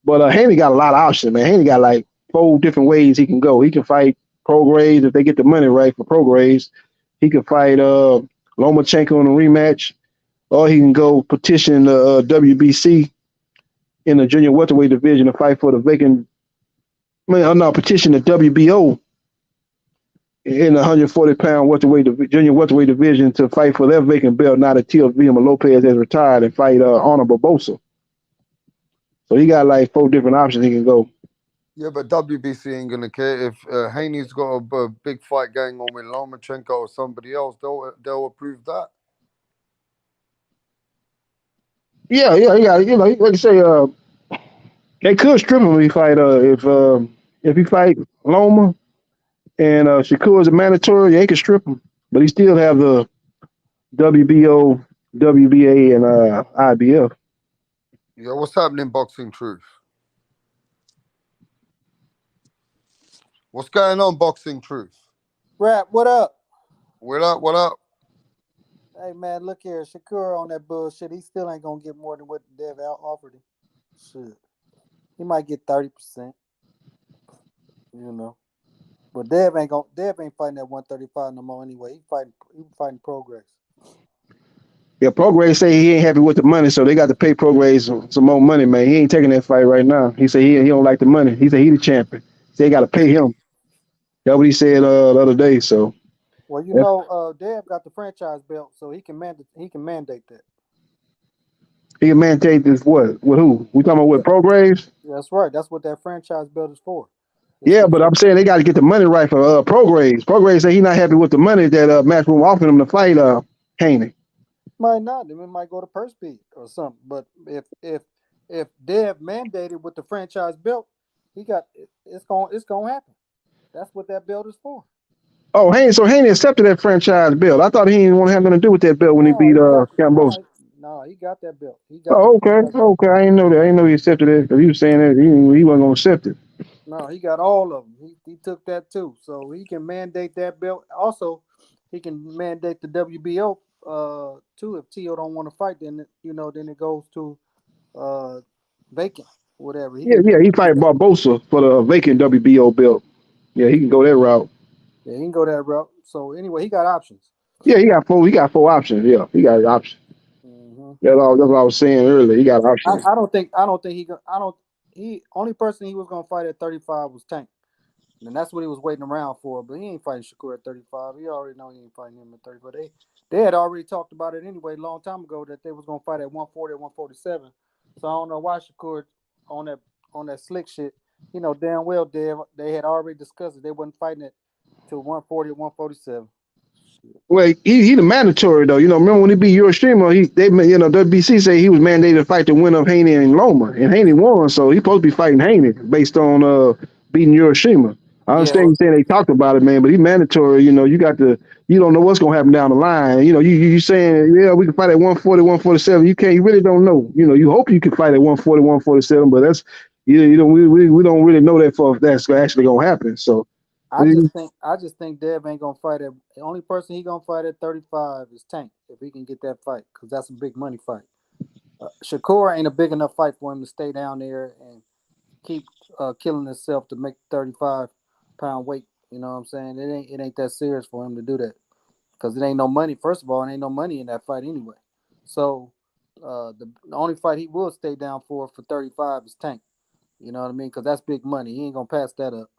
But Haney got a lot of options, man. Haney got like 4 different ways he can go. He can fight Prograis if they get the money right for Prograis. He can fight Lomachenko in a rematch, or he can go petition the WBC in the junior welterweight division to fight for the vacant. Petition the WBO in the 140-pound junior welterweight division to fight for their vacant belt now that Teofimo Vilma Lopez has retired and fight Honor Barbosa. So he got like 4 different options he can go. Yeah, but WBC ain't gonna care if Haney's got a big fight going on with Lomachenko or somebody else. They'll approve that. Yeah. You know, like I say, they could strip him if he fight if he fight Loma and Shakur is a mandatory, they could strip him. But he still have the WBO, WBA, and IBF. Yeah, what's happening, Boxing Truth? What's going on, Boxing Truth? Rap, what up? What up? Hey, man, look here. Shakur on that bullshit. He still ain't going to get more than what Dev offered him. Shit. He might get 30%. You know. But Dev ain't fighting at 135 no more anyway. He fighting Progress. Yeah, Prograis say he ain't happy with the money, so they got to pay Prograis some more money, man. He ain't taking that fight right now. He said he don't like the money. He said he the champion. He said they got to pay him. That's what he said the other day. So. Well, you know, Dev got the franchise belt, so he can mandate that. He can mandate this what? With who? We talking about with Prograis? That's right. That's what that franchise belt is for. Yeah, but I'm saying they got to get the money right for Prograis. Prograis said he's not happy with the money that Matchroom offered him to fight Haney. Might not. It might go to purse beat or something. But if Dev mandated with the franchise belt, it's gonna happen. That's what that belt is for. Oh, Haney accepted that franchise belt. I thought he didn't want to have nothing to do with that belt when he beat Cambosa. No, he got that belt. He got the Oh, okay, full. okay. I didn't know that. I didn't know he accepted it because he was saying that he wasn't gonna accept it. No, he got all of them. He took that too, so he can mandate that belt. Also, he can mandate the WBO too. If Tio don't want to fight, then then it goes to uh vacant, whatever. He Yeah, can do yeah. He that. fight Barbosa for the vacant WBO belt. Yeah, he can go that route. Yeah, he can go that route. So anyway, he got options. Yeah, he got four. He got four options. Yeah, he got options. Hmm. That's what I was saying earlier. He got I, options. I don't think I don't think he go- I don't he only person he was gonna fight at 35 was Tank. And that's what he was waiting around for, but he ain't fighting Shakur at 35. He already know he ain't fighting him at 35. They had already talked about it anyway a long time ago that they was gonna fight at 140 or 147. So I don't know why Shakur on that on that slick shit. Damn well they had already discussed it. They wasn't fighting it till 140 or 147. Well, he the mandatory though. Remember when he beat Hiroshima, WBC say he was mandated to fight the winner of Haney and Loma, and Haney won, so he supposed to be fighting Haney based on beating Hiroshima. I Yeah, understand you saying they talked about it, man, but he mandatory. You don't know what's gonna happen down the line. You saying we can fight at 140, 147. You can't. You really don't know. You hope you can fight at 140, 147, but that's we don't really know that for if that's actually gonna happen. So. I just think Dev ain't gonna fight at the only person he gonna fight at 35 is Tank if he can get that fight because that's a big money fight. Shakur ain't a big enough fight for him to stay down there and keep killing himself to make 35-pound weight. You know what I'm saying? It ain't that serious for him to do that because it ain't no money. First of all, it ain't no money in that fight anyway. So the only fight he will stay down for 35 is Tank. You know what I mean? Because that's big money. He ain't gonna pass that up.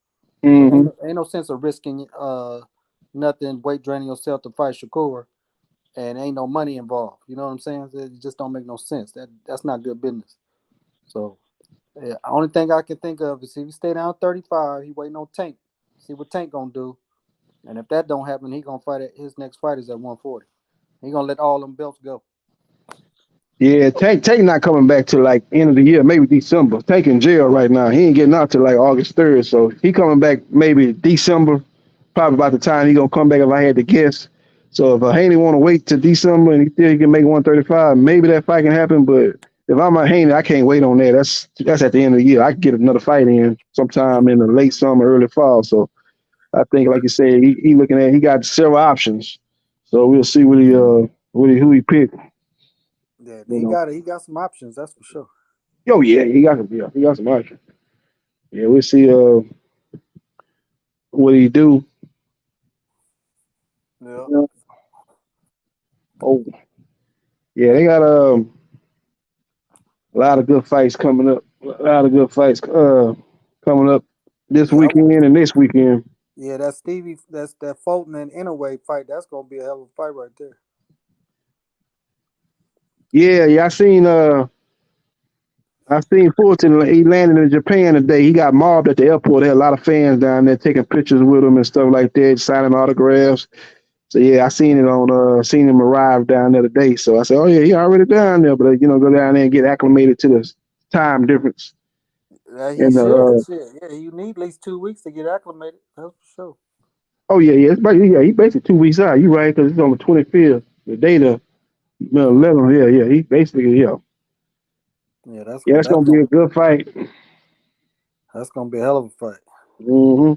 But Hmm. ain't no sense of risking nothing, weight draining yourself to fight Shakur, and ain't no money involved. You know what I'm saying? It just don't make no sense. That's not good business. So yeah, only thing I can think of is if he stay down 35, he waiting on Tank. See what Tank gonna do, and if that don't happen, he gonna fight at his next fight is at 140. He gonna let all them belts go. Yeah, Tank not coming back till like end of the year, maybe December. Tank in jail right now. He ain't getting out till like August 3rd. So he coming back maybe December, probably about the time he gonna come back if I had to guess. So if Haney wanna wait till December and he still he can make 135, maybe that fight can happen. But if I'm a Haney, I can't wait on that. That's at the end of the year. I can get another fight in sometime in the late summer, early fall. So I think like you said, he got several options. So we'll see who he pick. Yeah, You he know. got some options. That's for sure. Oh yeah, he got some action. Yeah, we'll see what he do. Yeah. Yeah. Oh yeah, they got a lot of good fights coming up. A lot of good fights coming up this Yeah. weekend and next weekend. Yeah, that Stevie, that's that Fulton and Inouye fight. That's gonna be a hell of a fight right there. Yeah, I seen Fulton. He landed in Japan today. He got mobbed at the airport. There had a lot of fans down there taking pictures with him and stuff like that, signing autographs. So yeah, I seen him arrive down there today. So I said, oh yeah, he already down there, but go down there and get acclimated to the time difference. Yeah, he And should. Shit. Yeah, you need at least 2 weeks to get acclimated. That's for sure. oh yeah, he basically 2 weeks out. You right because it's on the 25th. The data, 11th. Yeah, he basically Yeah, that's yeah. gonna It's gonna be a good fight. that's gonna be a hell of a fight. Hmm.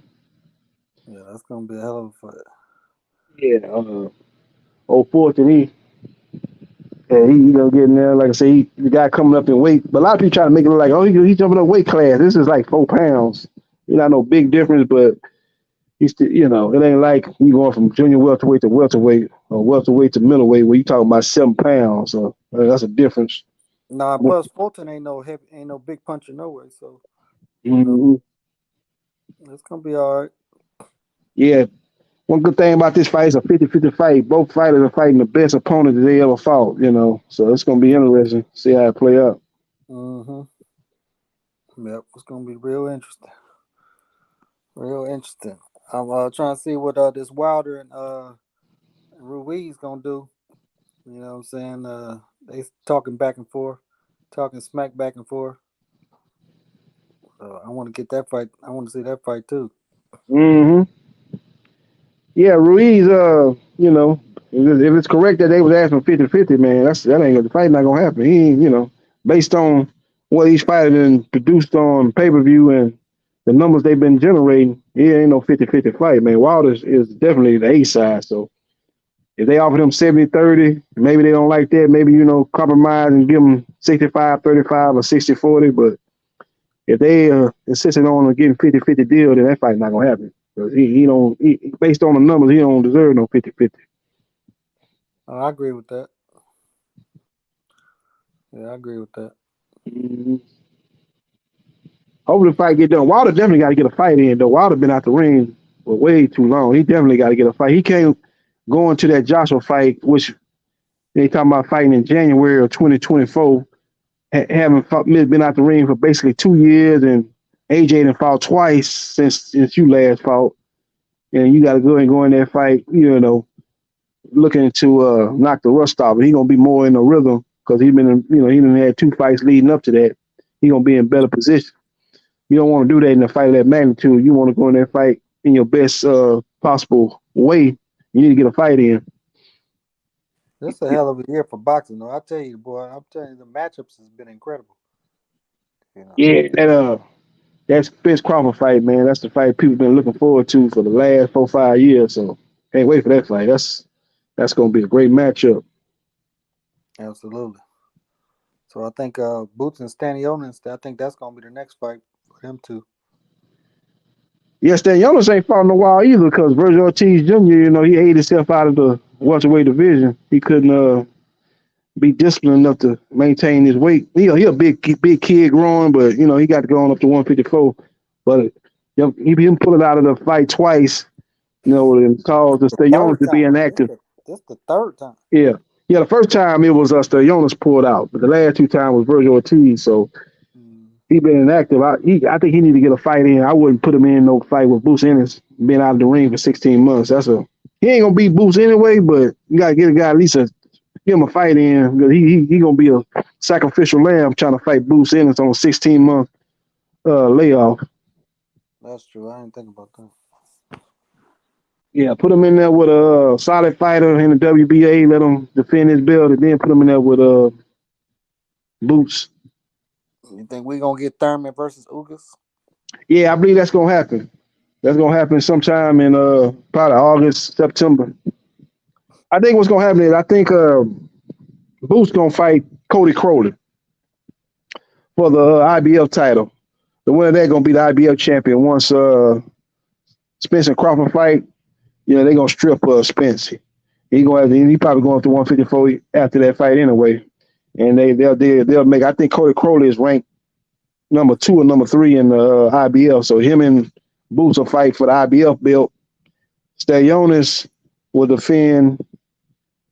Yeah, that's gonna be a hell of a fight. Yeah. Old Fulton, he gonna get in there. Like I say, the guy coming up in weight. But a lot of people try to make it look like, oh, he jumping up weight class. This is like 4 pounds. Not no big difference, but he's still, it ain't like you going from junior welterweight to welterweight or welterweight to middleweight where you talking about 7 pounds. So that's a difference. Nah, plus Fulton ain't no heavy, ain't no big puncher no way. So you know Mhm. it's gonna be all right. Yeah. One good thing about this fight is a 50-50 fight. Both fighters are fighting the best opponent that they ever fought. So it's going to be interesting to see how it play out. Mm-hmm. Yep, it's gonna be real interesting. Real interesting. I'm trying to see what this Wilder and Ruiz gonna do. You know what I'm saying? They talking back and forth, talking smack back and forth. I want to get that fight. I want to see that fight too. Hmm. Yeah, Ruiz, If it's correct that they was asking 50-50, man, that ain't the fight not gonna happen. He ain't, based on what each fighter been produced on pay-per-view and the numbers they've been generating, it ain't no 50-50 fight, man. Wilder is definitely the A side. So if they offer him 70-30, maybe they don't like that. Maybe, compromise and give him 65-35 or 60-40. But if they insisted on getting 50-50 deal, then that fight not gonna happen. Because based on the numbers, he don't deserve no 50-50. I agree with that. Yeah, I agree with that. Mm-hmm. Hopefully the fight get done. Wilder definitely got to get a fight in, though. Wilder been out the ring for way too long. He definitely got to get a fight. He can't go into that Joshua fight, which they talking about fighting in January of 2024, been out the ring for basically 2 years, and AJ done fought twice since you last fought. And you got to go in that fight, looking to knock the rust off. And he gonna be more in the rhythm because he done had 2 fights leading up to that. He gonna be in better position. You don't want to do that in a fight of that magnitude. You want to go in that fight in your best possible way. You need to get a fight in. This is a hell of a year for boxing, though. I tell you, boy. I'm telling you, the matchups has been incredible. Yeah, that Spence Crawford fight, man. That's the fight people been looking forward to for the last 4-5 years. So can't wait for that fight. That's gonna be a great matchup. Absolutely. So I think Boots and Stanionis, I think that's gonna be the next fight for them two. Yeah, Stanionis ain't fought in a while either because Virgil Ortiz Jr., he ate himself out of the welterweight division. He couldn't be disciplined enough to maintain his weight. He a big kid growing, but he got to go on up to 154. But he been pulled out of the fight twice, and caused the Stanionis to be inactive. This the third time. Yeah. The first time it was Stanionis pulled out, but the last 2 times was Virgil Ortiz. So he been inactive. I think he need to get a fight in. I wouldn't put him in no fight with Bruce Ennis being out of the ring for 16 months. He ain't gonna beat Bruce anyway, but you gotta get a guy at least give him a fight in because he gonna be a sacrificial lamb trying to fight Bruce Ennis on a 16-month layoff. That's true. I didn't think about that. Yeah, put him in there with a solid fighter in the WBA. Let him defend his belt, and then put him in there with Boots. You think we're gonna get Thurman versus Ugas? Yeah, I believe that's gonna happen. That's gonna happen sometime in probably August, September. I think what's gonna happen is I think Boots gonna fight Cody Crowley for the IBF title. The winner there gonna be the IBF champion once Spence and Crawford fight. They gonna strip Spence. He probably going up to 154 after that fight anyway. And they'll make. I think Cody Crowley is ranked number 2 or number 3 in the IBF. So him and Boots will fight for the IBF belt. Stanionis will defend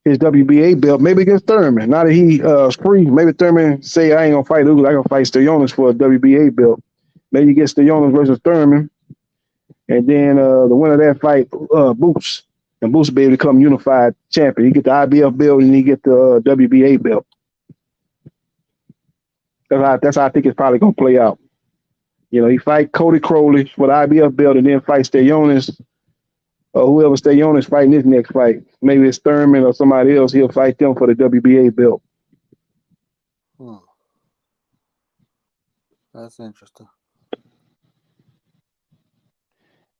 his WBA belt, maybe against Thurman. Now that he's free, maybe Thurman say, I ain't gonna fight Ugas, I gonna fight Stanionis for a WBA belt. Maybe you get Stanionis versus Thurman, and then the winner of that fight, Boots, and Boots will be able to become unified champion. He get the IBF belt and he get the WBA belt. That's how I think it's probably gonna play out. He fight Cody Crowley for the IBF belt and then fight Stanionis. Or whoever Stanionis fighting his next fight. Maybe it's Thurman or somebody else. He'll fight them for the WBA belt. That's interesting.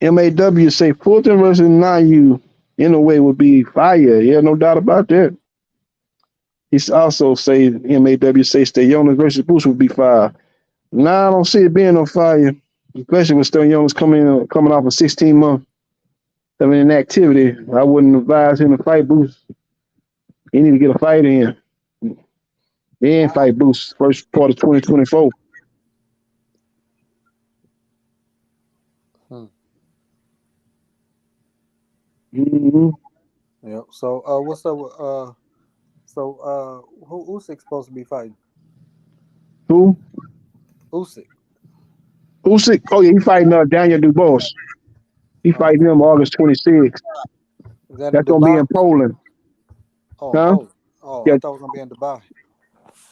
MAW say Fulton versus Ngannou in a way would be fire. Yeah, no doubt about that. He's also say MAW say Stanionis versus Boots would be fire. Nah, I don't see it being on fire, especially when Stanionis coming off a 16-month inactivity. I wouldn't advise him to fight Boots. He need to get a fight in. Then fight Boots first part of 2024. Mm-hmm. Yep. So what's up with who Usyk supposed to be fighting? Who? Usyk. Oh yeah, he fighting Daniel Dubois. He fighting him August 26th. That's gonna be in Poland. Oh, huh? Yeah. I thought it was gonna be in Dubai.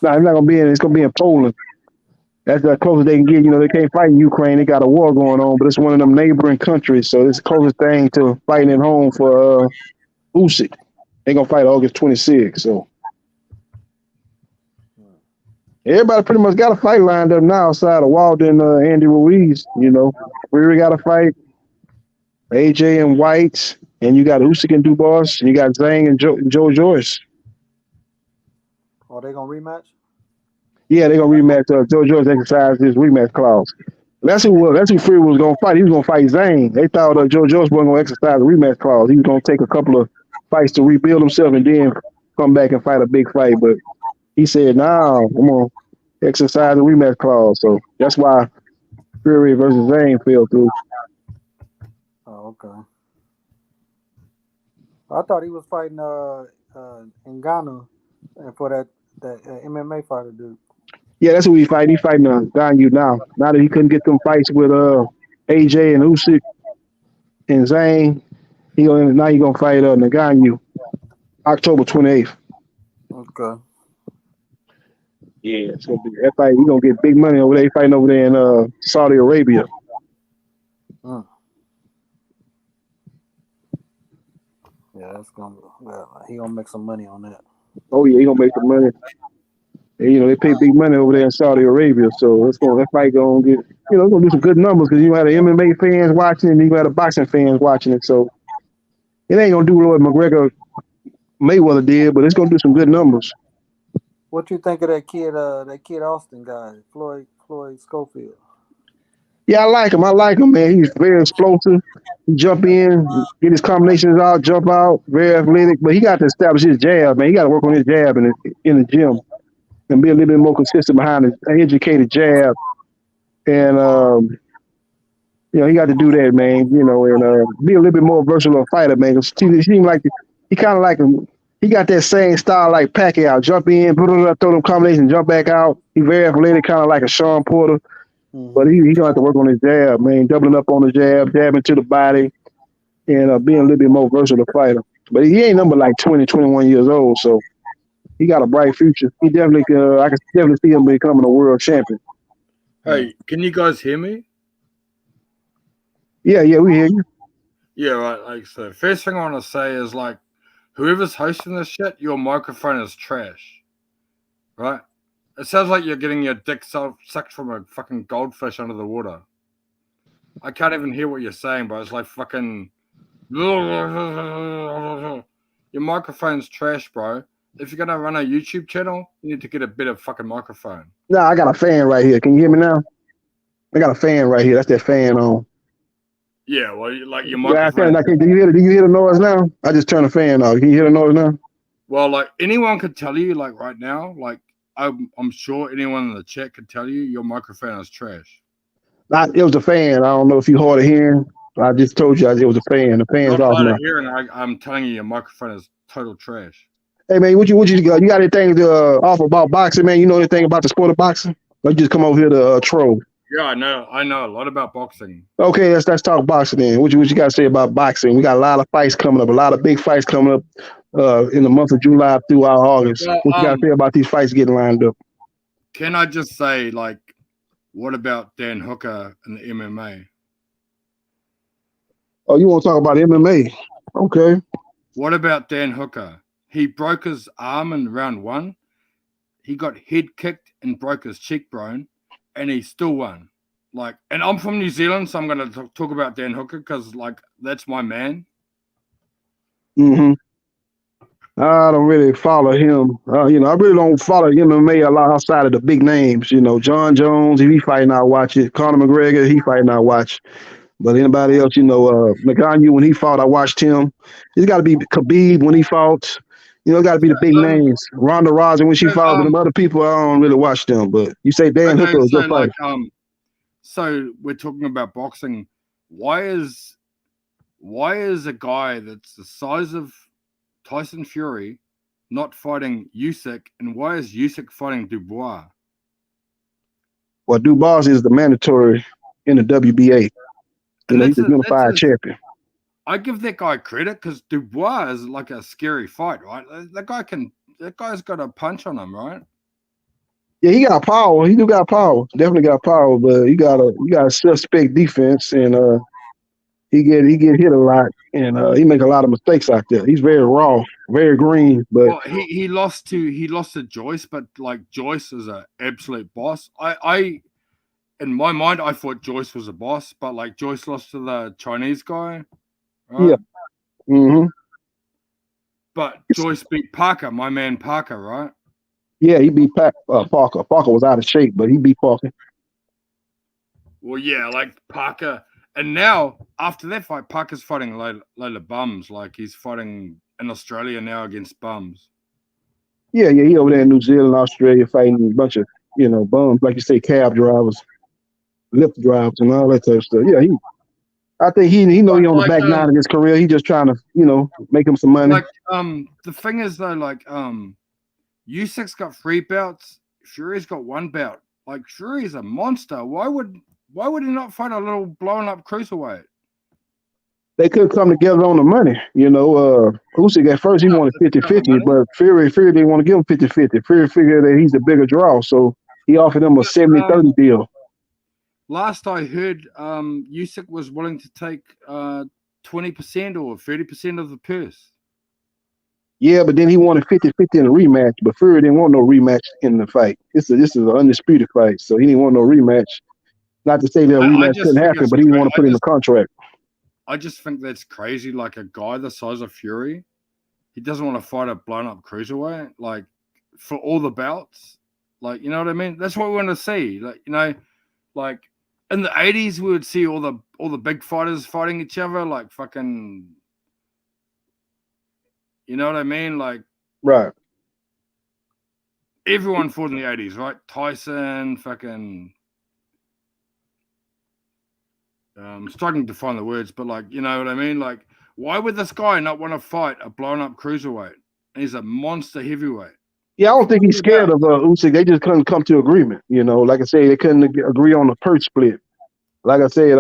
No, it's not gonna be in. It's gonna be in Poland. That's the closest they can get. They can't fight in Ukraine. They got a war going on, but it's one of them neighboring countries, so it's the closest thing to fighting at home for Usyk. They gonna fight August 26th. So everybody pretty much got a fight lined up now outside of Walden, Andy Ruiz. You know, Fury got a fight, AJ and White, and you got Usyk and Dubois, and you got Zhang and Joe Joyce. Are they gonna rematch? Yeah, they gonna rematch. Joe Joyce exercised his rematch clause. That's who Fury was gonna fight. He was gonna fight Zhang. They thought Joe Joyce wasn't gonna exercise the rematch clause. He was gonna take a couple of fights to rebuild himself and then come back and fight a big fight. But he said, "Nah, I'm gonna exercise the rematch clause." So that's why Fury versus Zhang fell through. Oh, okay. I thought he was fighting Ngannou for that MMA fighter dude. Yeah, that's who he fight. He fighting Ngannou now. Now that he couldn't get them fights with AJ and Usyk and Zhang, he gonna fight Ngannou October 28th. Okay. Yeah, it's gonna be that fight. He gonna get big money over there. He fighting over there in Saudi Arabia. Yeah, he gonna make some money on that. Oh yeah, he gonna make some money. And, you know, they pay big money over there in Saudi Arabia, so that fight gonna get, you know, it's gonna do some good numbers because you had the MMA fans watching and you had the boxing fans watching it. So it ain't gonna do what McGregor Mayweather did, but it's gonna do some good numbers. What you think of that kid Austin guy, Floyd Schofield? Yeah, I like him, man. He's very explosive. He jump in, get his combinations out, jump out, very athletic. But he got to establish his jab, man. He got to work on his jab in the gym and be a little bit more consistent behind an educated jab. And you know, he got to do that, man. You know, and be a little bit more versatile fighter, man. Cause he seemed like he kind of like him. He got that same style like Pacquiao. Jump in, put it up, throw them combinations, jump back out. He very athletic, kind of like a Sean Porter. But he gonna have to work on his jab, man. Doubling up on the jab, jabbing to the body, and being a little bit more versatile fighter. But he ain't number like 20, 21 years old, so he got a bright future. He definitely, I can definitely see him becoming a world champion. Hey, can you guys hear me? Yeah, we hear you. Yeah, right. Like, so first thing I want to say is like, whoever's hosting this shit, your microphone is trash, right? It sounds like you're getting your dick sucked from a fucking goldfish under the water. I can't even hear what you're saying, bro. It's like fucking. Your microphone's trash, bro. If you're gonna run a YouTube channel, you need to get a better fucking microphone. No, I got a fan right here. Can you hear me now? I got a fan right here. That's that fan on. Yeah, well, like your microphone. Yeah, do you hear the noise now? I just turned the fan off. Can you hear the noise now? Well, like anyone could tell you, like right now, like I'm sure anyone in the chat could tell you your microphone is trash. It was a fan. I don't know if you hard of hearing. I just told you it was a fan. The fan's Not off hard now. of hearing. I'm telling you, your microphone is total trash. Hey man, what you got? You got anything to offer about boxing, man? You know anything about the sport of boxing? Or you just come over here to troll? Yeah, I know a lot about boxing. Okay, let's talk boxing then. What you got to say about boxing? We got a lot of fights coming up, a lot of big fights coming up in the month of July throughout August. Well, what you got to say about these fights getting lined up? Can I just say, like, what about Dan Hooker and the MMA? Oh, you want to talk about MMA? Okay. What about Dan Hooker? He broke his arm in round 1. He got head kicked and broke his cheekbone, and he still won. Like, and I'm from New Zealand, so I'm going to talk about Dan Hooker because, like, that's my man. I don't really follow him. You know, I really don't follow MMA a lot outside of the big names. You know, John Jones, if he fighting, I watch it. Conor McGregor, he fighting, I watch. But anybody else, you know, Ngannou, when he fought, I watched him. It's got to be Khabib when he fought. You know, it got to be the big names. Ronda Rousey when she fought, but them other people, I don't really watch them. But you say Dan Hooker is a good fighter. So we're talking about boxing. Why is a guy that's the size of Tyson Fury not fighting Usyk, and why is Usyk fighting Dubois? Well, Dubois is the mandatory in the WBA. You know, he's a unified champion. I give that guy credit because Dubois is like a scary fight, right? That guy's got a punch on him, right? Yeah, he got power. He do got power. Definitely got power, but you got a suspect defense, and he get hit a lot, and he make a lot of mistakes out there. He's very raw, very green, but Well, he lost to Joyce, but like Joyce is an absolute boss. I in my mind I thought Joyce was a boss, but like Joyce lost to the Chinese guy, right? yeah, hmm But Joyce beat Parker, my man Parker, right? yeah, he beat Parker. Parker was out of shape, but he beat Parker. Well, yeah, like Parker. And now, after that fight, Parker's fighting a load of bums. Like, he's fighting in Australia now against bums. Yeah, he over there in New Zealand, Australia, fighting a bunch of bums, like you say, cab drivers, lift drivers, and all that type of stuff. Yeah, I think he know he on the back nine of his career. He just trying to make him some money. Like, the thing is though, like, Usyk's got 3 bouts, Fury's got 1 bout. Like, Fury's a monster. Why would he not fight a little blown up cruiserweight? They could come together on the money. Usyk at first he wanted 50-50, but Fury didn't want to give him 50-50. Fury figured that he's the bigger draw, so he offered him a 70-30 deal. Last I heard, Usyk was willing to take 20% or 30% of the purse. Yeah, but then he wanted 50-50 in a rematch, but Fury didn't want no rematch in the fight. This is an undisputed fight, so he didn't want no rematch. Not to say that a rematch couldn't happen, but he didn't want to put in the contract. I just think that's crazy. Like, a guy the size of Fury, he doesn't want to fight a blown up cruiserweight, like, for all the bouts. Like, you know what I mean? That's what we want to see. Like, like in the 80s, we would see all the big fighters fighting each other, like fucking, you know what I mean? Like, right. Everyone fought in the 80s, right? Tyson, fucking. Struggling to find the words, but like, you know what I mean? Like, why would this guy not want to fight a blown up cruiserweight? He's a monster heavyweight. Yeah, I don't think he's scared of Usyk. They just couldn't come to agreement. Like I say, they couldn't agree on the purse split. Like I said,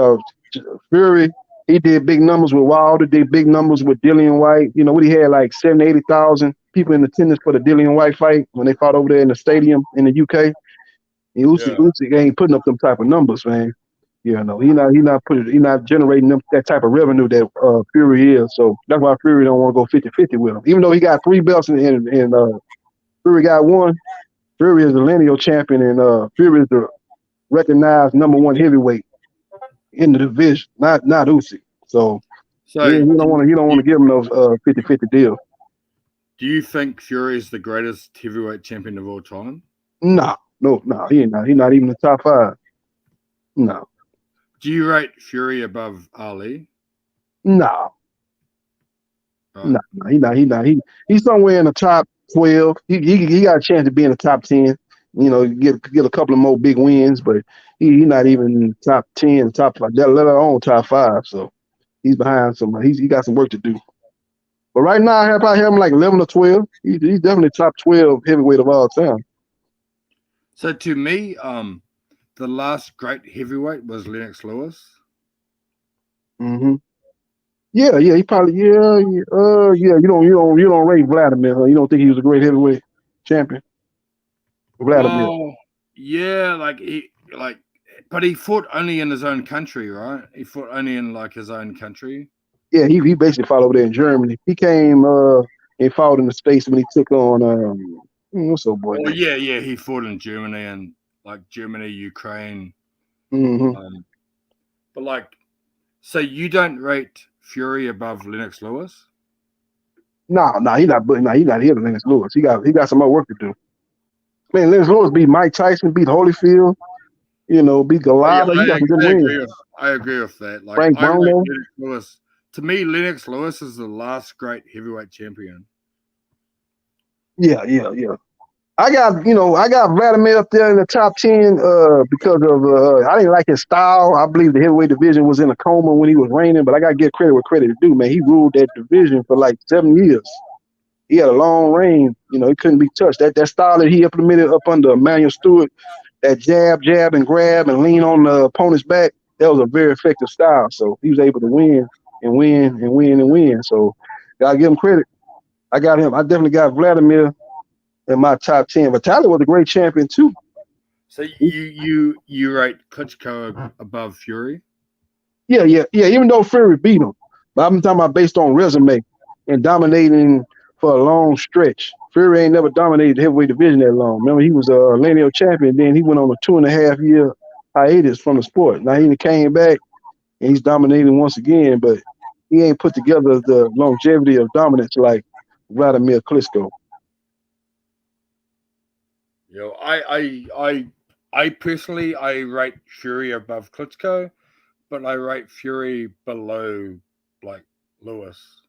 Fury, he did big numbers with Wilder, did big numbers with Dillian White. What he had, like 70,000-80,000 people in attendance for the Dillian White fight when they fought over there in the stadium in the UK. And Usyk ain't putting up them type of numbers, man. He not generating that type of revenue that Fury is. So that's why Fury don't want to go 50-50 with him. Even though he got 3 belts and Fury got 1, Fury is the lineal champion, and Fury is the recognized number 1 heavyweight in the division, not Usyk. So he don't want to give him those 50-50 deal. Do you think Fury is the greatest heavyweight champion of all time? No, he ain't not. He's not even the top 5. No. Do you rate Fury above Ali? No. Right. No, he not. He's somewhere in the top 12. He got a chance to be in the top 10. Get a couple of more big wins, but he not even top 10, top 5, let alone top 5. So he's behind some. He got some work to do. But right now, I probably have him like 11 or 12. He's definitely top 12 heavyweight of all time. So to me, the last great heavyweight was Lennox Lewis. Mm-hmm. Yeah, he probably You don't rate Vladimir. Huh? You don't think he was a great heavyweight champion? Vladimir. Well, yeah, but he fought only in his own country, right? He fought only in like his own country. Yeah, he basically fought over there in Germany. He came and fought in the States when he took on what's the boy? Oh yeah, he fought in Germany and like Germany, Ukraine. Mm-hmm. But like, so you don't rate Fury above Lennox Lewis? No, he's not. But he's not here to Lennox Lewis. He got some more work to do. Man, Lennox Lewis beat Mike Tyson, beat Holyfield, beat Goliath. I agree with that. Like, Frank Bruno. Lewis. To me, Lennox Lewis is the last great heavyweight champion. Yeah. I got Vladimir up there in the top 10 because of I didn't like his style. I believe the heavyweight division was in a coma when he was reigning, but I got to give credit where credit is due, man. He ruled that division for like 7 years. He had a long reign. He couldn't be touched. That style that he implemented up under Emmanuel Stewart, that jab, and grab and lean on the opponent's back, that was a very effective style. So he was able to win and win and win and win. So gotta give him credit. I got him. I definitely got Vladimir in my top 10. Vitaly was a great champion too. So you rate Klitschko above Fury? Yeah, yeah, yeah. Even though Fury beat him, but I'm talking about based on resume and dominating for a long stretch. Fury ain't never dominated the heavyweight division that long. Remember, he was a lineal champion. Then he went on a 2.5 year hiatus from the sport. Now he came back and he's dominating once again, but he ain't put together the longevity of dominance like Vladimir Klitschko. You know, I personally I rate Fury above Klitschko, but I rate Fury below like Lewis.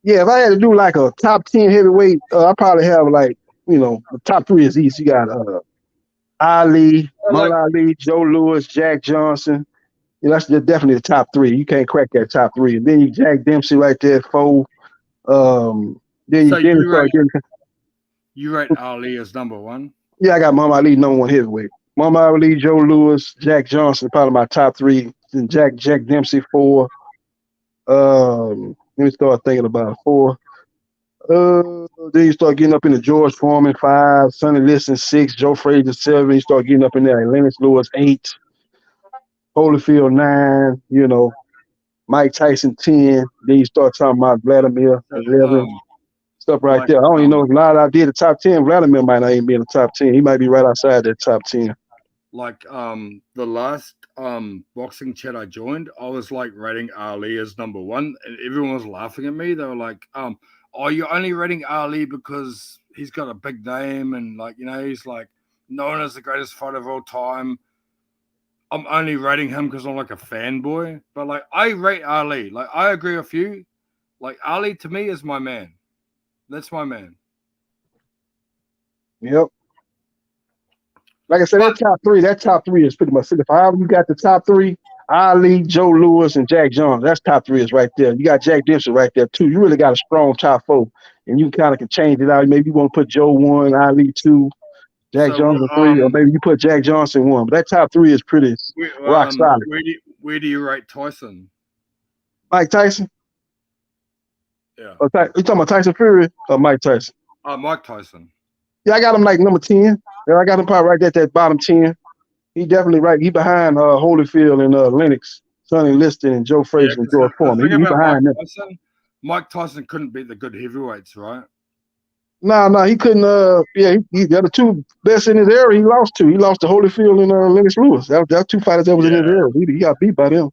Yeah, if I had to do like a top 10 heavyweight, I probably have like, the top three is easy. You got Ali, Like Muhammad Ali, Joe Louis, Jack Johnson. That's definitely the top three. You can't crack that top three. And then you Jack Dempsey right there at four. Then so you start getting. you rate Ali as number one. Yeah, I got Muhammad Ali number one heavyweight. Muhammad Ali, Joe Louis, Jack Johnson, probably my top three. Then Jack Dempsey four. Let me start thinking about it. Four. Then you start getting up into George Foreman five, Sonny Liston six, Joe Frazier seven. You start getting up in there. Lennox Lewis eight, Holyfield nine. Mike Tyson 10. Then you start talking about Vladimir So, 11. Stuff right like there. I don't even know if a lot I did the top 10. Vladimir might not even be in the top 10. He might be right outside that top 10. like the last boxing chat I joined, I was like rating Ali as number one, and everyone was laughing at me. They were like, "Oh, you're only rating Ali because he's got a big name and like he's like known as the greatest fighter of all time." I'm only rating him because I'm like a fanboy, but like I rate Ali. Like I agree with you. Like Ali to me is my man. That's my man. Yep. Like I said, that top three is pretty much it. If however you got the top three, Ali, Joe Louis, and Jack Johnson, that's top three is right there. You got Jack Dempsey right there too. You really got a strong top four, and you kind of can change it out. Maybe you want to put Joe one, Ali two, Jack So Johnson three, or maybe you put Jack Johnson one. But that top three is pretty rock solid. where do you rate Tyson? Mike Tyson? Yeah. You talking about Tyson Fury or Mike Tyson? Mike Tyson. Yeah, I got him like number 10. Yeah, I got him probably right at that bottom 10. He definitely right. He behind Holyfield and Lennox, Sonny Liston, and Joe Frazier and George Foreman. He behind them. Mike Tyson couldn't beat the good heavyweights, right? No, he couldn't. He the other two best in his era. He lost to. He lost to Holyfield and Lennox Lewis. That was two fighters that was in his era. He got beat by them,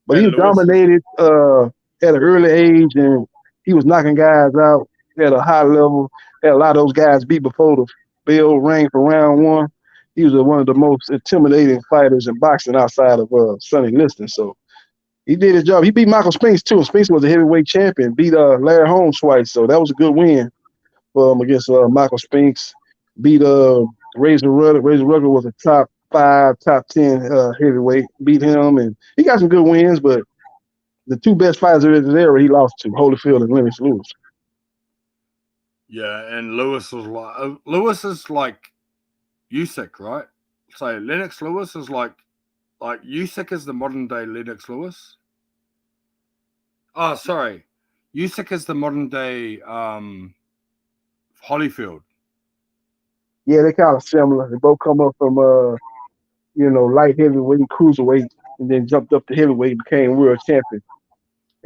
but he was dominated at an early age, and he was knocking guys out at a high level. Had a lot of those guys beat before the bell rang for round one. He was one of the most intimidating fighters in boxing outside of Sonny Liston. So he did his job. He beat Michael Spinks too. Spinks was a heavyweight champion. Beat Larry Holmes twice. So that was a good win for him against Michael Spinks. Beat Razor Ruddock. Razor Ruddock was a top 5, top 10 heavyweight. Beat him, and he got some good wins. But the two best fighters of his era, he lost to Holyfield and Lennox Lewis. Yeah, and Lewis is like Usyk, right? So Lennox Lewis is like Usyk is the modern day Lennox Lewis. Oh, sorry, Usyk is the modern day Holyfield. Yeah, they're kind of similar. They both come up from light heavyweight, cruiserweight, and then jumped up to heavyweight, became world champion.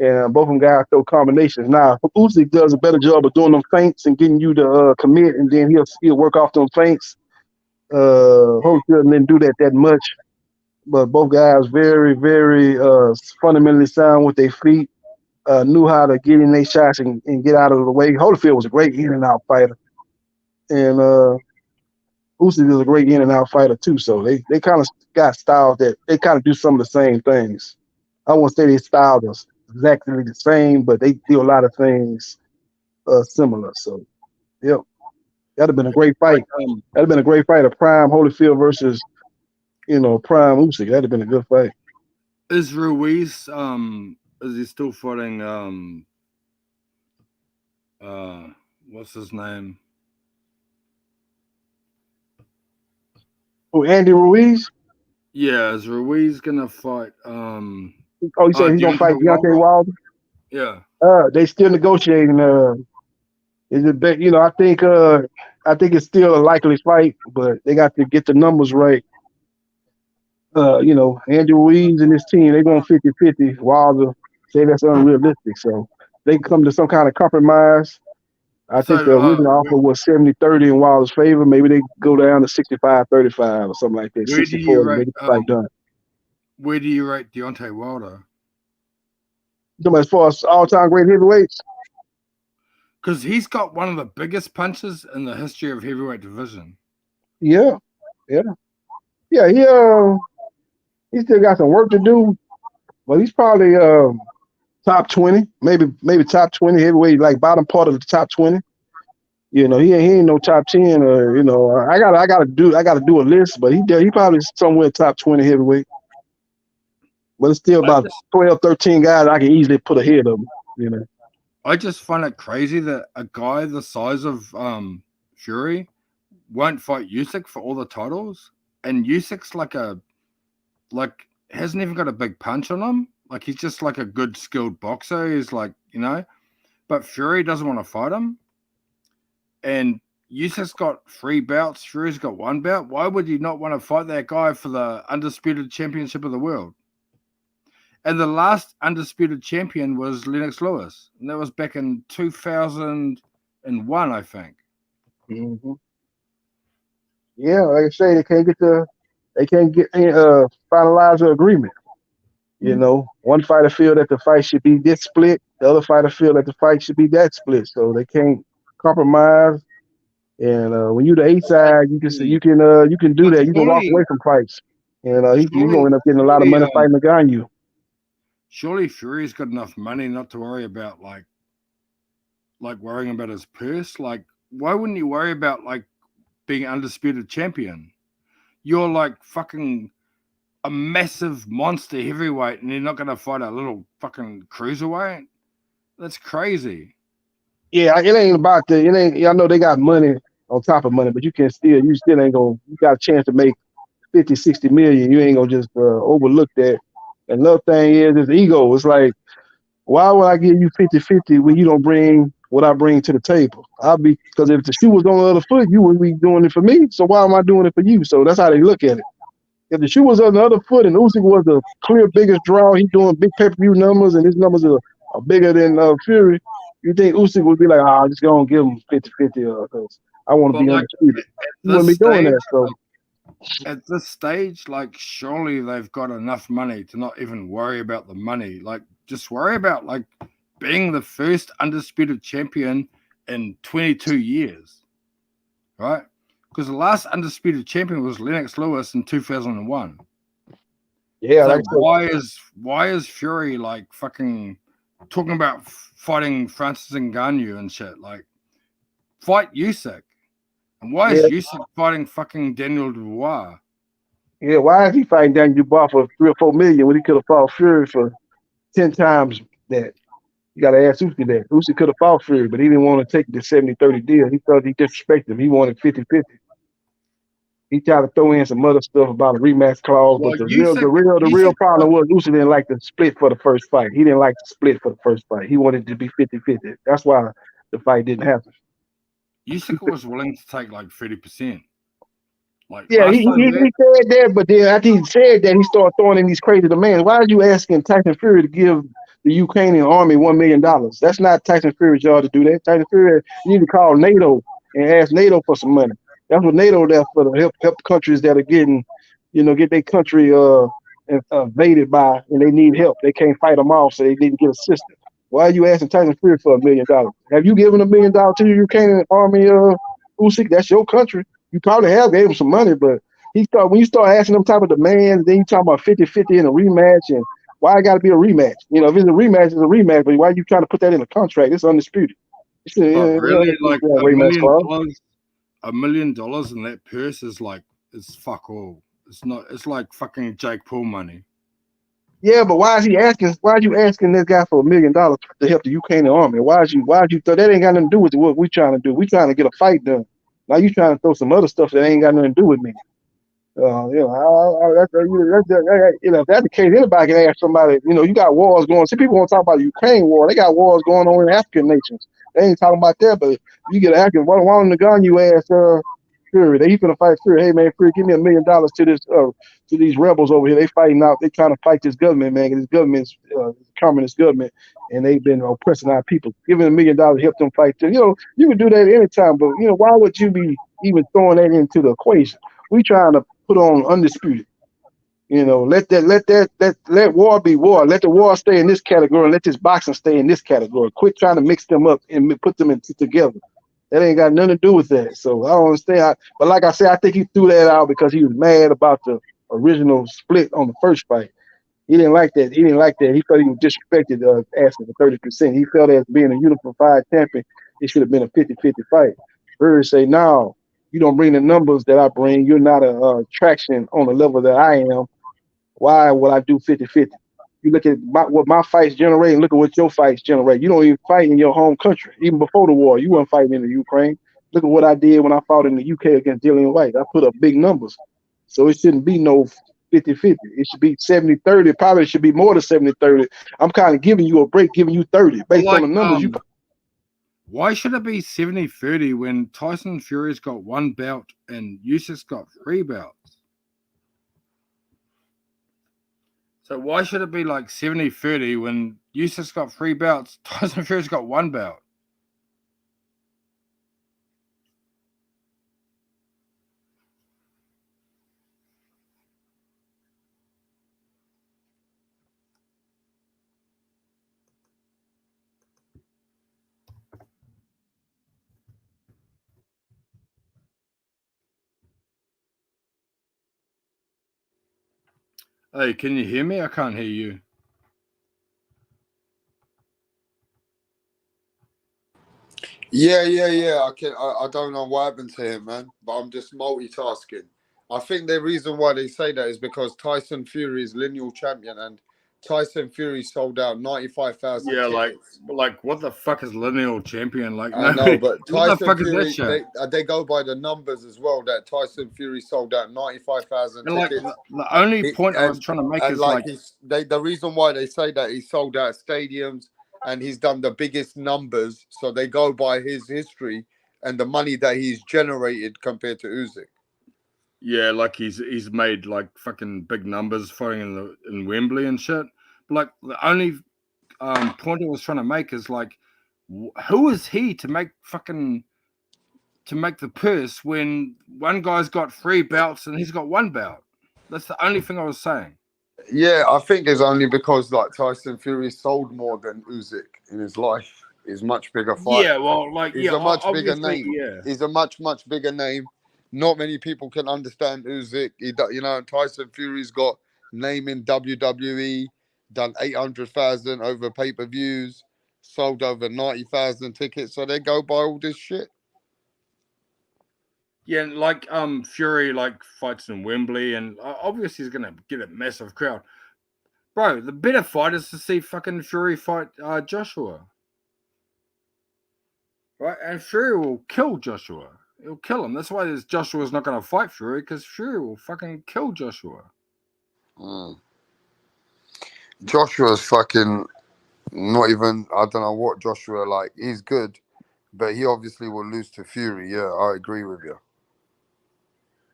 And both of them guys throw combinations. Now, Usyk does a better job of doing them feints and getting you to commit, and then he'll work off them feints. Holyfield didn't do that much, but both guys very, very fundamentally sound with their feet. Knew how to get in their shots and get out of the way. Holyfield was a great in and out fighter, and Usyk is a great in and out fighter too. So they kind of got styles that they kind of do some of the same things. I won't say their style is exactly the same, but they do a lot of things similar. So, yep, that'd have been a great fight. That'd have been a great fight of Prime Holyfield versus Prime Usyk. That'd have been a good fight. Is Ruiz is he still fighting what's his name? Oh, Andy Ruiz? Yeah, is Ruiz gonna fight you said he's gonna fight Deontay Wilder? Yeah. They still negotiating. Is it I think it's still a likely fight, but they got to get the numbers right. Andrew Ruiz and his team, they going 50-50. Wilder say that's unrealistic. So they come to some kind of compromise. I think the So, original offer was 70-30 in Wilder's favor. Maybe they go down to 65-35 or something like that, where do you 60-40, rate? make the fight done. Where do you rate Deontay Wilder? So as far as all-time great heavyweights, Because he's got one of the biggest punches in the history of heavyweight division. yeah. He still got some work to do, but he's probably top 20, maybe top 20 heavyweight, like bottom part of the top 20. He ain't no top 10. I gotta do a list, but he probably somewhere top 20 heavyweight. But it's still about 12, 13 guys I can easily put ahead of him. I just find it crazy that a guy the size of Fury won't fight Usyk for all the titles, and Usyk's hasn't even got a big punch on him. Like, he's just like a good skilled boxer. He's like, but Fury doesn't want to fight him. And Usyk's got 3 bouts. Fury's got 1 bout. Why would you not want to fight that guy for the undisputed championship of the world? And the last undisputed champion was Lennox Lewis, and that was back in 2001, I think. Mm-hmm. Yeah, like I say, they can't finalize an agreement. One fighter feel that the fight should be this split, the other fighter feel that the fight should be that split. So they can't compromise. And when you're the A side, you can do that. You can walk away from fights. And you're gonna end up getting a lot of money fighting Ngannou. Surely Fury's got enough money not to worry about like worrying about his purse. Like, why wouldn't you worry about like being undisputed champion? You're like fucking a massive monster heavyweight, and you're not gonna fight a little fucking cruiserweight. That's crazy. Yeah, it ain't about the. It ain't. I know they got money on top of money, but you still ain't gonna. You got a chance to make 50, 60 million. You ain't gonna just overlook that. Another thing is ego. It's like, why would I give you 50-50 when you don't bring what I bring to the table? Because if the shoe was on the other foot, you wouldn't be doing it for me. So why am I doing it for you? So that's how they look at it. If the shoe was on the other foot and Usyk was the clear biggest draw, he's doing big pay-per-view numbers, and his numbers are bigger than Fury, you think Usyk would be like, I'm just going to give him 50-50 because I want to be undisputed. He wouldn't be doing that. So at this stage, like, surely they've got enough money to not even worry about the money. Like, just worry about like being the first undisputed champion in 22 years, right? Because the last undisputed champion was Lennox Lewis in 2001. Yeah. So why is Fury like fucking talking about fighting Francis Ngannou and shit? Like, fight Usyk. And why is Usyk fighting fucking Daniel Dubois? Yeah, why is he fighting Daniel Dubois for 3 or 4 million when he could have fought Fury for 10 times that? You got to ask Usyk that. Usyk could have fought Fury, but he didn't want to take the 70-30 deal. He thought he disrespected him. He wanted 50-50. He tried to throw in some other stuff about a rematch clause, but the real problem was Usyk didn't like the split for the first fight. He didn't like the split for the first fight. He wanted it to be 50-50. That's why the fight didn't happen. Usyk was willing to take like 30%. Like, yeah, he said that, but then after he said that, he started throwing in these crazy demands. Why are you asking Tyson Fury to give the Ukrainian army $1 million? That's not Tyson Fury's job to do that. Tyson Fury, you need to call NATO and ask NATO for some money. That's what NATO there for, to help countries that are getting, get their country invaded by, and they need help. They can't fight them off, so they need to get assistance. Why are you asking Tyson Fury for $1 million? Have you given $1 million to the Ukrainian army, Usyk? That's your country. You probably have gave him some money, but when you start asking them type of demands, then you talk about 50-50 in a rematch, and why it got to be a rematch? If it's a rematch, it's a rematch, but why are you trying to put that in a contract? It's undisputed. Really, like $1 million in that purse is fuck all. It's not. It's like fucking Jake Paul money. Yeah, but why is he asking? Why are you asking this guy for $1 million to help the Ukrainian army? Why you throw that? Ain't got nothing to do with what we trying to do. We trying to get a fight done. Now you trying to throw some other stuff that ain't got nothing to do with me. If that's the case, anybody can ask somebody. You got wars going. See, people want to talk about the Ukraine war. They got wars going on in African nations. They ain't talking about that. But you get asking, why don't Ngannou ask Fury. He's gonna fight Fury. Hey man, Fury, give me $1 million to these rebels over here. They fighting out. They trying to fight this government, man. 'Cause this government's communist government, and they've been oppressing our people. Give him $1 million to help them fight too. You can do that anytime, but why would you be even throwing that into the equation? We trying to put on undisputed. Let war be war. Let the war stay in this category, and let this boxing stay in this category. Quit trying to mix them up and put them together. That ain't got nothing to do with that. So I don't understand. But like I said, I think he threw that out because he was mad about the original split on the first fight. He didn't like that. He felt he was disrespected asking for 30%. He felt as being a unified champion, it should have been a 50-50 fight. Ruiz say, no, you don't bring the numbers that I bring. You're not a traction on the level that I am. Why would I do 50-50? You look at what my fights generate and look at what your fights generate. You don't even fight in your home country. Even before the war, you weren't fighting in the Ukraine. Look at what I did when I fought in the UK against Dillian White. I put up big numbers. So it shouldn't be no 50-50. It should be 70-30. Probably should be more than 70-30. I'm kind of giving you a break, giving you 30 based on the numbers you. Why should it be 70-30 when Tyson Fury's got 1 belt and Usyk's got 3 belts? So why should it be like 70-30 when Usyk's got 3 belts, Tyson Fury's got 1 belt? Hey, can you hear me? I can't hear you. Yeah. I don't know what happened to him, man. But I'm just multitasking. I think the reason why they say that is because Tyson Fury is lineal champion, and Tyson Fury sold out 95,000 tickets. Like what the fuck is lineal champion? Like I know, but what the Tyson fuck Fury, is that shit? they go by the numbers as well. That Tyson Fury sold out 95,000 And like tickets. the only point I was trying to make is like the reason why they say that he sold out stadiums and he's done the biggest numbers, so they go by his history and the money that he's generated compared to Usyk. Yeah, like he's made like fucking big numbers fighting in Wembley and shit. But like the only point I was trying to make is like, who is he to make the purse when one guy's got 3 belts and he's got 1 belt? That's the only thing I was saying. Yeah, I think it's only because like Tyson Fury sold more than Usyk in his life. He's much bigger fight. Yeah, well, like he's a much bigger name. Yeah. He's a much bigger name. Not many people can understand Usyk. Tyson Fury's got name in WWE, done 800,000 over pay-per-views, sold over 90,000 tickets. So they go by all this shit. Yeah, like Fury like fights in Wembley, and obviously he's gonna get a massive crowd. Bro, the better fight is to see fucking Fury fight Joshua. Right? And Fury will kill Joshua. He'll kill him. That's why Joshua's not going to fight Fury, because Fury will fucking kill Joshua. Joshua's fucking not even, I don't know what Joshua like. He's good, but he obviously will lose to Fury. Yeah, I agree with you.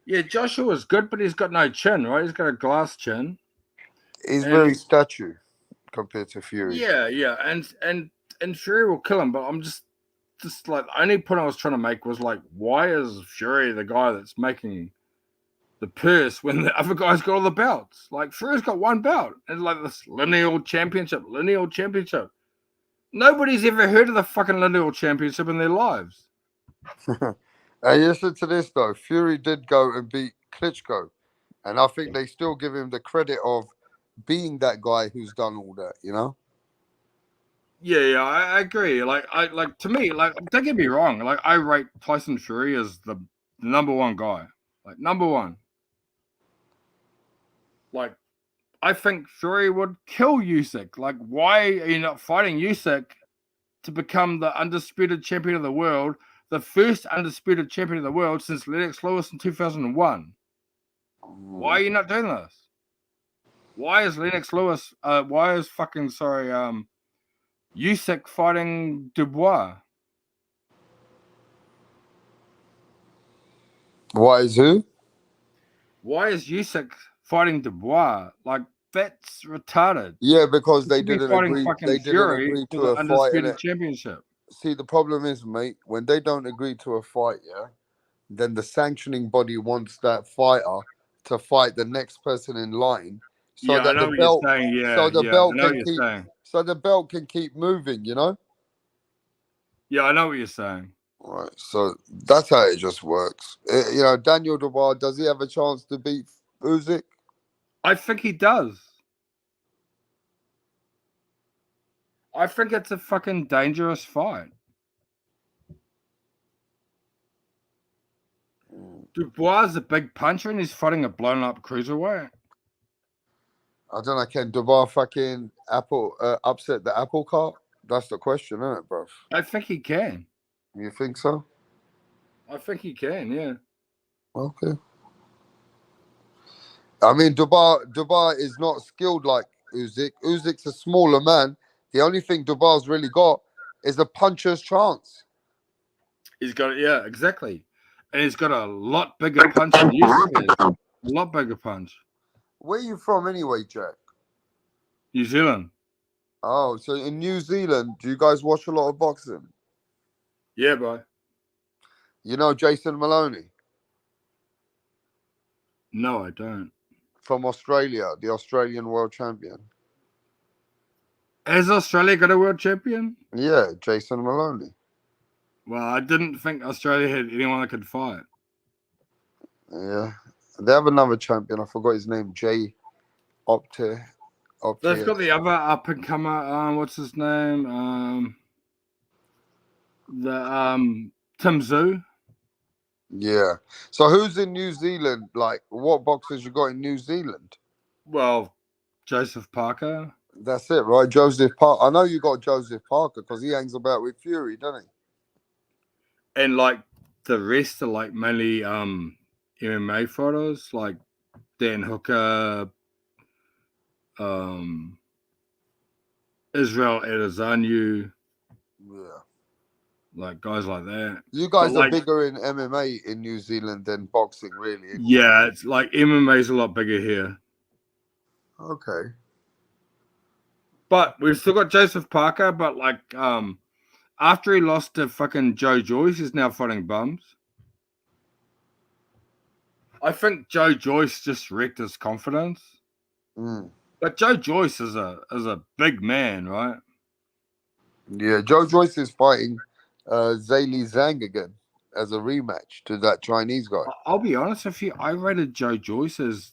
Yeah, Joshua's good, but he's got no chin, right? He's got a glass chin. He's very statue compared to Fury. Yeah, and Fury will kill him. But I'm just like, the only point I was trying to make was like, why is Fury the guy that's making the purse when the other guy's got all the belts? Like Fury's got 1 belt, and like this lineal championship. Nobody's ever heard of the fucking lineal championship in their lives. Hey, listen to this though. Fury did go and beat Klitschko, and I think they still give him the credit of being that guy who's done all that. You know? Yeah, I agree. Like to me, like, don't get me wrong. Like, I rate Tyson Fury as the number 1 guy. Like, number 1. Like, I think Fury would kill Usyk. Like, why are you not fighting Usyk to become the undisputed champion of the world? The first undisputed champion of the world since Lennox Lewis in 2001. Why are you not doing this? Why is Usyk fighting Dubois? Why is who? Why is Usyk fighting Dubois? Like, that's retarded. Yeah, because He they should be didn't fighting agree. fucking They didn't Fury agree for to the a fight in undisputed it. championship. See, the problem is, mate, when they don't agree to a fight, yeah, then the sanctioning body wants that fighter to fight the next person in line, so Yeah, I that know the what you're belt, saying. so Yeah, the yeah, I belt know can what you're keep, saying. so the belt can keep moving. You know. Yeah, I know what you're saying. Right. So that's how it just works. You know, Daniel Dubois, does he have a chance to beat Usyk? I think he does. I think it's a fucking dangerous fight. Dubois is a big puncher and he's fighting a blown up cruiserweight. I don't know. Can Dubois fucking upset the apple cart? That's the question, isn't it, bro? I think he can. You think so? I think he can, yeah. Okay. I mean, Dubois is not skilled like Usyk. Usyk's a smaller man. The only thing Dubois really got is a puncher's chance. He's got, yeah, exactly. And he's got a lot bigger punch than Usyk is. A lot bigger punch. Where you from anyway, Jack? New Zealand. Oh, so in New Zealand, do you guys watch a lot of boxing? Yeah, bro. You know Jason Maloney No, I don't. from Australia, the Australian world champion. Has Australia got a world champion? Yeah, Jason Maloney. Well, I didn't think Australia had anyone that could fight. Yeah. They have another champion. I forgot his name. Jay Opte. They've got the other up and comer. What's his name? Tim Tszyu. Yeah. So who's in New Zealand? Like, what boxers you got in New Zealand? Well, Joseph Parker. That's it, right? Joseph Parker. I know you got Joseph Parker because he hangs about with Fury, doesn't he? And like the rest are like mainly MMA fighters, like Dan Hooker, Israel Adesanya, Yeah. like guys like that. You guys But, are like, bigger in MMA in New Zealand than boxing, really. Yeah, it's like MMA's a lot bigger here. Okay. But we've still got Joseph Parker, but like after he lost to fucking Joe Joyce, he's now fighting bums. I think Joe Joyce just wrecked his confidence. Mm. But Joe Joyce is a big man, right? Yeah, Joe Joyce is fighting Zhilei Zhang again as a rematch to that Chinese guy. I'll be honest with you, I rated Joe Joyce as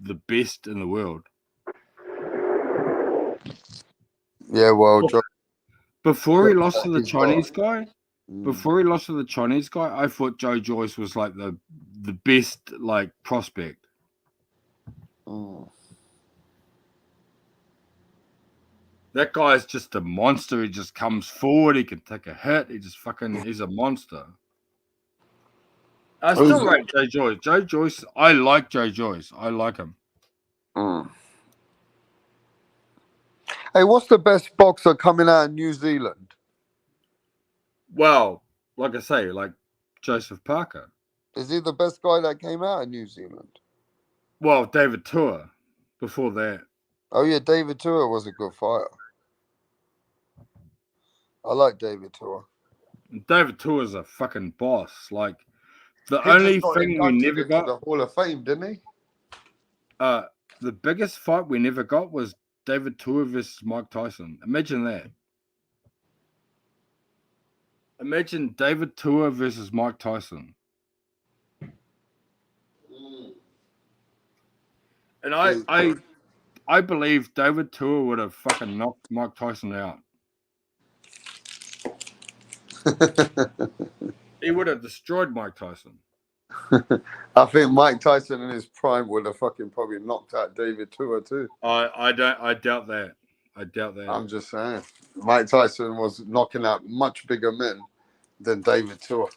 the best in the world. Yeah, well, before he lost to the He's Chinese got- guy, I thought Joe Joyce was like the best like prospect. Mm. That guy's just a monster. He just comes forward. He can take a hit. He's a monster. I still rate Joe Joyce. Joe Joyce, I like Joe Joyce. I like him. Mm. Hey, what's the best boxer coming out of New Zealand? Well, like I say, like Joseph Parker. Is he the best guy that came out of New Zealand? Well, David Tua before that. Oh, yeah, David Tua was a good fighter. I like David Tua. David Tua's a fucking boss. Like, the He only just got thing we inducted never into got. the Hall of Fame, didn't he? The biggest fight we never got was David Tua versus Mike Tyson. Imagine that. Imagine David Tua versus Mike Tyson. And I believe David Tua would have fucking knocked Mike Tyson out. He would have destroyed Mike Tyson. I think Mike Tyson in his prime would have fucking probably knocked out David Tua too. I doubt that. I doubt that. I'm just saying. Mike Tyson was knocking out much bigger men than David Tua.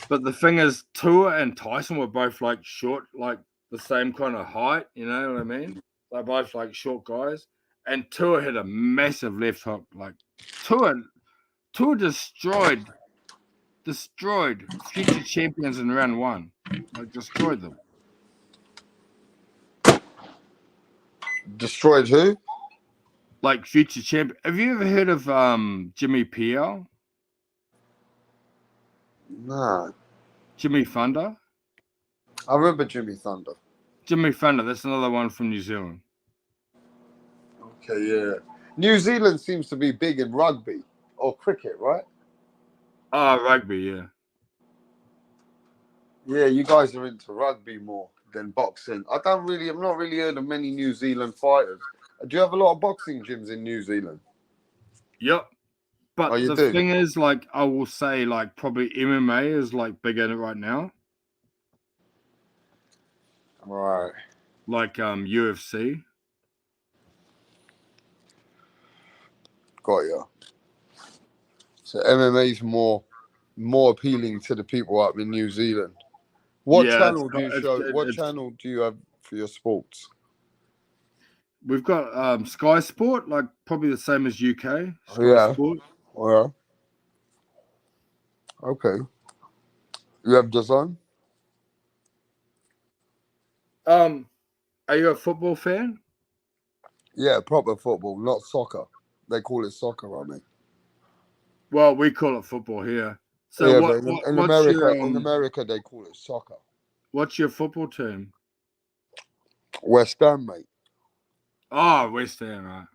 But the thing is, Tua and Tyson were both like short, like the same kind of height. You know what I mean? They're both like short guys. And Tua had a massive left hook. Like Tua destroyed destroyed future champions in round 1. Like destroyed them. Destroyed who? Like future champion. Have you ever heard of Jimmy PL? Nah. Jimmy Thunder? I remember Jimmy Thunder. Jimmy Thunder, that's another one from New Zealand. Okay, yeah. New Zealand seems to be big in rugby or cricket, right? Rugby, yeah. Yeah, you guys are into rugby more than boxing. I'm not really heard of many New Zealand fighters. Do you have a lot of boxing gyms in New Zealand? Yep. But Oh, you the do? thing is, like, I will say, like, probably MMA is like big in it right now. Right. Like UFC. Got ya. So MMA is more appealing to the people up in New Zealand. What Yeah, channel do you show? What channel do you have for your sports? We've got Sky Sport, like probably the same as UK. Sky Yeah. Sport. Yeah. Okay. You have DAZN? Are you a football fan? Yeah, proper football, not soccer. They call it soccer, I mean. Well, we call it football here. So yeah, what, but in what's America, your they call it soccer. what's your football team? West Ham, mate. Oh, West Ham,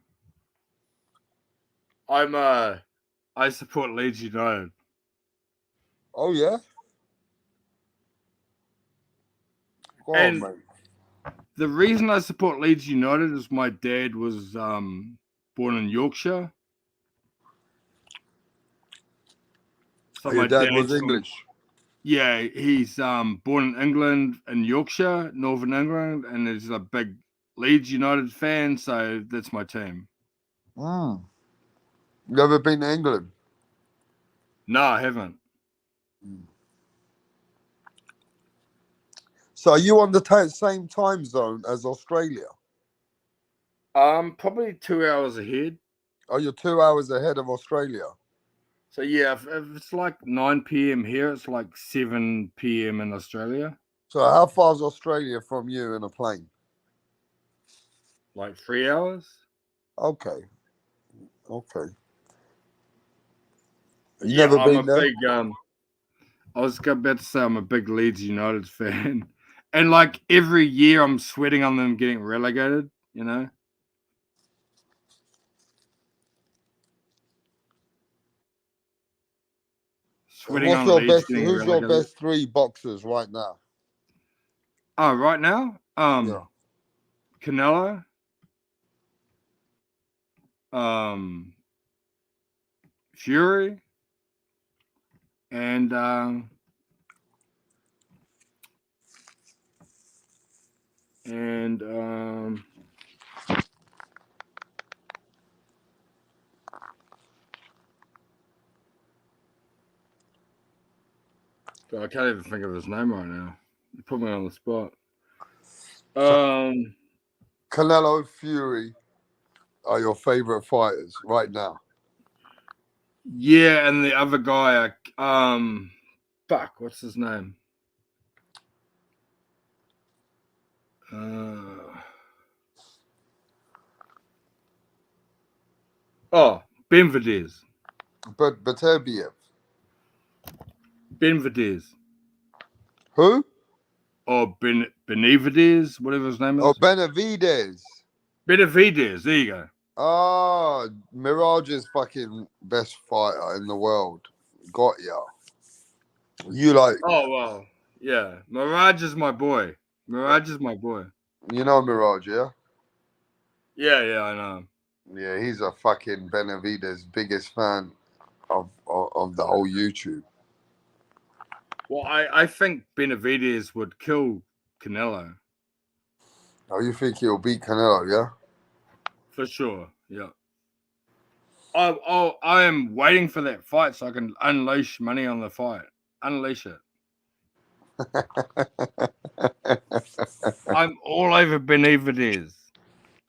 right. I support Leeds United. Oh yeah. Go And on, mate. the reason I support Leeds United is my dad was born in Yorkshire. So Your my dad was dad's English. Yeah, he's born in England, in Yorkshire, Northern England, and he's a big Leeds United fan, so that's my team. You ever been to England? No, I haven't. So are you on the same time zone as Australia? Probably 2 hours ahead. Oh, you're 2 hours ahead of Australia. So yeah, if it's like 9 p.m. here, it's like 7 p.m. in Australia. So how far is Australia from you in a plane? Like 3 hours. Okay. Okay. Yeah, Never I'm been a there? big I was about to say I'm a big Leeds United fan. And like every year I'm sweating on them getting relegated, you know? Sweating What's on your Leeds best? getting Who's your relegated. best 3 boxers right now? Oh, right now? Yeah. Canelo. Fury. And God, I can't even think of his name right now. You put me on the spot. Canelo, Fury are your favorite fighters right now. Yeah, and the other guy, fuck, what's his name? Ben Videz. But Beterbiev. Ben Videz. Who? Or Benavidez, whatever his name is. Oh, Benavidez. Benavidez, there you go. Oh, Mirage's fucking best fighter in the world. Got ya. You like... Oh, well, yeah. Mirage is my boy. Mirage is my boy. You know Mirage, yeah? Yeah, I know. Yeah, he's a fucking Benavidez biggest fan of the whole YouTube. Well, I think Benavidez would kill Canelo. Oh, you think he'll beat Canelo, yeah? For sure, yeah. I am waiting for that fight so I can unleash money on the fight. Unleash it. I'm all over Benavidez.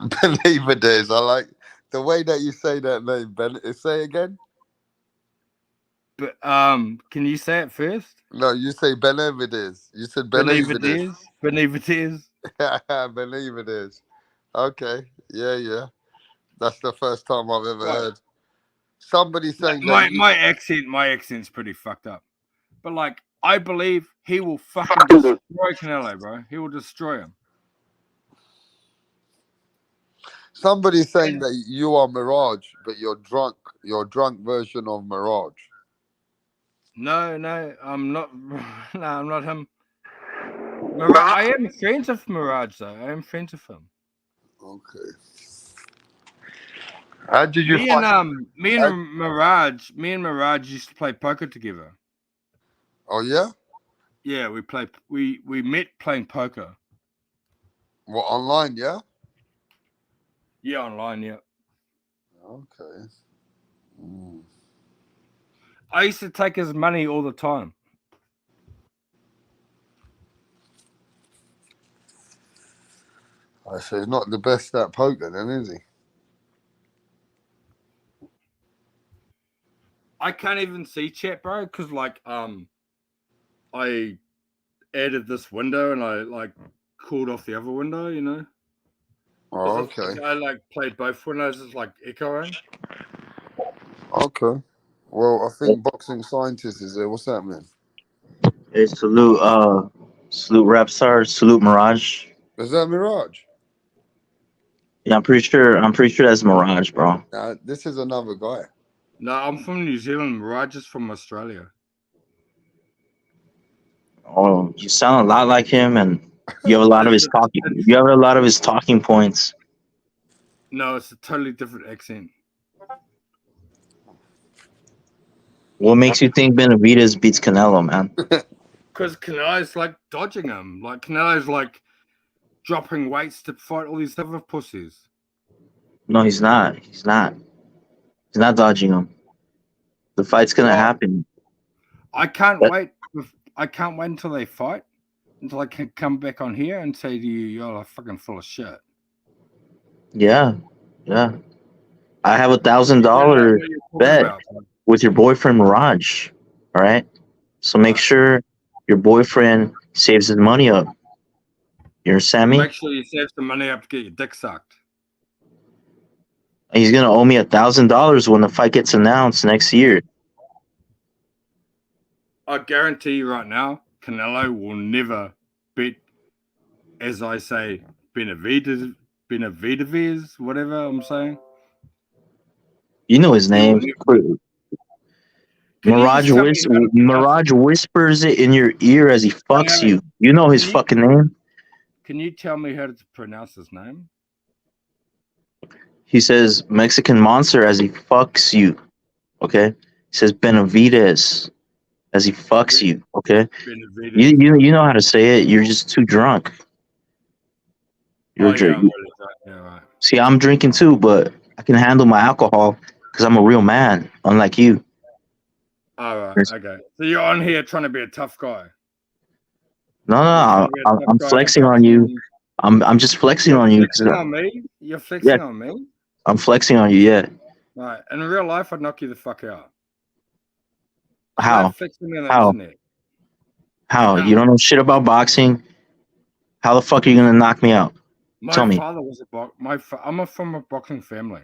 Benavidez, I like the way that you say that name, Ben. Say again. But can you say it first? No, you say Benavides. You said Benavides. Benavides. Benavides. Okay. Yeah. That's the first time I've ever Right. heard somebody saying that. My accent's pretty fucked up. But like, I believe he will fucking destroy Canelo, bro. He will destroy him. Somebody's saying that you are Mirage, but you're drunk. You're a drunk version of Mirage. No, I'm not. No, I'm not him. I am friends with Mirage, though. I am friends with him. Okay. How did you find? Me and Mirage used to play poker together. Oh yeah. Yeah, we met playing poker. What, online? Yeah. Yeah, online. Yeah. Okay. I used to take his money all the time. I say he's not the best at poker, then, is he? I can't even see chat, bro, because like I added this window and I like called off the other window, you know. Oh, okay. I like played both windows. It's like echoing. Okay. Well, I think boxing scientist is there. What's happening? Hey, salute Rapstar, salute Mirage. Is that Mirage? Yeah, I'm pretty sure that's Mirage, bro. Nah, this is another guy. No, I'm from New Zealand. Mirage is from Australia. Oh, you sound a lot like him, and you have a lot of his talking. You have a lot of his talking points. No, it's a totally different accent. What makes you think Benavides beats Canelo, man? Because Canelo's like dodging him. Like Canelo's like dropping weights to fight all these other pussies. No, he's not. He's not dodging him. The fight's gonna happen. I can't wait. I can't wait until they fight. Until I can come back on here and say to you, "You're fucking full of shit." Yeah. I have $1,000 bet with your boyfriend Mirage. All right. So make sure your boyfriend saves his money up. You understand me? Make sure you save some money up to get your dick sucked. He's gonna owe me $1,000 when the fight gets announced next year. I guarantee you right now, Canelo will never beat, as I say, Benavides, whatever I'm saying. You know his name. Mirage whispers it in your ear as he fucks you. You know his fucking name. Can you tell me how to pronounce his name? He says Mexican monster as he fucks you. Okay? He says Benavides as he fucks you. Okay? You know how to say it. You're just too drunk. You're yeah, right. See, I'm drinking too, but I can handle my alcohol because I'm a real man, unlike you. All right. Okay. So you're on here trying to be a tough guy. No, I'm flexing on you. I'm just flexing on you. Flexing on me? You're flexing on me? I'm flexing on you, yeah. Right. In real life, I'd knock you the fuck out. How? How? How? You don't know shit about boxing? How the fuck are you gonna knock me out? Tell me. My father was I'm from a boxing family.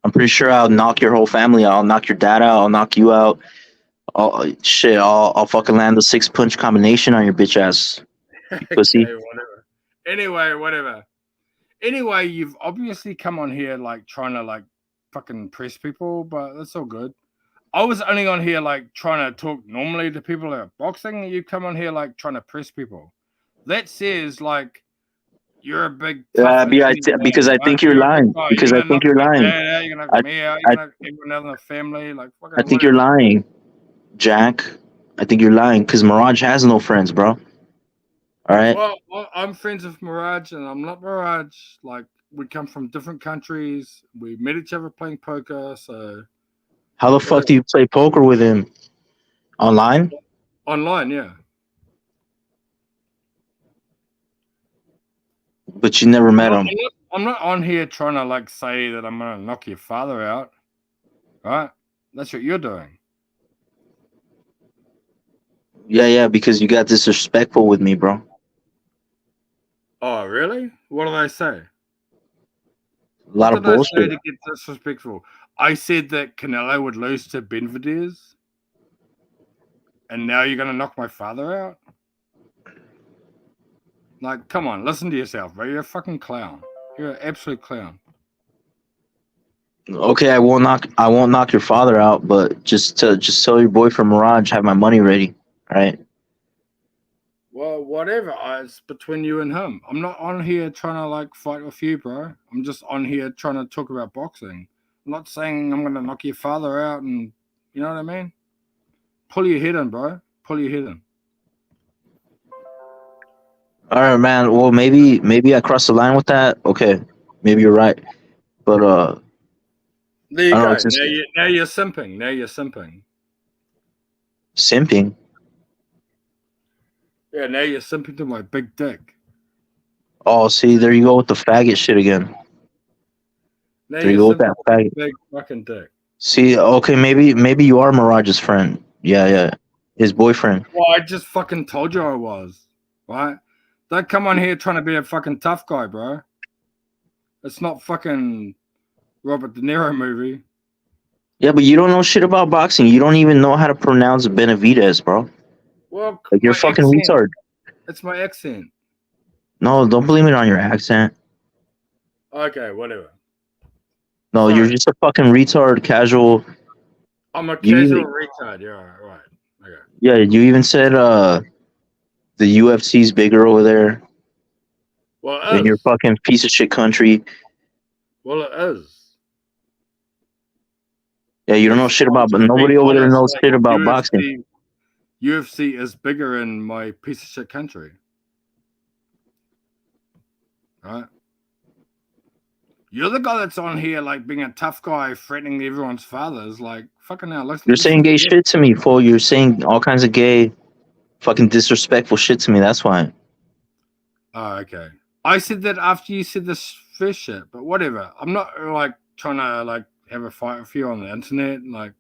I'm pretty sure I'll knock your whole family out. I'll knock your dad out. I'll knock you out. I'll fucking land a 6-punch combination on your bitch ass. Pussy. Okay, whatever. Anyway, you've obviously come on here like trying to like fucking press people, but that's all good. I was only on here like trying to talk normally to people about boxing. You come on here like trying to press people. That says like you're a big because I think you're lying. Because I think you're lying. You're gonna knock me out. You're gonna knock everyone else in the family. Like fucking. I think you're lying, Jack. I think you're lying because Mirage has no friends, bro. All right. Well, I'm friends with Mirage, and I'm not Mirage. Like we come from different countries. We met each other playing poker. So how the fuck do you play poker with him? Online? Online, yeah. But you never met him. I'm not on here trying to like say that I'm gonna knock your father out, right? That's what you're doing. Yeah, because you got disrespectful with me, bro. Oh, really? What did I say? A What lot of did I say bullshit. to get disrespectful? I said that Canelo would lose to Benavidez, and now you're gonna knock my father out? Like, come on, listen to yourself, bro. You're a fucking clown. You're an absolute clown. Okay, I won't knock your father out, but just tell your boyfriend Mirage have my money ready. All right. Well, whatever. It's between you and him. I'm not on here trying to like fight with you, bro. I'm just on here trying to talk about boxing. I'm not saying I'm gonna knock your father out, and you know what I mean. Pull your head in, bro. Pull your head in. All right, man. Well, maybe I crossed the line with that. Okay, maybe you're right, but There you I don't know. go. It's just Now you're simping. Now you're simping. simping. Yeah, now you're simping to my big dick. Oh, see, there you go with the faggot shit again. Now There you you're go with simping that to my faggot. big fucking dick. See, okay, maybe you are Mirage's friend. Yeah, his boyfriend. Well, I just fucking told you I was. Right? Don't come on here trying to be a fucking tough guy, bro. It's not fucking Robert De Niro movie. Yeah, but you don't know shit about boxing. You don't even know how to pronounce Benavidez, bro. Well, Like you're my fucking accent. retard. It's my accent. No, don't blame it on your accent. Okay, whatever. No, Sorry. you're just a fucking retard, casual. I'm a You casual even, retard. Yeah, right. Okay. yeah, you even said the UFC's bigger over there Well, in it your is. fucking piece of shit country. Well, it is. Yeah, you don't know It's shit fine about, but to be nobody over there honest. knows Like shit about boxing. UFC is bigger in my piece of shit country. Right? You're the guy that's on here like being a tough guy, threatening everyone's fathers. Like fucking hell, You're saying listen to gay this. shit to me, fool. You're saying all kinds of gay, fucking disrespectful shit to me. That's why. Oh, okay. I said that after you said this first shit, but whatever. I'm not like trying to like have a fight with you on the internet. Like,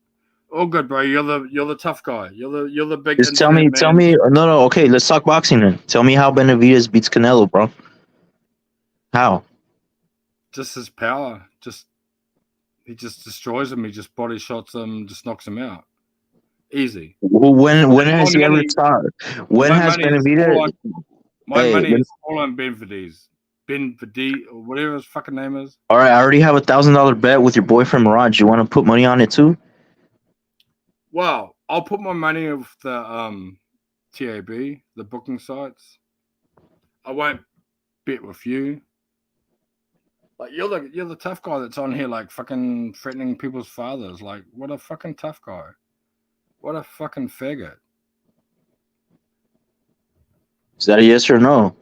all good, bro. You're the tough guy. You're the big Just internet tell man. me. No. Okay, let's talk boxing then. Tell me how Benavidez beats Canelo, bro. How? Just his power. He just destroys him. He just body shots him. Just knocks him out. Easy. When has he ever money- taught? When my has money is all Benavidez? on my Hey, money is all on Benavidez. Benavidez or whatever his fucking name is. all right, I already have $1,000 bet with your boyfriend Mirage. You want to put money on it too? Well, I'll put my money with the TAB, the booking sites. I won't bet with you. Like you're the tough guy that's on here like fucking threatening people's fathers. Like what a fucking tough guy. What a fucking faggot. Is that a yes or no?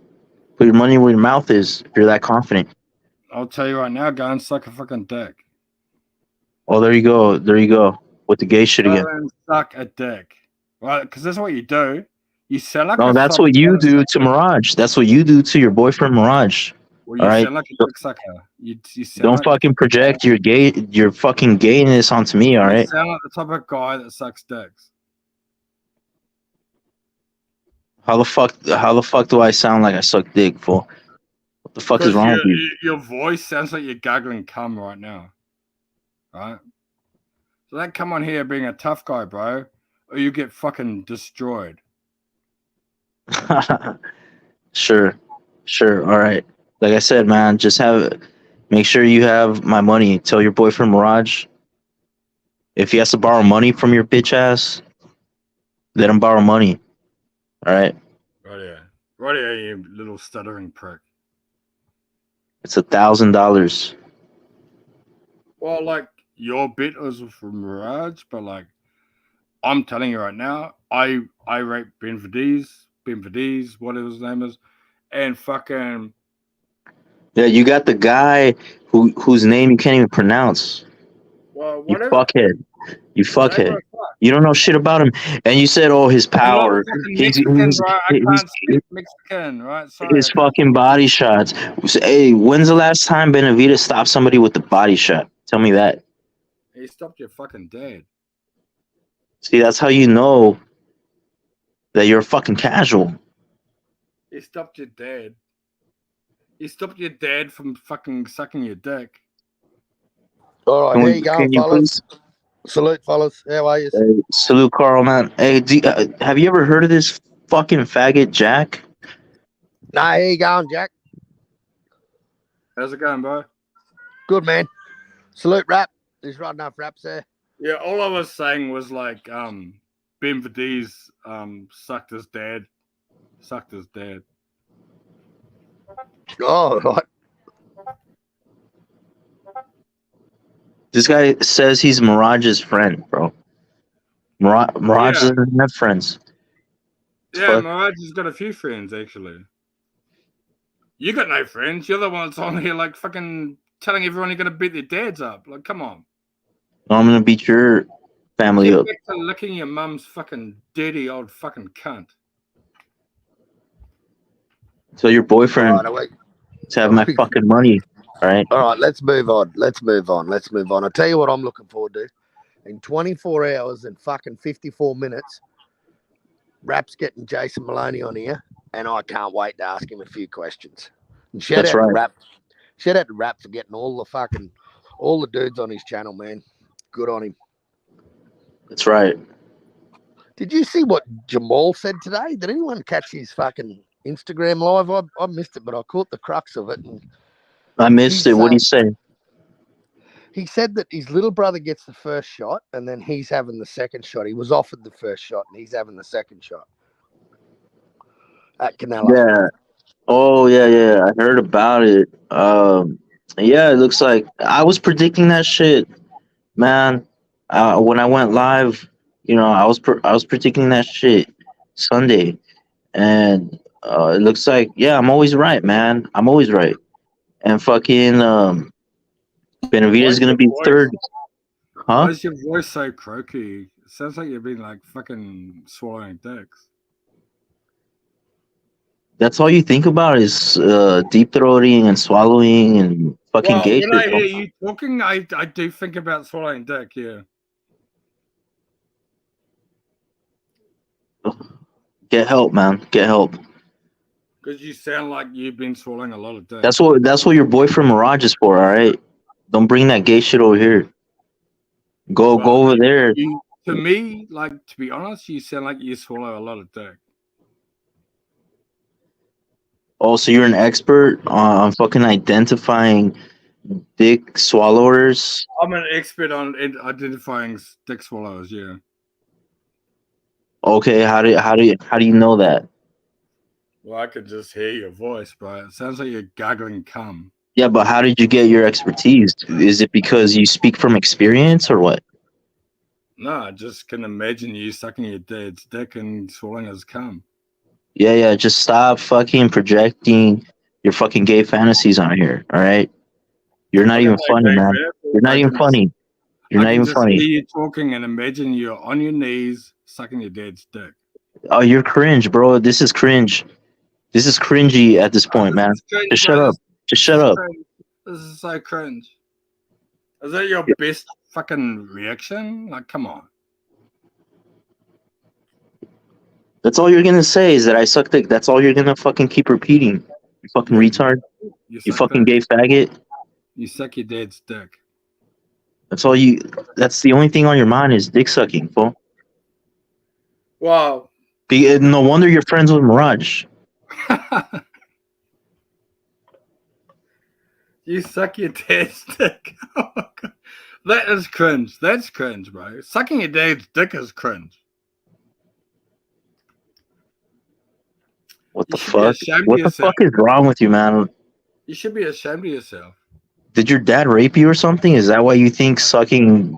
Put your money where your mouth is if you're that confident. I'll tell you right now, go and suck a fucking dick. Oh, there you go. There you go. With the gay shit again. Go and suck a dick. Right? Because that's what you do. You sound like No, a that's soft what you guy. do to Mirage. That's what you do to your boyfriend Mirage. Well, All you right. sound like a dick sucker. You sound Don't like fucking project your fucking gayness onto me. All you right. sound like the type of guy that sucks dicks. How the fuck do I sound like I suck dick, fool? What the fuck is Because wrong with you? your voice sounds like you're gargling cum right now. Right? So don't come on here being a tough guy, bro, or you get fucking destroyed. Sure. All right. Like I said, man, make sure you have my money. Tell your boyfriend Mirage if he has to borrow money from your bitch ass, let him borrow money. All right. Right here, you little stuttering prick. It's $1,000. Well, like your bet was from Mirage, but like I'm telling you right now, I rate Benavidez, whatever his name is, and fucking Yeah, you got the guy whose name you can't even pronounce. well, You whatever. fuckhead. You fuckhead. Whatever. You don't know shit about him. And you said, oh, his I'm not power. fucking Mexican, bro. I can't speak Mexican, right? Sorry. His fucking body shots. Hey, when's the last time Benavidez stopped somebody with the body shot? Tell me that. He stopped your fucking dad. See, that's how you know that you're a fucking casual. He stopped your dad. He stopped your dad from fucking sucking your dick. All right, Can, how we, you going, can you fellas? please Salute, fellas. How are you? salute Carl, man? Hey, have you ever heard of this fucking faggot Jack? Nah, how you going, Jack? How's it going, bro? Good, man. Salute, rap. There's right enough raps there. Yeah, all I was saying was like, Ben Verdees sucked his dad. Sucked his dad. Oh, right. This guy says he's Mirage's friend, bro. Mirage Yeah. doesn't have friends. Yeah, Fuck. Mirage has got a few friends, actually. You got no friends. You're the one that's on here, like, fucking telling everyone you're going to beat their dads up. Like, come on. I'm gonna beat your family Get up. back to licking your mum's fucking dirty old fucking cunt. Tell your boyfriend All right, to have my fucking money, all right? all right, let's move on. Let's move on. I'll tell you what I'm looking forward to. In 24 hours and fucking 54 minutes, Rap's getting Jason Maloney on here, and I can't wait to ask him a few questions. And shout That's out right. to Rap. Shout out to Rap for getting all the dudes on his channel, man. Good on him. That's right. Did you see what Jermall said today? Did anyone catch his fucking Instagram live? I missed it, but I caught the crux of it. And I missed it. What do you say? he said that his little brother gets the first shot, and then he's having the second shot. He was offered the first shot, and he's having the second shot at Canelo. Yeah. Oh yeah. I heard about it. Yeah, it looks like I was predicting that shit, man. When I went live, I was predicting that shit Sunday, and it looks like I'm always right, man. I'm always right. And fucking Benavidez is gonna be third, huh? Why is your voice so croaky? It sounds like you've been like fucking swallowing dicks. That's all you think about is deep throating and swallowing and fucking Well, gay when I shit. hear you talking, I do think about swallowing dick, yeah. Get help, man. Get help. Because you sound like you've been swallowing a lot of dick. That's what your boyfriend Mirage is for, all right? Don't bring that gay shit over here. Go over there. To me, like, to be honest, you sound like you swallow a lot of dick. Oh, so you're an expert on fucking identifying dick swallowers? I'm an expert on identifying dick swallowers, yeah. Okay, how do you know that? Well, I could just hear your voice, bro. It sounds like you're gargling cum. Yeah, but how did you get your expertise? Is it because you speak from experience or what? No, I just can imagine you sucking your dad's dick and swallowing his cum. Yeah, just stop fucking projecting your fucking gay fantasies on here, all right? You're not even funny, man. You're not even funny. You're not even funny. I can just hear you talking and imagine you're on your knees sucking your dad's dick. Oh, you're cringe, bro. This is cringe. This is cringy at this point, man. Just shut up. Just shut up. This is so cringe. Is that your best fucking reaction? Like, come on. That's all you're gonna say is that I suck dick. That's all you're gonna fucking keep repeating. You fucking retard. You fucking gay faggot. You suck your dad's dick. That's the only thing on your mind is dick sucking, fool. Wow. No wonder you're friends with Mirage. You suck your dad's dick. Oh my God. That is cringe. That's cringe, bro. Sucking your dad's dick is cringe. What the fuck? What the fuck is wrong with you, man? You should be ashamed of yourself. Did your dad rape you or something? Is that why you think sucking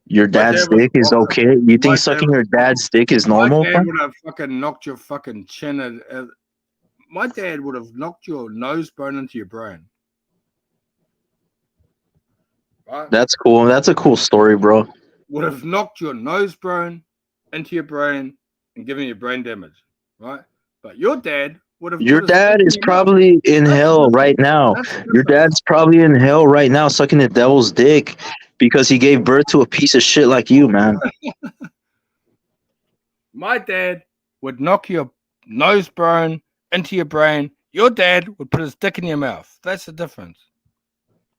your dad's dick is okay? You think sucking your dad's dick is normal? My dad would have fucking knocked your fucking chin. My dad would have knocked your nose bone into your brain. Right? That's cool. That's a cool story, bro. Would have knocked your nose bone into your brain and given you brain damage, right? But your dad would have. Your dad is probably in hell right now. Your dad's probably in hell right now sucking the devil's dick because he gave birth to a piece of shit like you, man. My dad would knock your nose bone into your brain. Your dad would put his dick in your mouth. That's the difference.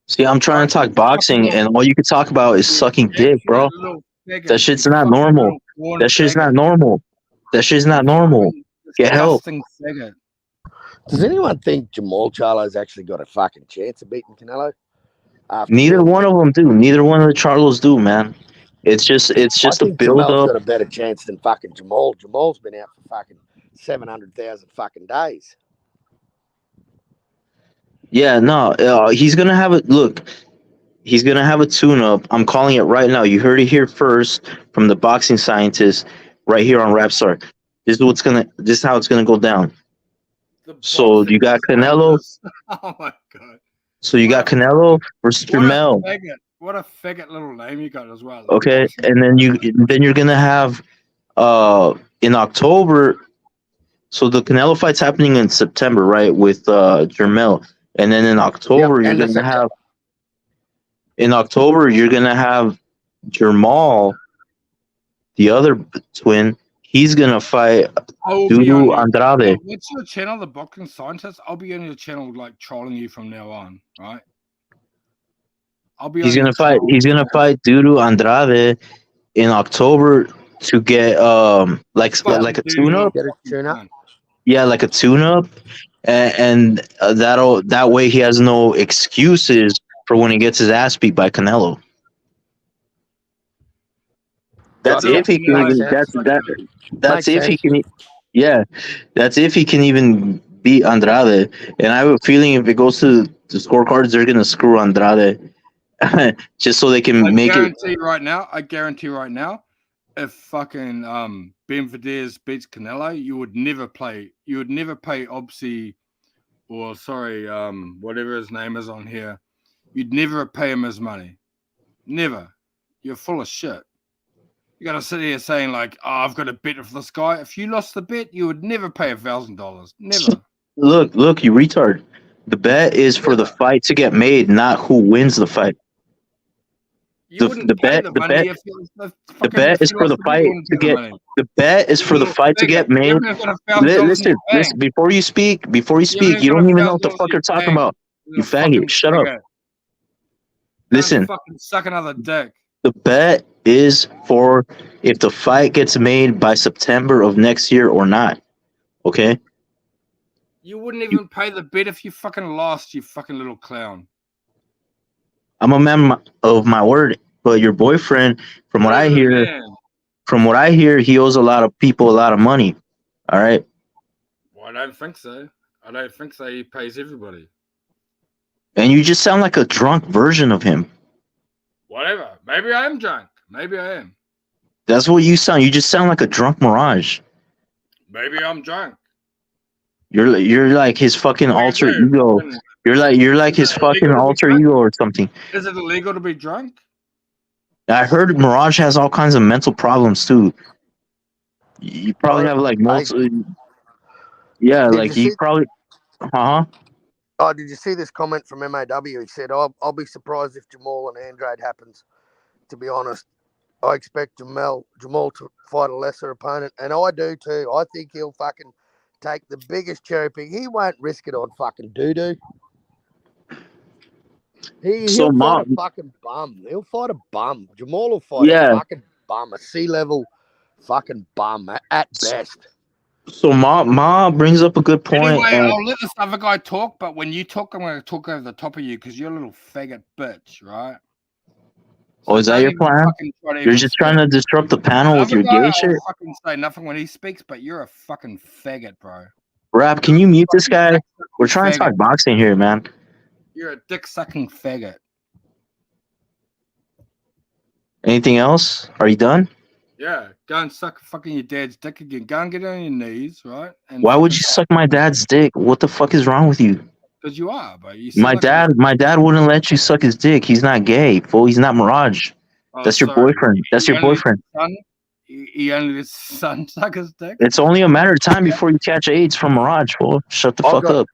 See, I'm trying to talk boxing, and all you can talk about is sucking dick, bro. That shit's not normal. That shit's not normal. That shit's not normal. Get help. Faggot. Does anyone think Jermall Charlo's actually got a fucking chance of beating Canelo? Neither one of them do. Neither one of the Charlos do, man. It's just I a think build Jermall's up. got a better chance than fucking Jermall. Jermall's been out for fucking 700,000 fucking days. Yeah, no, he's gonna have a look. He's gonna have a tune-up. I'm calling it right now. You heard it here first from the boxing scientist, right here on Rapstar. This is how it's gonna go down. So you got Canelo. Oh my god. So you got Canelo versus Jermall. What a faggot little name you got as well. Okay, and then you're gonna have in October. So the Canelo fight's happening in September, right? With Jermall, and then in October you're gonna have. In October you're gonna have Jermall, the other twin. He's gonna fight Dudu Andrade. What's your channel, The Boxing Scientist? I'll be on your channel, like trolling you from now on, right? He's gonna fight Dudu Andrade in October to get like a tune-up. Yeah, like a tune-up, and that way he has no excuses for when he gets his ass beat by Canelo. That's if he can. That's if he can. Yeah, that's if he can even beat Andrade. And I have a feeling if it goes to the scorecards, they're gonna screw Andrade, just so they can make it. I guarantee right now, if fucking Ben Verdez beats Canelo, you would never pay Obsi, or sorry, whatever his name is on here. You'd never pay him his money. Never. You're full of shit. You gotta sit here saying like, "Oh, I've got a bet with this guy." If you lost the bet, you would never pay $1,000. Never. Look, you retard. The bet is for the fight to get made, not who wins the fight. The bet is for the fight to get. The bet is for the fight to get made. Listen. Before you speak, you don't even know what the fuck you're talking about. You faggot. Shut up. Listen. Fucking suck another dick. The bet is for if the fight gets made by September of next year or not. Okay? You wouldn't even pay the bet if you fucking lost, you fucking little clown. I'm a man of my word, but your boyfriend, from what I hear, he owes a lot of people a lot of money. All right? Well, I don't think so. He pays everybody. And you just sound like a drunk version of him. Whatever. Maybe I am drunk. Maybe I am. That's what you sound. You just sound like a drunk Mirage. Maybe I'm drunk. You're like his fucking alter ego. You're like his fucking alter ego or something. Is it illegal to be drunk? I heard Mirage has all kinds of mental problems too. You probably have like multiple. Yeah, like you probably. Oh, did you see this comment from MAW? He said, I'll be surprised if Jermall and Andrade happens. To be honest, I expect Jermall to fight a lesser opponent, and I do too. I think he'll fucking take the biggest cherry pick. He won't risk it on fucking doo-doo. He'll fight a fucking bum. He'll fight a bum. Jermall will fight a fucking bum, a C-level fucking bum at best. So Ma brings up a good point. Anyway, I'll let this other guy talk, but when you talk, I'm going to talk over the top of you because you're a little faggot bitch, right? So is that your plan? You're just trying to disrupt the panel with your gay shit? I'll fucking say nothing when he speaks, but you're a fucking faggot, bro. Rap, can you mute this guy? We're trying to talk boxing here, man. You're a dick-sucking faggot. Anything else? Are you done? Yeah, go and suck fucking your dad's dick again. Go and get on your knees, right? And why would you suck my dad's dick? What the fuck is wrong with you? Because you are, bro. My dad wouldn't let you suck his dick. He's not gay, fool. He's not Mirage. That's your boyfriend. That's your boyfriend. He only lets his son suck his dick? It's only a matter of time before you catch AIDS from Mirage, fool. Shut the fuck up.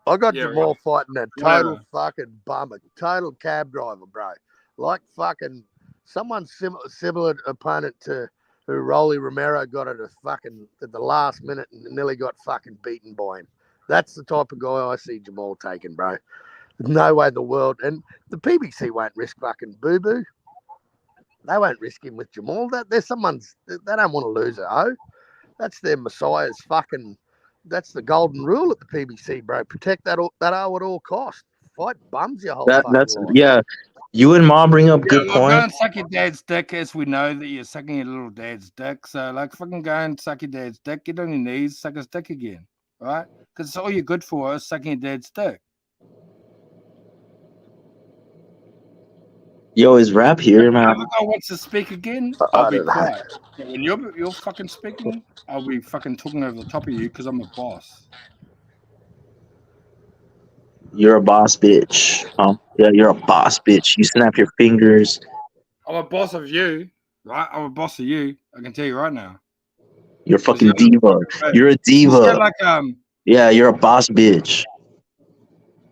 I got Jermall fighting a total fucking bummer, total cab driver, bro. Like fucking someone similar opponent to who Rolly Romero got at the last minute and nearly got fucking beaten by him. That's the type of guy I see Jermall taking, bro. There's no way in the world. And the PBC won't risk fucking Boo Boo. They won't risk him with Jermall. They don't want to lose it, That's their Messiah's fucking. That's the golden rule at the PBC, bro. Protect that O at all costs. Fight bums your whole fucking That's life. yeah. You and Ma bring up good Go points. and suck your dad's dick, as we know that you're sucking your little dad's dick. So, like, fucking go and suck your dad's dick. Get on your knees, suck his dick again, right? Because it's all you're good for is sucking your dad's dick. Yo, is Rap here, man? If I want to speak again, I'll be quiet. But when you're fucking speaking, I'll be fucking talking over the top of you because I'm a boss. You're a boss bitch. Yeah, you're a boss bitch. You snap your fingers. I'm a boss of you, right? I'm a boss of you. I can tell you right now. You're a fucking diva. You're a diva. Like, yeah, you're a boss bitch.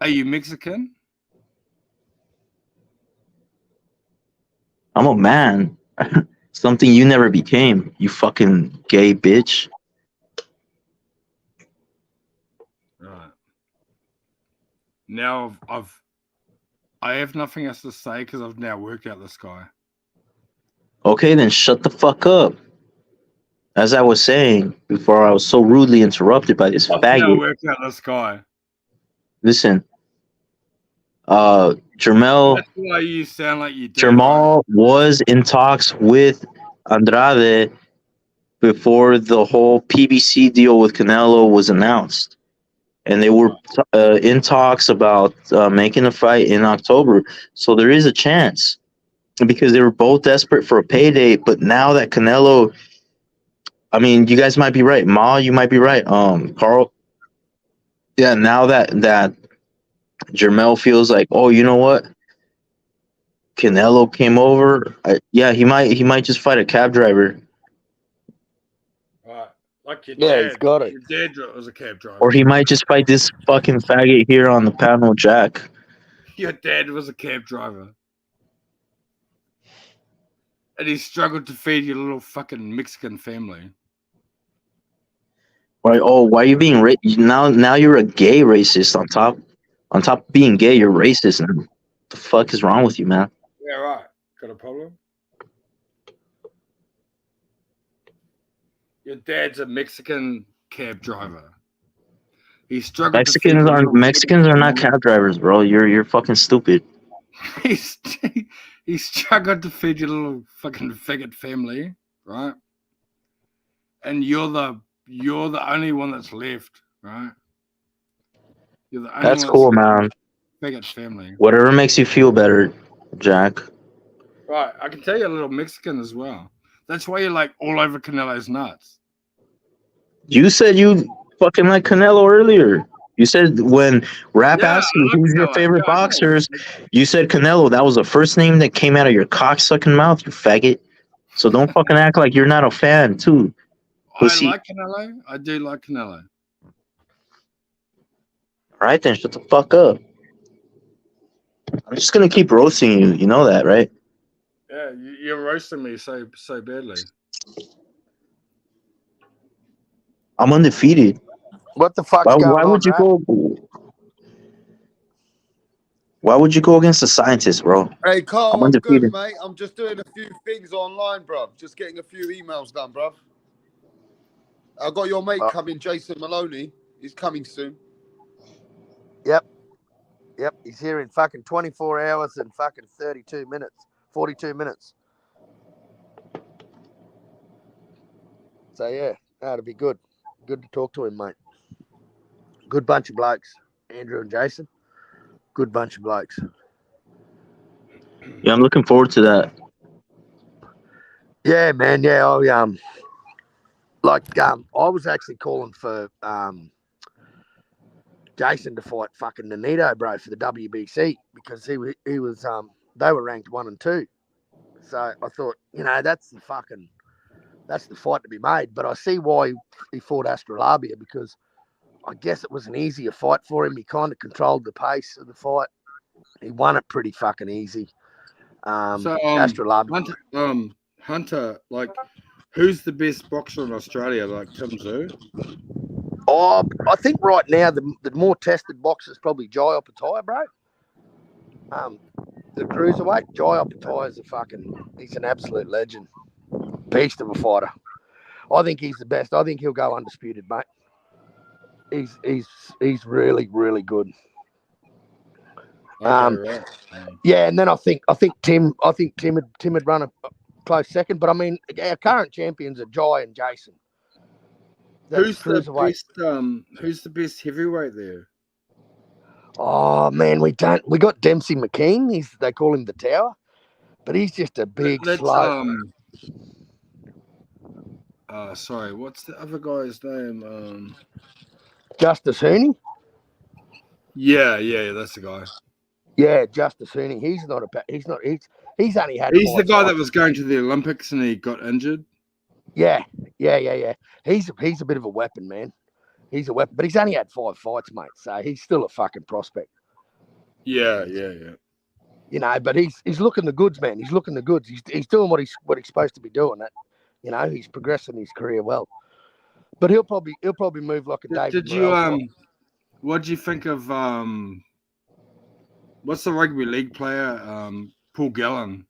Are you Mexican? I'm a man. Something you never became, you fucking gay bitch. Right. Now I have nothing else to say because I've now worked out this guy. Okay, then shut the fuck up. As I was saying before, I was so rudely interrupted by this I've now faggot. worked out this guy. Listen, Jermall. That's why you sound like you do. Jermall was in talks with Andrade before the whole PBC deal with Canelo was announced. And they were in talks about making a fight in October. So there is a chance because they were both desperate for a payday. But now that Canelo, I mean, you guys might be right. Ma, you might be right. Carl. Yeah, now that Jermall feels like, oh, you know what? Canelo came over. He might just fight a cab driver. Right. Like your Yeah, dad. he's got it. Your dad was a cab driver. Or he might just fight this fucking faggot here on the panel, Jack. Your dad was a cab driver. And he struggled to feed your little fucking Mexican family. Right? Oh, why are you being now you're a gay racist on top of being gay, you're racist. What the fuck is wrong with you, man? Yeah, right. Got a problem? Your dad's a Mexican cab driver. He struggled. Mexicans are not cab drivers, bro. You're fucking stupid. He struggled to feed your little fucking faggot family, right? And you're the only one that's left, right? You're the only That's one cool, man. Faggot family. Whatever makes you feel better, Jack. Right, I can tell you're a little Mexican as well. That's why you're like all over Canelo's nuts. You said you fucking like Canelo earlier. You said when Rap asked you who's your favorite boxers, you said Canelo. That was the first name that came out of your cocksucking mouth, you faggot. So don't fucking act like you're not a fan, too. Pussy. I like Canelo. I do like Canelo. All right, then shut the fuck up. I'm just gonna keep roasting you. You know that, right? Yeah, you're roasting me so badly. I'm undefeated. What the fuck's going why on, would you Rap? go? Why would you go against a scientist, bro? Hey, Carl, I'm I'm undefeated. good, mate. I'm just doing a few things online, bro. Just getting a few emails done, bro. I got your mate coming, Jason Maloney. He's coming soon. Yep. He's here in fucking 24 hours and fucking 42 minutes. 42 minutes. So, yeah, that'll be good. Good to talk to him, mate. Good bunch of blokes. Andrew and Jason. Good bunch of blokes. Yeah, I'm looking forward to that. Yeah, man. Yeah, I was actually calling for Jason to fight fucking Ngannou, bro, for the WBC because he was they were ranked 1 and 2. So I thought, that's the fight to be made. But I see why he fought Astrolabia because I guess it was an easier fight for him. He kind of controlled the pace of the fight. He won it pretty fucking easy. Astrolabia. Hunter, like, Who's the best boxer in Australia? Like Tim Tszyu? Oh, I think right now the more tested boxer is probably Jai Opetaia, bro. The cruiserweight, Jai Opetaia is he's an absolute legend. Beast of a fighter. I think he's the best. I think he'll go undisputed, mate. He's really, really good. Okay, right. Yeah, and then I think Tim would run a close second. But I mean, our current champions are Jai and Jason. Who's the best heavyweight there? Oh man, we got Dempsey McKean. They call him the Tower, but he's just a big slow. Sorry, what's the other guy's name? Justice Hooney. Yeah, that's the guy. Yeah, Justice Hooney. He's only had. He's the guy that was going to the Olympics and he got injured. Yeah. He's a bit of a weapon, man. He's a weapon, but he's only had 5 fights, mate. So he's still a fucking prospect. Yeah. You know, but he's looking the goods, man. He's looking the goods. He's doing what he's supposed to be doing. That, you know, he's progressing his career well. But he'll probably move like a David. Did you what do you think of what's the rugby league player Paul Gallen?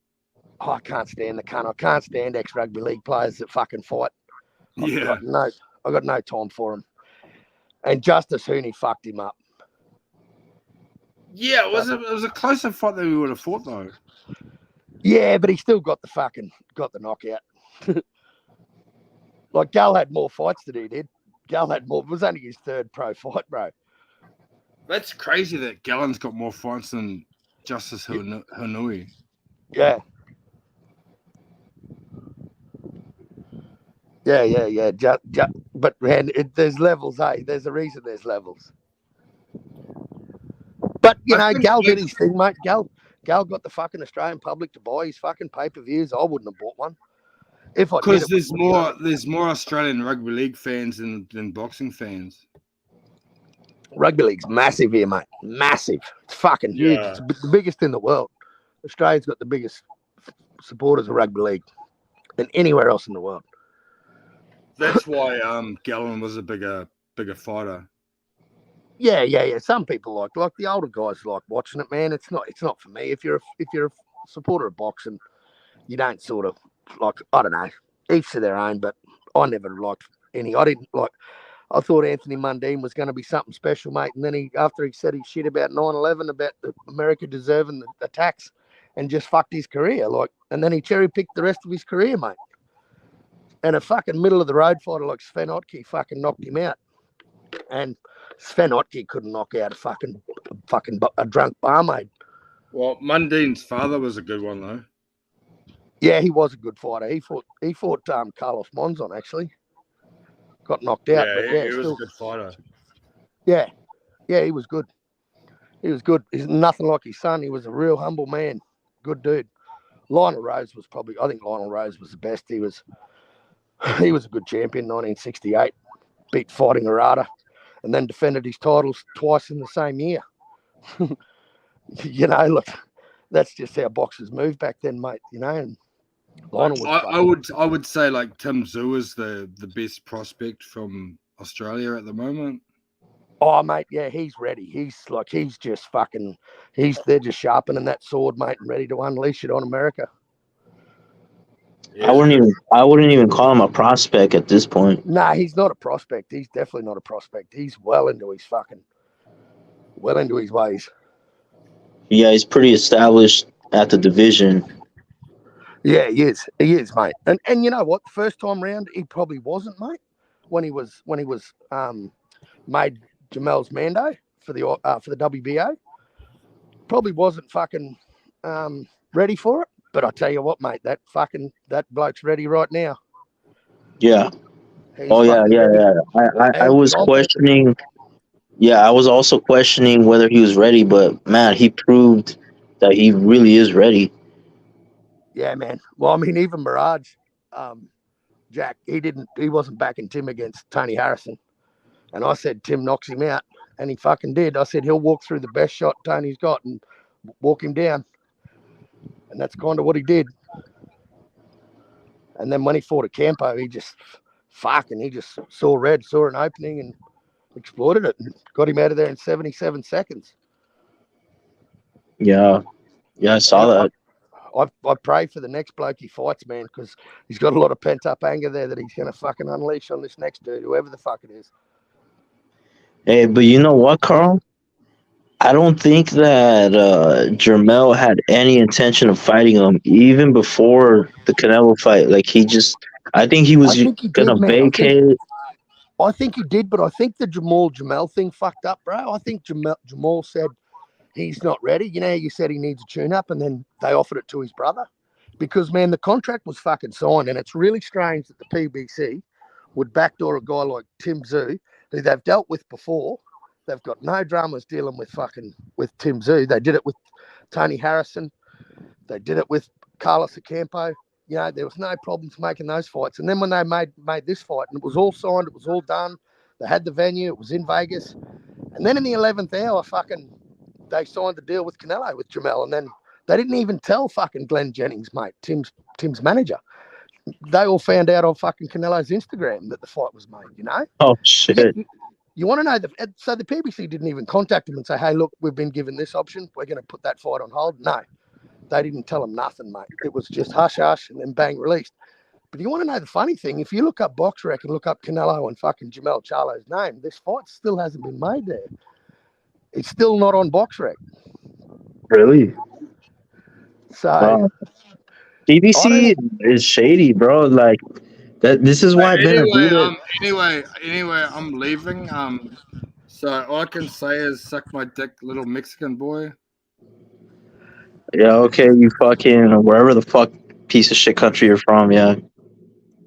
Oh, I can't stand the cunt. I can't stand ex-rugby league players that fucking fight. I've got no time for them. And Justice Hooney fucked him up. Yeah, it was a closer fight than we would have thought, though. Yeah, but he still got the knockout. Like Gal had more fights than he did. Gal had more. It was only his 3rd pro fight, bro. That's crazy that Gallen's got more fights than Justice Hanui. Yeah. But man, there's levels, eh? There's a reason there's levels. But you know, Gal did his thing, mate. Gal got the fucking Australian public to buy his fucking pay-per-views. I wouldn't have bought one. If I did, there's more Australian rugby league fans than boxing fans. Rugby league's massive here, mate. Massive. It's fucking huge. It's the biggest in the world. Australia's got the biggest supporters of rugby league than anywhere else in the world. That's why Gallen was a bigger fighter. Yeah. Some people like the older guys like watching it, man. It's not for me. If you're a supporter of boxing, you don't sort of like, I don't know, each to their own, but I never liked any. I thought Anthony Mundine was going to be something special, mate. And then after he said his shit about 9/11, about America deserving the tax, and just fucked his career, and then he cherry-picked the rest of his career, mate. And a fucking middle-of-the-road fighter like Sven Otke fucking knocked him out. And Sven Otke couldn't knock out a drunk barmaid. Well, Mundine's father was a good one, though. Yeah, he was a good fighter. He fought Carlos Monzon, actually. Got knocked out. He was a good fighter. Yeah, he was good. He's nothing like his son. He was a real humble man. Good dude. Lionel Rose was I think Lionel Rose was the best. He was a good champion, 1968. Beat Fighting Arata, and then defended his titles twice in the same year. You know, look, that's just how boxers moved back then, mate. You know, and Lionel was I would say like Tim Tszyu is the best prospect from Australia at the moment. Oh, mate, yeah, he's ready. They're just sharpening that sword, mate, and ready to unleash it on America. Yeah. I wouldn't even call him a prospect at this point. Nah, he's not a prospect. He's definitely not a prospect. He's well into his ways. Yeah, he's pretty established at the division. Yeah, he is, mate. And you know what? The first time round, he probably wasn't, mate. When he was made Jermall's Mando for the WBO, probably wasn't fucking ready for it. But I tell you what, mate, that bloke's ready right now. Yeah. I was questioning. Yeah, I was also questioning whether he was ready, but man, he proved that he really is ready. Yeah, man. Well, I mean, even Mirage, Jack, he wasn't backing Tim against Tony Harrison. And I said Tim knocks him out, and he fucking did. I said he'll walk through the best shot Tony's got and walk him down. And that's kind of what he did. And then when he fought at Campo, he just saw red, saw an opening, and exploited it, and got him out of there in 77 seconds. Yeah, I saw And that. I pray for the next bloke he fights, man, because he's got a lot of pent up anger there that he's going to fucking unleash on this next dude, whoever the fuck it is. Hey, but you know what, Carl? I don't think that Jermell had any intention of fighting him even before the Canelo fight. Like I think he I was think he gonna did, man. vacate. I think he did, but I think the Jermall thing fucked up, bro. I think Jermall said he's not ready. You know, you said he needs a tune up, and then they offered it to his brother. Because, man, the contract was fucking signed, and it's really strange that the PBC would backdoor a guy like Tim Tszyu, who they've dealt with before. They've got no dramas dealing with Tim Tszyu. They did it with Tony Harrison. They did it with Carlos Ocampo. You know, there was no problems making those fights. And then when they made this fight, and it was all signed, it was all done. They had the venue. It was in Vegas. And then in the 11th hour, they signed the deal with Canelo, with Jermall. And then they didn't even tell fucking Glenn Jennings, mate, Tim's manager. They all found out on fucking Canelo's Instagram that the fight was made, you know? Oh, shit. You want to know, so the PBC didn't even contact him and say, hey, look, we've been given this option. We're going to put that fight on hold. No, they didn't tell him nothing, mate. It was just hush-hush and then bang, released. But you want to know the funny thing? If you look up BoxRec and look up Canelo and fucking Jermall Charlo's name, this fight still hasn't been made there. It's still not on BoxRec. Really? So PBC is shady, bro. Like that. This is why Anyway, I'm leaving. So all I can say is suck my dick, little Mexican boy. Yeah, okay, you fucking wherever the fuck piece of shit country you're from, yeah.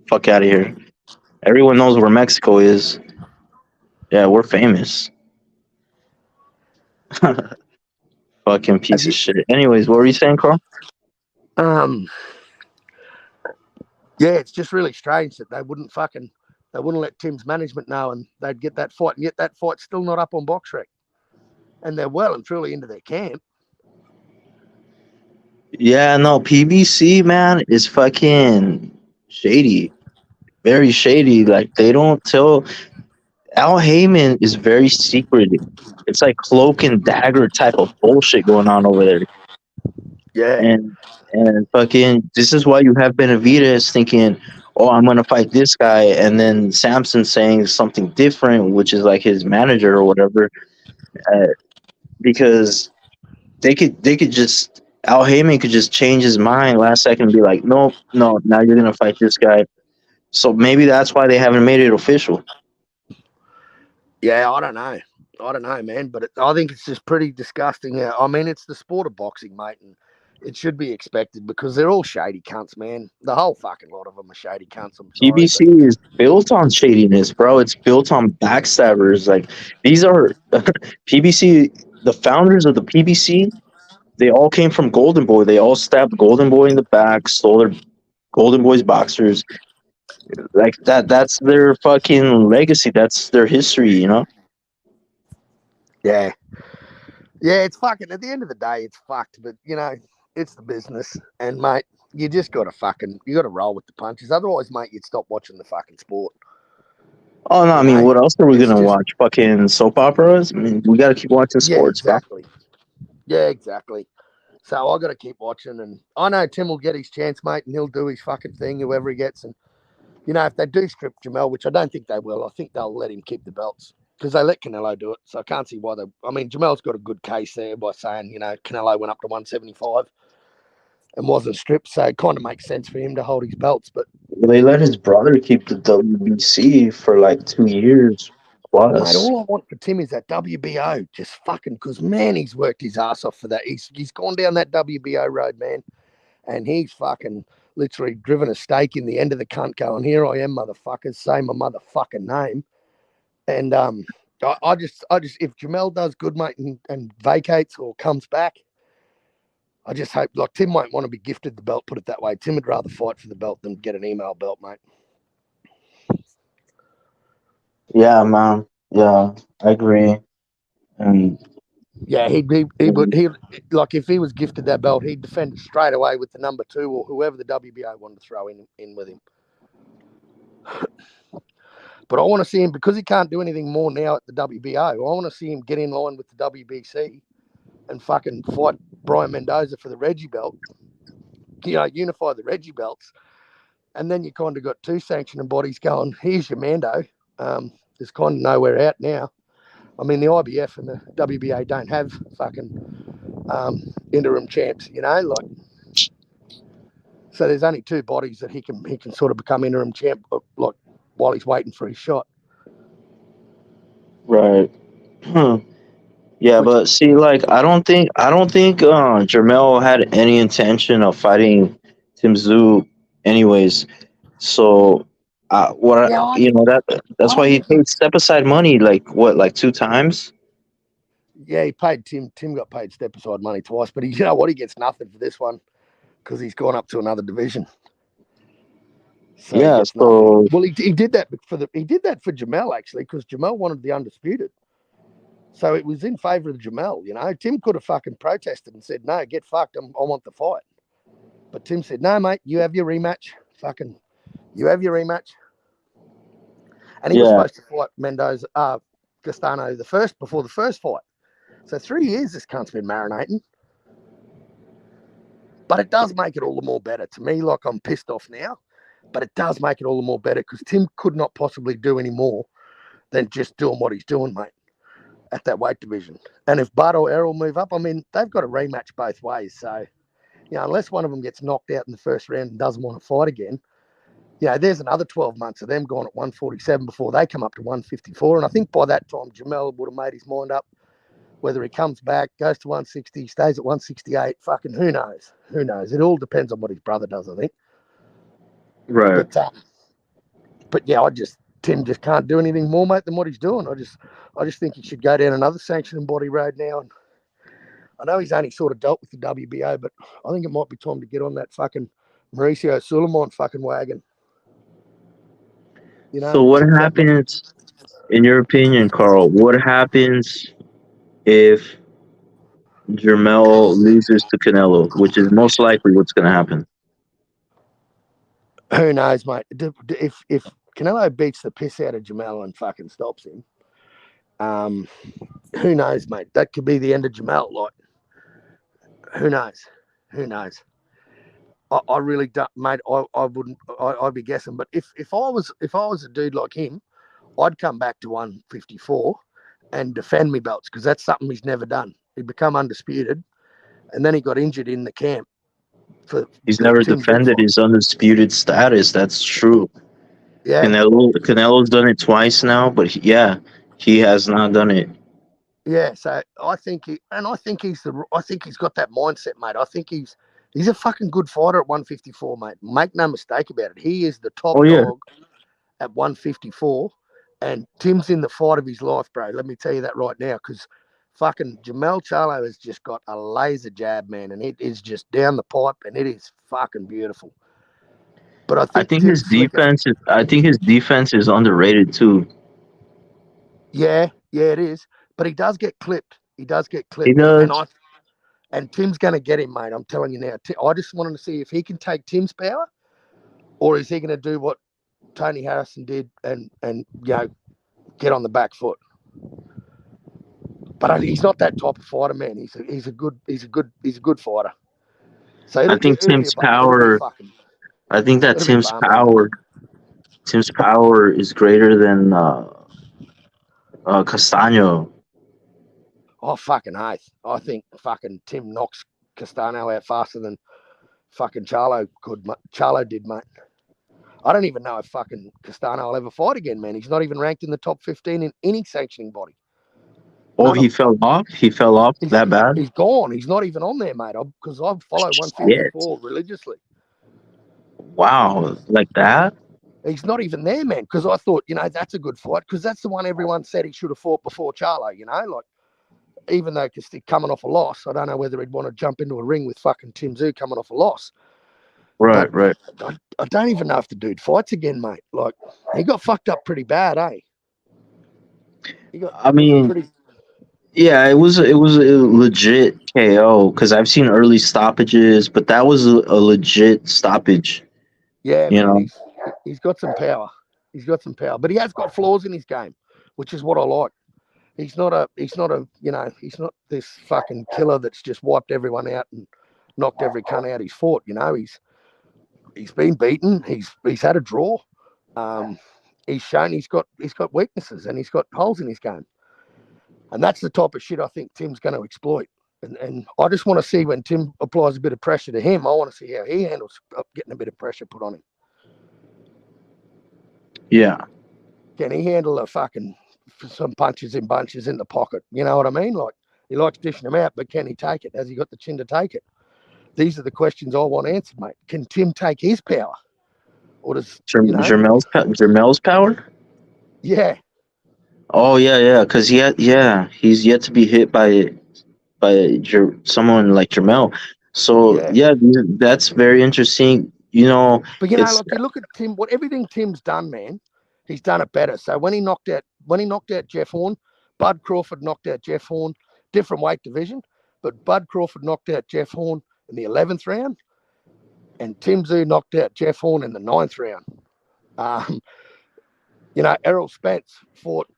Fuck out of here. Everyone knows where Mexico is. Yeah, we're famous. Fucking piece of shit. Anyways, what were you saying, Carl? Yeah, it's just really strange that they wouldn't let Tim's management know, and they'd get that fight, and yet that fight's still not up on BoxRec. And they're well and truly into their camp. Yeah, no, PBC, man, is fucking shady. Very shady. Like, they don't tell. Al Heyman is very secretive. It's like cloak and dagger type of bullshit going on over there. Yeah. And fucking, this is why you have Benavidez thinking, oh, I'm going to fight this guy. And then Samson saying something different, which is like his manager or whatever. Because they could just, Al Heyman could just change his mind last second and be like, no, now you're going to fight this guy. So maybe that's why they haven't made it official. Yeah, I don't know, man. But I think it's just pretty disgusting. Yeah, I mean, it's the sport of boxing, mate, and it should be expected because they're all shady cunts, man. The whole fucking lot of them are shady cunts. I'm sorry, PBC is built on shadiness, bro. It's built on backstabbers. Like, these are PBC, the founders of the PBC, they all came from Golden Boy. They all stabbed Golden Boy in the back, stole their Golden Boy's boxers. Like that's their fucking legacy. That's their history, you know? Yeah. Yeah, it's fucking, at the end of the day, it's fucked. But, you know, it's the business. And, mate, you just got to roll with the punches. Otherwise, mate, you'd stop watching the fucking sport. Oh, no, I mean, what else are we going to watch? Fucking soap operas? I mean, we got to keep watching sports, exactly. Yeah, exactly. So I got to keep watching. And I know Tim will get his chance, mate, and he'll do his fucking thing, whoever he gets. And, you know, if they do strip Jermall, which I don't think they will, I think they'll let him keep the belts. Because they let Canelo do it, so I can't see why they. I mean, Jermall's got a good case there by saying, you know, Canelo went up to 175 and wasn't stripped, so it kind of makes sense for him to hold his belts. But they let his brother keep the WBC for like 2 years plus. Mate, all I want for Tim is that WBO, just fucking, because man, he's worked his ass off for that. He's gone down that WBO road, man, and he's fucking literally driven a stake in the end of the cunt, going, "Here I am, motherfuckers, say my motherfucking name." And I just, if Jermall does good, mate, and vacates or comes back, I just hope, like, Tim won't want to be gifted the belt, put it that way. Tim would rather fight for the belt than get an email belt, mate. Yeah, man. Yeah, I agree. And Yeah, he would like if he was gifted that belt, he'd defend it straight away with the number 2 or whoever the WBA wanted to throw in with him. But I want to see him, because he can't do anything more now at the WBO. I want to see him get in line with the WBC and fucking fight Brian Mendoza for the Reggie belt. You know, unify the Reggie belts. And then you kind of got 2 sanctioning bodies going, here's your Mando. There's kind of nowhere out now. I mean, the IBF and the WBA don't have fucking interim champs, you know, like. So there's only 2 bodies that he can sort of become interim champ, like, while he's waiting for his shot. Right. Yeah, but see, like, I don't think Jermell had any intention of fighting Tim Tszyu, anyways. So, that's why he paid step aside money, like 2 times. Yeah, he paid Tim. Tim got paid step aside money twice, but you know what? He gets nothing for this one because he's gone up to another division. So yeah. So well, he did that for Jermall, actually, because Jermall wanted the undisputed. So it was in favour of Jermall, you know. Tim could have fucking protested and said, no, get fucked, I want the fight. But Tim said, no, mate, you have your rematch. You have your rematch. And he was supposed to fight Mendoza, Castano before the first fight. So 3 years this cunt's been marinating. But it does make it all the more better. To me, like, I'm pissed off now, but it does make it all the more better because Tim could not possibly do any more than just doing what he's doing, mate, at that weight division. And if Bud or Errol move up, I mean, they've got a rematch both ways. So, you know, unless one of them gets knocked out in the first round and doesn't want to fight again, you know, there's another 12 months of them going at 147 before they come up to 154. And I think by that time, Jermall would have made his mind up whether he comes back, goes to 160, stays at 168. Fucking who knows? Who knows? It all depends on what his brother does, I think. Right. But yeah, Tim just can't do anything more, mate, than what he's doing. I just think he should go down another sanctioning body road now. And I know he's only sort of dealt with the WBO, but I think it might be time to get on that fucking Mauricio Suleiman fucking wagon. You know. So what happens, in your opinion, Carl? What happens if Jermell loses to Canelo, which is most likely what's going to happen? Who knows, mate? If Canelo beats the piss out of Jermall and fucking stops him, who knows, mate? That could be the end of Jermall. Like, who knows? Who knows? I really don't, mate. I wouldn't. I'd be guessing. But if I was a dude like him, I'd come back to 154 and defend me belts because that's something he's never done. He'd become undisputed, and then he got injured in the camp. He's never defended his undisputed status. That's true. Yeah, Canelo's done it twice now, but he has not done it. Yeah, so I think he's got that mindset, mate. I think he's a fucking good fighter at 154, mate. Make no mistake about it. He is the top dog at 154, and Tim's in the fight of his life, bro. Let me tell you that right now, because fucking Jermall Charlo has just got a laser jab, man, and it is just down the pipe, and it is fucking beautiful. But I think his defense is underrated too. Yeah, it is. But he does get clipped. He does. And Tim's going to get him, mate. I'm telling you now. I just wanted to see if he can take Tim's power, or is he going to do what Tony Harrison did and you know, get on the back foot. But he's not that type of fighter, man. He's a good fighter. So I think Tim's power. I think that Tim's power is greater than Castano. Oh, fucking oath. I think fucking Tim knocks Castano out faster than fucking Charlo did, mate. I don't even know if fucking Castano will ever fight again, man. He's not even ranked in the top 15 in any sanctioning body. Oh, he fell off? He fell off that bad? He's gone. He's not even on there, mate, because I follow 154 religiously. Wow, like that? He's not even there, man, because I thought, you know, that's a good fight, because that's the one everyone said he should have fought before Charlo, you know, like, even though he's coming off a loss, I don't know whether he'd want to jump into a ring with fucking Tim Tszyu coming off a loss. Right. I don't even know if the dude fights again, mate. Like, he got fucked up pretty bad, eh? Yeah, it was a legit KO because I've seen early stoppages, but that was a legit stoppage. Yeah, You man, know. he's got some power. He's got some power, but he has got flaws in his game, which is what I like. He's not a he's not this fucking killer that's just wiped everyone out and knocked every cunt out he's fought. He's been beaten. He's had a draw. He's shown he's got weaknesses and he's got holes in his game, and that's the type of shit I think Tim's going to exploit. And I just want to see when Tim applies a bit of pressure to him. I want to see how he handles getting a bit of pressure put on him. Yeah. Can he handle some punches and bunches in the pocket? You know what I mean? Like, he likes dishing them out, but can he take it? Has he got the chin to take it? These are the questions I want answered, mate. Can Tim take his power? Or does, Jermell's power? Yeah. Oh yeah, because he's yet to be hit by someone like Jermell. So yeah, that's very interesting. But like, you look at Tim, everything Tim's done, man, he's done it better. So when he knocked out Jeff Horn, Bud Crawford knocked out Jeff Horn, different weight division, but Bud Crawford knocked out Jeff Horn in the 11th round, and Tim Tszyu knocked out Jeff Horn in the 9th round. Errol Spence fought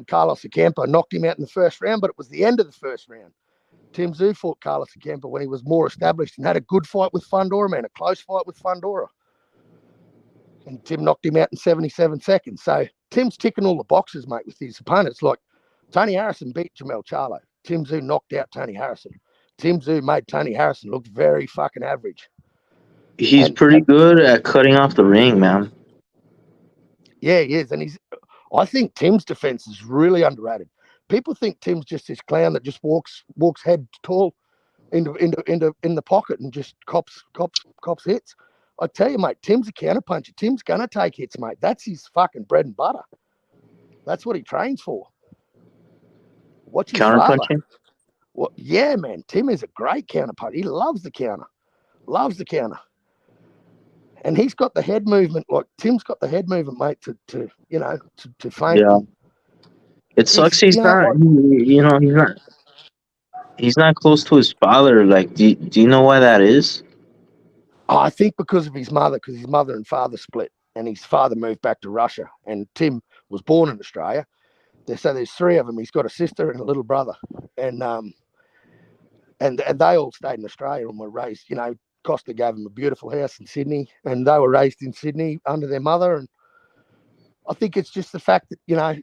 Carlos Ocampo, knocked him out in the first round, but it was the end of the first round. Tim Tszyu fought Carlos Ocampo when he was more established and had a good fight with Fundora, man, a close fight with Fundora. And Tim knocked him out in 77 seconds. So Tim's ticking all the boxes, mate, with his opponents. Like, Tony Harrison beat Jermall Charlo. Tim Tszyu knocked out Tony Harrison. Tim Tszyu made Tony Harrison look very fucking average. He's pretty good at cutting off the ring, man. Yeah, he is. And I think Tim's defense is really underrated. People think Tim's just this clown that just walks head tall in the pocket and just cops hits. I tell you, mate, Tim's a counterpuncher. Tim's gonna take hits, mate. That's his fucking bread and butter. That's what he trains for. Watch his father. Well, yeah, man. Tim is a great counterpuncher. He loves the counter. And he's got the head movement. Like, Tim's got the head movement, mate, to feint. Yeah. It sucks he's not close to his father. Like, do you know why that is? I think because of his mother, because his mother and father split, and his father moved back to Russia, and Tim was born in Australia. So there's three of them. He's got a sister and a little brother, and they all stayed in Australia and were raised. Costa gave them a beautiful house in Sydney, and they were raised in Sydney under their mother. And I think it's just the fact that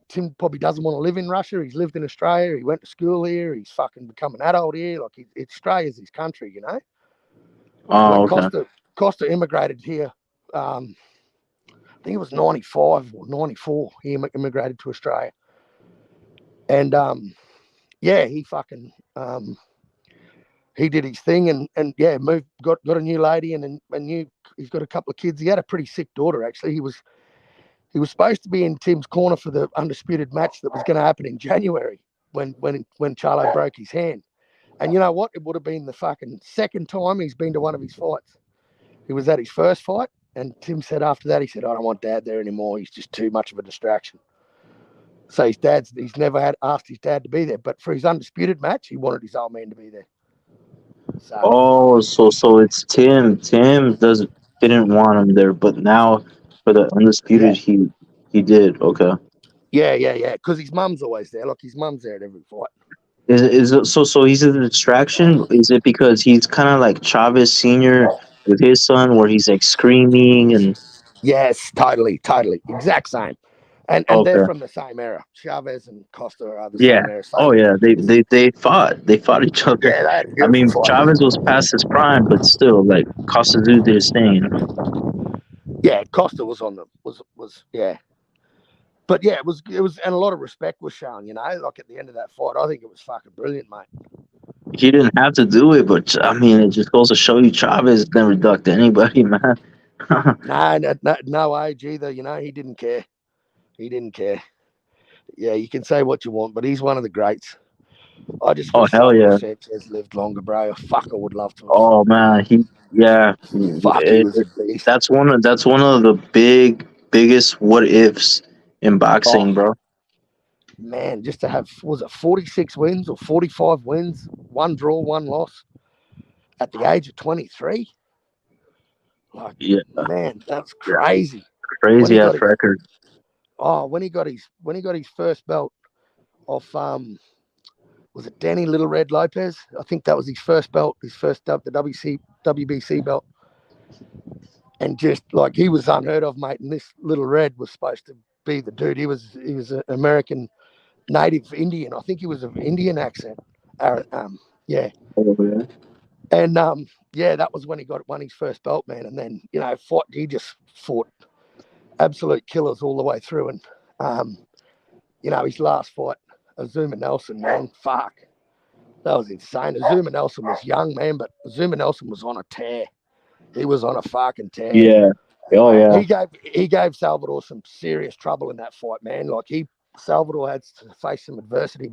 Tim probably doesn't want to live in Russia. He's lived in Australia. He went to school here. He's fucking become an adult here. Like, Australia's his country, Oh, okay. Costa immigrated here. I think it was 95 or 94. He immigrated to Australia. And he fucking he did his thing and moved, got a new lady and he's got a couple of kids. He had a pretty sick daughter, actually. He was supposed to be in Tim's corner for the undisputed match that was going to happen in January when Charlo broke his hand. And you know what? It would have been the fucking second time he's been to one of his fights. He was at his first fight, and Tim said after that, he said, I don't want Dad there anymore. He's just too much of a distraction. So he's never asked his dad to be there. But for his undisputed match, he wanted his old man to be there. So it's Tim. Tim didn't want him there, but now for the undisputed, he did. Okay. Yeah. Because his mum's always there. Like, his mum's there at every fight. Is it so he's a distraction? Is it because he's kind of like Chavez Senior with his son, where he's like screaming and? Yes, totally, exact same. And they're from the same era. Chavez and Costa are the same era. Oh yeah, they fought each other. Yeah, I mean, Chavez was past his prime, but still, like, Costa did his thing. Yeah, Costa was yeah. But yeah, it was, and a lot of respect was shown. Like, at the end of that fight, I think it was fucking brilliant, mate. He didn't have to do it, but I mean, it just goes to show you Chavez never ducked anybody, man. No age either. He didn't care. Yeah, you can say what you want, but he's one of the greats. I just wish Sanchez lived longer, bro. Fuck, I would love to. Oh man, that's one of the biggest what ifs in boxing, bro. man, just to have, was it 46 wins or 45 wins, 1 draw, 1 loss at the age of 23? Like, Yeah, man, that's crazy. When crazy he ass got his, record. when he got his first belt off, was it Danny Little Red Lopez? I think that was his first belt, the WBC belt. And just like, he was unheard of, mate. And this Little Red was supposed to be the dude. He was an American native Indian. I think he was of Indian accent. Yeah. Oh, yeah. And that was when he won his first belt, man. And then, he just fought absolute killers all the way through. And his last fight, Azuma Nelson, man, fuck, that was insane. Azuma Nelson was young, man, but Azuma Nelson was on a tear. He was on a fucking tear. Yeah. Oh yeah. He gave Salvador some serious trouble in that fight, man. Like, Salvador had to face some adversity,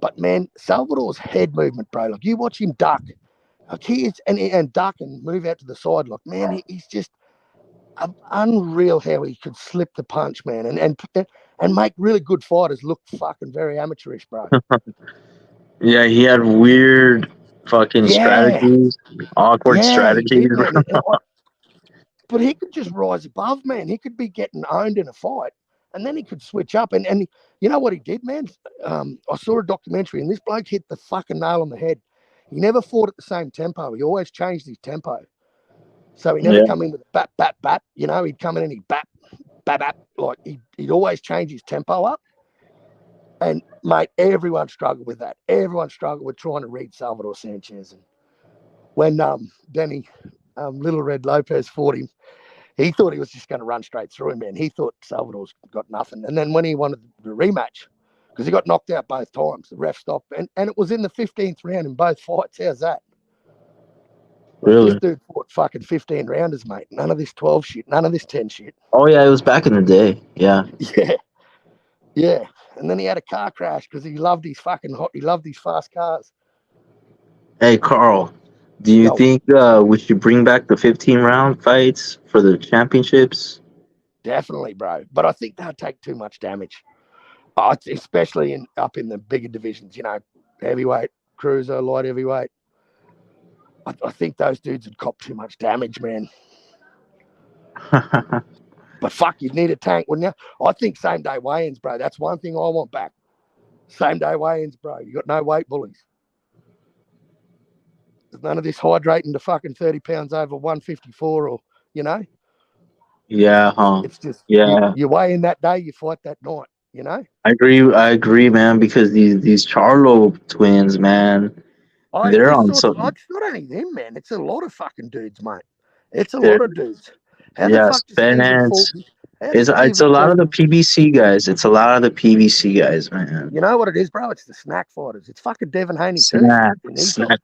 but man, Salvador's head movement, bro. Like, you watch him duck, like he is, and duck and move out to the side. Like, man, he's just unreal how he could slip the punch, man, and make really good fighters look fucking very amateurish, bro. Yeah, he had weird fucking strategies, awkward He strategies. did, man. But he could just rise above, man. He could be getting owned in a fight, and then he could switch up. And you know what he did, man? I saw a documentary, and this bloke hit the fucking nail on the head. He never fought at the same tempo. He always changed his tempo. So he never come in with bat, bat, bat. He'd come in and he'd bat, bat, bat. Like, he'd always change his tempo up. And, mate, everyone struggled with that. Everyone struggled with trying to read Salvador Sanchez. And when Danny Little Red Lopez fought him, he thought he was just going to run straight through him, man. He thought Salvador's got nothing. And then when he wanted the rematch, because he got knocked out both times, the ref stopped. And it was in the 15th round in both fights. How's that? Really? This dude fought fucking 15 rounders, mate. None of this 12 shit. None of this 10 shit. Oh yeah, it was back in the day. Yeah. Yeah. And then he had a car crash because he loved his fast cars. Hey Carl, do you think we should bring back the 15-round fights for the championships? Definitely, bro. But I think they'll take too much damage, especially up in the bigger divisions. Heavyweight, cruiser, light heavyweight. I think those dudes would cop too much damage, man. But fuck, you'd need a tank, wouldn't you? I think same day weigh-ins, bro. That's one thing I want back. Same day weigh-ins, bro. You got no weight bullies. There's none of this hydrating to fucking 30 pounds over 154 or, Yeah, huh? It's just, yeah. You weigh in that day, you fight that night, I agree, man, because these Charlo twins, man, they're on something. It's not only them, man. It's a lot of fucking dudes, mate. It's a lot of dudes. How the fuck does Stephen Fulton? It's a lot of the PBC guys. It's a lot of the PBC guys, man. You know what it is, bro? It's the snack fighters. It's fucking Devin Haney Snack.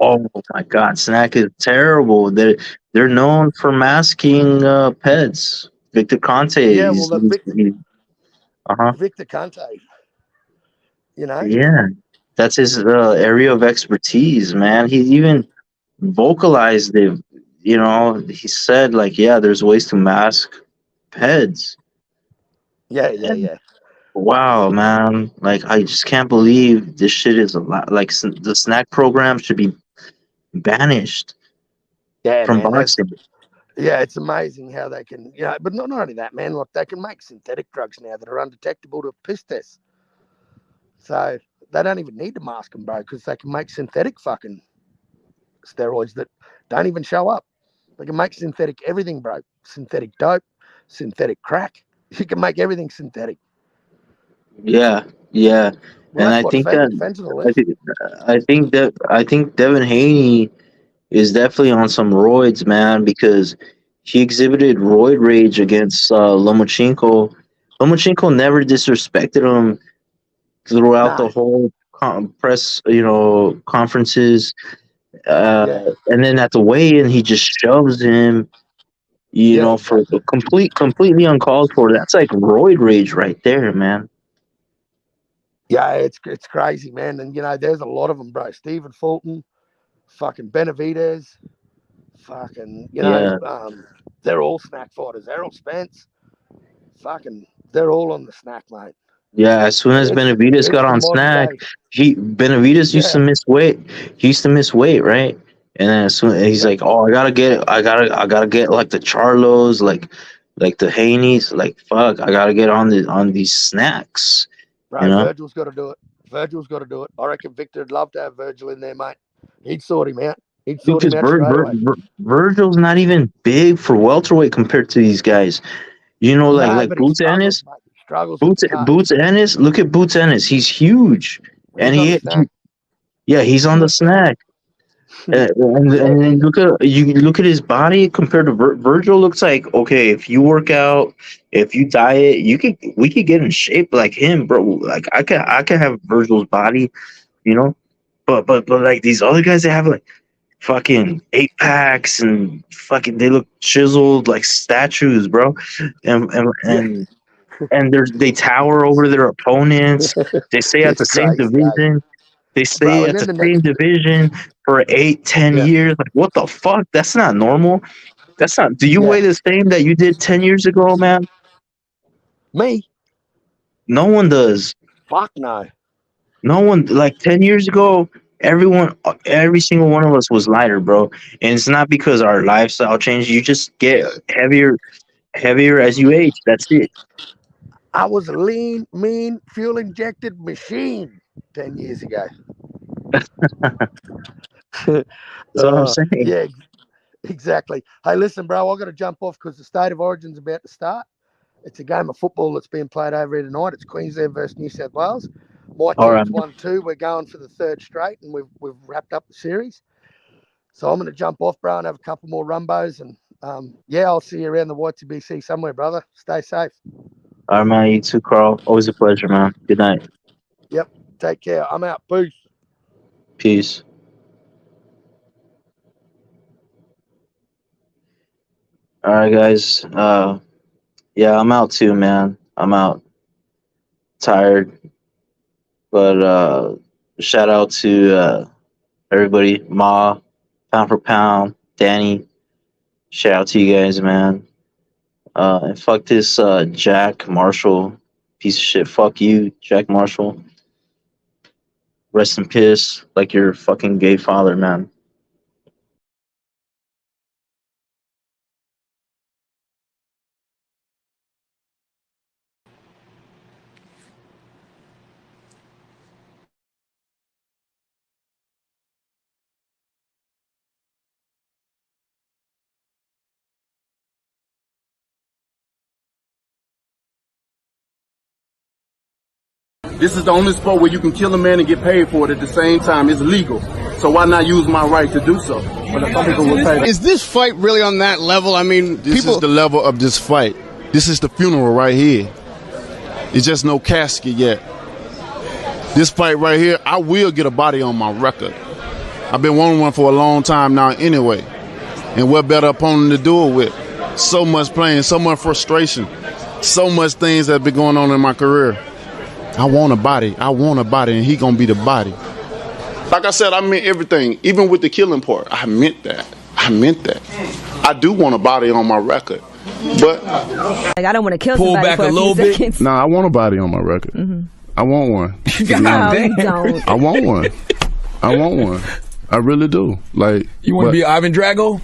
Oh my God, Snack is terrible. They're known for masking pets. Victor Conte. Yeah, well, Victor Conte. Yeah, that's his area of expertise, man. He even vocalized it. He said like, yeah, there's ways to mask peds. Yeah. Wow, man. Like, I just can't believe this shit is a lot. Like, the snack program should be banished from boxing. Yeah, it's amazing how they can, but not only that, man. Like, they can make synthetic drugs now that are undetectable to piss tests. So they don't even need to mask them, bro, because they can make synthetic fucking steroids that don't even show up. They can make synthetic everything, bro. Synthetic dope, synthetic crack. You can make everything synthetic. Yeah. Well, And I think Devin Haney is definitely on some roids, man, because he exhibited roid rage against Lomachenko. Lomachenko never disrespected him throughout the whole press, conferences. And then at the weigh-in, he just shoves him, for completely uncalled for. That's like roid rage right there, man. Yeah, it's crazy, man. And, there's a lot of them, bro. Stephen Fulton, fucking Benavidez, fucking, they're all snack fighters. Errol Spence, fucking, they're all on the snack, mate. Yeah, as soon as Benavidez got the on modern snack, day. Benavidez used to miss weight. He used to miss weight, right? And then as soon he's like, "Oh, I gotta get like the Charlos, like the Haneys, like fuck, I gotta get on these snacks." Bro, You know, Virgil's got to do it. Virgil's got to do it. I reckon Victor would love to have Virgil in there, mate. He'd sort him out. He'd sort because him out straight away. Virgil's not even big for welterweight compared to these guys. You know, like but Boots Ennis. He struggles with the cut. Boots Ennis. Look at Boots Ennis. He's huge, and he's on the snack. And then look at his body compared to Virgil. Looks like, okay, if you work out, if you diet, we could get in shape like him, bro. Like I could have Virgil's body, you know, but like these other guys, they have like fucking 8-packs and fucking they look chiseled like statues, bro, and they tower over their opponents. They stay at the same division. They stay at the same division for 8-10 years. Like, what the fuck? That's not normal. That's not. Do you weigh the same that you did 10 years ago, man? Me? No one does. Fuck no. No one. Like 10 years ago, every single one of us was lighter, bro. And it's not because our lifestyle changed. You just get heavier as you age. That's it. I was a lean, mean, fuel-injected machine 10 years ago. That's what I'm saying. Yeah, exactly. Hey, listen, bro, I've got to jump off because the State of Origin's about to start. It's a game of football that's being played over here tonight. It's Queensland versus New South Wales. My team's 1-2. We're going for the third straight, and we've wrapped up the series. So I'm going to jump off, bro, and have a couple more rumbos. And, I'll see you around the YTBC somewhere, brother. Stay safe. All right, man. You too, Carl. Always a pleasure, man. Good night. Yep. Take care. I'm out. Peace. Peace. All right, guys. I'm out too, man. I'm out. Tired. But shout out to everybody. Ma, Pound for Pound, Danny. Shout out to you guys, man. And fuck this Jack Marshall piece of shit. Fuck you, Jack Marshall. Rest in peace, like your fucking gay father, man. This is the only sport where you can kill a man and get paid for it at the same time. It's legal. So why not use my right to do so? Is this fight really on that level? I mean, This is the level of this fight. This is the funeral right here. It's just no casket yet. This fight right here, I will get a body on my record. I've been wanting one for a long time now anyway. And what better opponent to do it with? So much pain, so much frustration, so much things that have been going on in my career. I want a body, and he gonna be the body. Like I said, I meant everything, even with the killing part. I meant that. I do want a body on my record, but like I don't want to kill somebody back for a little few bit. seconds. Nah, I want a body on my record. I want one. No, you don't. I want one. I really do. Like, You want to be Ivan Drago?